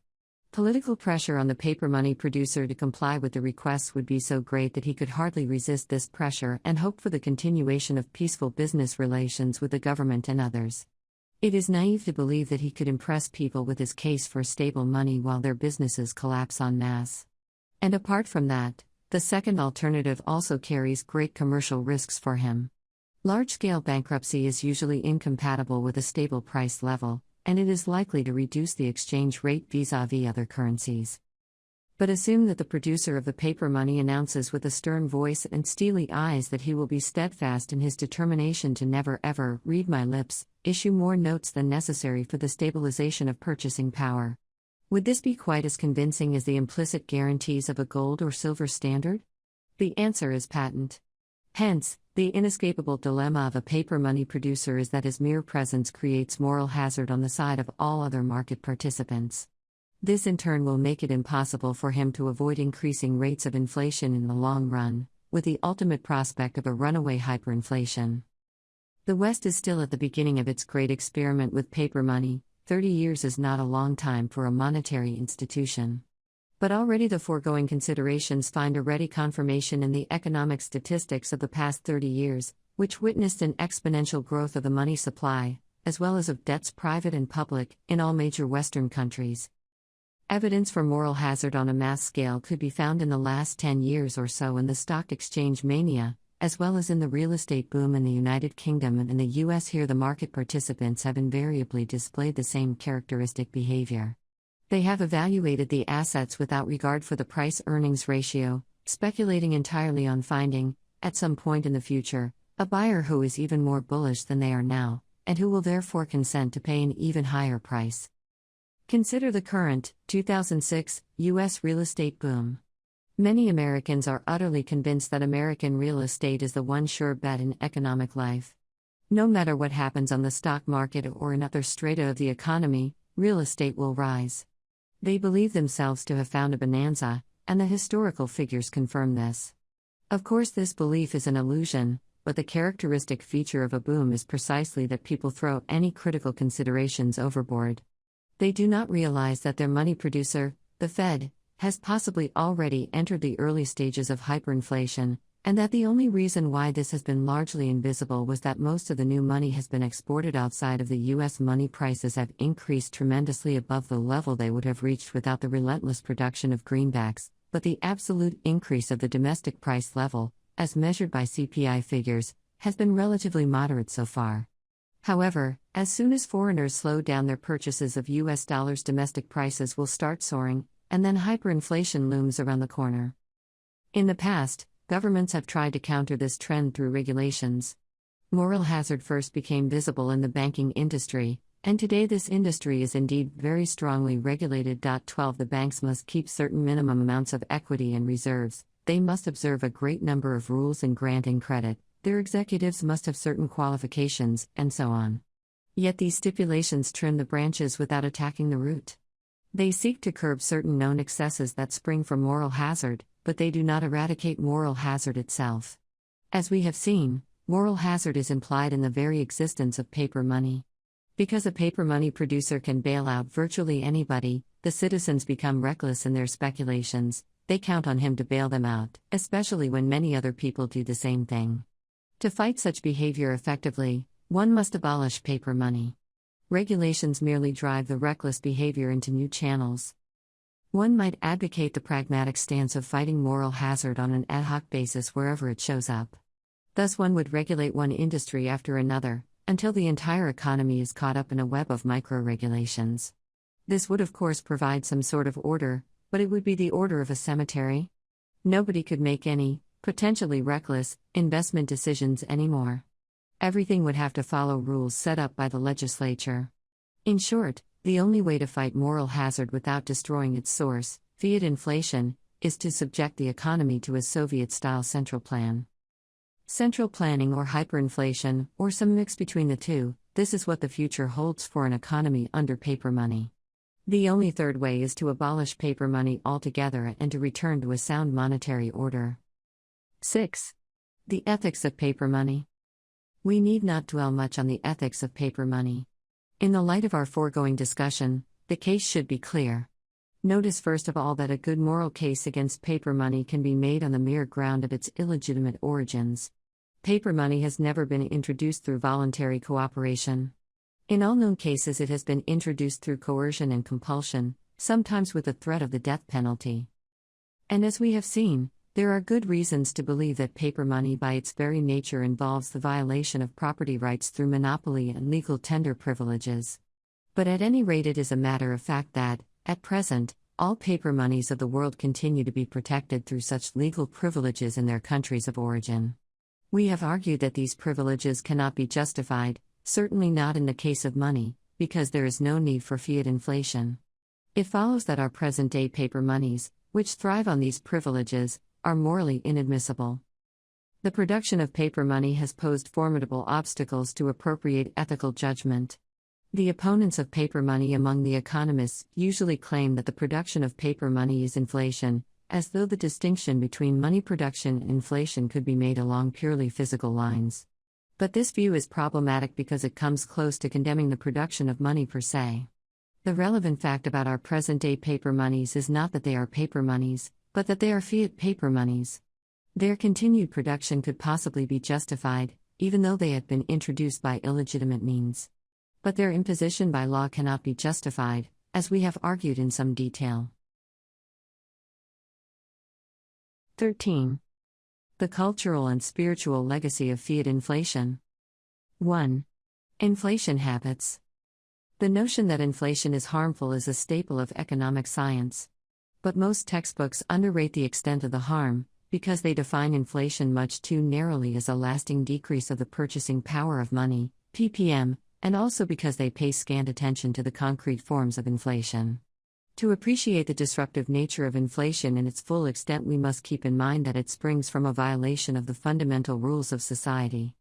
Political pressure on the paper money producer to comply with the requests would be so great that he could hardly resist this pressure and hope for the continuation of peaceful business relations with the government and others. It is naive to believe that he could impress people with his case for stable money while their businesses collapse en masse. And apart from that, the second alternative also carries great commercial risks for him. Large-scale bankruptcy is usually incompatible with a stable price level, and it is likely to reduce the exchange rate vis-à-vis other currencies. But assume that the producer of the paper money announces with a stern voice and steely eyes that he will be steadfast in his determination to never ever read my lips, issue more notes than necessary for the stabilization of purchasing power. Would this be quite as convincing as the implicit guarantees of a gold or silver standard? The answer is patent. Hence, the inescapable dilemma of a paper money producer is that his mere presence creates moral hazard on the side of all other market participants. This in turn will make it impossible for him to avoid increasing rates of inflation in the long run, with the ultimate prospect of a runaway hyperinflation. The West is still at the beginning of its great experiment with paper money. 30 years is not a long time for a monetary institution. But already the foregoing considerations find a ready confirmation in the economic statistics of the past 30 years, which witnessed an exponential growth of the money supply, as well as of debts private and public, in all major Western countries. Evidence for moral hazard on a mass scale could be found in the last 10 years or so in the stock exchange mania, as well as in the real estate boom in the United Kingdom and in the US. Here the market participants have invariably displayed the same characteristic behavior. They have evaluated the assets without regard for the price-earnings ratio, speculating entirely on finding, at some point in the future, a buyer who is even more bullish than they are now, and who will therefore consent to pay an even higher price. Consider the current, 2006, U.S. real estate boom. Many Americans are utterly convinced that American real estate is the one sure bet in economic life. No matter what happens on the stock market or in other strata of the economy, real estate will rise. They believe themselves to have found a bonanza, and the historical figures confirm this. Of course, this belief is an illusion, but the characteristic feature of a boom is precisely that people throw any critical considerations overboard. They do not realize that their money producer, the Fed, has possibly already entered the early stages of hyperinflation, and that the only reason why this has been largely invisible was that most of the new money has been exported outside of the U.S. Money prices have increased tremendously above the level they would have reached without the relentless production of greenbacks, but the absolute increase of the domestic price level, as measured by CPI figures, has been relatively moderate so far. However, as soon as foreigners slow down their purchases of US dollars, domestic prices will start soaring, and then hyperinflation looms around the corner. In the past, governments have tried to counter this trend through regulations. Moral hazard first became visible in the banking industry, and today this industry is indeed very strongly regulated. 12 The banks must keep certain minimum amounts of equity and reserves, they must observe a great number of rules in granting credit, their executives must have certain qualifications, and so on. Yet these stipulations trim the branches without attacking the root. They seek to curb certain known excesses that spring from moral hazard, but they do not eradicate moral hazard itself. As we have seen, moral hazard is implied in the very existence of paper money. Because a paper money producer can bail out virtually anybody, the citizens become reckless in their speculations, they count on him to bail them out, especially when many other people do the same thing. To fight such behavior effectively, one must abolish paper money. Regulations merely drive the reckless behavior into new channels. One might advocate the pragmatic stance of fighting moral hazard on an ad hoc basis wherever it shows up. Thus one would regulate one industry after another, until the entire economy is caught up in a web of micro-regulations. This would of course provide some sort of order, but it would be the order of a cemetery. Nobody could make any, potentially reckless, investment decisions anymore. Everything would have to follow rules set up by the legislature. In short, the only way to fight moral hazard without destroying its source, fiat inflation, is to subject the economy to a Soviet-style central plan. Central planning or hyperinflation, or some mix between the two, this is what the future holds for an economy under paper money. The only third way is to abolish paper money altogether and to return to a sound monetary order. 6. The ethics of paper money. We need not dwell much on the ethics of paper money. In the light of our foregoing discussion, the case should be clear. Notice first of all that a good moral case against paper money can be made on the mere ground of its illegitimate origins. Paper money has never been introduced through voluntary cooperation. In all known cases it has been introduced through coercion and compulsion, sometimes with the threat of the death penalty. And as we have seen, There are good reasons to believe that paper money by its very nature involves the violation of property rights through monopoly and legal tender privileges. But at any rate, it is a matter of fact that, at present, all paper monies of the world continue to be protected through such legal privileges in their countries of origin. We have argued that these privileges cannot be justified, certainly not in the case of money, because there is no need for fiat inflation. It follows that our present-day paper monies, which thrive on these privileges, are morally inadmissible. The production of paper money has posed formidable obstacles to appropriate ethical judgment. The opponents of paper money among the economists usually claim that the production of paper money is inflation, as though the distinction between money production and inflation could be made along purely physical lines. But this view is problematic because it comes close to condemning the production of money per se. The relevant fact about our present-day paper monies is not that they are paper monies, but that they are fiat paper monies. Their continued production could possibly be justified, even though they had been introduced by illegitimate means. But their imposition by law cannot be justified, as we have argued in some detail. 13. The cultural and spiritual legacy of fiat inflation. 1. Inflation habits. The notion that inflation is harmful is a staple of economic science. But most textbooks underrate the extent of the harm, because they define inflation much too narrowly as a lasting decrease of the purchasing power of money, ppm, and also because they pay scant attention to the concrete forms of inflation. To appreciate the disruptive nature of inflation in its full extent, we must keep in mind that it springs from a violation of the fundamental rules of society.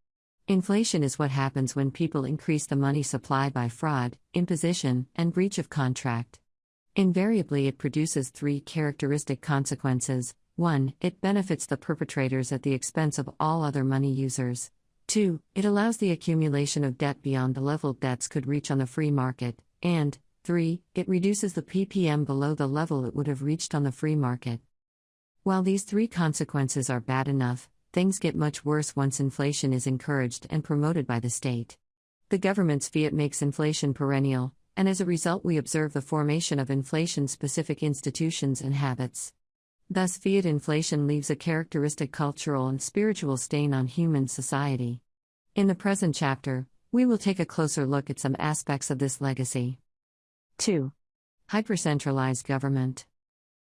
Inflation is what happens when people increase the money supply by fraud, imposition, and breach of contract. Invariably, it produces three characteristic consequences. 1. It benefits the perpetrators at the expense of all other money users. 2. It allows the accumulation of debt beyond the level debts could reach on the free market. And 3. It reduces the ppm below the level it would have reached on the free market. While these three consequences are bad enough, things get much worse once inflation is encouraged and promoted by the state. The government's fiat makes inflation perennial, and as a result we observe the formation of inflation-specific institutions and habits. Thus fiat inflation leaves a characteristic cultural and spiritual stain on human society. In the present chapter, we will take a closer look at some aspects of this legacy. 2. Hypercentralized government.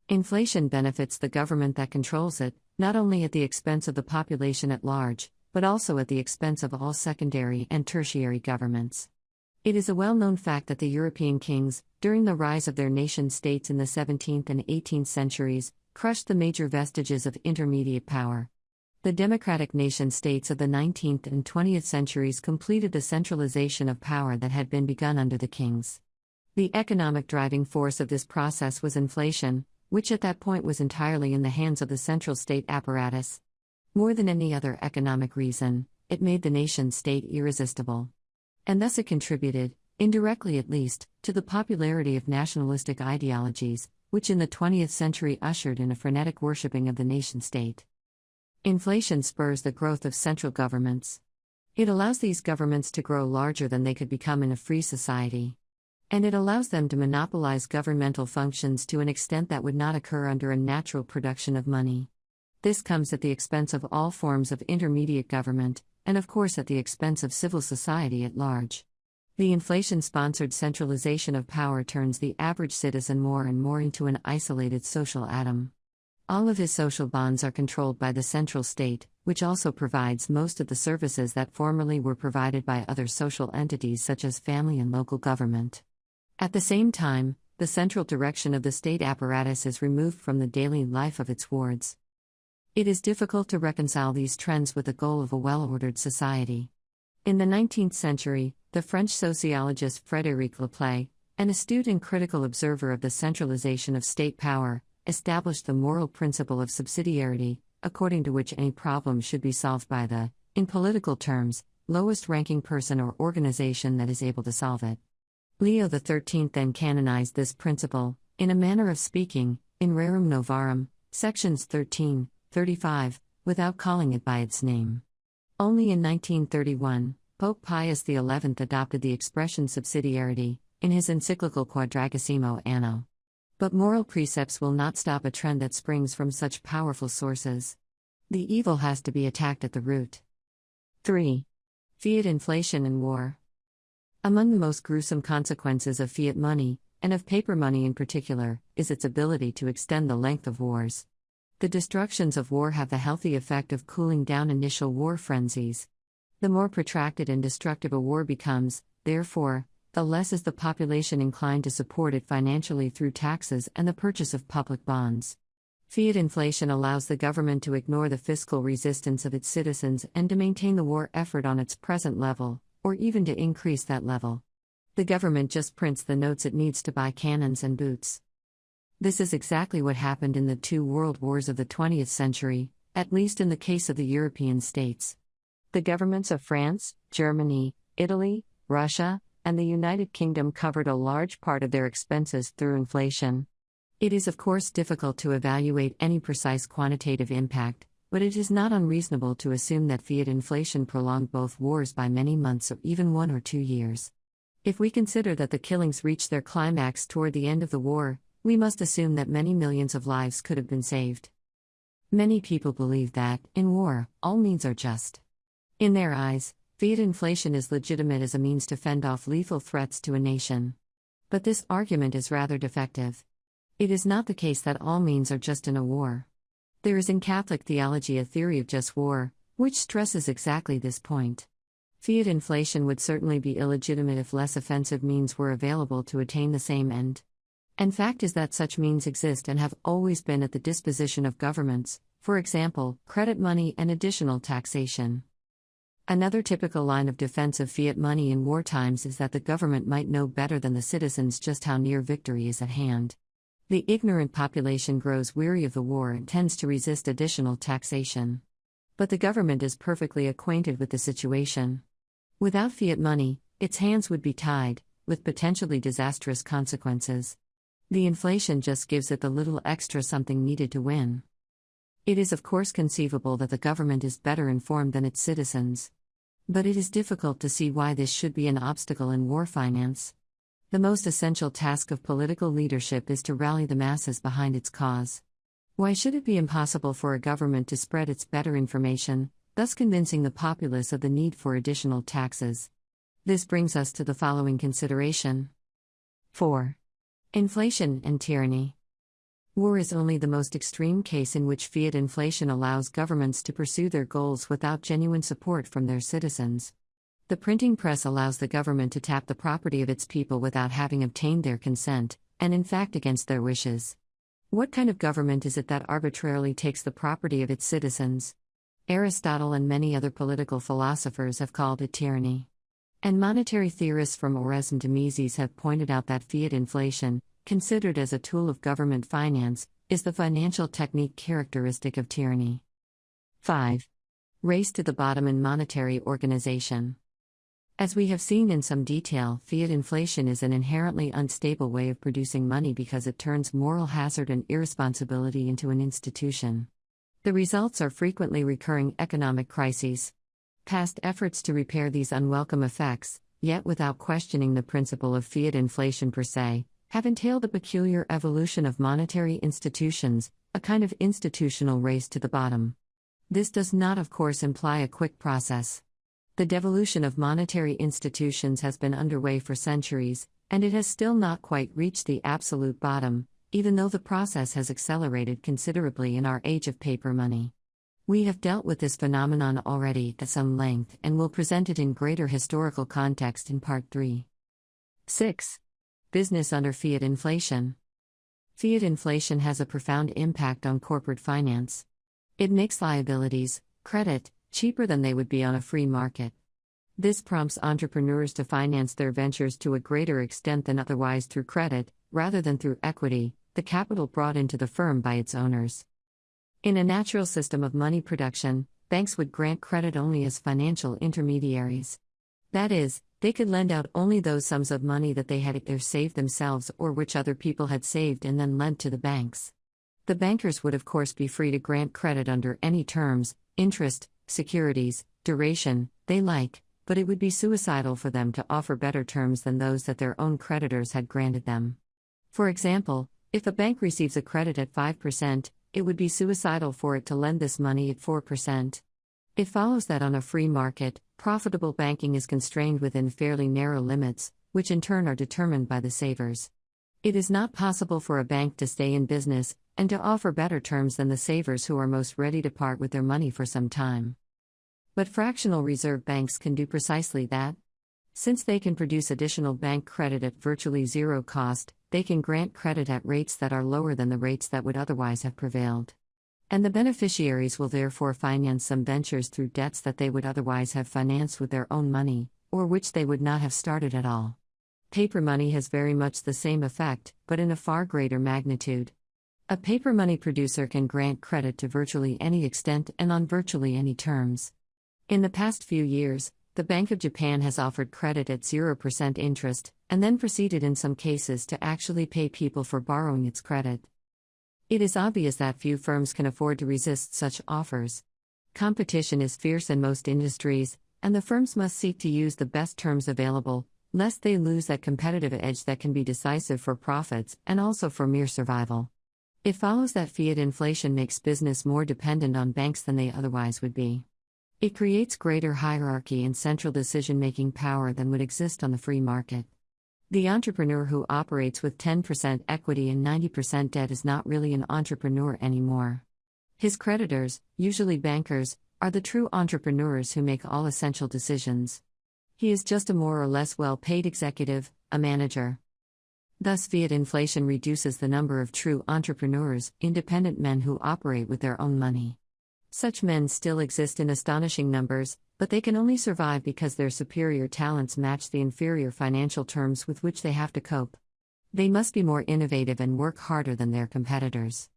Inflation benefits the government that controls it, not only at the expense of the population at large, but also at the expense of all secondary and tertiary governments. It is a well-known fact that the European kings, during the rise of their nation-states in the 17th and 18th centuries, crushed the major vestiges of intermediate power. The democratic nation-states of the 19th and 20th centuries completed the centralization of power that had been begun under the kings. The economic driving force of this process was inflation, which at that point was entirely in the hands of the central state apparatus. More than any other economic reason, it made the nation-state irresistible. And thus it contributed, indirectly at least, to the popularity of nationalistic ideologies, which in the 20th century ushered in a frenetic worshipping of the nation-state. Inflation spurs the growth of central governments. It allows these governments to grow larger than they could become in a free society. And it allows them to monopolize governmental functions to an extent that would not occur under a natural production of money. This comes at the expense of all forms of intermediate government, and of course at the expense of civil society at large. The inflation-sponsored centralization of power turns the average citizen more and more into an isolated social atom. All of his social bonds are controlled by the central state, which also provides most of the services that formerly were provided by other social entities such as family and local government. At the same time, the central direction of the state apparatus is removed from the daily life of its wards. It is difficult to reconcile these trends with the goal of a well-ordered society. In the 19th century, the French sociologist Frédéric Laplace, an astute and critical observer of the centralization of state power, established the moral principle of subsidiarity, according to which any problem should be solved by the, in political terms, lowest-ranking person or organization that is able to solve it. Leo XIII then canonized this principle, in a manner of speaking, in Rerum Novarum, sections 13, 35, without calling it by its name. Only in 1931, Pope Pius XI adopted the expression subsidiarity, in his encyclical Quadragesimo Anno. But moral precepts will not stop a trend that springs from such powerful sources. The evil has to be attacked at the root. 3. Fiat inflation and war. Among the most gruesome consequences of fiat money, and of paper money in particular, is its ability to extend the length of wars. The destructions of war have the healthy effect of cooling down initial war frenzies. The more protracted and destructive a war becomes, therefore, the less is the population inclined to support it financially through taxes and the purchase of public bonds. Fiat inflation allows the government to ignore the fiscal resistance of its citizens and to maintain the war effort on its present level, or even to increase that level. The government just prints the notes it needs to buy cannons and boots. This is exactly what happened in the two world wars of the 20th century, at least in the case of the European states. The governments of France, Germany, Italy, Russia, and the United Kingdom covered a large part of their expenses through inflation. It is of course difficult to evaluate any precise quantitative impact, but it is not unreasonable to assume that fiat inflation prolonged both wars by many months or even 1 or 2 years. If we consider that the killings reached their climax toward the end of the war, we must assume that many millions of lives could have been saved. Many people believe that, in war, all means are just. In their eyes, fiat inflation is legitimate as a means to fend off lethal threats to a nation. But this argument is rather defective. It is not the case that all means are just in a war. There is in Catholic theology a theory of just war, which stresses exactly this point. Fiat inflation would certainly be illegitimate if less offensive means were available to attain the same end. And fact is that such means exist and have always been at the disposition of governments, for example, credit money and additional taxation. Another typical line of defense of fiat money in war times is that the government might know better than the citizens just how near victory is at hand. The ignorant population grows weary of the war and tends to resist additional taxation. But the government is perfectly acquainted with the situation. Without fiat money, its hands would be tied, with potentially disastrous consequences. The inflation just gives it the little extra something needed to win. It is of course conceivable that the government is better informed than its citizens. But it is difficult to see why this should be an obstacle in war finance. The most essential task of political leadership is to rally the masses behind its cause. Why should it be impossible for a government to spread its better information, thus convincing the populace of the need for additional taxes? This brings us to the following consideration. 4. Inflation and tyranny. War is only the most extreme case in which fiat inflation allows governments to pursue their goals without genuine support from their citizens. The printing press allows the government to tap the property of its people without having obtained their consent, and in fact against their wishes. What kind of government is it that arbitrarily takes the property of its citizens? Aristotle and many other political philosophers have called it tyranny. And monetary theorists from Oresme to Mises have pointed out that fiat inflation, considered as a tool of government finance, is the financial technique characteristic of tyranny. 5. Race to the bottom in monetary organization. As we have seen in some detail, fiat inflation is an inherently unstable way of producing money because it turns moral hazard and irresponsibility into an institution. The results are frequently recurring economic crises. Past efforts to repair these unwelcome effects, yet without questioning the principle of fiat inflation per se, have entailed a peculiar evolution of monetary institutions, a kind of institutional race to the bottom. This does not, of course, imply a quick process. The devolution of monetary institutions has been underway for centuries, and it has still not quite reached the absolute bottom, even though the process has accelerated considerably in our age of paper money. We have dealt with this phenomenon already at some length and will present it in greater historical context in Part 3. 6. Business under fiat inflation. Fiat inflation has a profound impact on corporate finance. It makes liabilities, credit, cheaper than they would be on a free market. This prompts entrepreneurs to finance their ventures to a greater extent than otherwise through credit, rather than through equity, the capital brought into the firm by its owners. In a natural system of money production, banks would grant credit only as financial intermediaries. That is, they could lend out only those sums of money that they had either saved themselves or which other people had saved and then lent to the banks. The bankers would of course be free to grant credit under any terms, interest, securities, duration, they like, but it would be suicidal for them to offer better terms than those that their own creditors had granted them. For example, If a bank receives a credit at 5%, it would be suicidal for it to lend this money at 4%. It follows that on a free market, profitable banking is constrained within fairly narrow limits, which in turn are determined by the savers. It is not possible for a bank to stay in business and to offer better terms than the savers who are most ready to part with their money for some time. But fractional reserve banks can do precisely that. Since they can produce additional bank credit at virtually zero cost, they can grant credit at rates that are lower than the rates that would otherwise have prevailed. And the beneficiaries will therefore finance some ventures through debts that they would otherwise have financed with their own money, or which they would not have started at all. Paper money has very much the same effect, but in a far greater magnitude. A paper money producer can grant credit to virtually any extent and on virtually any terms. In the past few years, the Bank of Japan has offered credit at 0% interest, and then proceeded in some cases to actually pay people for borrowing its credit. It is obvious that few firms can afford to resist such offers. Competition is fierce in most industries, and the firms must seek to use the best terms available, lest they lose that competitive edge that can be decisive for profits and also for mere survival. It follows that fiat inflation makes business more dependent on banks than they otherwise would be. It creates greater hierarchy and central decision-making power than would exist on the free market. The entrepreneur who operates with 10% equity and 90% debt is not really an entrepreneur anymore. His creditors, usually bankers, are the true entrepreneurs who make all essential decisions. He is just a more or less well-paid executive, a manager. Thus, fiat inflation reduces the number of true entrepreneurs, independent men who operate with their own money. Such men still exist in astonishing numbers, but they can only survive because their superior talents match the inferior financial terms with which they have to cope. They must be more innovative and work harder than their competitors.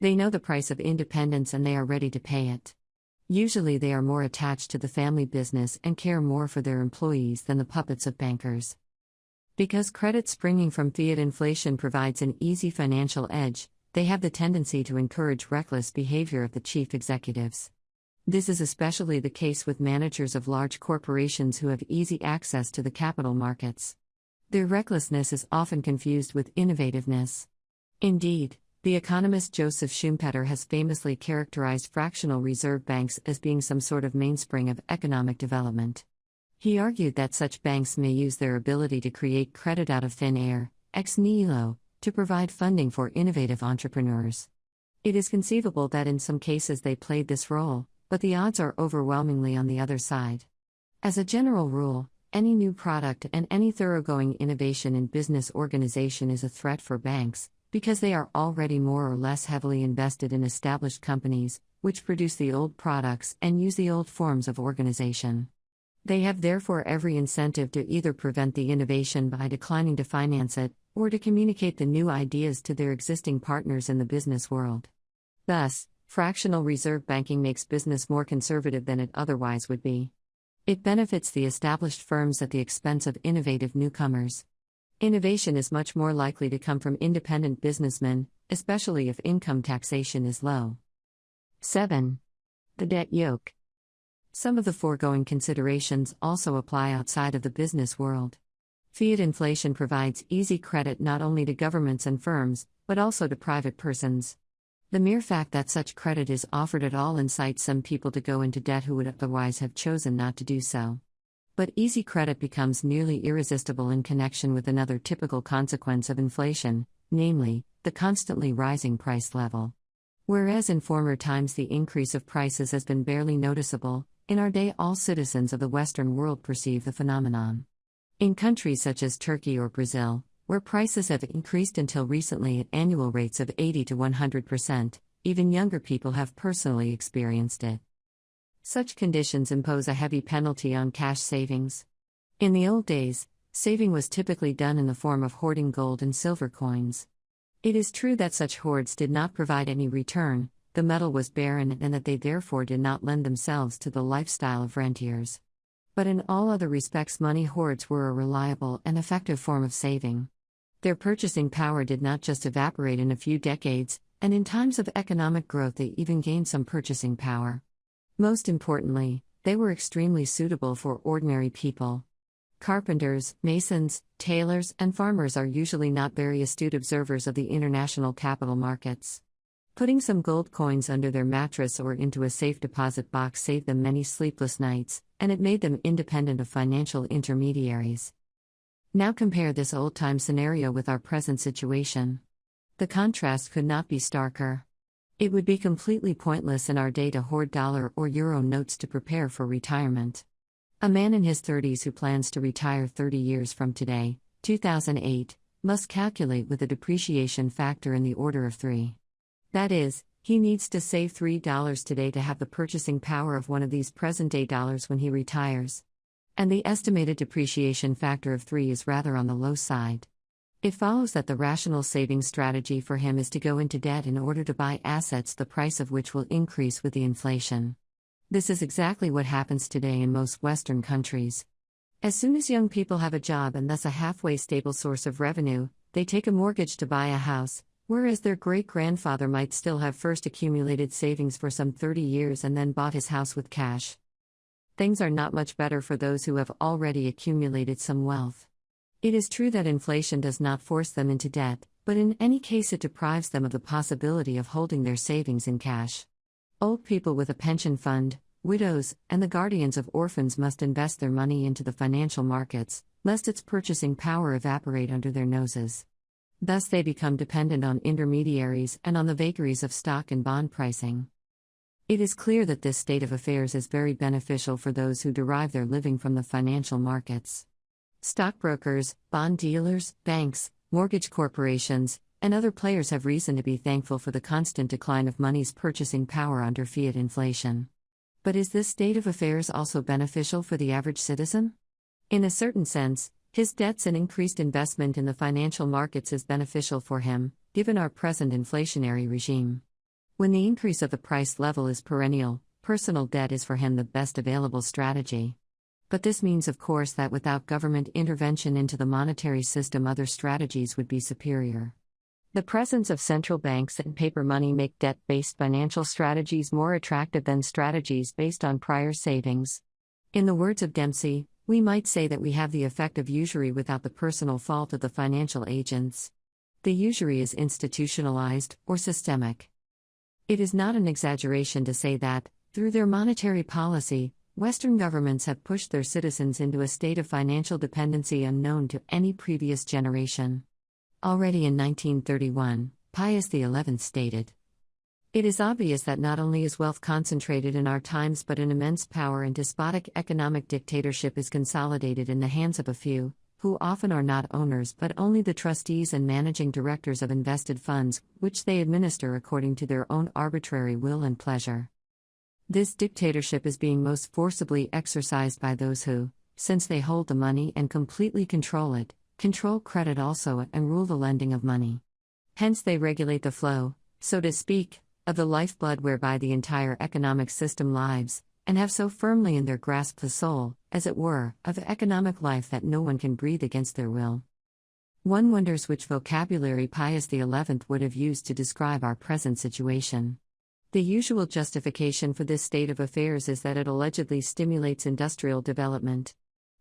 They know the price of independence and they are ready to pay it. Usually they are more attached to the family business and care more for their employees than the puppets of bankers. Because credit springing from fiat inflation provides an easy financial edge, they have the tendency to encourage reckless behavior of the chief executives. This is especially the case with managers of large corporations who have easy access to the capital markets. Their recklessness is often confused with innovativeness. Indeed, the economist Joseph Schumpeter has famously characterized fractional reserve banks as being some sort of mainspring of economic development. He argued that such banks may use their ability to create credit out of thin air, ex nihilo, to provide funding for innovative entrepreneurs. It is conceivable that in some cases they played this role, but the odds are overwhelmingly on the other side. As a general rule, any new product and any thoroughgoing innovation in business organization is a threat for banks, because they are already more or less heavily invested in established companies, which produce the old products and use the old forms of organization. They have therefore every incentive to either prevent the innovation by declining to finance it, or to communicate the new ideas to their existing partners in the business world. Thus, fractional reserve banking makes business more conservative than it otherwise would be. It benefits the established firms at the expense of innovative newcomers. Innovation is much more likely to come from independent businessmen, especially if income taxation is low. 7. The debt yoke. Some of the foregoing considerations also apply outside of the business world. Fiat inflation provides easy credit not only to governments and firms, but also to private persons. The mere fact that such credit is offered at all incites some people to go into debt who would otherwise have chosen not to do so. But easy credit becomes nearly irresistible in connection with another typical consequence of inflation, namely, the constantly rising price level. Whereas in former times the increase of prices has been barely noticeable, in our day all citizens of the Western world perceive the phenomenon. In countries such as Turkey or Brazil, where prices have increased until recently at annual rates of 80 to 100%, even younger people have personally experienced it. Such conditions impose a heavy penalty on cash savings. In the old days, saving was typically done in the form of hoarding gold and silver coins. It is true that such hoards did not provide any return, the metal was barren, and that they therefore did not lend themselves to the lifestyle of rentiers. But in all other respects, money hoards were a reliable and effective form of saving. Their purchasing power did not just evaporate in a few decades, and in times of economic growth they even gained some purchasing power. Most importantly, they were extremely suitable for ordinary people. Carpenters, masons, tailors, and farmers are usually not very astute observers of the international capital markets. Putting some gold coins under their mattress or into a safe deposit box saved them many sleepless nights, and it made them independent of financial intermediaries. Now compare this old-time scenario with our present situation. The contrast could not be starker. It would be completely pointless in our day to hoard dollar or euro notes to prepare for retirement. A man in his 30s who plans to retire 30 years from today, 2008, must calculate with a depreciation factor in the order of 3. That is, he needs to save $3 today to have the purchasing power of one of these present-day dollars when he retires. And the estimated depreciation factor of 3 is rather on the low side. It follows that the rational savings strategy for him is to go into debt in order to buy assets the price of which will increase with the inflation. This is exactly what happens today in most Western countries. As soon as young people have a job and thus a halfway stable source of revenue, they take a mortgage to buy a house, whereas their great-grandfather might still have first accumulated savings for some 30 years and then bought his house with cash. Things are not much better for those who have already accumulated some wealth. It is true that inflation does not force them into debt, but in any case it deprives them of the possibility of holding their savings in cash. Old people with a pension fund, widows, and the guardians of orphans must invest their money into the financial markets, lest its purchasing power evaporate under their noses. Thus they become dependent on intermediaries and on the vagaries of stock and bond pricing. It is clear that this state of affairs is very beneficial for those who derive their living from the financial markets. Stockbrokers, bond dealers, banks, mortgage corporations, and other players have reason to be thankful for the constant decline of money's purchasing power under fiat inflation. But is this state of affairs also beneficial for the average citizen? In a certain sense, his debts and increased investment in the financial markets is beneficial for him, given our present inflationary regime. When the increase of the price level is perennial, personal debt is for him the best available strategy. But this means, of course, that without government intervention into the monetary system, other strategies would be superior. The presence of central banks and paper money make debt-based financial strategies more attractive than strategies based on prior savings. In the words of Dempsey, we might say that we have the effect of usury without the personal fault of the financial agents. The usury is institutionalized, or systemic. It is not an exaggeration to say that, through their monetary policy, Western governments have pushed their citizens into a state of financial dependency unknown to any previous generation. Already in 1931, Pius XI stated, "It is obvious that not only is wealth concentrated in our times but an immense power and despotic economic dictatorship is consolidated in the hands of a few, who often are not owners but only the trustees and managing directors of invested funds, which they administer according to their own arbitrary will and pleasure. This dictatorship is being most forcibly exercised by those who, since they hold the money and completely control it, control credit also and rule the lending of money. Hence they regulate the flow, so to speak, of the lifeblood whereby the entire economic system lives, and have so firmly in their grasp the soul, as it were, of economic life that no one can breathe against their will." One wonders which vocabulary Pius XI would have used to describe our present situation. The usual justification for this state of affairs is that it allegedly stimulates industrial development.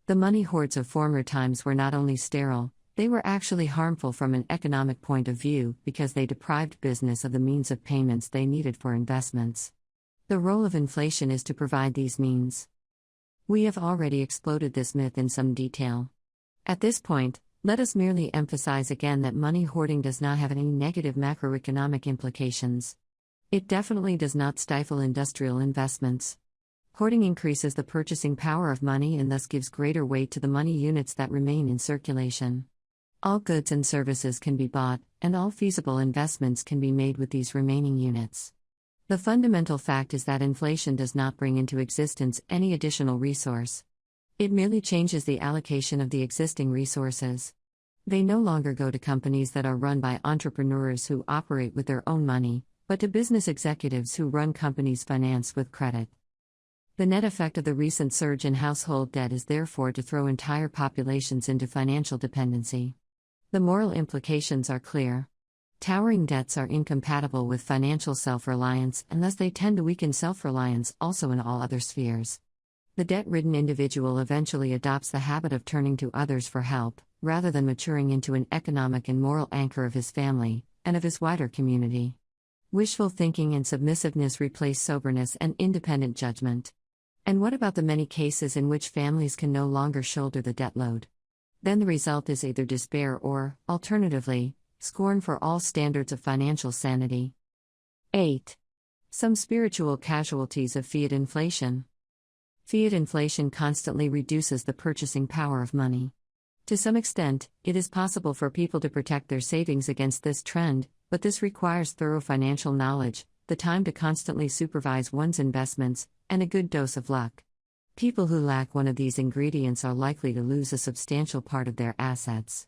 The money hoards of former times were not only sterile, they were actually harmful from an economic point of view because they deprived business of the means of payments they needed for investments. The role of inflation is to provide these means. We have already exploded this myth in some detail. At this point, let us merely emphasize again that money hoarding does not have any negative macroeconomic implications. It definitely does not stifle industrial investments. Hoarding increases the purchasing power of money and thus gives greater weight to the money units that remain in circulation. All goods and services can be bought, and all feasible investments can be made with these remaining units. The fundamental fact is that inflation does not bring into existence any additional resource. It merely changes the allocation of the existing resources. They no longer go to companies that are run by entrepreneurs who operate with their own money, but to business executives who run companies financed with credit. The net effect of the recent surge in household debt is therefore to throw entire populations into financial dependency. The moral implications are clear. Towering debts are incompatible with financial self-reliance and thus they tend to weaken self-reliance also in all other spheres. The debt-ridden individual eventually adopts the habit of turning to others for help, rather than maturing into an economic and moral anchor of his family, and of his wider community. Wishful thinking and submissiveness replace soberness and independent judgment. And what about the many cases in which families can no longer shoulder the debt load? Then the result is either despair or, alternatively, scorn for all standards of financial sanity. 8. Some spiritual casualties of fiat inflation. Fiat inflation constantly reduces the purchasing power of money. To some extent, it is possible for people to protect their savings against this trend, but this requires thorough financial knowledge, the time to constantly supervise one's investments, and a good dose of luck. People who lack one of these ingredients are likely to lose a substantial part of their assets.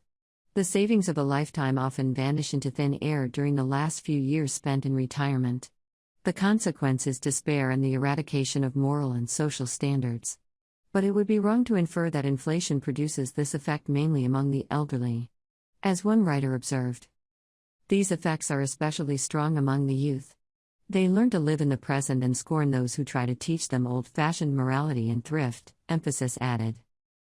The savings of a lifetime often vanish into thin air during the last few years spent in retirement. The consequence is despair and the eradication of moral and social standards. But it would be wrong to infer that inflation produces this effect mainly among the elderly. As one writer observed, these effects are especially strong among the youth. They learn to live in the present and scorn those who try to teach them old-fashioned morality and thrift, emphasis added.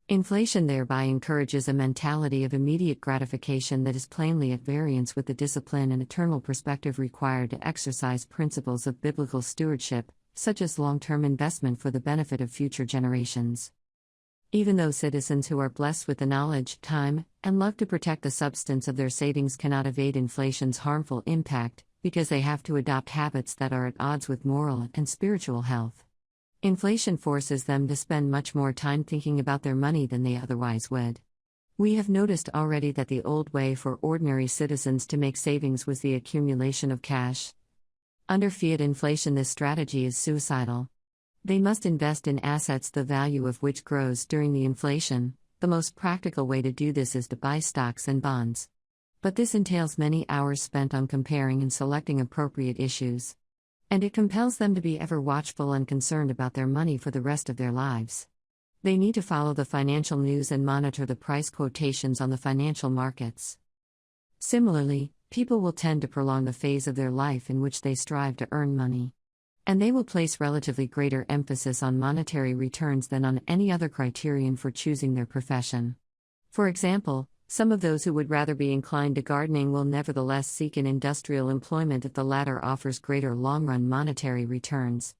Inflation thereby encourages a mentality of immediate gratification that is plainly at variance with the discipline and eternal perspective required to exercise principles of biblical stewardship, such as long-term investment for the benefit of future generations. Even those citizens who are blessed with the knowledge, time, and luck to protect the substance of their savings cannot evade inflation's harmful impact, because they have to adopt habits that are at odds with moral and spiritual health. Inflation forces them to spend much more time thinking about their money than they otherwise would. We have noticed already that the old way for ordinary citizens to make savings was the accumulation of cash. Under fiat inflation, this strategy is suicidal. They must invest in assets the value of which grows during the inflation. The most practical way to do this is to buy stocks and bonds. But this entails many hours spent on comparing and selecting appropriate issues. And it compels them to be ever watchful and concerned about their money for the rest of their lives. They need to follow the financial news and monitor the price quotations on the financial markets. Similarly, people will tend to prolong the phase of their life in which they strive to earn money. And they will place relatively greater emphasis on monetary returns than on any other criterion for choosing their profession. For example, some of those who would rather be inclined to gardening will nevertheless seek an industrial employment if the latter offers greater long-run monetary returns.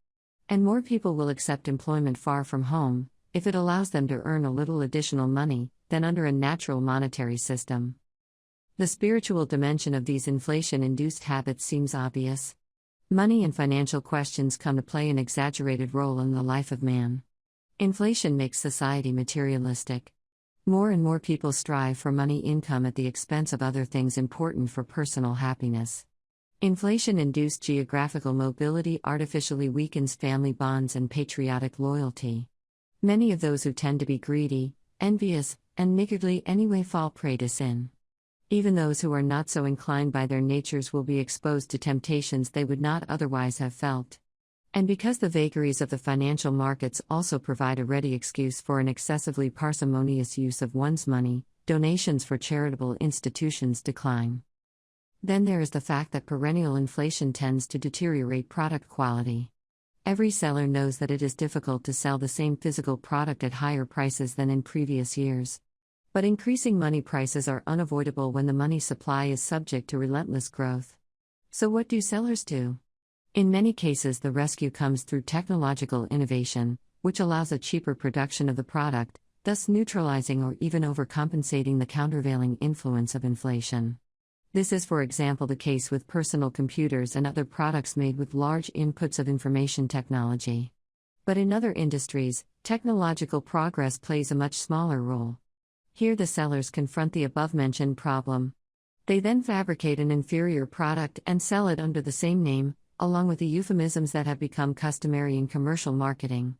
And more people will accept employment far from home, if it allows them to earn a little additional money, than under a natural monetary system. The spiritual dimension of these inflation-induced habits seems obvious. Money and financial questions come to play an exaggerated role in the life of man. Inflation makes society materialistic. More and more people strive for money income at the expense of other things important for personal happiness. Inflation-induced geographical mobility artificially weakens family bonds and patriotic loyalty. Many of those who tend to be greedy, envious, and niggardly anyway fall prey to sin. Even those who are not so inclined by their natures will be exposed to temptations they would not otherwise have felt. And because the vagaries of the financial markets also provide a ready excuse for an excessively parsimonious use of one's money, donations for charitable institutions decline. Then there is the fact that perennial inflation tends to deteriorate product quality. Every seller knows that it is difficult to sell the same physical product at higher prices than in previous years. But increasing money prices are unavoidable when the money supply is subject to relentless growth. So what do sellers do? In many cases, the rescue comes through technological innovation, which allows a cheaper production of the product, thus neutralizing or even overcompensating the countervailing influence of inflation. This is, for example, the case with personal computers and other products made with large inputs of information technology. But in other industries, technological progress plays a much smaller role. Here the sellers confront the above-mentioned problem. They then fabricate an inferior product and sell it under the same name, along with the euphemisms that have become customary in commercial marketing.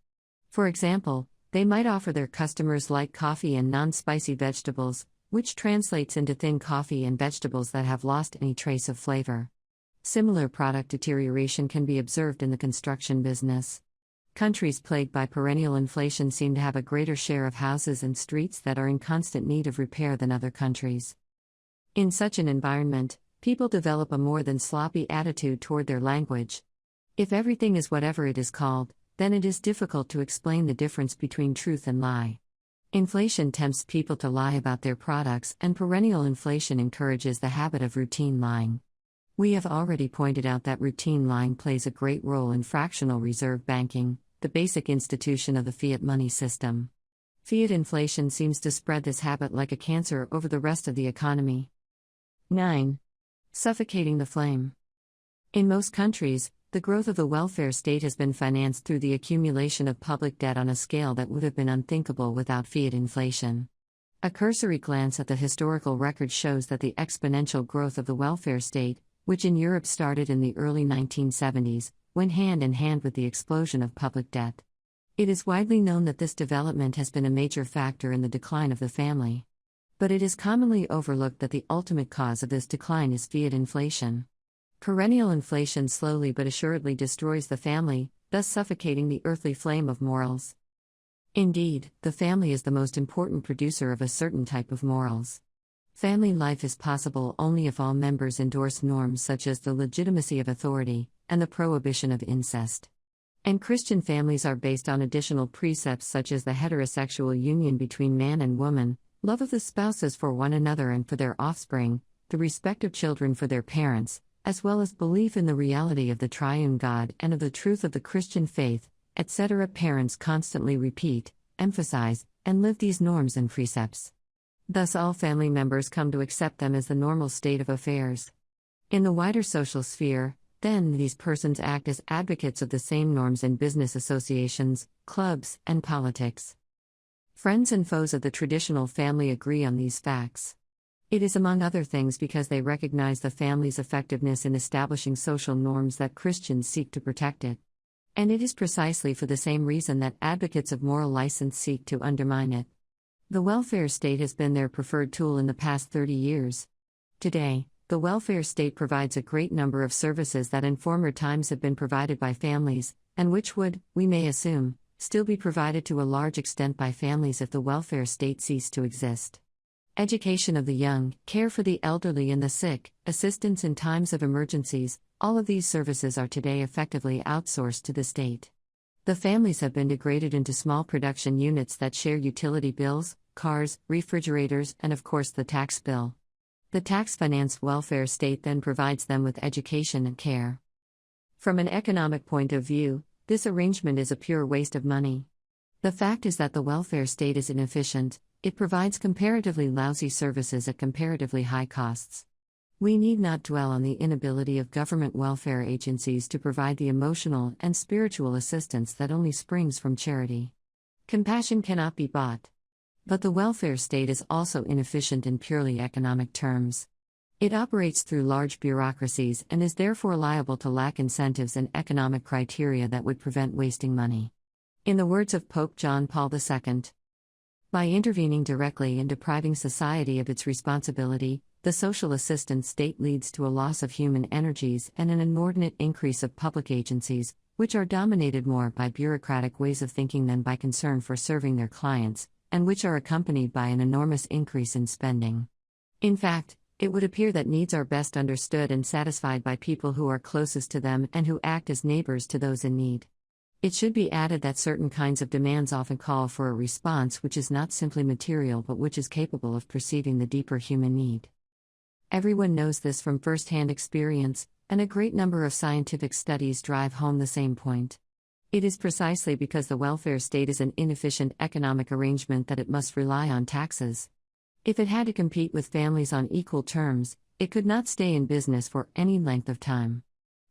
For example, they might offer their customers light coffee and non-spicy vegetables, which translates into thin coffee and vegetables that have lost any trace of flavor. Similar product deterioration can be observed in the construction business. Countries plagued by perennial inflation seem to have a greater share of houses and streets that are in constant need of repair than other countries. In such an environment, people develop a more than sloppy attitude toward their language. If everything is whatever it is called, then it is difficult to explain the difference between truth and lie. Inflation tempts people to lie about their products, and perennial inflation encourages the habit of routine lying. We have already pointed out that routine lying plays a great role in fractional reserve banking, the basic institution of the fiat money system. Fiat inflation seems to spread this habit like a cancer over the rest of the economy. 9. Suffocating the flame. In most countries, the growth of the welfare state has been financed through the accumulation of public debt on a scale that would have been unthinkable without fiat inflation. A cursory glance at the historical record shows that the exponential growth of the welfare state, which in Europe started in the early 1970s, went hand in hand with the explosion of public debt. It is widely known that this development has been a major factor in the decline of the family. But it is commonly overlooked that the ultimate cause of this decline is fiat inflation. Perennial inflation slowly but assuredly destroys the family, thus suffocating the earthly flame of morals. Indeed, the family is the most important producer of a certain type of morals. Family life is possible only if all members endorse norms such as the legitimacy of authority and the prohibition of incest. And Christian families are based on additional precepts such as the heterosexual union between man and woman, love of the spouses for one another and for their offspring, the respect of children for their parents, as well as belief in the reality of the triune God and of the truth of the Christian faith, etc. Parents constantly repeat, emphasize, and live these norms and precepts. Thus all family members come to accept them as the normal state of affairs. In the wider social sphere, then, these persons act as advocates of the same norms in business associations, clubs, and politics. Friends and foes of the traditional family agree on these facts. It is among other things because they recognize the family's effectiveness in establishing social norms that Christians seek to protect it. And it is precisely for the same reason that advocates of moral license seek to undermine it. The welfare state has been their preferred tool in the past 30 years. Today, the welfare state provides a great number of services that in former times have been provided by families, and which would, we may assume, still be provided to a large extent by families if the welfare state ceased to exist. Education of the young, care for the elderly and the sick, assistance in times of emergencies, all of these services are today effectively outsourced to the state. The families have been degraded into small production units that share utility bills, cars, refrigerators, and of course the tax bill. The tax-financed welfare state then provides them with education and care. From an economic point of view, this arrangement is a pure waste of money. The fact is that the welfare state is inefficient, it provides comparatively lousy services at comparatively high costs. We need not dwell on the inability of government welfare agencies to provide the emotional and spiritual assistance that only springs from charity. Compassion cannot be bought. But the welfare state is also inefficient in purely economic terms. It operates through large bureaucracies and is therefore liable to lack incentives and economic criteria that would prevent wasting money. In the words of Pope John Paul II, by intervening directly and depriving society of its responsibility, the social assistance state leads to a loss of human energies and an inordinate increase of public agencies, which are dominated more by bureaucratic ways of thinking than by concern for serving their clients, and which are accompanied by an enormous increase in spending. In fact, it would appear that needs are best understood and satisfied by people who are closest to them and who act as neighbors to those in need. It should be added that certain kinds of demands often call for a response which is not simply material but which is capable of perceiving the deeper human need. Everyone knows this from first-hand experience, and a great number of scientific studies drive home the same point. It is precisely because the welfare state is an inefficient economic arrangement that it must rely on taxes. If it had to compete with families on equal terms, it could not stay in business for any length of time.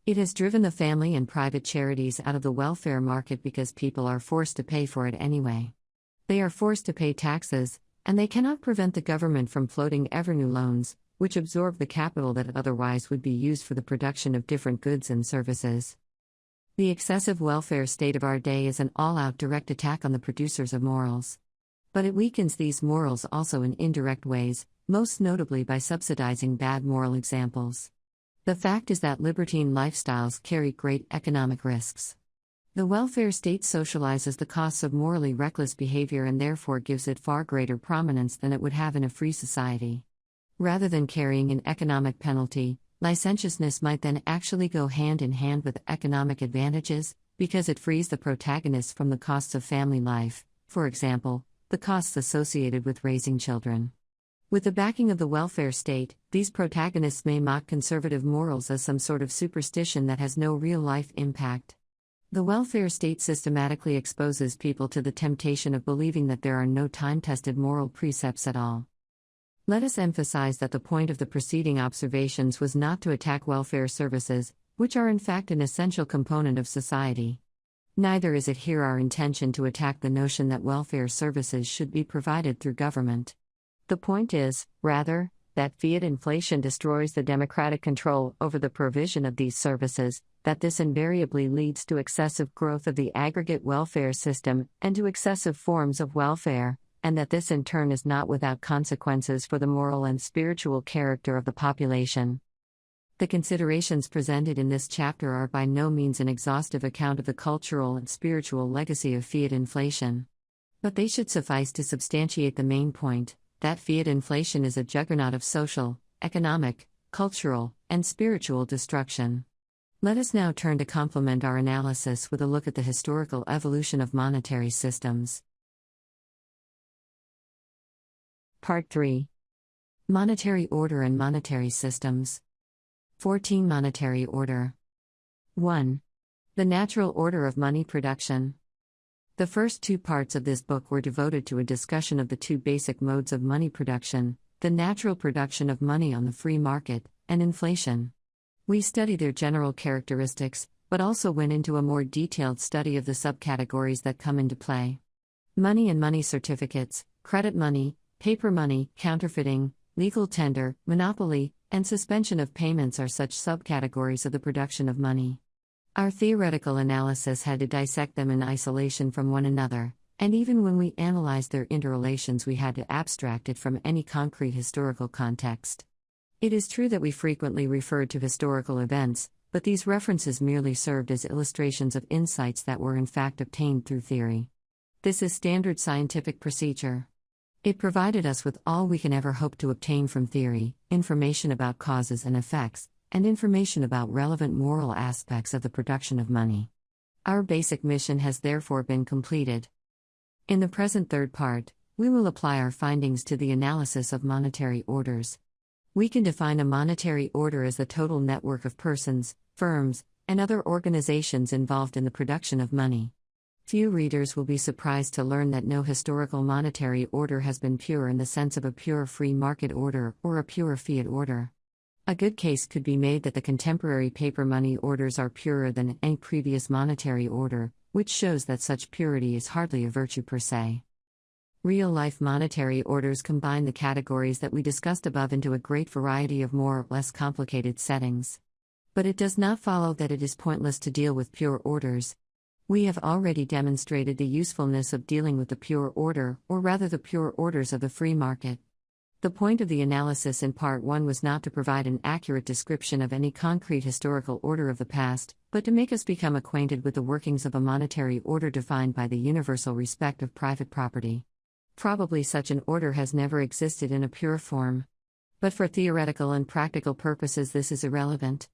It has driven the family and private charities out of the welfare market because people are forced to pay for it anyway. They are forced to pay taxes, and they cannot prevent the government from floating ever new loans, which absorb the capital that otherwise would be used for the production of different goods and services. The excessive welfare state of our day is an all-out direct attack on the producers of morals. But it weakens these morals also in indirect ways, most notably by subsidizing bad moral examples. The fact is that libertine lifestyles carry great economic risks. The welfare state socializes the costs of morally reckless behavior and therefore gives it far greater prominence than it would have in a free society. Rather than carrying an economic penalty, licentiousness might then actually go hand in hand with economic advantages, because it frees the protagonists from the costs of family life, for example, the costs associated with raising children. With the backing of the welfare state, these protagonists may mock conservative morals as some sort of superstition that has no real-life impact. The welfare state systematically exposes people to the temptation of believing that there are no time-tested moral precepts at all. Let us emphasize that the point of the preceding observations was not to attack welfare services, which are in fact an essential component of society. Neither is it here our intention to attack the notion that welfare services should be provided through government. The point is, rather, that fiat inflation destroys the democratic control over the provision of these services, that this invariably leads to excessive growth of the aggregate welfare system and to excessive forms of welfare, and that this in turn is not without consequences for the moral and spiritual character of the population. The considerations presented in this chapter are by no means an exhaustive account of the cultural and spiritual legacy of fiat inflation. But they should suffice to substantiate the main point, that fiat inflation is a juggernaut of social, economic, cultural, and spiritual destruction. Let us now turn to complement our analysis with a look at the historical evolution of monetary systems. Part 3. Monetary Order and Monetary Systems. 14. Monetary Order. 1. The natural order of money production. The first two parts of this book were devoted to a discussion of the two basic modes of money production, the natural production of money on the free market, and inflation. We studied their general characteristics, but also went into a more detailed study of the subcategories that come into play. Money and money certificates, credit money, paper money, counterfeiting, legal tender, monopoly, and suspension of payments are such subcategories of the production of money. Our theoretical analysis had to dissect them in isolation from one another, and even when we analyzed their interrelations we had to abstract it from any concrete historical context. It is true that we frequently referred to historical events, but these references merely served as illustrations of insights that were in fact obtained through theory. This is standard scientific procedure. It provided us with all we can ever hope to obtain from theory, information about causes and effects, and information about relevant moral aspects of the production of money. Our basic mission has therefore been completed. In the present third part, we will apply our findings to the analysis of monetary orders. We can define a monetary order as the total network of persons, firms, and other organizations involved in the production of money. Few readers will be surprised to learn that no historical monetary order has been pure in the sense of a pure free market order or a pure fiat order. A good case could be made that the contemporary paper money orders are purer than any previous monetary order, which shows that such purity is hardly a virtue per se. Real-life monetary orders combine the categories that we discussed above into a great variety of more or less complicated settings. But it does not follow that it is pointless to deal with pure orders. We have already demonstrated the usefulness of dealing with the pure order, or rather the pure orders of the free market. The point of the analysis in Part 1 was not to provide an accurate description of any concrete historical order of the past, but to make us become acquainted with the workings of a monetary order defined by the universal respect of private property. Probably such an order has never existed in a pure form. But for theoretical and practical purposes this is irrelevant.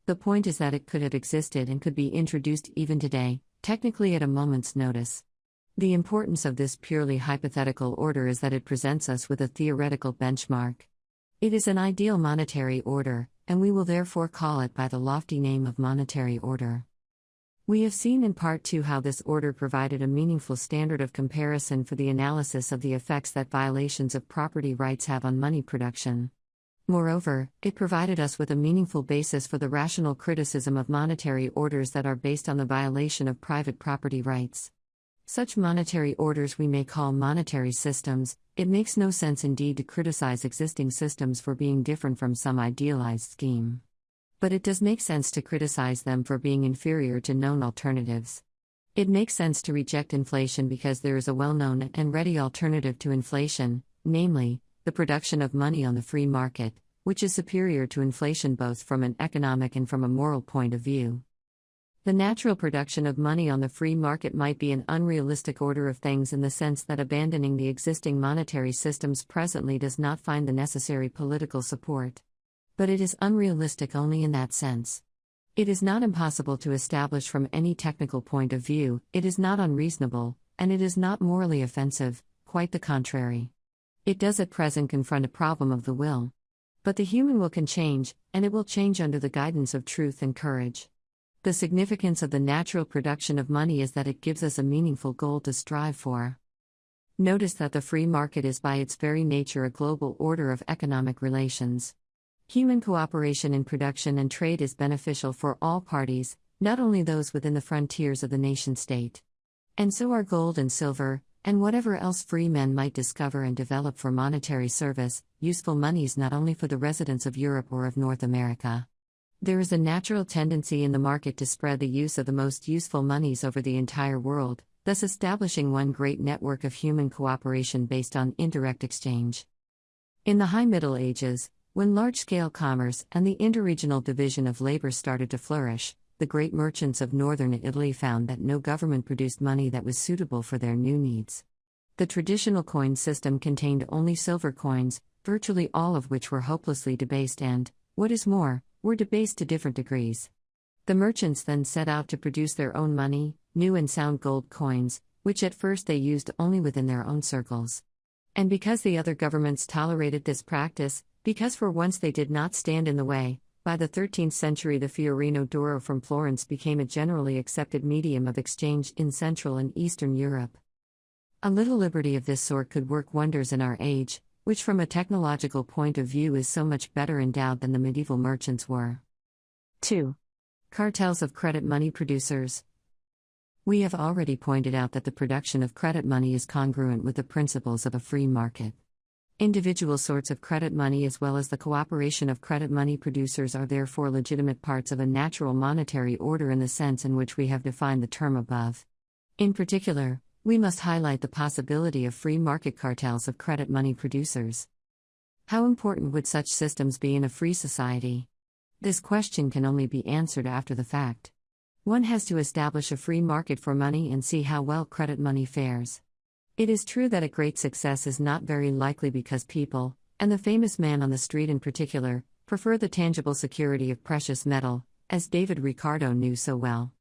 The point is that it could have existed and could be introduced even today, technically at a moment's notice. The importance of this purely hypothetical order is that it presents us with a theoretical benchmark. It is an ideal monetary order, and we will therefore call it by the lofty name of monetary order. We have seen in Part 2 how this order provided a meaningful standard of comparison for the analysis of the effects that violations of property rights have on money production. Moreover, it provided us with a meaningful basis for the rational criticism of monetary orders that are based on the violation of private property rights. Such monetary orders we may call monetary systems. It makes no sense indeed to criticize existing systems for being different from some idealized scheme. But it does make sense to criticize them for being inferior to known alternatives. It makes sense to reject inflation because there is a well-known and ready alternative to inflation, namely, the production of money on the free market, which is superior to inflation both from an economic and from a moral point of view. The natural production of money on the free market might be an unrealistic order of things in the sense that abandoning the existing monetary systems presently does not find the necessary political support. But it is unrealistic only in that sense. It is not impossible to establish from any technical point of view, it is not unreasonable, and it is not morally offensive, quite the contrary. It does at present confront a problem of the will. But the human will can change, and it will change under the guidance of truth and courage. The significance of the natural production of money is that it gives us a meaningful goal to strive for. Notice that the free market is by its very nature a global order of economic relations. Human cooperation in production and trade is beneficial for all parties, not only those within the frontiers of the nation-state. And so are gold and silver, and whatever else free men might discover and develop for monetary service, useful monies not only for the residents of Europe or of North America. There is a natural tendency in the market to spread the use of the most useful monies over the entire world, thus establishing one great network of human cooperation based on indirect exchange. In the High Middle Ages, when large-scale commerce and the interregional division of labor started to flourish, the great merchants of northern Italy found that no government produced money that was suitable for their new needs. The traditional coin system contained only silver coins, virtually all of which were hopelessly debased and, what is more, were debased to different degrees. The merchants then set out to produce their own money, new and sound gold coins, which at first they used only within their own circles. And because the other governments tolerated this practice, because for once they did not stand in the way, by the 13th century the Fiorino d'oro from Florence became a generally accepted medium of exchange in Central and Eastern Europe. A little liberty of this sort could work wonders in our age, which from a technological point of view is so much better endowed than the medieval merchants were. 2. Cartels of credit money producers. We have already pointed out that the production of credit money is congruent with the principles of a free market. Individual sorts of credit money as well as the cooperation of credit money producers are therefore legitimate parts of a natural monetary order in the sense in which we have defined the term above. In particular, we must highlight the possibility of free market cartels of credit money producers. How important would such systems be in a free society? This question can only be answered after the fact. One has to establish a free market for money and see how well credit money fares. It is true that a great success is not very likely because people, and the famous man on the street in particular, prefer the tangible security of precious metal, as David Ricardo knew so well.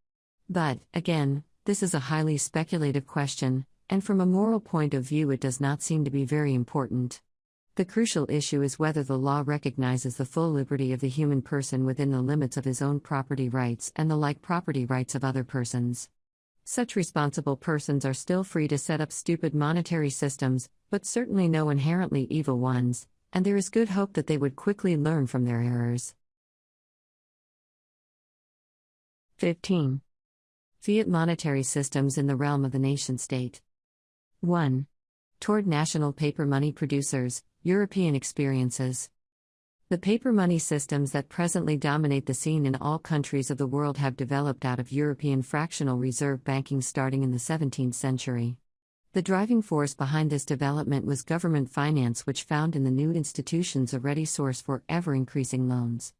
But, again, this is a highly speculative question, and from a moral point of view it does not seem to be very important. The crucial issue is whether the law recognizes the full liberty of the human person within the limits of his own property rights and the like property rights of other persons. Such responsible persons are still free to set up stupid monetary systems, but certainly no inherently evil ones, and there is good hope that they would quickly learn from their errors. 15. Fiat monetary systems in the realm of the nation-state. 1. Toward national paper money producers, European experiences. The paper money systems that presently dominate the scene in all countries of the world have developed out of European fractional reserve banking starting in the 17th century. The driving force behind this development was government finance, which found in the new institutions a ready source for ever-increasing loans.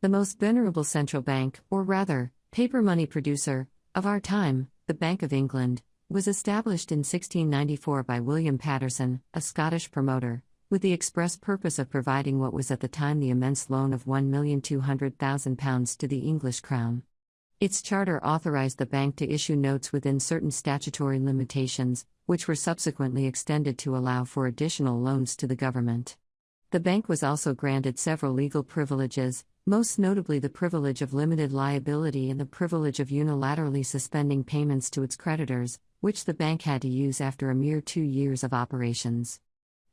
The most venerable central bank, or rather, paper money producer, of our time, the Bank of England, was established in 1694 by William Paterson, a Scottish promoter, with the express purpose of providing what was at the time the immense loan of £1,200,000 to the English crown. Its charter authorized the bank to issue notes within certain statutory limitations, which were subsequently extended to allow for additional loans to the government. The bank was also granted several legal privileges, most notably the privilege of limited liability and the privilege of unilaterally suspending payments to its creditors, which the bank had to use after a mere 2 years of operations.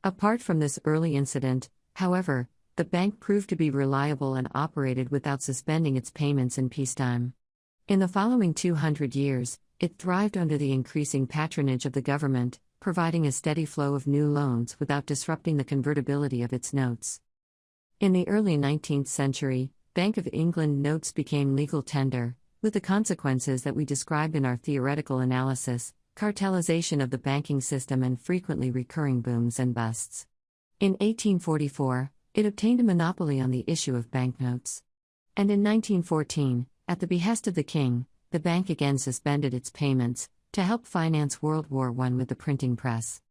Apart from this early incident, however, the bank proved to be reliable and operated without suspending its payments in peacetime. In the following 200 years, it thrived under the increasing patronage of the government, providing a steady flow of new loans without disrupting the convertibility of its notes. In the early 19th century, Bank of England notes became legal tender, with the consequences that we described in our theoretical analysis: cartelization of the banking system and frequently recurring booms and busts. In 1844, it obtained a monopoly on the issue of banknotes. And in 1914, at the behest of the king, the bank again suspended its payments, to help finance World War I with the printing press.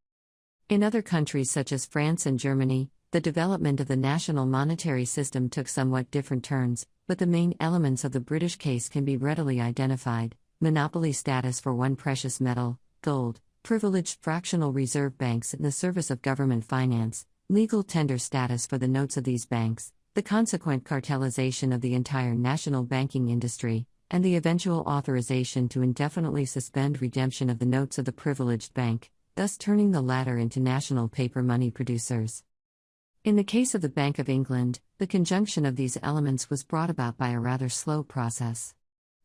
In other countries such as France and Germany, the development of the national monetary system took somewhat different turns, but the main elements of the British case can be readily identified: monopoly status for one precious metal, gold, privileged fractional reserve banks in the service of government finance, legal tender status for the notes of these banks, the consequent cartelization of the entire national banking industry, and the eventual authorization to indefinitely suspend redemption of the notes of the privileged bank, thus turning the latter into national paper money producers. In the case of the Bank of England, the conjunction of these elements was brought about by a rather slow process.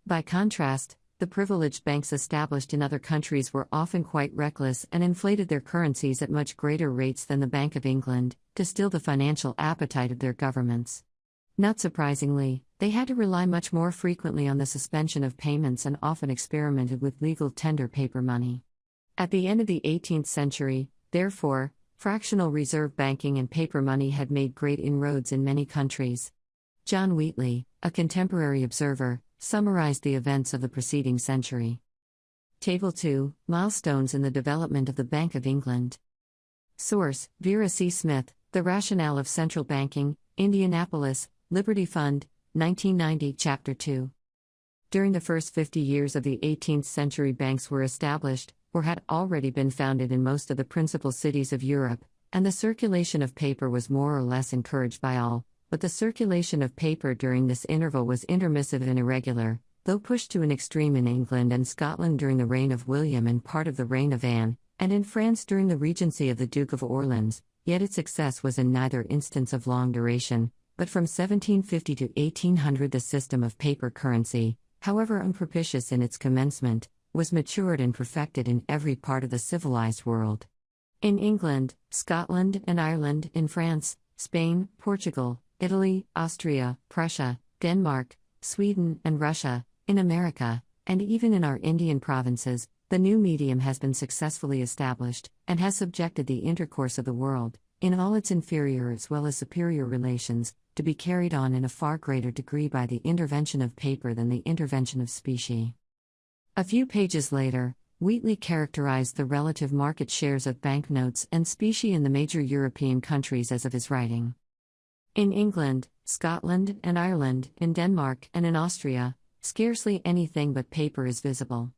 By contrast, the privileged banks established in other countries were often quite reckless and inflated their currencies at much greater rates than the Bank of England, to still the financial appetite of their governments. Not surprisingly, they had to rely much more frequently on the suspension of payments and often experimented with legal tender paper money. At the end of the 18th century, therefore, fractional reserve banking and paper money had made great inroads in many countries. John Wheatley, a contemporary observer, summarized the events of the preceding century. Table 2: Milestones in the development of the Bank of England. Source: Vera C. Smith, The Rationale of Central Banking, Indianapolis, Liberty Fund, 1990, Chapter 2. During the first 50 years of the 18th century, banks were established, or had already been founded in most of the principal cities of Europe, and the circulation of paper was more or less encouraged by all, but the circulation of paper during this interval was intermissive and irregular, though pushed to an extreme in England and Scotland during the reign of William and part of the reign of Anne, and in France during the regency of the Duke of Orleans, yet its success was in neither instance of long duration. But from 1750 to 1800 the system of paper currency, however unpropitious in its commencement, was matured and perfected in every part of the civilized world. In England, Scotland and Ireland, in France, Spain, Portugal, Italy, Austria, Prussia, Denmark, Sweden and Russia, in America, and even in our Indian provinces, the new medium has been successfully established, and has subjected the intercourse of the world, in all its inferior as well as superior relations, to be carried on in a far greater degree by the intervention of paper than the intervention of specie. A few pages later, Wheatley characterized the relative market shares of banknotes and specie in the major European countries as of his writing. In England, Scotland and Ireland, in Denmark and in Austria, scarcely anything but paper is visible.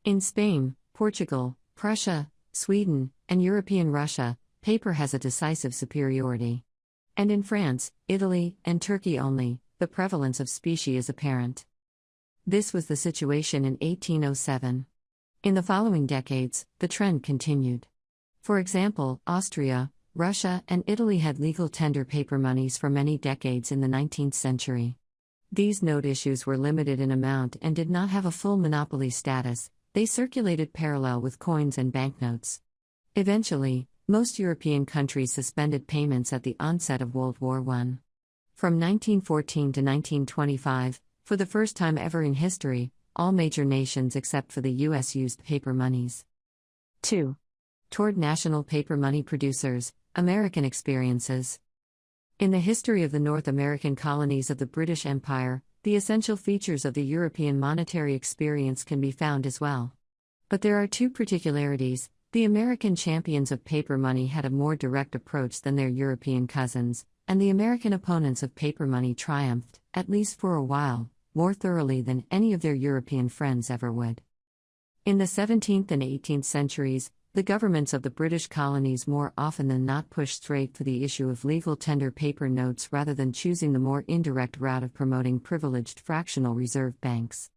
In Spain, Portugal, Prussia, Sweden, and European Russia, paper has a decisive superiority. And in France, Italy, and Turkey only, the prevalence of specie is apparent. This was the situation in 1807. In the following decades, the trend continued. For example, Austria, Russia, and Italy had legal tender paper monies for many decades in the 19th century. These note issues were limited in amount and did not have a full monopoly status, they circulated parallel with coins and banknotes. Eventually, most European countries suspended payments at the onset of World War I. From 1914 to 1925, for the first time ever in history, all major nations except for the U.S. used paper monies. 2. Toward national paper money producers, American experiences. In the history of the North American colonies of the British Empire, the essential features of the European monetary experience can be found as well. But there are two particularities. The American champions of paper money had a more direct approach than their European cousins, and the American opponents of paper money triumphed, at least for a while, more thoroughly than any of their European friends ever would. In the 17th and 18th centuries, the governments of the British colonies more often than not pushed straight for the issue of legal tender paper notes rather than choosing the more indirect route of promoting privileged fractional reserve banks.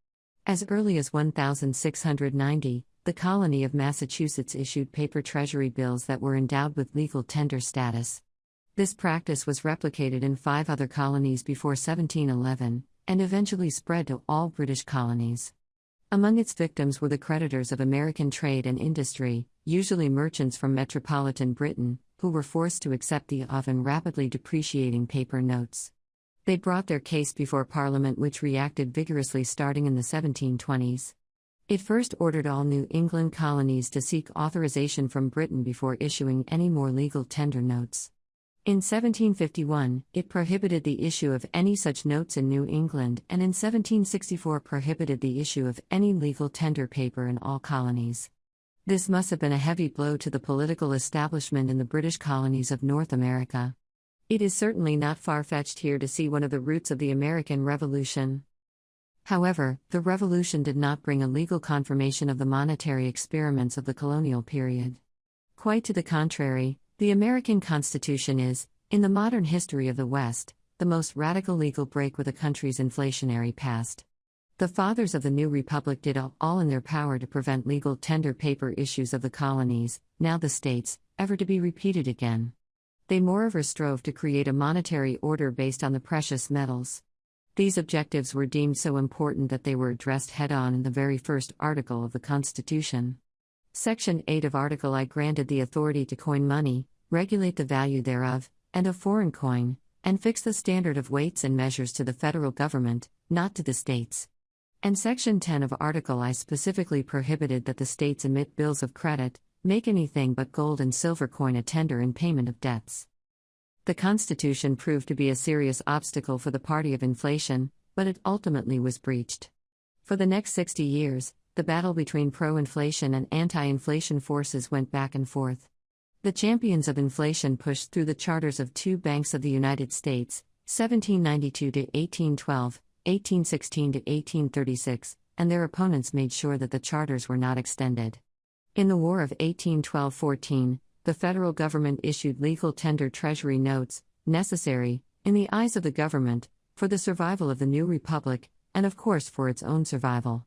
As early as 1690, the colony of Massachusetts issued paper treasury bills that were endowed with legal tender status. This practice was replicated in 5 other colonies before 1711, and eventually spread to all British colonies. Among its victims were the creditors of American trade and industry, usually merchants from metropolitan Britain, who were forced to accept the often rapidly depreciating paper notes. They brought their case before Parliament, which reacted vigorously starting in the 1720s. It first ordered all New England colonies to seek authorization from Britain before issuing any more legal tender notes. In 1751, it prohibited the issue of any such notes in New England, and in 1764 prohibited the issue of any legal tender paper in all colonies. This must have been a heavy blow to the political establishment in the British colonies of North America. It is certainly not far-fetched here to see one of the roots of the American Revolution. However, the Revolution did not bring a legal confirmation of the monetary experiments of the colonial period. Quite to the contrary, the American Constitution is, in the modern history of the West, the most radical legal break with a country's inflationary past. The fathers of the new republic did all in their power to prevent legal tender paper issues of the colonies, now the states, ever to be repeated again. They moreover strove to create a monetary order based on the precious metals. These objectives were deemed so important that they were addressed head-on in the very first article of the Constitution. Section 8 of Article I granted the authority to coin money, regulate the value thereof, and of foreign coin, and fix the standard of weights and measures to the federal government, not to the states. And Section 10 of Article I specifically prohibited that the states emit bills of credit, make anything but gold and silver coin a tender in payment of debts. The Constitution proved to be a serious obstacle for the party of inflation, but it ultimately was breached. For the next 60 years, the battle between pro-inflation and anti-inflation forces went back and forth. The champions of inflation pushed through the charters of two banks of the United States, 1792 to 1812, 1816 to 1836, and their opponents made sure that the charters were not extended. In the War of 1812-14, the federal government issued legal tender treasury notes, necessary, in the eyes of the government, for the survival of the new republic, and of course for its own survival.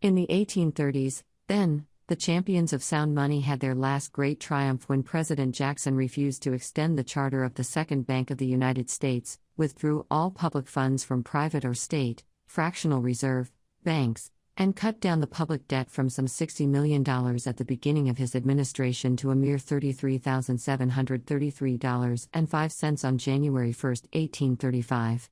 In the 1830s, then, the champions of sound money had their last great triumph when President Jackson refused to extend the charter of the Second Bank of the United States, withdrew all public funds from private or state, fractional reserve, banks, and cut down the public debt from some $60 million at the beginning of his administration to a mere $33,733.05 on January 1, 1835.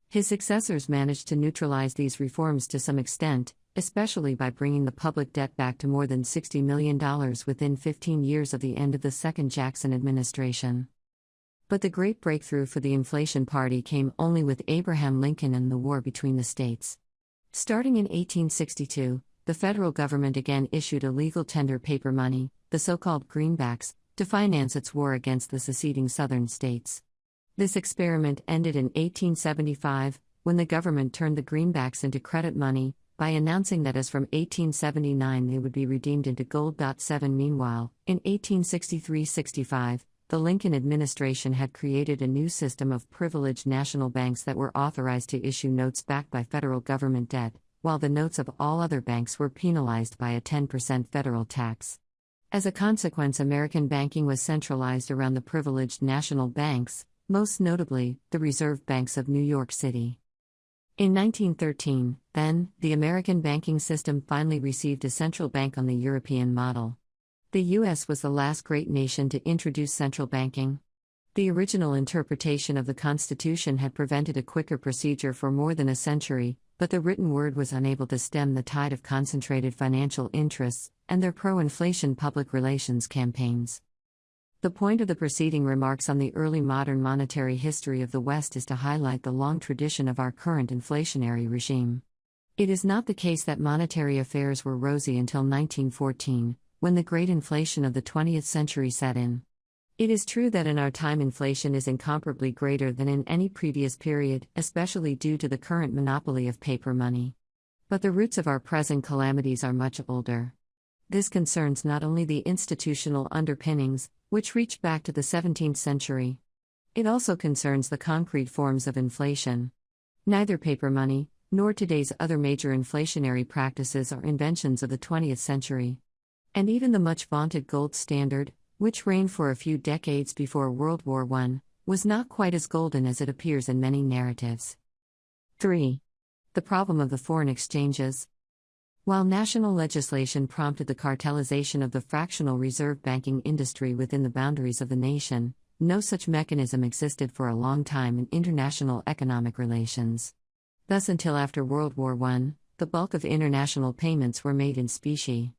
His successors managed to neutralize these reforms to some extent, especially by bringing the public debt back to more than $60 million within 15 years of the end of the second Jackson administration. But the great breakthrough for the inflation party came only with Abraham Lincoln and the war between the states. Starting in 1862, the federal government again issued a legal tender paper money, the so-called greenbacks, to finance its war against the seceding southern states. This experiment ended in 1875, when the government turned the greenbacks into credit money, by announcing that as from 1879 they would be redeemed into gold. Meanwhile, in 1863-65, the Lincoln administration had created a new system of privileged national banks that were authorized to issue notes backed by federal government debt, while the notes of all other banks were penalized by a 10% federal tax. As a consequence, American banking was centralized around the privileged national banks, most notably, the Reserve Banks of New York City. In 1913, then, the American banking system finally received a central bank on the European model. The U.S. was the last great nation to introduce central banking. The original interpretation of the Constitution had prevented a quicker procedure for more than a century, but the written word was unable to stem the tide of concentrated financial interests and their pro-inflation public relations campaigns. The point of the preceding remarks on the early modern monetary history of the West is to highlight the long tradition of our current inflationary regime. It is not the case that monetary affairs were rosy until 1914, when the great inflation of the 20th century set in. It is true that in our time inflation is incomparably greater than in any previous period, especially due to the current monopoly of paper money. But the roots of our present calamities are much older. This concerns not only the institutional underpinnings, which reach back to the 17th century. It also concerns the concrete forms of inflation. Neither paper money, nor today's other major inflationary practices are inventions of the 20th century. And even the much vaunted gold standard, which reigned for a few decades before World War I, was not quite as golden as it appears in many narratives. 3. The problem of the foreign exchanges. While national legislation prompted the cartelization of the fractional reserve banking industry within the boundaries of the nation, no such mechanism existed for a long time in international economic relations. Thus, until after World War I, the bulk of international payments were made in specie.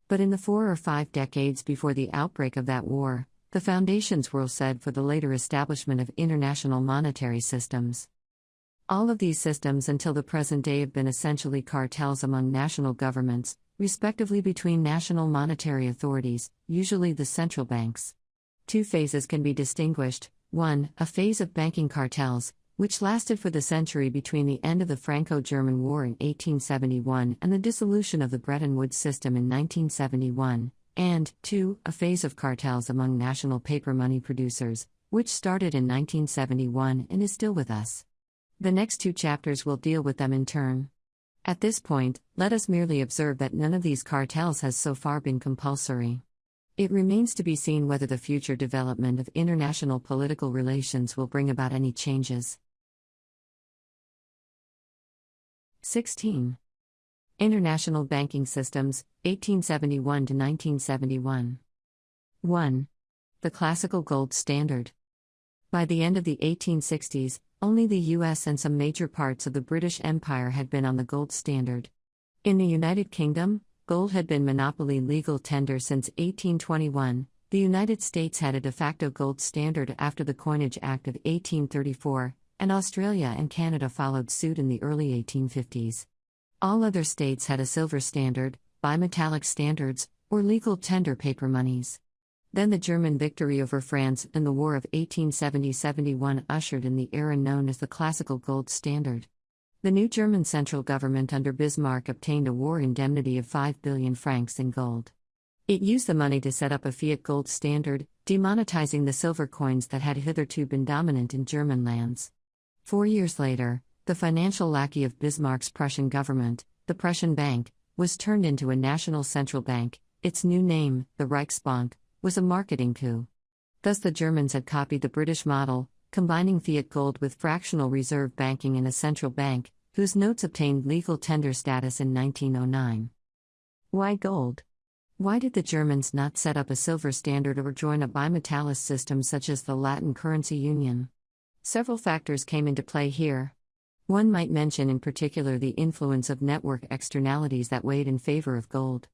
But in the 4 or 5 decades before the outbreak of that war, the foundations were set for the later establishment of international monetary systems. All of these systems until the present day have been essentially cartels among national governments, respectively between national monetary authorities, usually the central banks. 2 phases can be distinguished. 1. A phase of banking cartels, which lasted for the century between the end of the Franco-German War in 1871 and the dissolution of the Bretton Woods system in 1971, and 2. A phase of cartels among national paper money producers, which started in 1971 and is still with us. The next two chapters will deal with them in turn. At this point, let us merely observe that none of these cartels has so far been compulsory. It remains to be seen whether the future development of international political relations will bring about any changes. 16. International Banking Systems, 1871 to 1971. 1. The Classical Gold Standard. By the end of the 1860s, only the US and some major parts of the British Empire had been on the gold standard. In the United Kingdom, gold had been monopoly legal tender since 1821. The United States had a de facto gold standard after the Coinage Act of 1834, and Australia and Canada followed suit in the early 1850s. All other states had a silver standard, bimetallic standards, or legal tender paper monies. Then the German victory over France in the War of 1870-71 ushered in the era known as the Classical Gold Standard. The new German central government under Bismarck obtained a war indemnity of 5 billion francs in gold. It used the money to set up a Fiat gold standard, demonetizing the silver coins that had hitherto been dominant in German lands. 4 years later, the financial lackey of Bismarck's Prussian government, the Prussian Bank, was turned into a national central bank. Its new name, the Reichsbank, was a marketing coup. Thus the Germans had copied the British model, combining fiat gold with fractional reserve banking in a central bank, whose notes obtained legal tender status in 1909. Why gold? Why did the Germans not set up a silver standard or join a bimetallist system such as the Latin currency union? Several factors came into play here. One might mention in particular the influence of network externalities that weighed in favor of gold.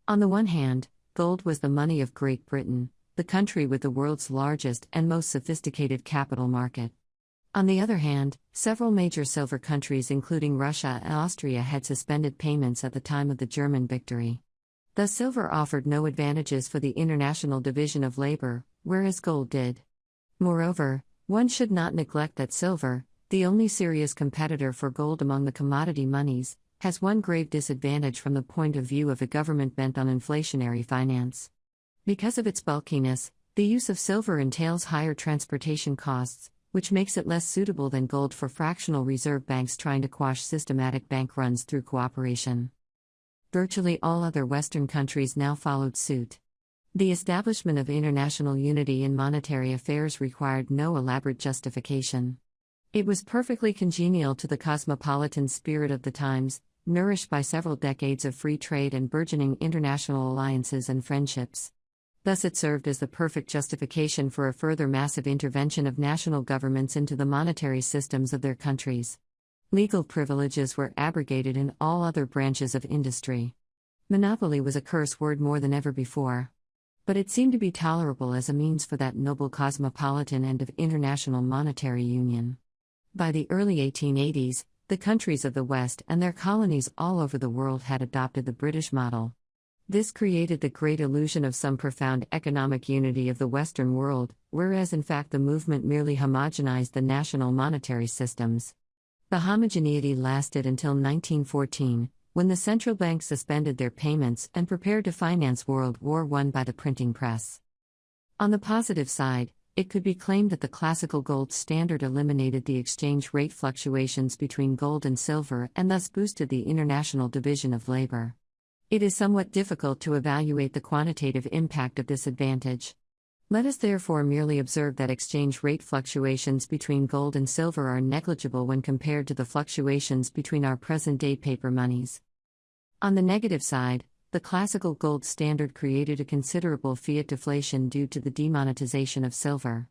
On the one hand, gold was the money of Great Britain, the country with the world's largest and most sophisticated capital market. On the other hand, several major silver countries including Russia and Austria had suspended payments at the time of the German victory. Thus silver offered no advantages for the international division of labor, whereas gold did. Moreover, one should not neglect that silver, the only serious competitor for gold among the commodity monies, has one grave disadvantage from the point of view of a government bent on inflationary finance. Because of its bulkiness, the use of silver entails higher transportation costs, which makes it less suitable than gold for fractional reserve banks trying to quash systematic bank runs through cooperation. Virtually all other Western countries now followed suit. The establishment of international unity in monetary affairs required no elaborate justification. It was perfectly congenial to the cosmopolitan spirit of the times, nourished by several decades of free trade and burgeoning international alliances and friendships. Thus it served as the perfect justification for a further massive intervention of national governments into the monetary systems of their countries. Legal privileges were abrogated in all other branches of industry. Monopoly was a curse word more than ever before. But it seemed to be tolerable as a means for that noble cosmopolitan end of international monetary union. By the early 1880s, the countries of the West and their colonies all over the world had adopted the British model. This created the great illusion of some profound economic unity of the Western world, whereas in fact the movement merely homogenized the national monetary systems. The homogeneity lasted until 1914, when the central banks suspended their payments and prepared to finance World War I by the printing press. On the positive side, it could be claimed that the classical gold standard eliminated the exchange rate fluctuations between gold and silver and thus boosted the international division of labor. It is somewhat difficult to evaluate the quantitative impact of this advantage. Let us therefore merely observe that exchange rate fluctuations between gold and silver are negligible when compared to the fluctuations between our present-day paper monies. On the negative side, the classical gold standard created a considerable fiat deflation due to the demonetization of silver.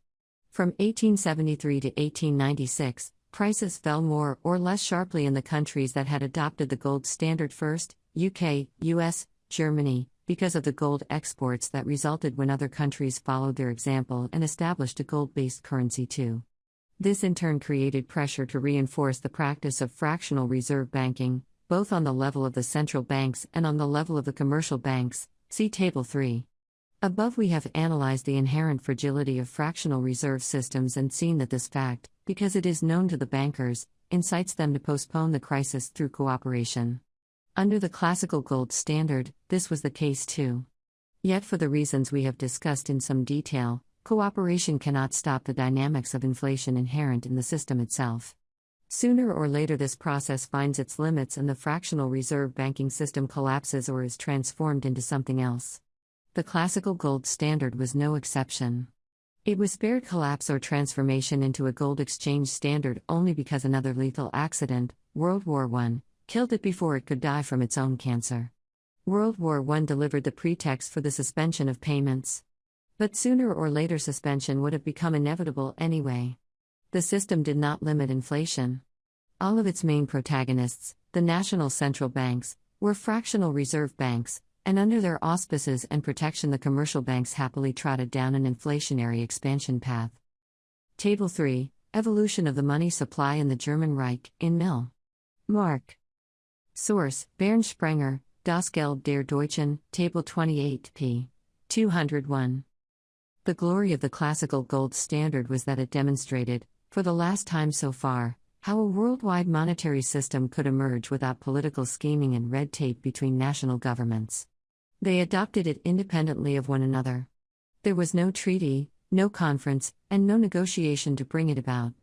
From 1873 to 1896, prices fell more or less sharply in the countries that had adopted the gold standard first, UK, US, Germany, because of the gold exports that resulted when other countries followed their example and established a gold-based currency too. This in turn created pressure to reinforce the practice of fractional reserve banking, both on the level of the central banks and on the level of the commercial banks, see Table 3. Above we have analyzed the inherent fragility of fractional reserve systems and seen that this fact, because it is known to the bankers, incites them to postpone the crisis through cooperation. Under the classical gold standard, this was the case too. Yet for the reasons we have discussed in some detail, cooperation cannot stop the dynamics of inflation inherent in the system itself. Sooner or later this process finds its limits and the fractional reserve banking system collapses or is transformed into something else. The classical gold standard was no exception. It was spared collapse or transformation into a gold exchange standard only because another lethal accident, World War I, killed it before it could die from its own cancer. World War I delivered the pretext for the suspension of payments. But sooner or later suspension would have become inevitable anyway. The system did not limit inflation. All of its main protagonists, the national central banks, were fractional reserve banks, and under their auspices and protection the commercial banks happily trotted down an inflationary expansion path. Table 3, Evolution of the Money Supply in the German Reich, in Mill. Mark. Source, Bernd Sprenger, Das Geld der Deutschen, Table 28, p. 201. The glory of the classical gold standard was that it demonstrated, for the last time so far, how a worldwide monetary system could emerge without political scheming and red tape between national governments. They adopted it independently of one another. There was no treaty, no conference, and no negotiation to bring it about.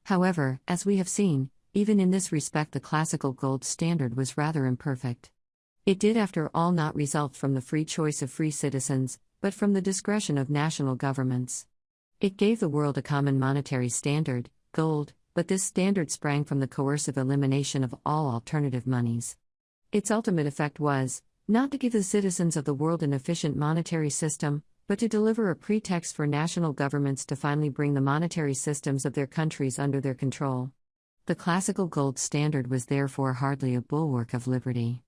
However, as we have seen, even in this respect the classical gold standard was rather imperfect. It did after all not result from the free choice of free citizens, but from the discretion of national governments. It gave the world a common monetary standard, gold, but this standard sprang from the coercive elimination of all alternative monies. Its ultimate effect was, not to give the citizens of the world an efficient monetary system, but to deliver a pretext for national governments to finally bring the monetary systems of their countries under their control. The classical gold standard was therefore hardly a bulwark of liberty.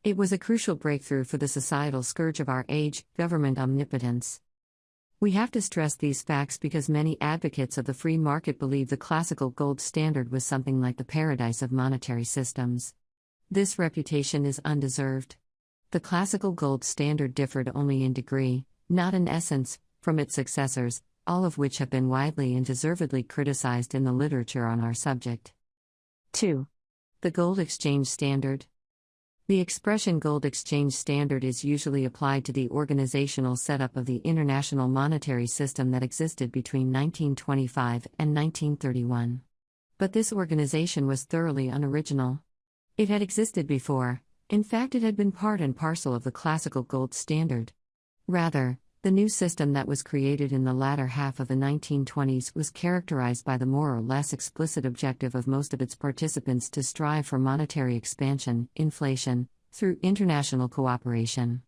It was a crucial breakthrough for the societal scourge of our age, government omnipotence. We have to stress these facts because many advocates of the free market believe the classical gold standard was something like the paradise of monetary systems. This reputation is undeserved. The classical gold standard differed only in degree, not in essence, from its successors, all of which have been widely and deservedly criticized in the literature on our subject. 2. The gold exchange standard. The expression gold exchange standard is usually applied to the organizational setup of the international monetary system that existed between 1925 and 1931. But this organization was thoroughly unoriginal. It had existed before. In fact, it had been part and parcel of the classical gold standard. Rather, the new system that was created in the latter half of the 1920s was characterized by the more or less explicit objective of most of its participants to strive for monetary expansion, inflation, through international cooperation.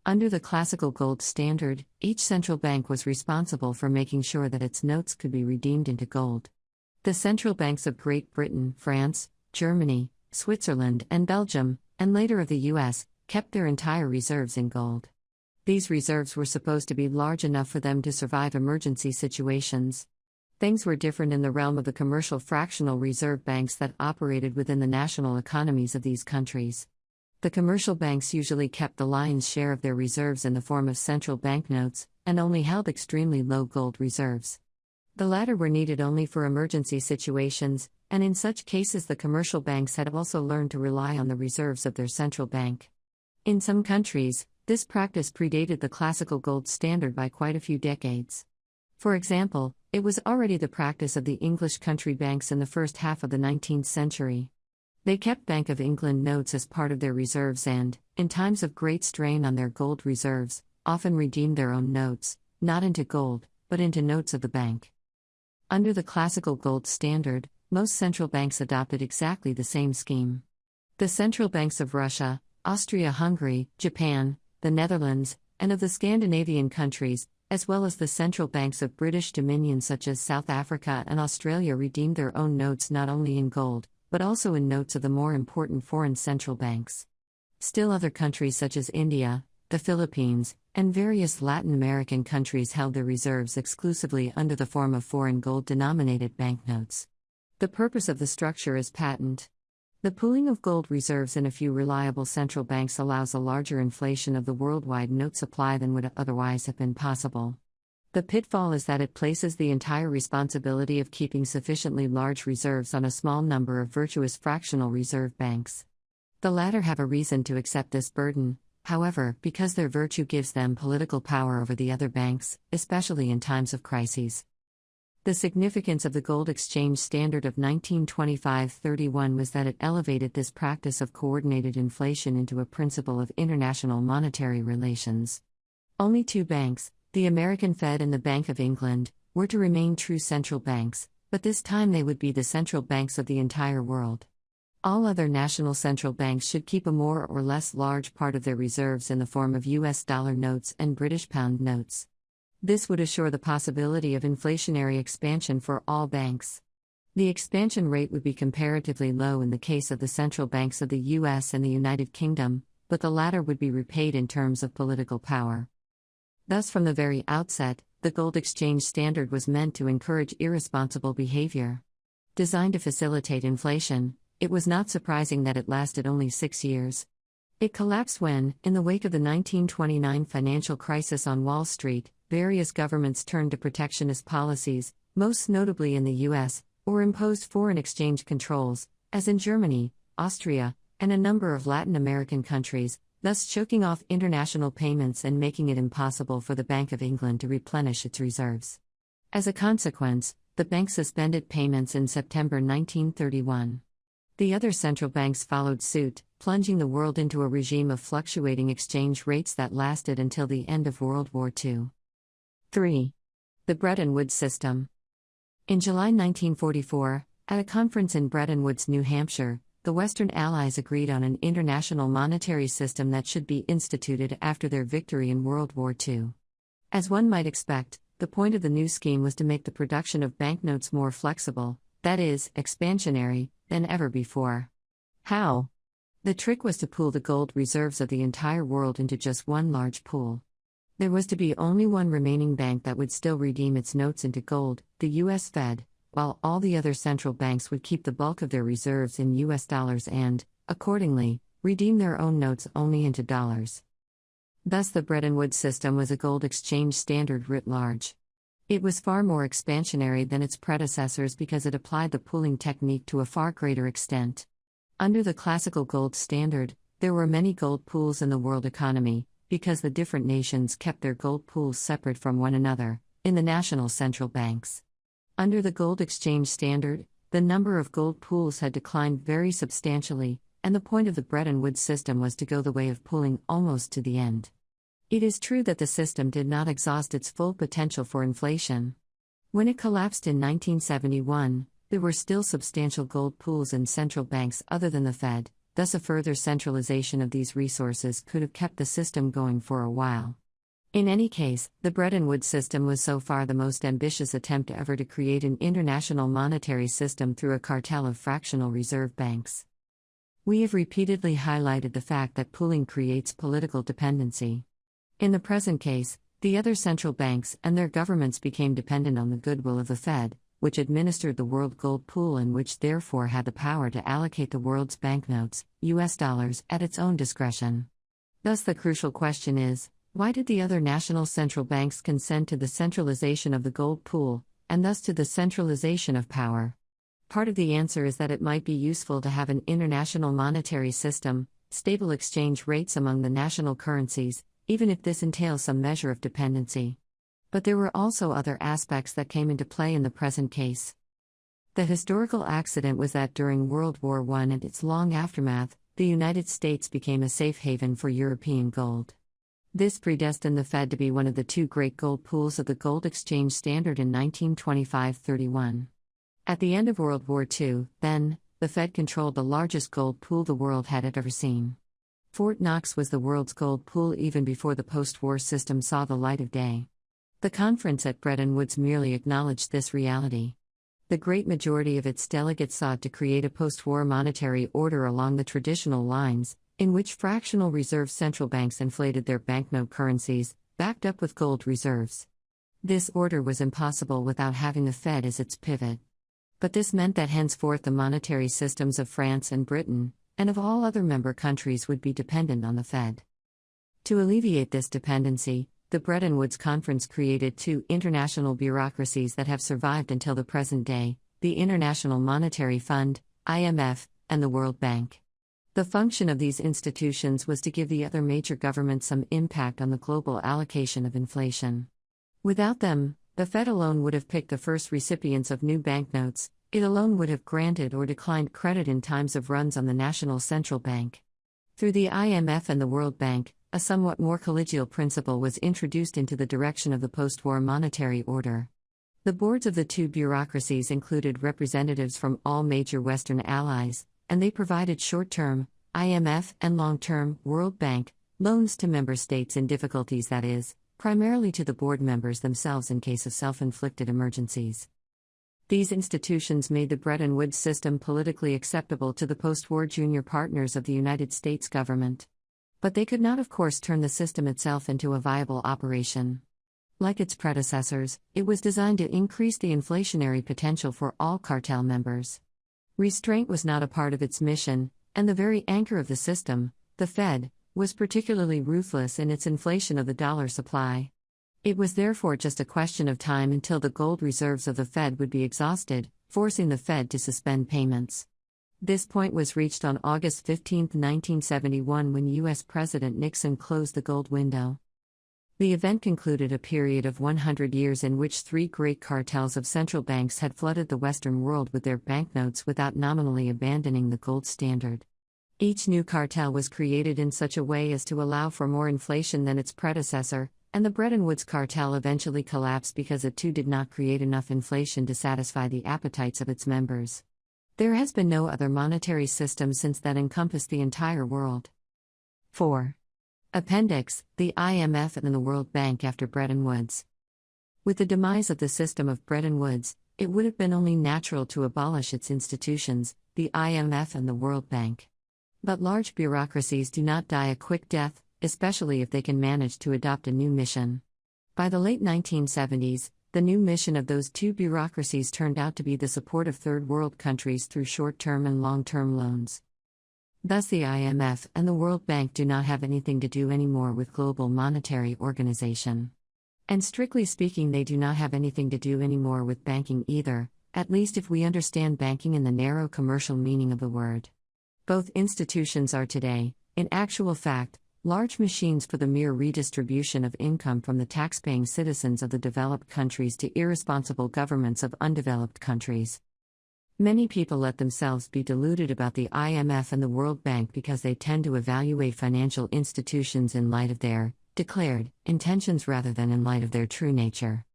Under the classical gold standard, each central bank was responsible for making sure that its notes could be redeemed into gold. The central banks of Great Britain, France, Germany, Switzerland, and Belgium, and later of the US, kept their entire reserves in gold. These reserves were supposed to be large enough for them to survive emergency situations. Things were different in the realm of the commercial fractional reserve banks that operated within the national economies of these countries. The commercial banks usually kept the lion's share of their reserves in the form of central banknotes, and only held extremely low gold reserves. The latter were needed only for emergency situations, and in such cases the commercial banks had also learned to rely on the reserves of their central bank. In some countries, this practice predated the classical gold standard by quite a few decades. For example, it was already the practice of the English country banks in the first half of the 19th century. They kept Bank of England notes as part of their reserves and, in times of great strain on their gold reserves, often redeemed their own notes, not into gold, but into notes of the bank. Under the classical gold standard, most central banks adopted exactly the same scheme. The central banks of Russia, Austria-Hungary, Japan, the Netherlands, and of the Scandinavian countries, as well as the central banks of British dominions such as South Africa and Australia redeemed their own notes not only in gold, but also in notes of the more important foreign central banks. Still other countries such as India, the Philippines, and various Latin American countries held their reserves exclusively under the form of foreign gold-denominated banknotes. The purpose of the structure is patent. The pooling of gold reserves in a few reliable central banks allows a larger inflation of the worldwide note supply than would otherwise have been possible. The pitfall is that it places the entire responsibility of keeping sufficiently large reserves on a small number of virtuous fractional reserve banks. The latter have a reason to accept this burden, however, because their virtue gives them political power over the other banks, especially in times of crises. The significance of the Gold Exchange Standard of 1925-31 was that it elevated this practice of coordinated inflation into a principle of international monetary relations. Only two banks, the American Fed and the Bank of England, were to remain true central banks, but this time they would be the central banks of the entire world. All other national central banks should keep a more or less large part of their reserves in the form of US dollar notes and British pound notes. This would assure the possibility of inflationary expansion for all banks. The expansion rate would be comparatively low in the case of the central banks of the US and the United Kingdom, but the latter would be repaid in terms of political power. Thus, from the very outset, the gold exchange standard was meant to encourage irresponsible behavior. Designed to facilitate inflation, it was not surprising that it lasted only 6 years. It collapsed when, in the wake of the 1929 financial crisis on Wall Street, various governments turned to protectionist policies, most notably in the US, or imposed foreign exchange controls, as in Germany, Austria, and a number of Latin American countries, thus choking off international payments and making it impossible for the Bank of England to replenish its reserves. As a consequence, the bank suspended payments in September 1931. The other central banks followed suit, plunging the world into a regime of fluctuating exchange rates that lasted until the end of World War II. 3. The Bretton Woods System. In July 1944, at a conference in Bretton Woods, New Hampshire, the Western Allies agreed on an international monetary system that should be instituted after their victory in World War II. As one might expect, the point of the new scheme was to make the production of banknotes more flexible, that is, expansionary, than ever before. How? The trick was to pool the gold reserves of the entire world into just one large pool. There was to be only one remaining bank that would still redeem its notes into gold, the US Fed, while all the other central banks would keep the bulk of their reserves in US dollars and, accordingly, redeem their own notes only into dollars. Thus, the Bretton Woods system was a gold exchange standard writ large. It was far more expansionary than its predecessors because it applied the pooling technique to a far greater extent. Under the classical gold standard, there were many gold pools in the world economy, because the different nations kept their gold pools separate from one another, in the national central banks. Under the gold exchange standard, the number of gold pools had declined very substantially, and the point of the Bretton Woods system was to go the way of pooling almost to the end. It is true that the system did not exhaust its full potential for inflation. When it collapsed in 1971, there were still substantial gold pools in central banks other than the Fed, thus a further centralization of these resources could have kept the system going for a while. In any case, the Bretton Woods system was so far the most ambitious attempt ever to create an international monetary system through a cartel of fractional reserve banks. We have repeatedly highlighted the fact that pooling creates political dependency. In the present case, the other central banks and their governments became dependent on the goodwill of the Fed, which administered the world gold pool and which therefore had the power to allocate the world's banknotes, US dollars, at its own discretion. Thus the crucial question is, why did the other national central banks consent to the centralization of the gold pool, and thus to the centralization of power? Part of the answer is that it might be useful to have an international monetary system, stable exchange rates among the national currencies, even if this entails some measure of dependency. But there were also other aspects that came into play in the present case. The historical accident was that during World War I and its long aftermath, the United States became a safe haven for European gold. This predestined the Fed to be one of the two great gold pools of the gold exchange standard in 1925-31. At the end of World War II, then, the Fed controlled the largest gold pool the world had ever seen. Fort Knox was the world's gold pool even before the post-war system saw the light of day. The conference at Bretton Woods merely acknowledged this reality. The great majority of its delegates sought to create a post-war monetary order along the traditional lines, in which fractional reserve central banks inflated their banknote currencies, backed up with gold reserves. This order was impossible without having the Fed as its pivot. But this meant that henceforth the monetary systems of France and Britain, and of all other member countries, would be dependent on the Fed. To alleviate this dependency, the Bretton Woods Conference created two international bureaucracies that have survived until the present day: the International Monetary Fund, IMF, and the World Bank. The function of these institutions was to give the other major governments some impact on the global allocation of inflation. Without them, the Fed alone would have picked the first recipients of new banknotes, it alone would have granted or declined credit in times of runs on the national central bank. Through the IMF and the World Bank, a somewhat more collegial principle was introduced into the direction of the post-war monetary order. The boards of the two bureaucracies included representatives from all major Western allies, and they provided short-term, IMF, and long-term, World Bank, loans to member states in difficulties, that is, primarily to the board members themselves in case of self-inflicted emergencies. These institutions made the Bretton Woods system politically acceptable to the post-war junior partners of the United States government. But they could not, of course, turn the system itself into a viable operation. Like its predecessors, it was designed to increase the inflationary potential for all cartel members. Restraint was not a part of its mission, and the very anchor of the system, the Fed, was particularly ruthless in its inflation of the dollar supply. It was therefore just a question of time until the gold reserves of the Fed would be exhausted, forcing the Fed to suspend payments. This point was reached on August 15, 1971, when U.S. President Nixon closed the gold window. The event concluded a period of 100 years in which three great cartels of central banks had flooded the Western world with their banknotes without nominally abandoning the gold standard. Each new cartel was created in such a way as to allow for more inflation than its predecessor, and the Bretton Woods cartel eventually collapsed because it too did not create enough inflation to satisfy the appetites of its members. There has been no other monetary system since that encompassed the entire world. 4. Appendix: the IMF and the World Bank after Bretton Woods. With the demise of the system of Bretton Woods, it would have been only natural to abolish its institutions, the IMF and the World Bank. But large bureaucracies do not die a quick death, especially if they can manage to adopt a new mission. By the late 1970s, the new mission of those two bureaucracies turned out to be the support of third world countries through short-term and long-term loans. Thus the IMF and the World Bank do not have anything to do anymore with global monetary organization. And strictly speaking, they do not have anything to do anymore with banking either, at least if we understand banking in the narrow commercial meaning of the word. Both institutions are today, in actual fact, large machines for the mere redistribution of income from the tax-paying citizens of the developed countries to irresponsible governments of undeveloped countries. Many people let themselves be deluded about the IMF and the World Bank because they tend to evaluate financial institutions in light of their declared intentions rather than in light of their true nature.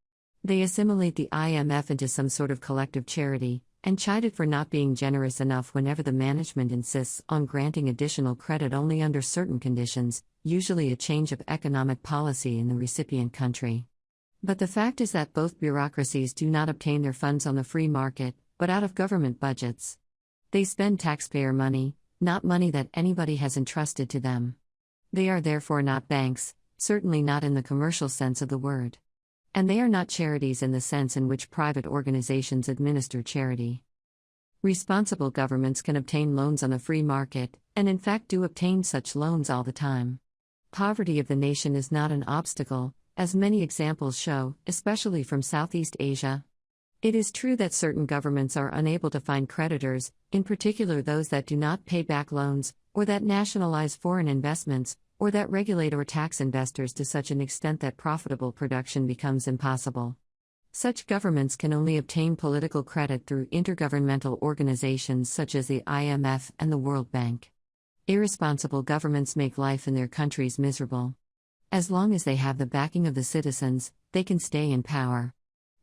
They assimilate the IMF into some sort of collective charity, and chide it for not being generous enough whenever the management insists on granting additional credit only under certain conditions, usually a change of economic policy in the recipient country. But the fact is that both bureaucracies do not obtain their funds on the free market, but out of government budgets. They spend taxpayer money, not money that anybody has entrusted to them. They are therefore not banks, certainly not in the commercial sense of the word. And they are not charities in the sense in which private organizations administer charity. Responsible governments can obtain loans on the free market, and in fact do obtain such loans all the time. Poverty of the nation is not an obstacle, as many examples show, especially from Southeast Asia. It is true that certain governments are unable to find creditors, in particular those that do not pay back loans, or that nationalize foreign investments, or that regulate or tax investors to such an extent that profitable production becomes impossible. Such governments can only obtain political credit through intergovernmental organizations such as the IMF and the World Bank. Irresponsible governments make life in their countries miserable. As long as they have the backing of the citizens, they can stay in power.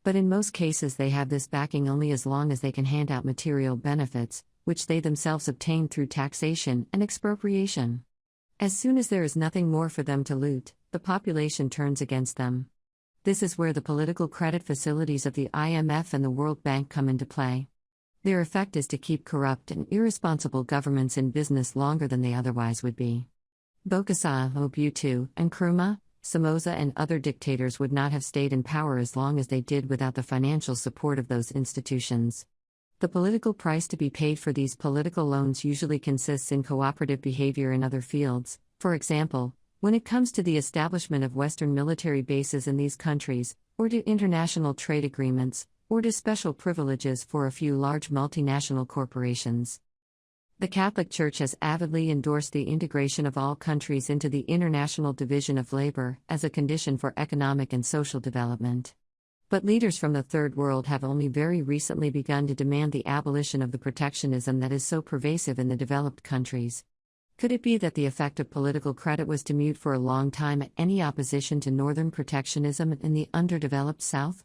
But in most cases they have this backing only as long as they can hand out material benefits, which they themselves obtain through taxation and expropriation. As soon as there is nothing more for them to loot, the population turns against them. This is where the political credit facilities of the IMF and the World Bank come into play. Their effect is to keep corrupt and irresponsible governments in business longer than they otherwise would be. Bokassa, Mobutu, and Nkrumah, Somoza and other dictators would not have stayed in power as long as they did without the financial support of those institutions. The political price to be paid for these political loans usually consists in cooperative behavior in other fields. For example, when it comes to the establishment of Western military bases in these countries, or to international trade agreements, or to special privileges for a few large multinational corporations. The Catholic Church has avidly endorsed the integration of all countries into the International Division of Labor as a condition for economic and social development. But leaders from the Third World have only very recently begun to demand the abolition of the protectionism that is so pervasive in the developed countries. Could it be that the effect of political credit was to mute for a long time any opposition to Northern protectionism in the underdeveloped South?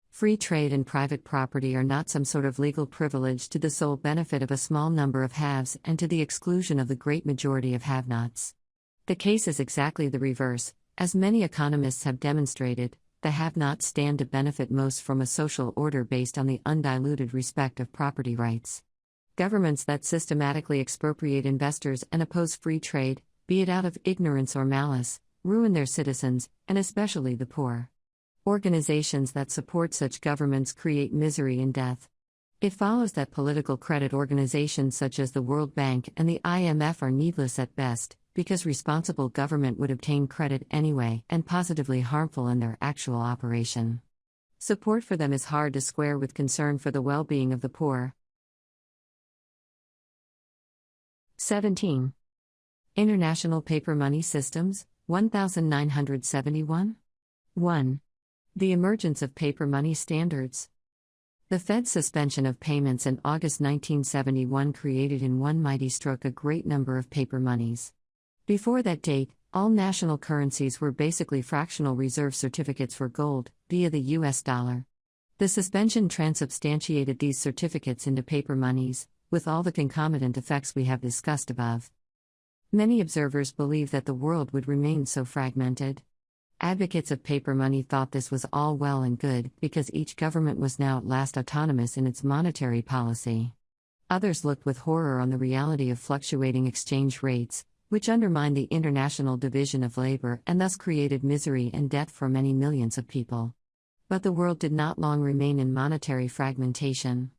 Free trade and private property are not some sort of legal privilege to the sole benefit of a small number of haves and to the exclusion of the great majority of have-nots. The case is exactly the reverse. As many economists have demonstrated, the have-nots stand to benefit most from a social order based on the undiluted respect of property rights. Governments that systematically expropriate investors and oppose free trade, be it out of ignorance or malice, ruin their citizens, and especially the poor. Organizations that support such governments create misery and death. It follows that political credit organizations such as the World Bank and the IMF are needless at best, because responsible government would obtain credit anyway and positively harmful in their actual operation. Support for them is hard to square with concern for the well-being of the poor. 17. International Paper Money Systems, 1971. 1. The emergence of paper money standards. The Fed's suspension of payments in August 1971 created in one mighty stroke a great number of paper monies. Before that date, all national currencies were basically fractional reserve certificates for gold, via the US dollar. The suspension transubstantiated these certificates into paper monies, with all the concomitant effects we have discussed above. Many observers believe that the world would remain so fragmented. Advocates of paper money thought this was all well and good because each government was now at last autonomous in its monetary policy. Others looked with horror on the reality of fluctuating exchange rates, which undermined the international division of labor and thus created misery and death for many millions of people. But the world did not long remain in monetary fragmentation.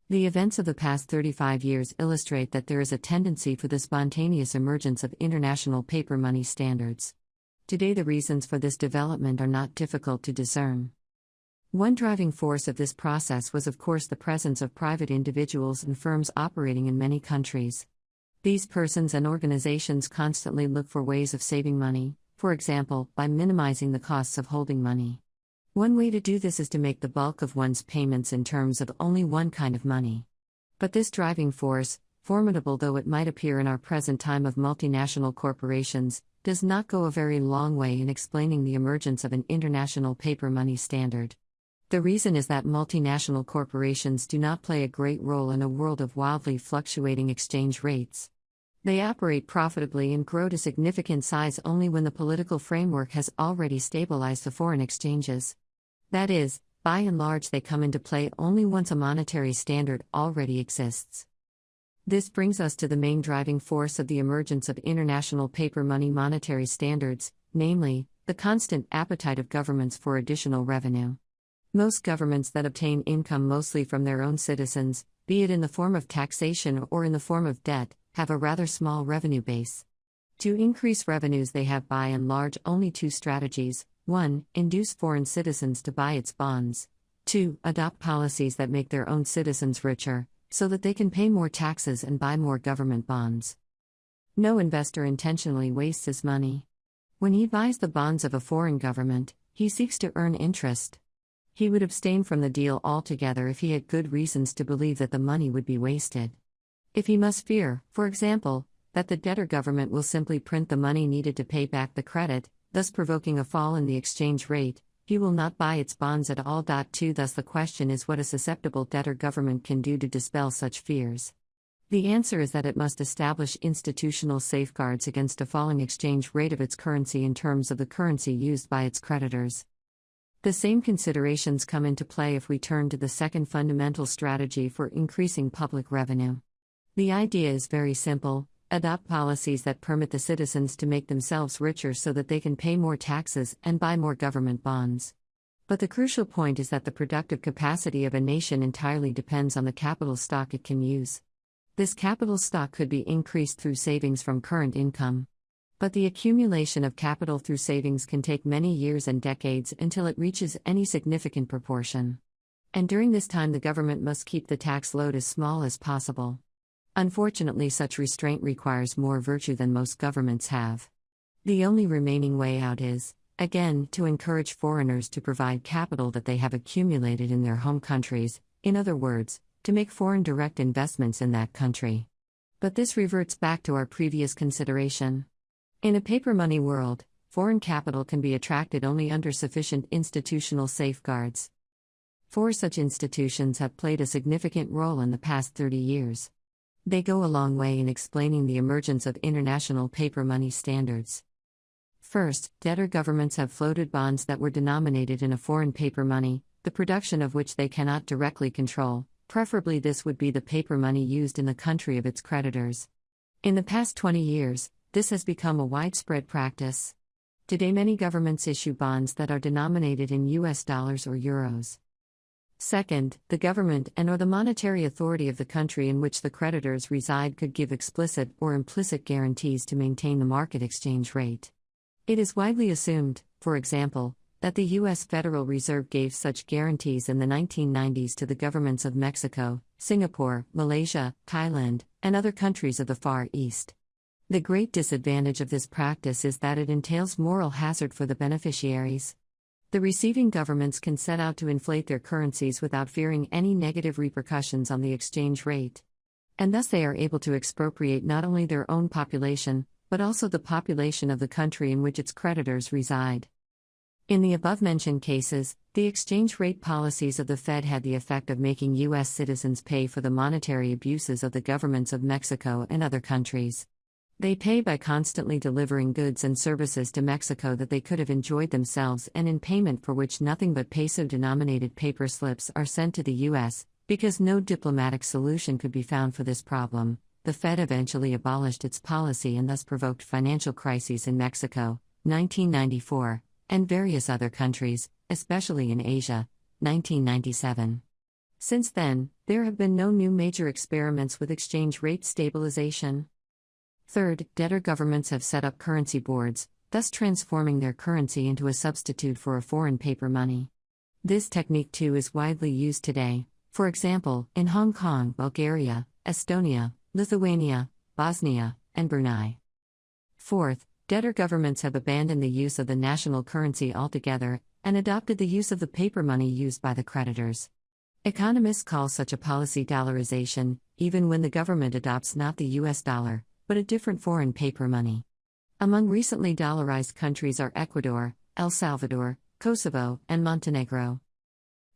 The events of the past 35 years illustrate that there is a tendency for the spontaneous emergence of international paper money standards. Today, the reasons for this development are not difficult to discern. One driving force of this process was, of course, the presence of private individuals and firms operating in many countries. These persons and organizations constantly look for ways of saving money, for example, by minimizing the costs of holding money. One way to do this is to make the bulk of one's payments in terms of only one kind of money. But this driving force, formidable though it might appear in our present time of multinational corporations, does not go a very long way in explaining the emergence of an international paper money standard. The reason is that multinational corporations do not play a great role in a world of wildly fluctuating exchange rates. They operate profitably and grow to significant size only when the political framework has already stabilized the foreign exchanges. That is, by and large, they come into play only once a monetary standard already exists. This brings us to the main driving force of the emergence of international paper money monetary standards, namely, the constant appetite of governments for additional revenue. Most governments that obtain income mostly from their own citizens, be it in the form of taxation or in the form of debt, have a rather small revenue base. To increase revenues, they have by and large only two strategies: 1. Induce foreign citizens to buy its bonds. 2. Adopt policies that make their own citizens richer, so that they can pay more taxes and buy more government bonds. No investor intentionally wastes his money. When he buys the bonds of a foreign government, he seeks to earn interest. He would abstain from the deal altogether if he had good reasons to believe that the money would be wasted. If he must fear, for example, that the debtor government will simply print the money needed to pay back the credit, thus provoking a fall in the exchange rate, he will not buy its bonds at all. 2. Thus the question is what a susceptible debtor government can do to dispel such fears. The answer is that it must establish institutional safeguards against a falling exchange rate of its currency in terms of the currency used by its creditors. The same considerations come into play if we turn to the second fundamental strategy for increasing public revenue. The idea is very simple: adopt policies that permit the citizens to make themselves richer so that they can pay more taxes and buy more government bonds. But the crucial point is that the productive capacity of a nation entirely depends on the capital stock it can use. This capital stock could be increased through savings from current income. But the accumulation of capital through savings can take many years and decades until it reaches any significant proportion. And during this time, the government must keep the tax load as small as possible. Unfortunately, such restraint requires more virtue than most governments have. The only remaining way out is, again, to encourage foreigners to provide capital that they have accumulated in their home countries, in other words, to make foreign direct investments in that country. But this reverts back to our previous consideration. In a paper money world, foreign capital can be attracted only under sufficient institutional safeguards. 4 such institutions have played a significant role in the past 30 years. They go a long way in explaining the emergence of international paper money standards. First, debtor governments have floated bonds that were denominated in a foreign paper money, the production of which they cannot directly control. Preferably, this would be the paper money used in the country of its creditors. In the past 20 years, this has become a widespread practice. Today, many governments issue bonds that are denominated in US dollars or euros. Second, the government and/or the monetary authority of the country in which the creditors reside could give explicit or implicit guarantees to maintain the market exchange rate. It is widely assumed, for example, that the U.S. Federal Reserve gave such guarantees in the 1990s to the governments of Mexico, Singapore, Malaysia, Thailand, and other countries of the Far East. The great disadvantage of this practice is that it entails moral hazard for the beneficiaries. The receiving governments can set out to inflate their currencies without fearing any negative repercussions on the exchange rate. And thus they are able to expropriate not only their own population, but also the population of the country in which its creditors reside. In the above-mentioned cases, the exchange rate policies of the Fed had the effect of making U.S. citizens pay for the monetary abuses of the governments of Mexico and other countries. They pay by constantly delivering goods and services to Mexico that they could have enjoyed themselves, and in payment for which nothing but peso-denominated paper slips are sent to the U.S., because no diplomatic solution could be found for this problem. The Fed eventually abolished its policy and thus provoked financial crises in Mexico, 1994, and various other countries, especially in Asia, 1997. Since then, there have been no new major experiments with exchange rate stabilization. Third, debtor governments have set up currency boards, thus transforming their currency into a substitute for a foreign paper money. This technique too is widely used today, for example, in Hong Kong, Bulgaria, Estonia, Lithuania, Bosnia, and Brunei. Fourth, debtor governments have abandoned the use of the national currency altogether, and adopted the use of the paper money used by the creditors. Economists call such a policy dollarization, even when the government adopts not the US dollar, but a different foreign paper money. Among recently dollarized countries are Ecuador, El Salvador, Kosovo, and Montenegro.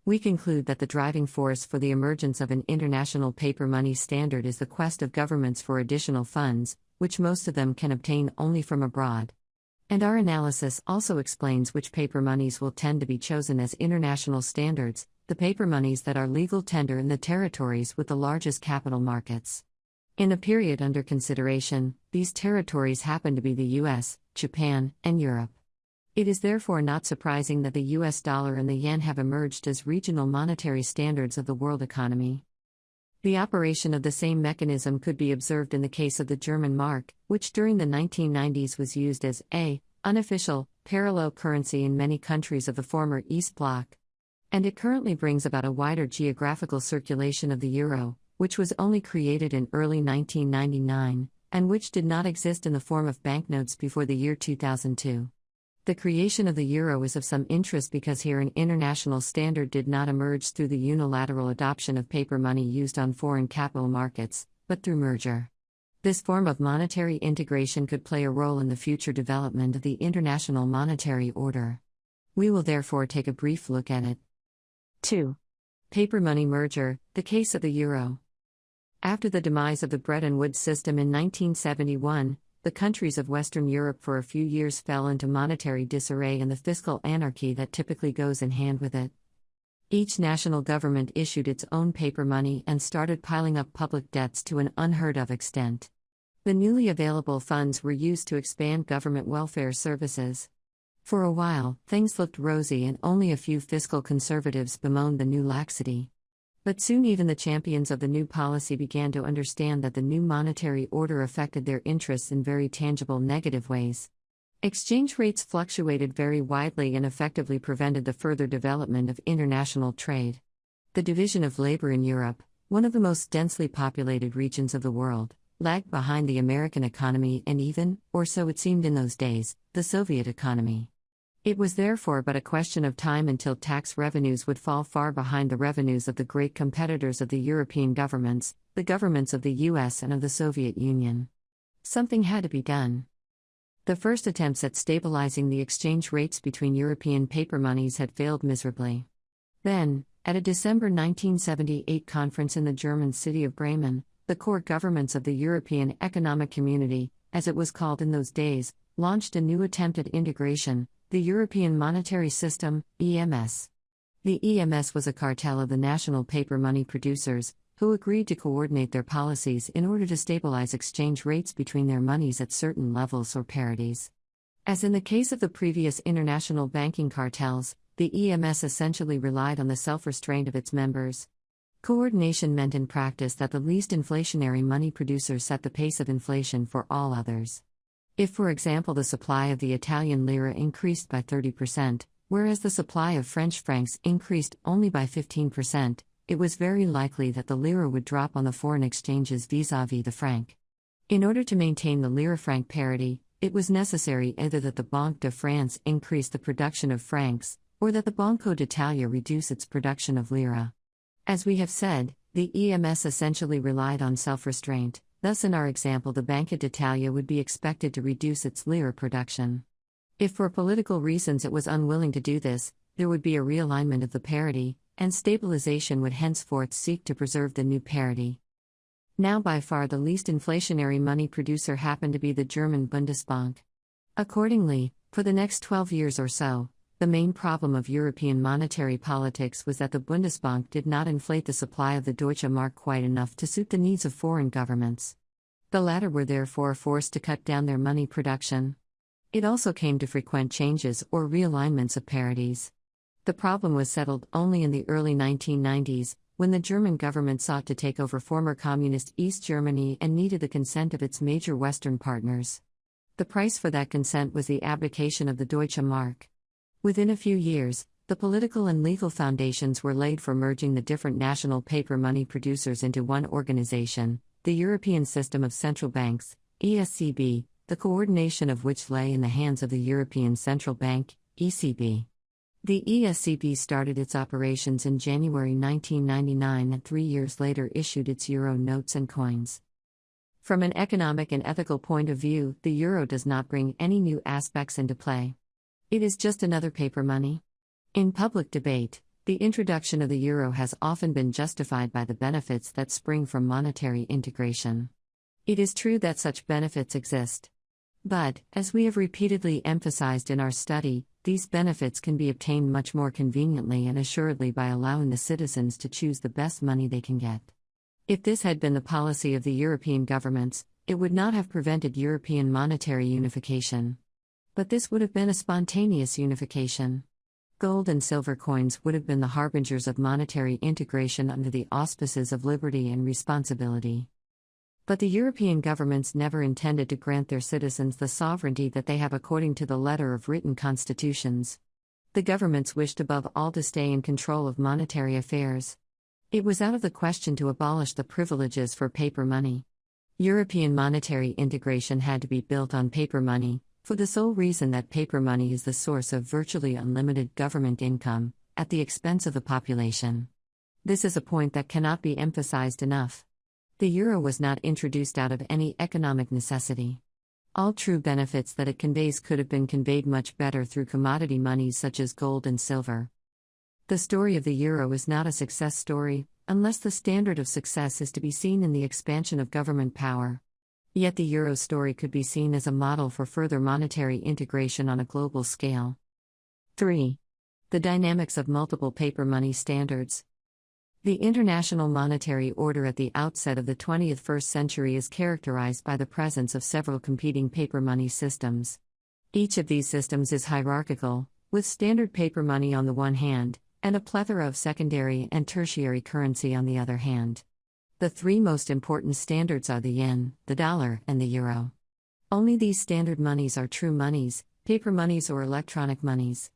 We conclude that the driving force for the emergence of an international paper money standard is the quest of governments for additional funds, which most of them can obtain only from abroad. And our analysis also explains which paper monies will tend to be chosen as international standards, the paper monies that are legal tender in the territories with the largest capital markets. In a period under consideration, these territories happen to be the US, Japan, and Europe. It is therefore not surprising that the US dollar and the yen have emerged as regional monetary standards of the world economy. The operation of the same mechanism could be observed in the case of the German mark, which during the 1990s was used as a unofficial, parallel currency in many countries of the former East Bloc. And it currently brings about a wider geographical circulation of the euro, which was only created in early 1999, and which did not exist in the form of banknotes before the year 2002. The creation of the euro is of some interest because here an international standard did not emerge through the unilateral adoption of paper money used on foreign capital markets, but through merger. This form of monetary integration could play a role in the future development of the international monetary order. We will therefore take a brief look at it. 2. Paper money merger, the case of the euro. After the demise of the Bretton Woods system in 1971, the countries of Western Europe for a few years fell into monetary disarray and the fiscal anarchy that typically goes in hand with it. Each national government issued its own paper money and started piling up public debts to an unheard-of extent. The newly available funds were used to expand government welfare services. For a while, things looked rosy and only a few fiscal conservatives bemoaned the new laxity. But soon even the champions of the new policy began to understand that the new monetary order affected their interests in very tangible negative ways. Exchange rates fluctuated very widely and effectively prevented the further development of international trade. The division of labor in Europe, one of the most densely populated regions of the world, lagged behind the American economy and even, or so it seemed in those days, the Soviet economy. It was therefore but a question of time until tax revenues would fall far behind the revenues of the great competitors of the European governments, the governments of the US and of the Soviet Union. Something had to be done. The first attempts at stabilizing the exchange rates between European paper monies had failed miserably. Then, at a December 1978 conference in the German city of Bremen, the core governments of the European Economic Community, as it was called in those days, launched a new attempt at integration, the European Monetary System, EMS. The EMS was a cartel of the national paper money producers, who agreed to coordinate their policies in order to stabilize exchange rates between their monies at certain levels or parities. As in the case of the previous international banking cartels, the EMS essentially relied on the self-restraint of its members. Coordination meant in practice that the least inflationary money producers set the pace of inflation for all others. If, for example, the supply of the Italian lira increased by 30%, whereas the supply of French francs increased only by 15%, it was very likely that the lira would drop on the foreign exchanges vis-à-vis the franc. In order to maintain the lira-franc parity, it was necessary either that the Banque de France increase the production of francs, or that the Banco d'Italia reduce its production of lira. As we have said, the EMS essentially relied on self-restraint. Thus in our example the Banca d'Italia would be expected to reduce its lira production. If for political reasons it was unwilling to do this, there would be a realignment of the parity, and stabilization would henceforth seek to preserve the new parity. Now by far the least inflationary money producer happened to be the German Bundesbank. Accordingly, for the next 12 years or so, the main problem of European monetary politics was that the Bundesbank did not inflate the supply of the Deutsche Mark quite enough to suit the needs of foreign governments. The latter were therefore forced to cut down their money production. It also came to frequent changes or realignments of parities. The problem was settled only in the early 1990s, when the German government sought to take over former communist East Germany and needed the consent of its major Western partners. The price for that consent was the abdication of the Deutsche Mark. Within a few years, the political and legal foundations were laid for merging the different national paper money producers into one organization, the European System of Central Banks, ESCB, the coordination of which lay in the hands of the European Central Bank, ECB. The ESCB started its operations in January 1999 and 3 years later issued its euro notes and coins. From an economic and ethical point of view, the euro does not bring any new aspects into play. It is just another paper money. In public debate, the introduction of the euro has often been justified by the benefits that spring from monetary integration. It is true that such benefits exist. But, as we have repeatedly emphasized in our study, these benefits can be obtained much more conveniently and assuredly by allowing the citizens to choose the best money they can get. If this had been the policy of the European governments, it would not have prevented European monetary unification. But this would have been a spontaneous unification. Gold and silver coins would have been the harbingers of monetary integration under the auspices of liberty and responsibility. But the European governments never intended to grant their citizens the sovereignty that they have according to the letter of written constitutions. The governments wished above all to stay in control of monetary affairs. It was out of the question to abolish the privileges for paper money. European monetary integration had to be built on paper money, for the sole reason that paper money is the source of virtually unlimited government income, at the expense of the population. This is a point that cannot be emphasized enough. The euro was not introduced out of any economic necessity. All true benefits that it conveys could have been conveyed much better through commodity monies such as gold and silver. The story of the euro is not a success story, unless the standard of success is to be seen in the expansion of government power. Yet the euro story could be seen as a model for further monetary integration on a global scale. 3. The dynamics of multiple paper money standards. The international monetary order at the outset of the 21st century is characterized by the presence of several competing paper money systems. Each of these systems is hierarchical, with standard paper money on the one hand, and a plethora of secondary and tertiary currency on the other hand. The three most important standards are the yen, the dollar, and the euro. Only these standard monies are true monies, paper monies or electronic monies.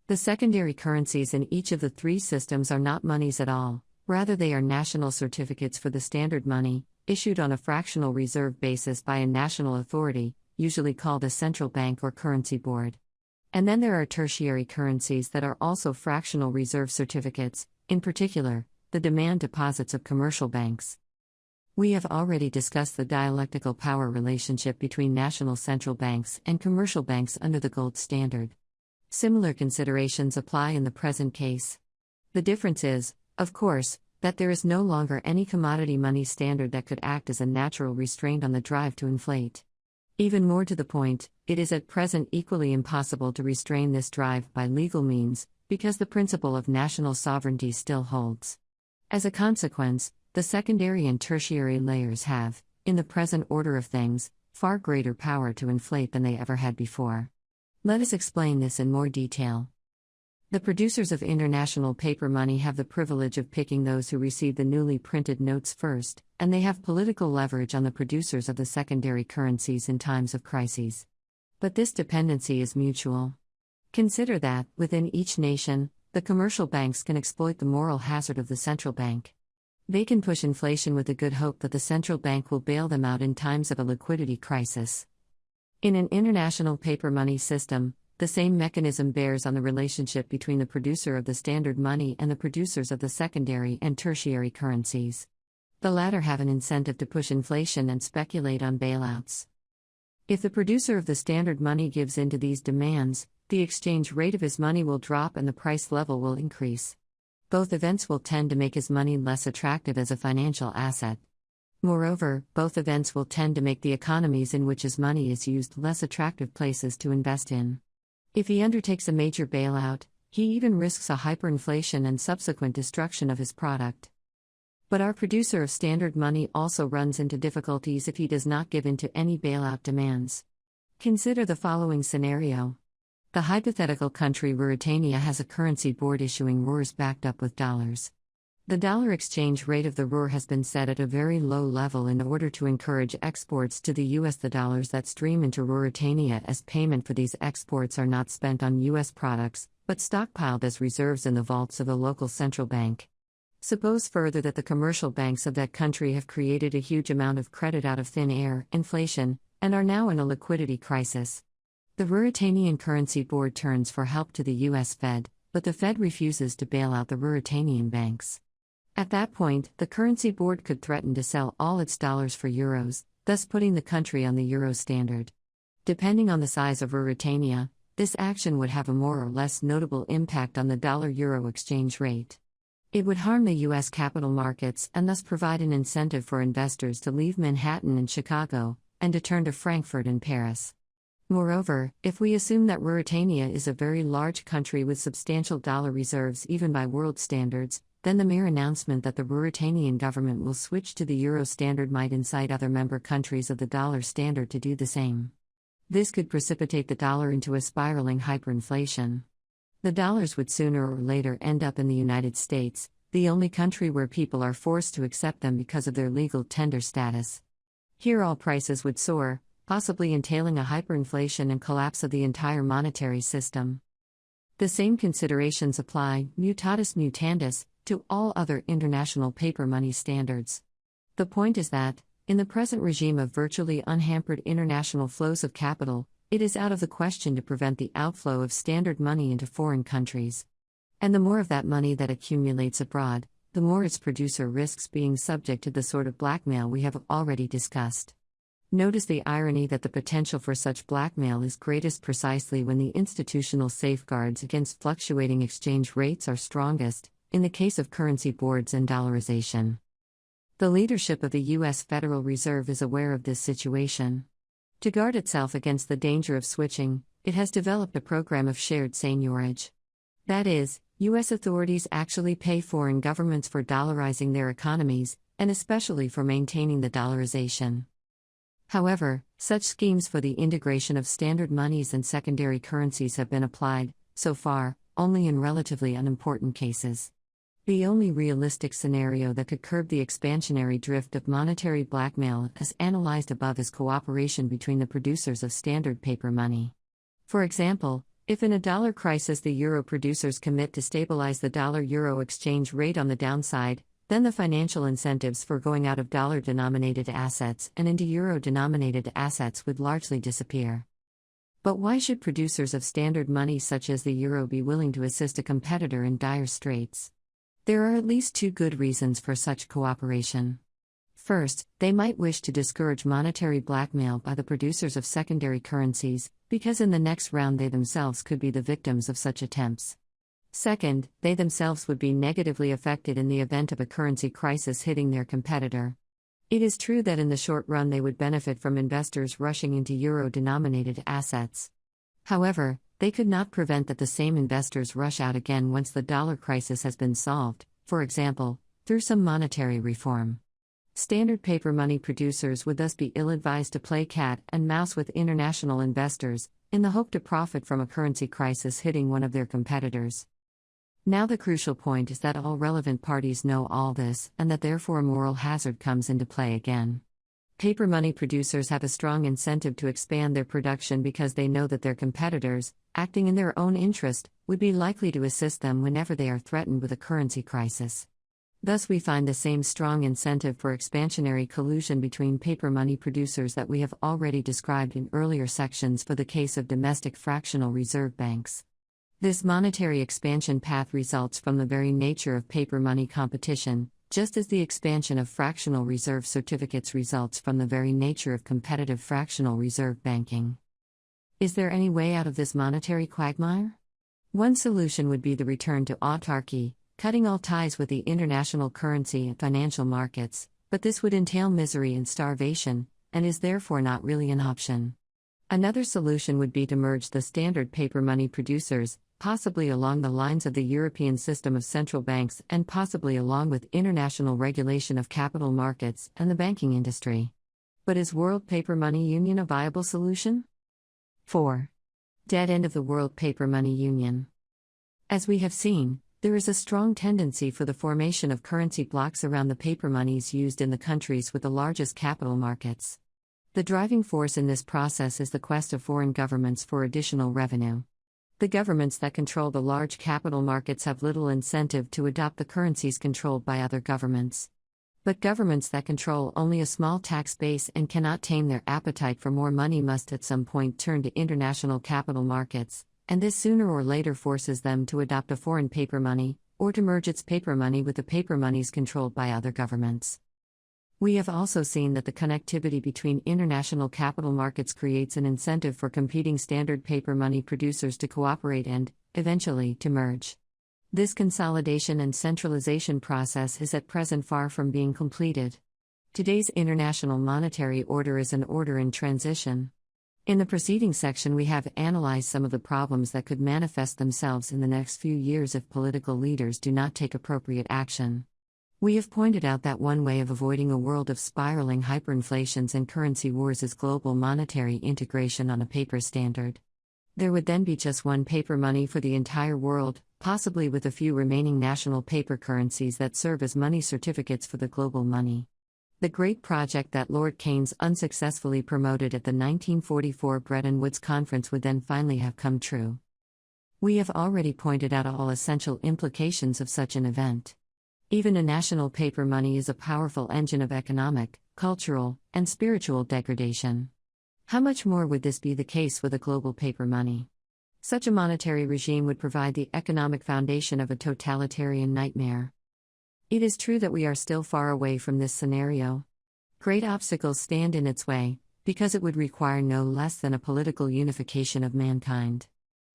The secondary currencies in each of the three systems are not monies at all, rather they are national certificates for the standard money, issued on a fractional reserve basis by a national authority, usually called a central bank or currency board. And then there are tertiary currencies that are also fractional reserve certificates, in particular, the demand deposits of commercial banks. We have already discussed the dialectical power relationship between national central banks and commercial banks under the gold standard. Similar considerations apply in the present case. The difference is, of course, that there is no longer any commodity money standard that could act as a natural restraint on the drive to inflate. Even more to the point, it is at present equally impossible to restrain this drive by legal means, because the principle of national sovereignty still holds. As a consequence, the secondary and tertiary layers have, in the present order of things, far greater power to inflate than they ever had before. Let us explain this in more detail. The producers of international paper money have the privilege of picking those who receive the newly printed notes first, and they have political leverage on the producers of the secondary currencies in times of crises. But this dependency is mutual. Consider that, within each nation, the commercial banks can exploit the moral hazard of the central bank. They can push inflation with the good hope that the central bank will bail them out in times of a liquidity crisis. In an international paper money system, the same mechanism bears on the relationship between the producer of the standard money and the producers of the secondary and tertiary currencies. The latter have an incentive to push inflation and speculate on bailouts. If the producer of the standard money gives in to these demands, the exchange rate of his money will drop and the price level will increase. Both events will tend to make his money less attractive as a financial asset. Moreover, both events will tend to make the economies in which his money is used less attractive places to invest in. If he undertakes a major bailout, he even risks a hyperinflation and subsequent destruction of his product. But our producer of standard money also runs into difficulties if he does not give in to any bailout demands. Consider the following scenario. The hypothetical country Ruritania has a currency board issuing RURs backed up with dollars. The dollar exchange rate of the RUR has been set at a very low level in order to encourage exports to the U.S. The dollars that stream into Ruritania as payment for these exports are not spent on U.S. products, but stockpiled as reserves in the vaults of the local central bank. Suppose further that the commercial banks of that country have created a huge amount of credit out of thin air, inflation, and are now in a liquidity crisis. The Ruritanian Currency Board turns for help to the U.S. Fed, but the Fed refuses to bail out the Ruritanian banks. At that point, the Currency Board could threaten to sell all its dollars for euros, thus putting the country on the euro standard. Depending on the size of Ruritania, this action would have a more or less notable impact on the dollar-euro exchange rate. It would harm the U.S. capital markets and thus provide an incentive for investors to leave Manhattan and Chicago, and to turn to Frankfurt and Paris. Moreover, if we assume that Ruritania is a very large country with substantial dollar reserves even by world standards, then the mere announcement that the Ruritanian government will switch to the euro standard might incite other member countries of the dollar standard to do the same. This could precipitate the dollar into a spiraling hyperinflation. The dollars would sooner or later end up in the United States, the only country where people are forced to accept them because of their legal tender status. Here all prices would soar, possibly entailing a hyperinflation and collapse of the entire monetary system. The same considerations apply, mutatis mutandis, to all other international paper money standards. The point is that, in the present regime of virtually unhampered international flows of capital, it is out of the question to prevent the outflow of standard money into foreign countries. And the more of that money that accumulates abroad, the more its producer risks being subject to the sort of blackmail we have already discussed. Notice the irony that the potential for such blackmail is greatest precisely when the institutional safeguards against fluctuating exchange rates are strongest, in the case of currency boards and dollarization. The leadership of the U.S. Federal Reserve is aware of this situation. To guard itself against the danger of switching, it has developed a program of shared seigniorage. That is, U.S. authorities actually pay foreign governments for dollarizing their economies, and especially for maintaining the dollarization. However, such schemes for the integration of standard monies and secondary currencies have been applied, so far, only in relatively unimportant cases. The only realistic scenario that could curb the expansionary drift of monetary blackmail, as analyzed above, is cooperation between the producers of standard paper money. For example, if in a dollar crisis the euro producers commit to stabilize the dollar-euro exchange rate on the downside, then the financial incentives for going out of dollar-denominated assets and into euro-denominated assets would largely disappear. But why should producers of standard money such as the euro be willing to assist a competitor in dire straits? There are at least two good reasons for such cooperation. First, they might wish to discourage monetary blackmail by the producers of secondary currencies, because in the next round they themselves could be the victims of such attempts. Second, they themselves would be negatively affected in the event of a currency crisis hitting their competitor. It is true that in the short run they would benefit from investors rushing into euro-denominated assets. However, they could not prevent that the same investors rush out again once the dollar crisis has been solved, for example, through some monetary reform. Standard paper money producers would thus be ill-advised to play cat and mouse with international investors, in the hope to profit from a currency crisis hitting one of their competitors. Now the crucial point is that all relevant parties know all this, and that therefore moral hazard comes into play again. Paper money producers have a strong incentive to expand their production because they know that their competitors, acting in their own interest, would be likely to assist them whenever they are threatened with a currency crisis. Thus we find the same strong incentive for expansionary collusion between paper money producers that we have already described in earlier sections for the case of domestic fractional reserve banks. This monetary expansion path results from the very nature of paper money competition, just as the expansion of fractional reserve certificates results from the very nature of competitive fractional reserve banking. Is there any way out of this monetary quagmire? One solution would be the return to autarky, cutting all ties with the international currency and financial markets, but this would entail misery and starvation, and is therefore not really an option. Another solution would be to merge the standard paper money producers, possibly along the lines of the European system of central banks and possibly along with international regulation of capital markets and the banking industry. But is World Paper Money Union a viable solution? 4. Dead end of the World Paper Money Union. As we have seen, there is a strong tendency for the formation of currency blocks around the paper monies used in the countries with the largest capital markets. The driving force in this process is the quest of foreign governments for additional revenue. The governments that control the large capital markets have little incentive to adopt the currencies controlled by other governments. But governments that control only a small tax base and cannot tame their appetite for more money must at some point turn to international capital markets, and this sooner or later forces them to adopt a foreign paper money, or to merge its paper money with the paper monies controlled by other governments. We have also seen that the connectivity between international capital markets creates an incentive for competing standard paper money producers to cooperate and, eventually, to merge. This consolidation and centralization process is at present far from being completed. Today's international monetary order is an order in transition. In the preceding section, we have analyzed some of the problems that could manifest themselves in the next few years if political leaders do not take appropriate action. We have pointed out that one way of avoiding a world of spiraling hyperinflations and currency wars is global monetary integration on a paper standard. There would then be just one paper money for the entire world, possibly with a few remaining national paper currencies that serve as money certificates for the global money. The great project that Lord Keynes unsuccessfully promoted at the 1944 Bretton Woods Conference would then finally have come true. We have already pointed out all essential implications of such an event. Even a national paper money is a powerful engine of economic, cultural, and spiritual degradation. How much more would this be the case with a global paper money? Such a monetary regime would provide the economic foundation of a totalitarian nightmare. It is true that we are still far away from this scenario. Great obstacles stand in its way, because it would require no less than a political unification of mankind.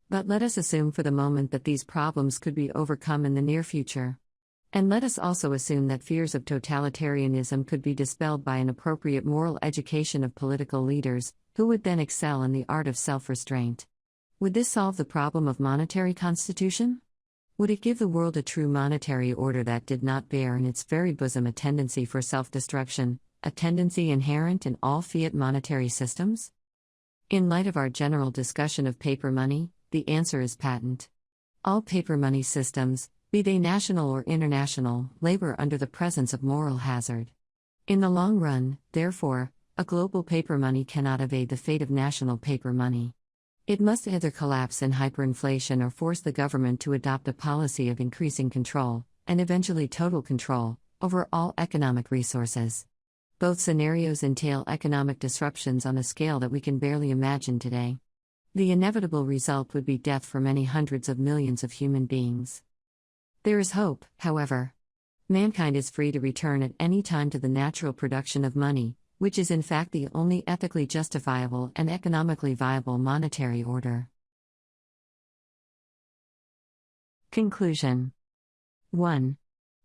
But let us assume for the moment that these problems could be overcome in the near future. And let us also assume that fears of totalitarianism could be dispelled by an appropriate moral education of political leaders, who would then excel in the art of self-restraint. Would this solve the problem of monetary constitution? Would it give the world a true monetary order that did not bear in its very bosom a tendency for self-destruction, a tendency inherent in all fiat monetary systems? In light of our general discussion of paper money, the answer is patent. All paper money systems, be they national or international, labor under the presence of moral hazard. In the long run, therefore, a global paper money cannot evade the fate of national paper money. It must either collapse in hyperinflation or force the government to adopt a policy of increasing control, and eventually total control, over all economic resources. Both scenarios entail economic disruptions on a scale that we can barely imagine today. The inevitable result would be death for many hundreds of millions of human beings. There is hope, however. Mankind is free to return at any time to the natural production of money, which is in fact the only ethically justifiable and economically viable monetary order. Conclusion. 1.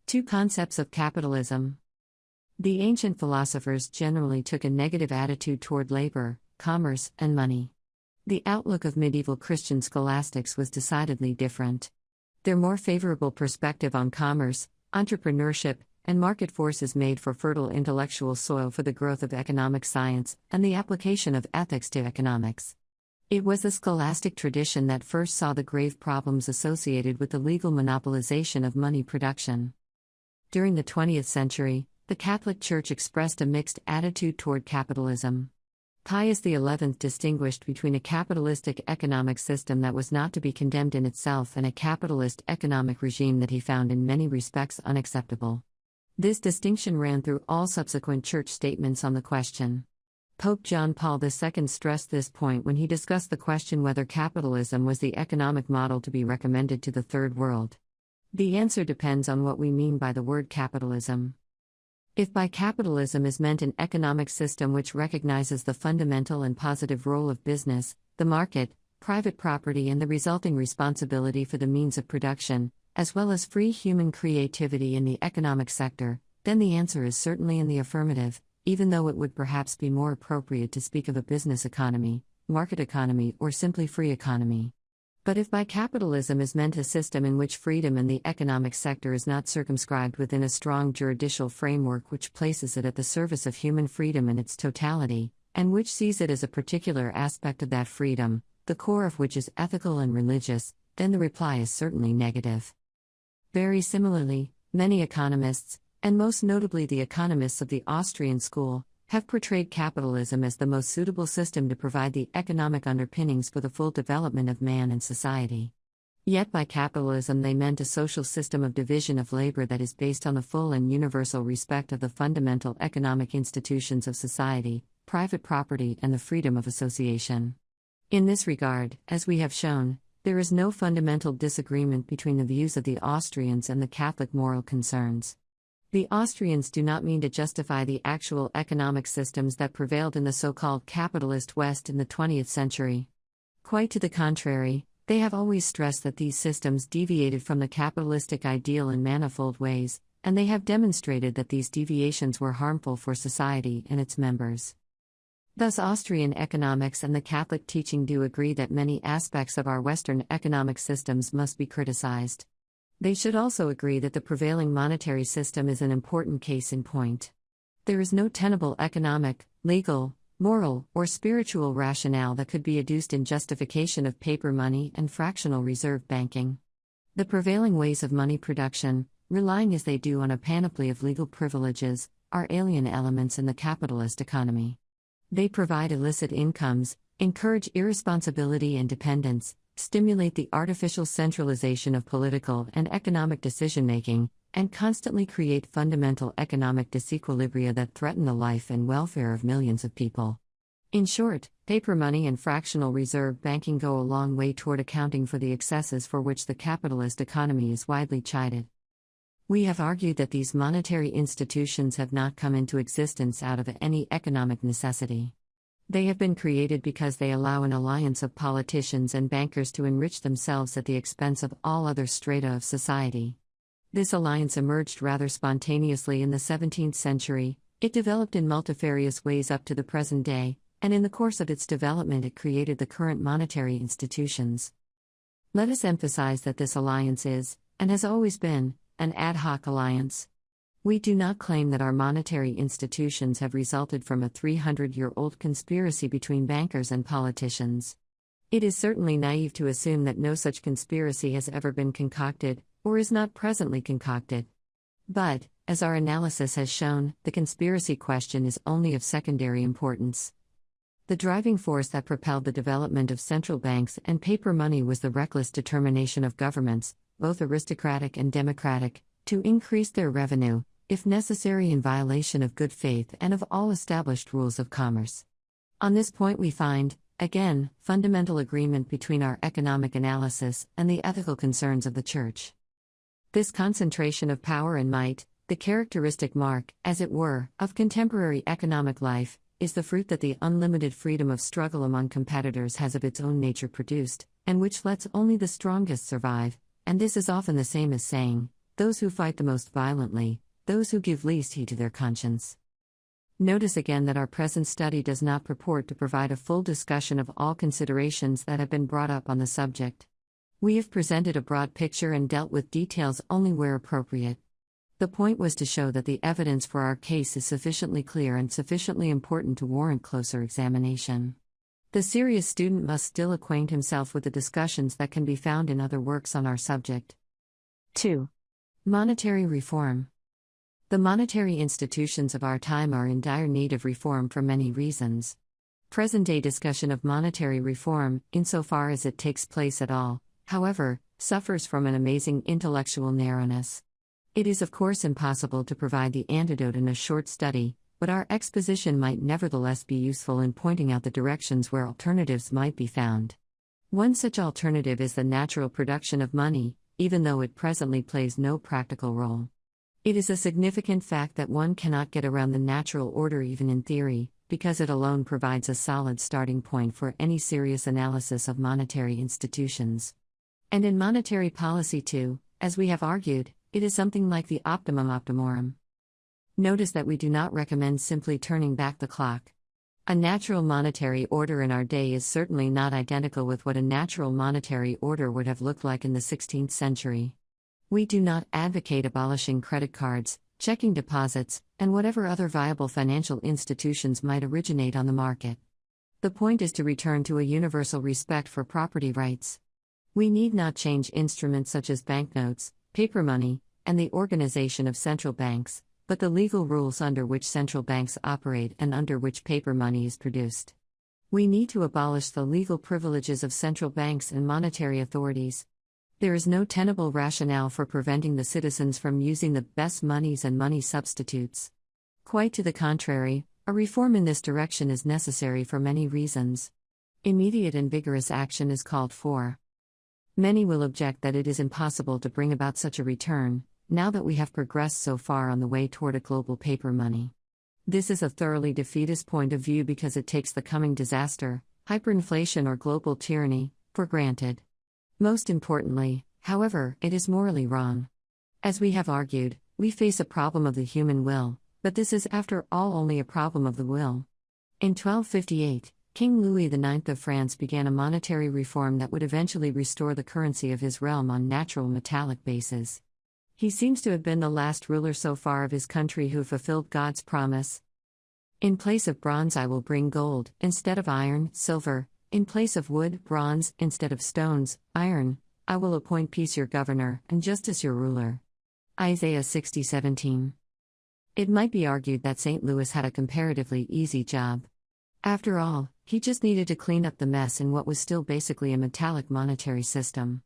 Two concepts of capitalism. The ancient philosophers generally took a negative attitude toward labor, commerce, and money. The outlook of medieval Christian scholastics was decidedly different. Their more favorable perspective on commerce, entrepreneurship, and market forces made for fertile intellectual soil for the growth of economic science and the application of ethics to economics. It was the scholastic tradition that first saw the grave problems associated with the legal monopolization of money production. During the 20th century, the Catholic Church expressed a mixed attitude toward capitalism. Pius XI distinguished between a capitalistic economic system that was not to be condemned in itself and a capitalist economic regime that he found in many respects unacceptable. This distinction ran through all subsequent church statements on the question. Pope John Paul II stressed this point when he discussed the question whether capitalism was the economic model to be recommended to the Third World. The answer depends on what we mean by the word capitalism. If by capitalism is meant an economic system which recognizes the fundamental and positive role of business, the market, private property, and the resulting responsibility for the means of production, as well as free human creativity in the economic sector, then the answer is certainly in the affirmative, even though it would perhaps be more appropriate to speak of a business economy, market economy, or simply free economy. But if by capitalism is meant a system in which freedom in the economic sector is not circumscribed within a strong juridical framework which places it at the service of human freedom in its totality, and which sees it as a particular aspect of that freedom, the core of which is ethical and religious, then the reply is certainly negative. Very similarly, many economists, and most notably the economists of the Austrian school, have portrayed capitalism as the most suitable system to provide the economic underpinnings for the full development of man and society. Yet by capitalism they meant a social system of division of labor that is based on the full and universal respect of the fundamental economic institutions of society, private property, and the freedom of association. In this regard, as we have shown, there is no fundamental disagreement between the views of the Austrians and the Catholic moral concerns. The Austrians do not mean to justify the actual economic systems that prevailed in the so-called capitalist West in the 20th century. Quite to the contrary, they have always stressed that these systems deviated from the capitalistic ideal in manifold ways, and they have demonstrated that these deviations were harmful for society and its members. Thus Austrian economics and the Catholic teaching do agree that many aspects of our Western economic systems must be criticized. They should also agree that the prevailing monetary system is an important case in point. There is no tenable economic, legal, moral, or spiritual rationale that could be adduced in justification of paper money and fractional reserve banking. The prevailing ways of money production, relying as they do on a panoply of legal privileges, are alien elements in the capitalist economy. They provide illicit incomes, encourage irresponsibility and dependence, stimulate the artificial centralization of political and economic decision-making, and constantly create fundamental economic disequilibria that threaten the life and welfare of millions of people. In short, paper money and fractional reserve banking go a long way toward accounting for the excesses for which the capitalist economy is widely chided. We have argued that these monetary institutions have not come into existence out of any economic necessity. They have been created because they allow an alliance of politicians and bankers to enrich themselves at the expense of all other strata of society. This alliance emerged rather spontaneously in the 17th century, it developed in multifarious ways up to the present day, and in the course of its development it created the current monetary institutions. Let us emphasize that this alliance is, and has always been, an ad hoc alliance. We do not claim that our monetary institutions have resulted from a 300-year-old conspiracy between bankers and politicians. It is certainly naive to assume that no such conspiracy has ever been concocted, or is not presently concocted. But, as our analysis has shown, the conspiracy question is only of secondary importance. The driving force that propelled the development of central banks and paper money was the reckless determination of governments, both aristocratic and democratic, to increase their revenue, if necessary in violation of good faith and of all established rules of commerce. On this point we find, again, fundamental agreement between our economic analysis and the ethical concerns of the Church. This concentration of power and might, the characteristic mark, as it were, of contemporary economic life, is the fruit that the unlimited freedom of struggle among competitors has of its own nature produced, and which lets only the strongest survive, and this is often the same as saying, those who fight the most violently, those who give least heed to their conscience. Notice again that our present study does not purport to provide a full discussion of all considerations that have been brought up on the subject. We have presented a broad picture and dealt with details only where appropriate. The point was to show that the evidence for our case is sufficiently clear and sufficiently important to warrant closer examination. The serious student must still acquaint himself with the discussions that can be found in other works on our subject. 2. Monetary reform. The monetary institutions of our time are in dire need of reform for many reasons. Present-day discussion of monetary reform, insofar as it takes place at all, however, suffers from an amazing intellectual narrowness. It is of course impossible to provide the antidote in a short study, but our exposition might nevertheless be useful in pointing out the directions where alternatives might be found. One such alternative is the natural production of money, even though it presently plays no practical role. It is a significant fact that one cannot get around the natural order even in theory, because it alone provides a solid starting point for any serious analysis of monetary institutions. And in monetary policy too, as we have argued, it is something like the optimum optimorum. Notice that we do not recommend simply turning back the clock. A natural monetary order in our day is certainly not identical with what a natural monetary order would have looked like in the 16th century. We do not advocate abolishing credit cards, checking deposits, and whatever other viable financial institutions might originate on the market. The point is to return to a universal respect for property rights. We need not change instruments such as banknotes, paper money, and the organization of central banks, but the legal rules under which central banks operate and under which paper money is produced. We need to abolish the legal privileges of central banks and monetary authorities. There is no tenable rationale for preventing the citizens from using the best monies and money substitutes. Quite to the contrary, a reform in this direction is necessary for many reasons. Immediate and vigorous action is called for. Many will object that it is impossible to bring about such a return, now that we have progressed so far on the way toward a global paper money. This is a thoroughly defeatist point of view because it takes the coming disaster, hyperinflation or global tyranny, for granted. Most importantly, however, it is morally wrong. As we have argued, we face a problem of the human will, but this is after all only a problem of the will. In 1258, King Louis IX of France began a monetary reform that would eventually restore the currency of his realm on natural metallic bases. He seems to have been the last ruler so far of his country who fulfilled God's promise. In place of bronze I will bring gold, instead of iron, silver. In place of wood, bronze, instead of stones, iron, I will appoint peace your governor, and justice your ruler. Isaiah 60:17. It might be argued that St. Louis had a comparatively easy job. After all, he just needed to clean up the mess in what was still basically a metallic monetary system.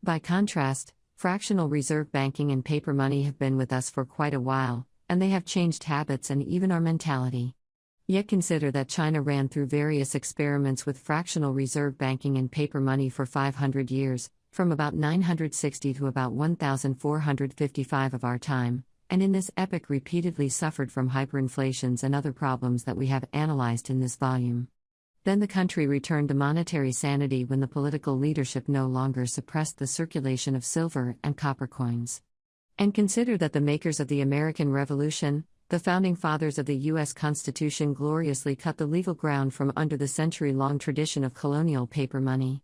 By contrast, fractional reserve banking and paper money have been with us for quite a while, and they have changed habits and even our mentality. Yet consider that China ran through various experiments with fractional reserve banking and paper money for 500 years, from about 960 to about 1455 of our time, and in this epoch repeatedly suffered from hyperinflations and other problems that we have analyzed in this volume. Then the country returned to monetary sanity when the political leadership no longer suppressed the circulation of silver and copper coins. And consider that the makers of the American Revolution, the founding fathers of the U.S. Constitution, gloriously cut the legal ground from under the century-long tradition of colonial paper money.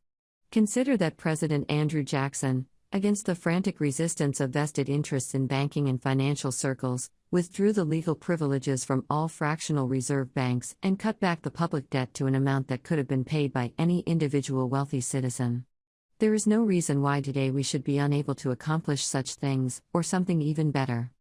Consider that President Andrew Jackson, against the frantic resistance of vested interests in banking and financial circles, withdrew the legal privileges from all fractional reserve banks and cut back the public debt to an amount that could have been paid by any individual wealthy citizen. There is no reason why today we should be unable to accomplish such things, or something even better.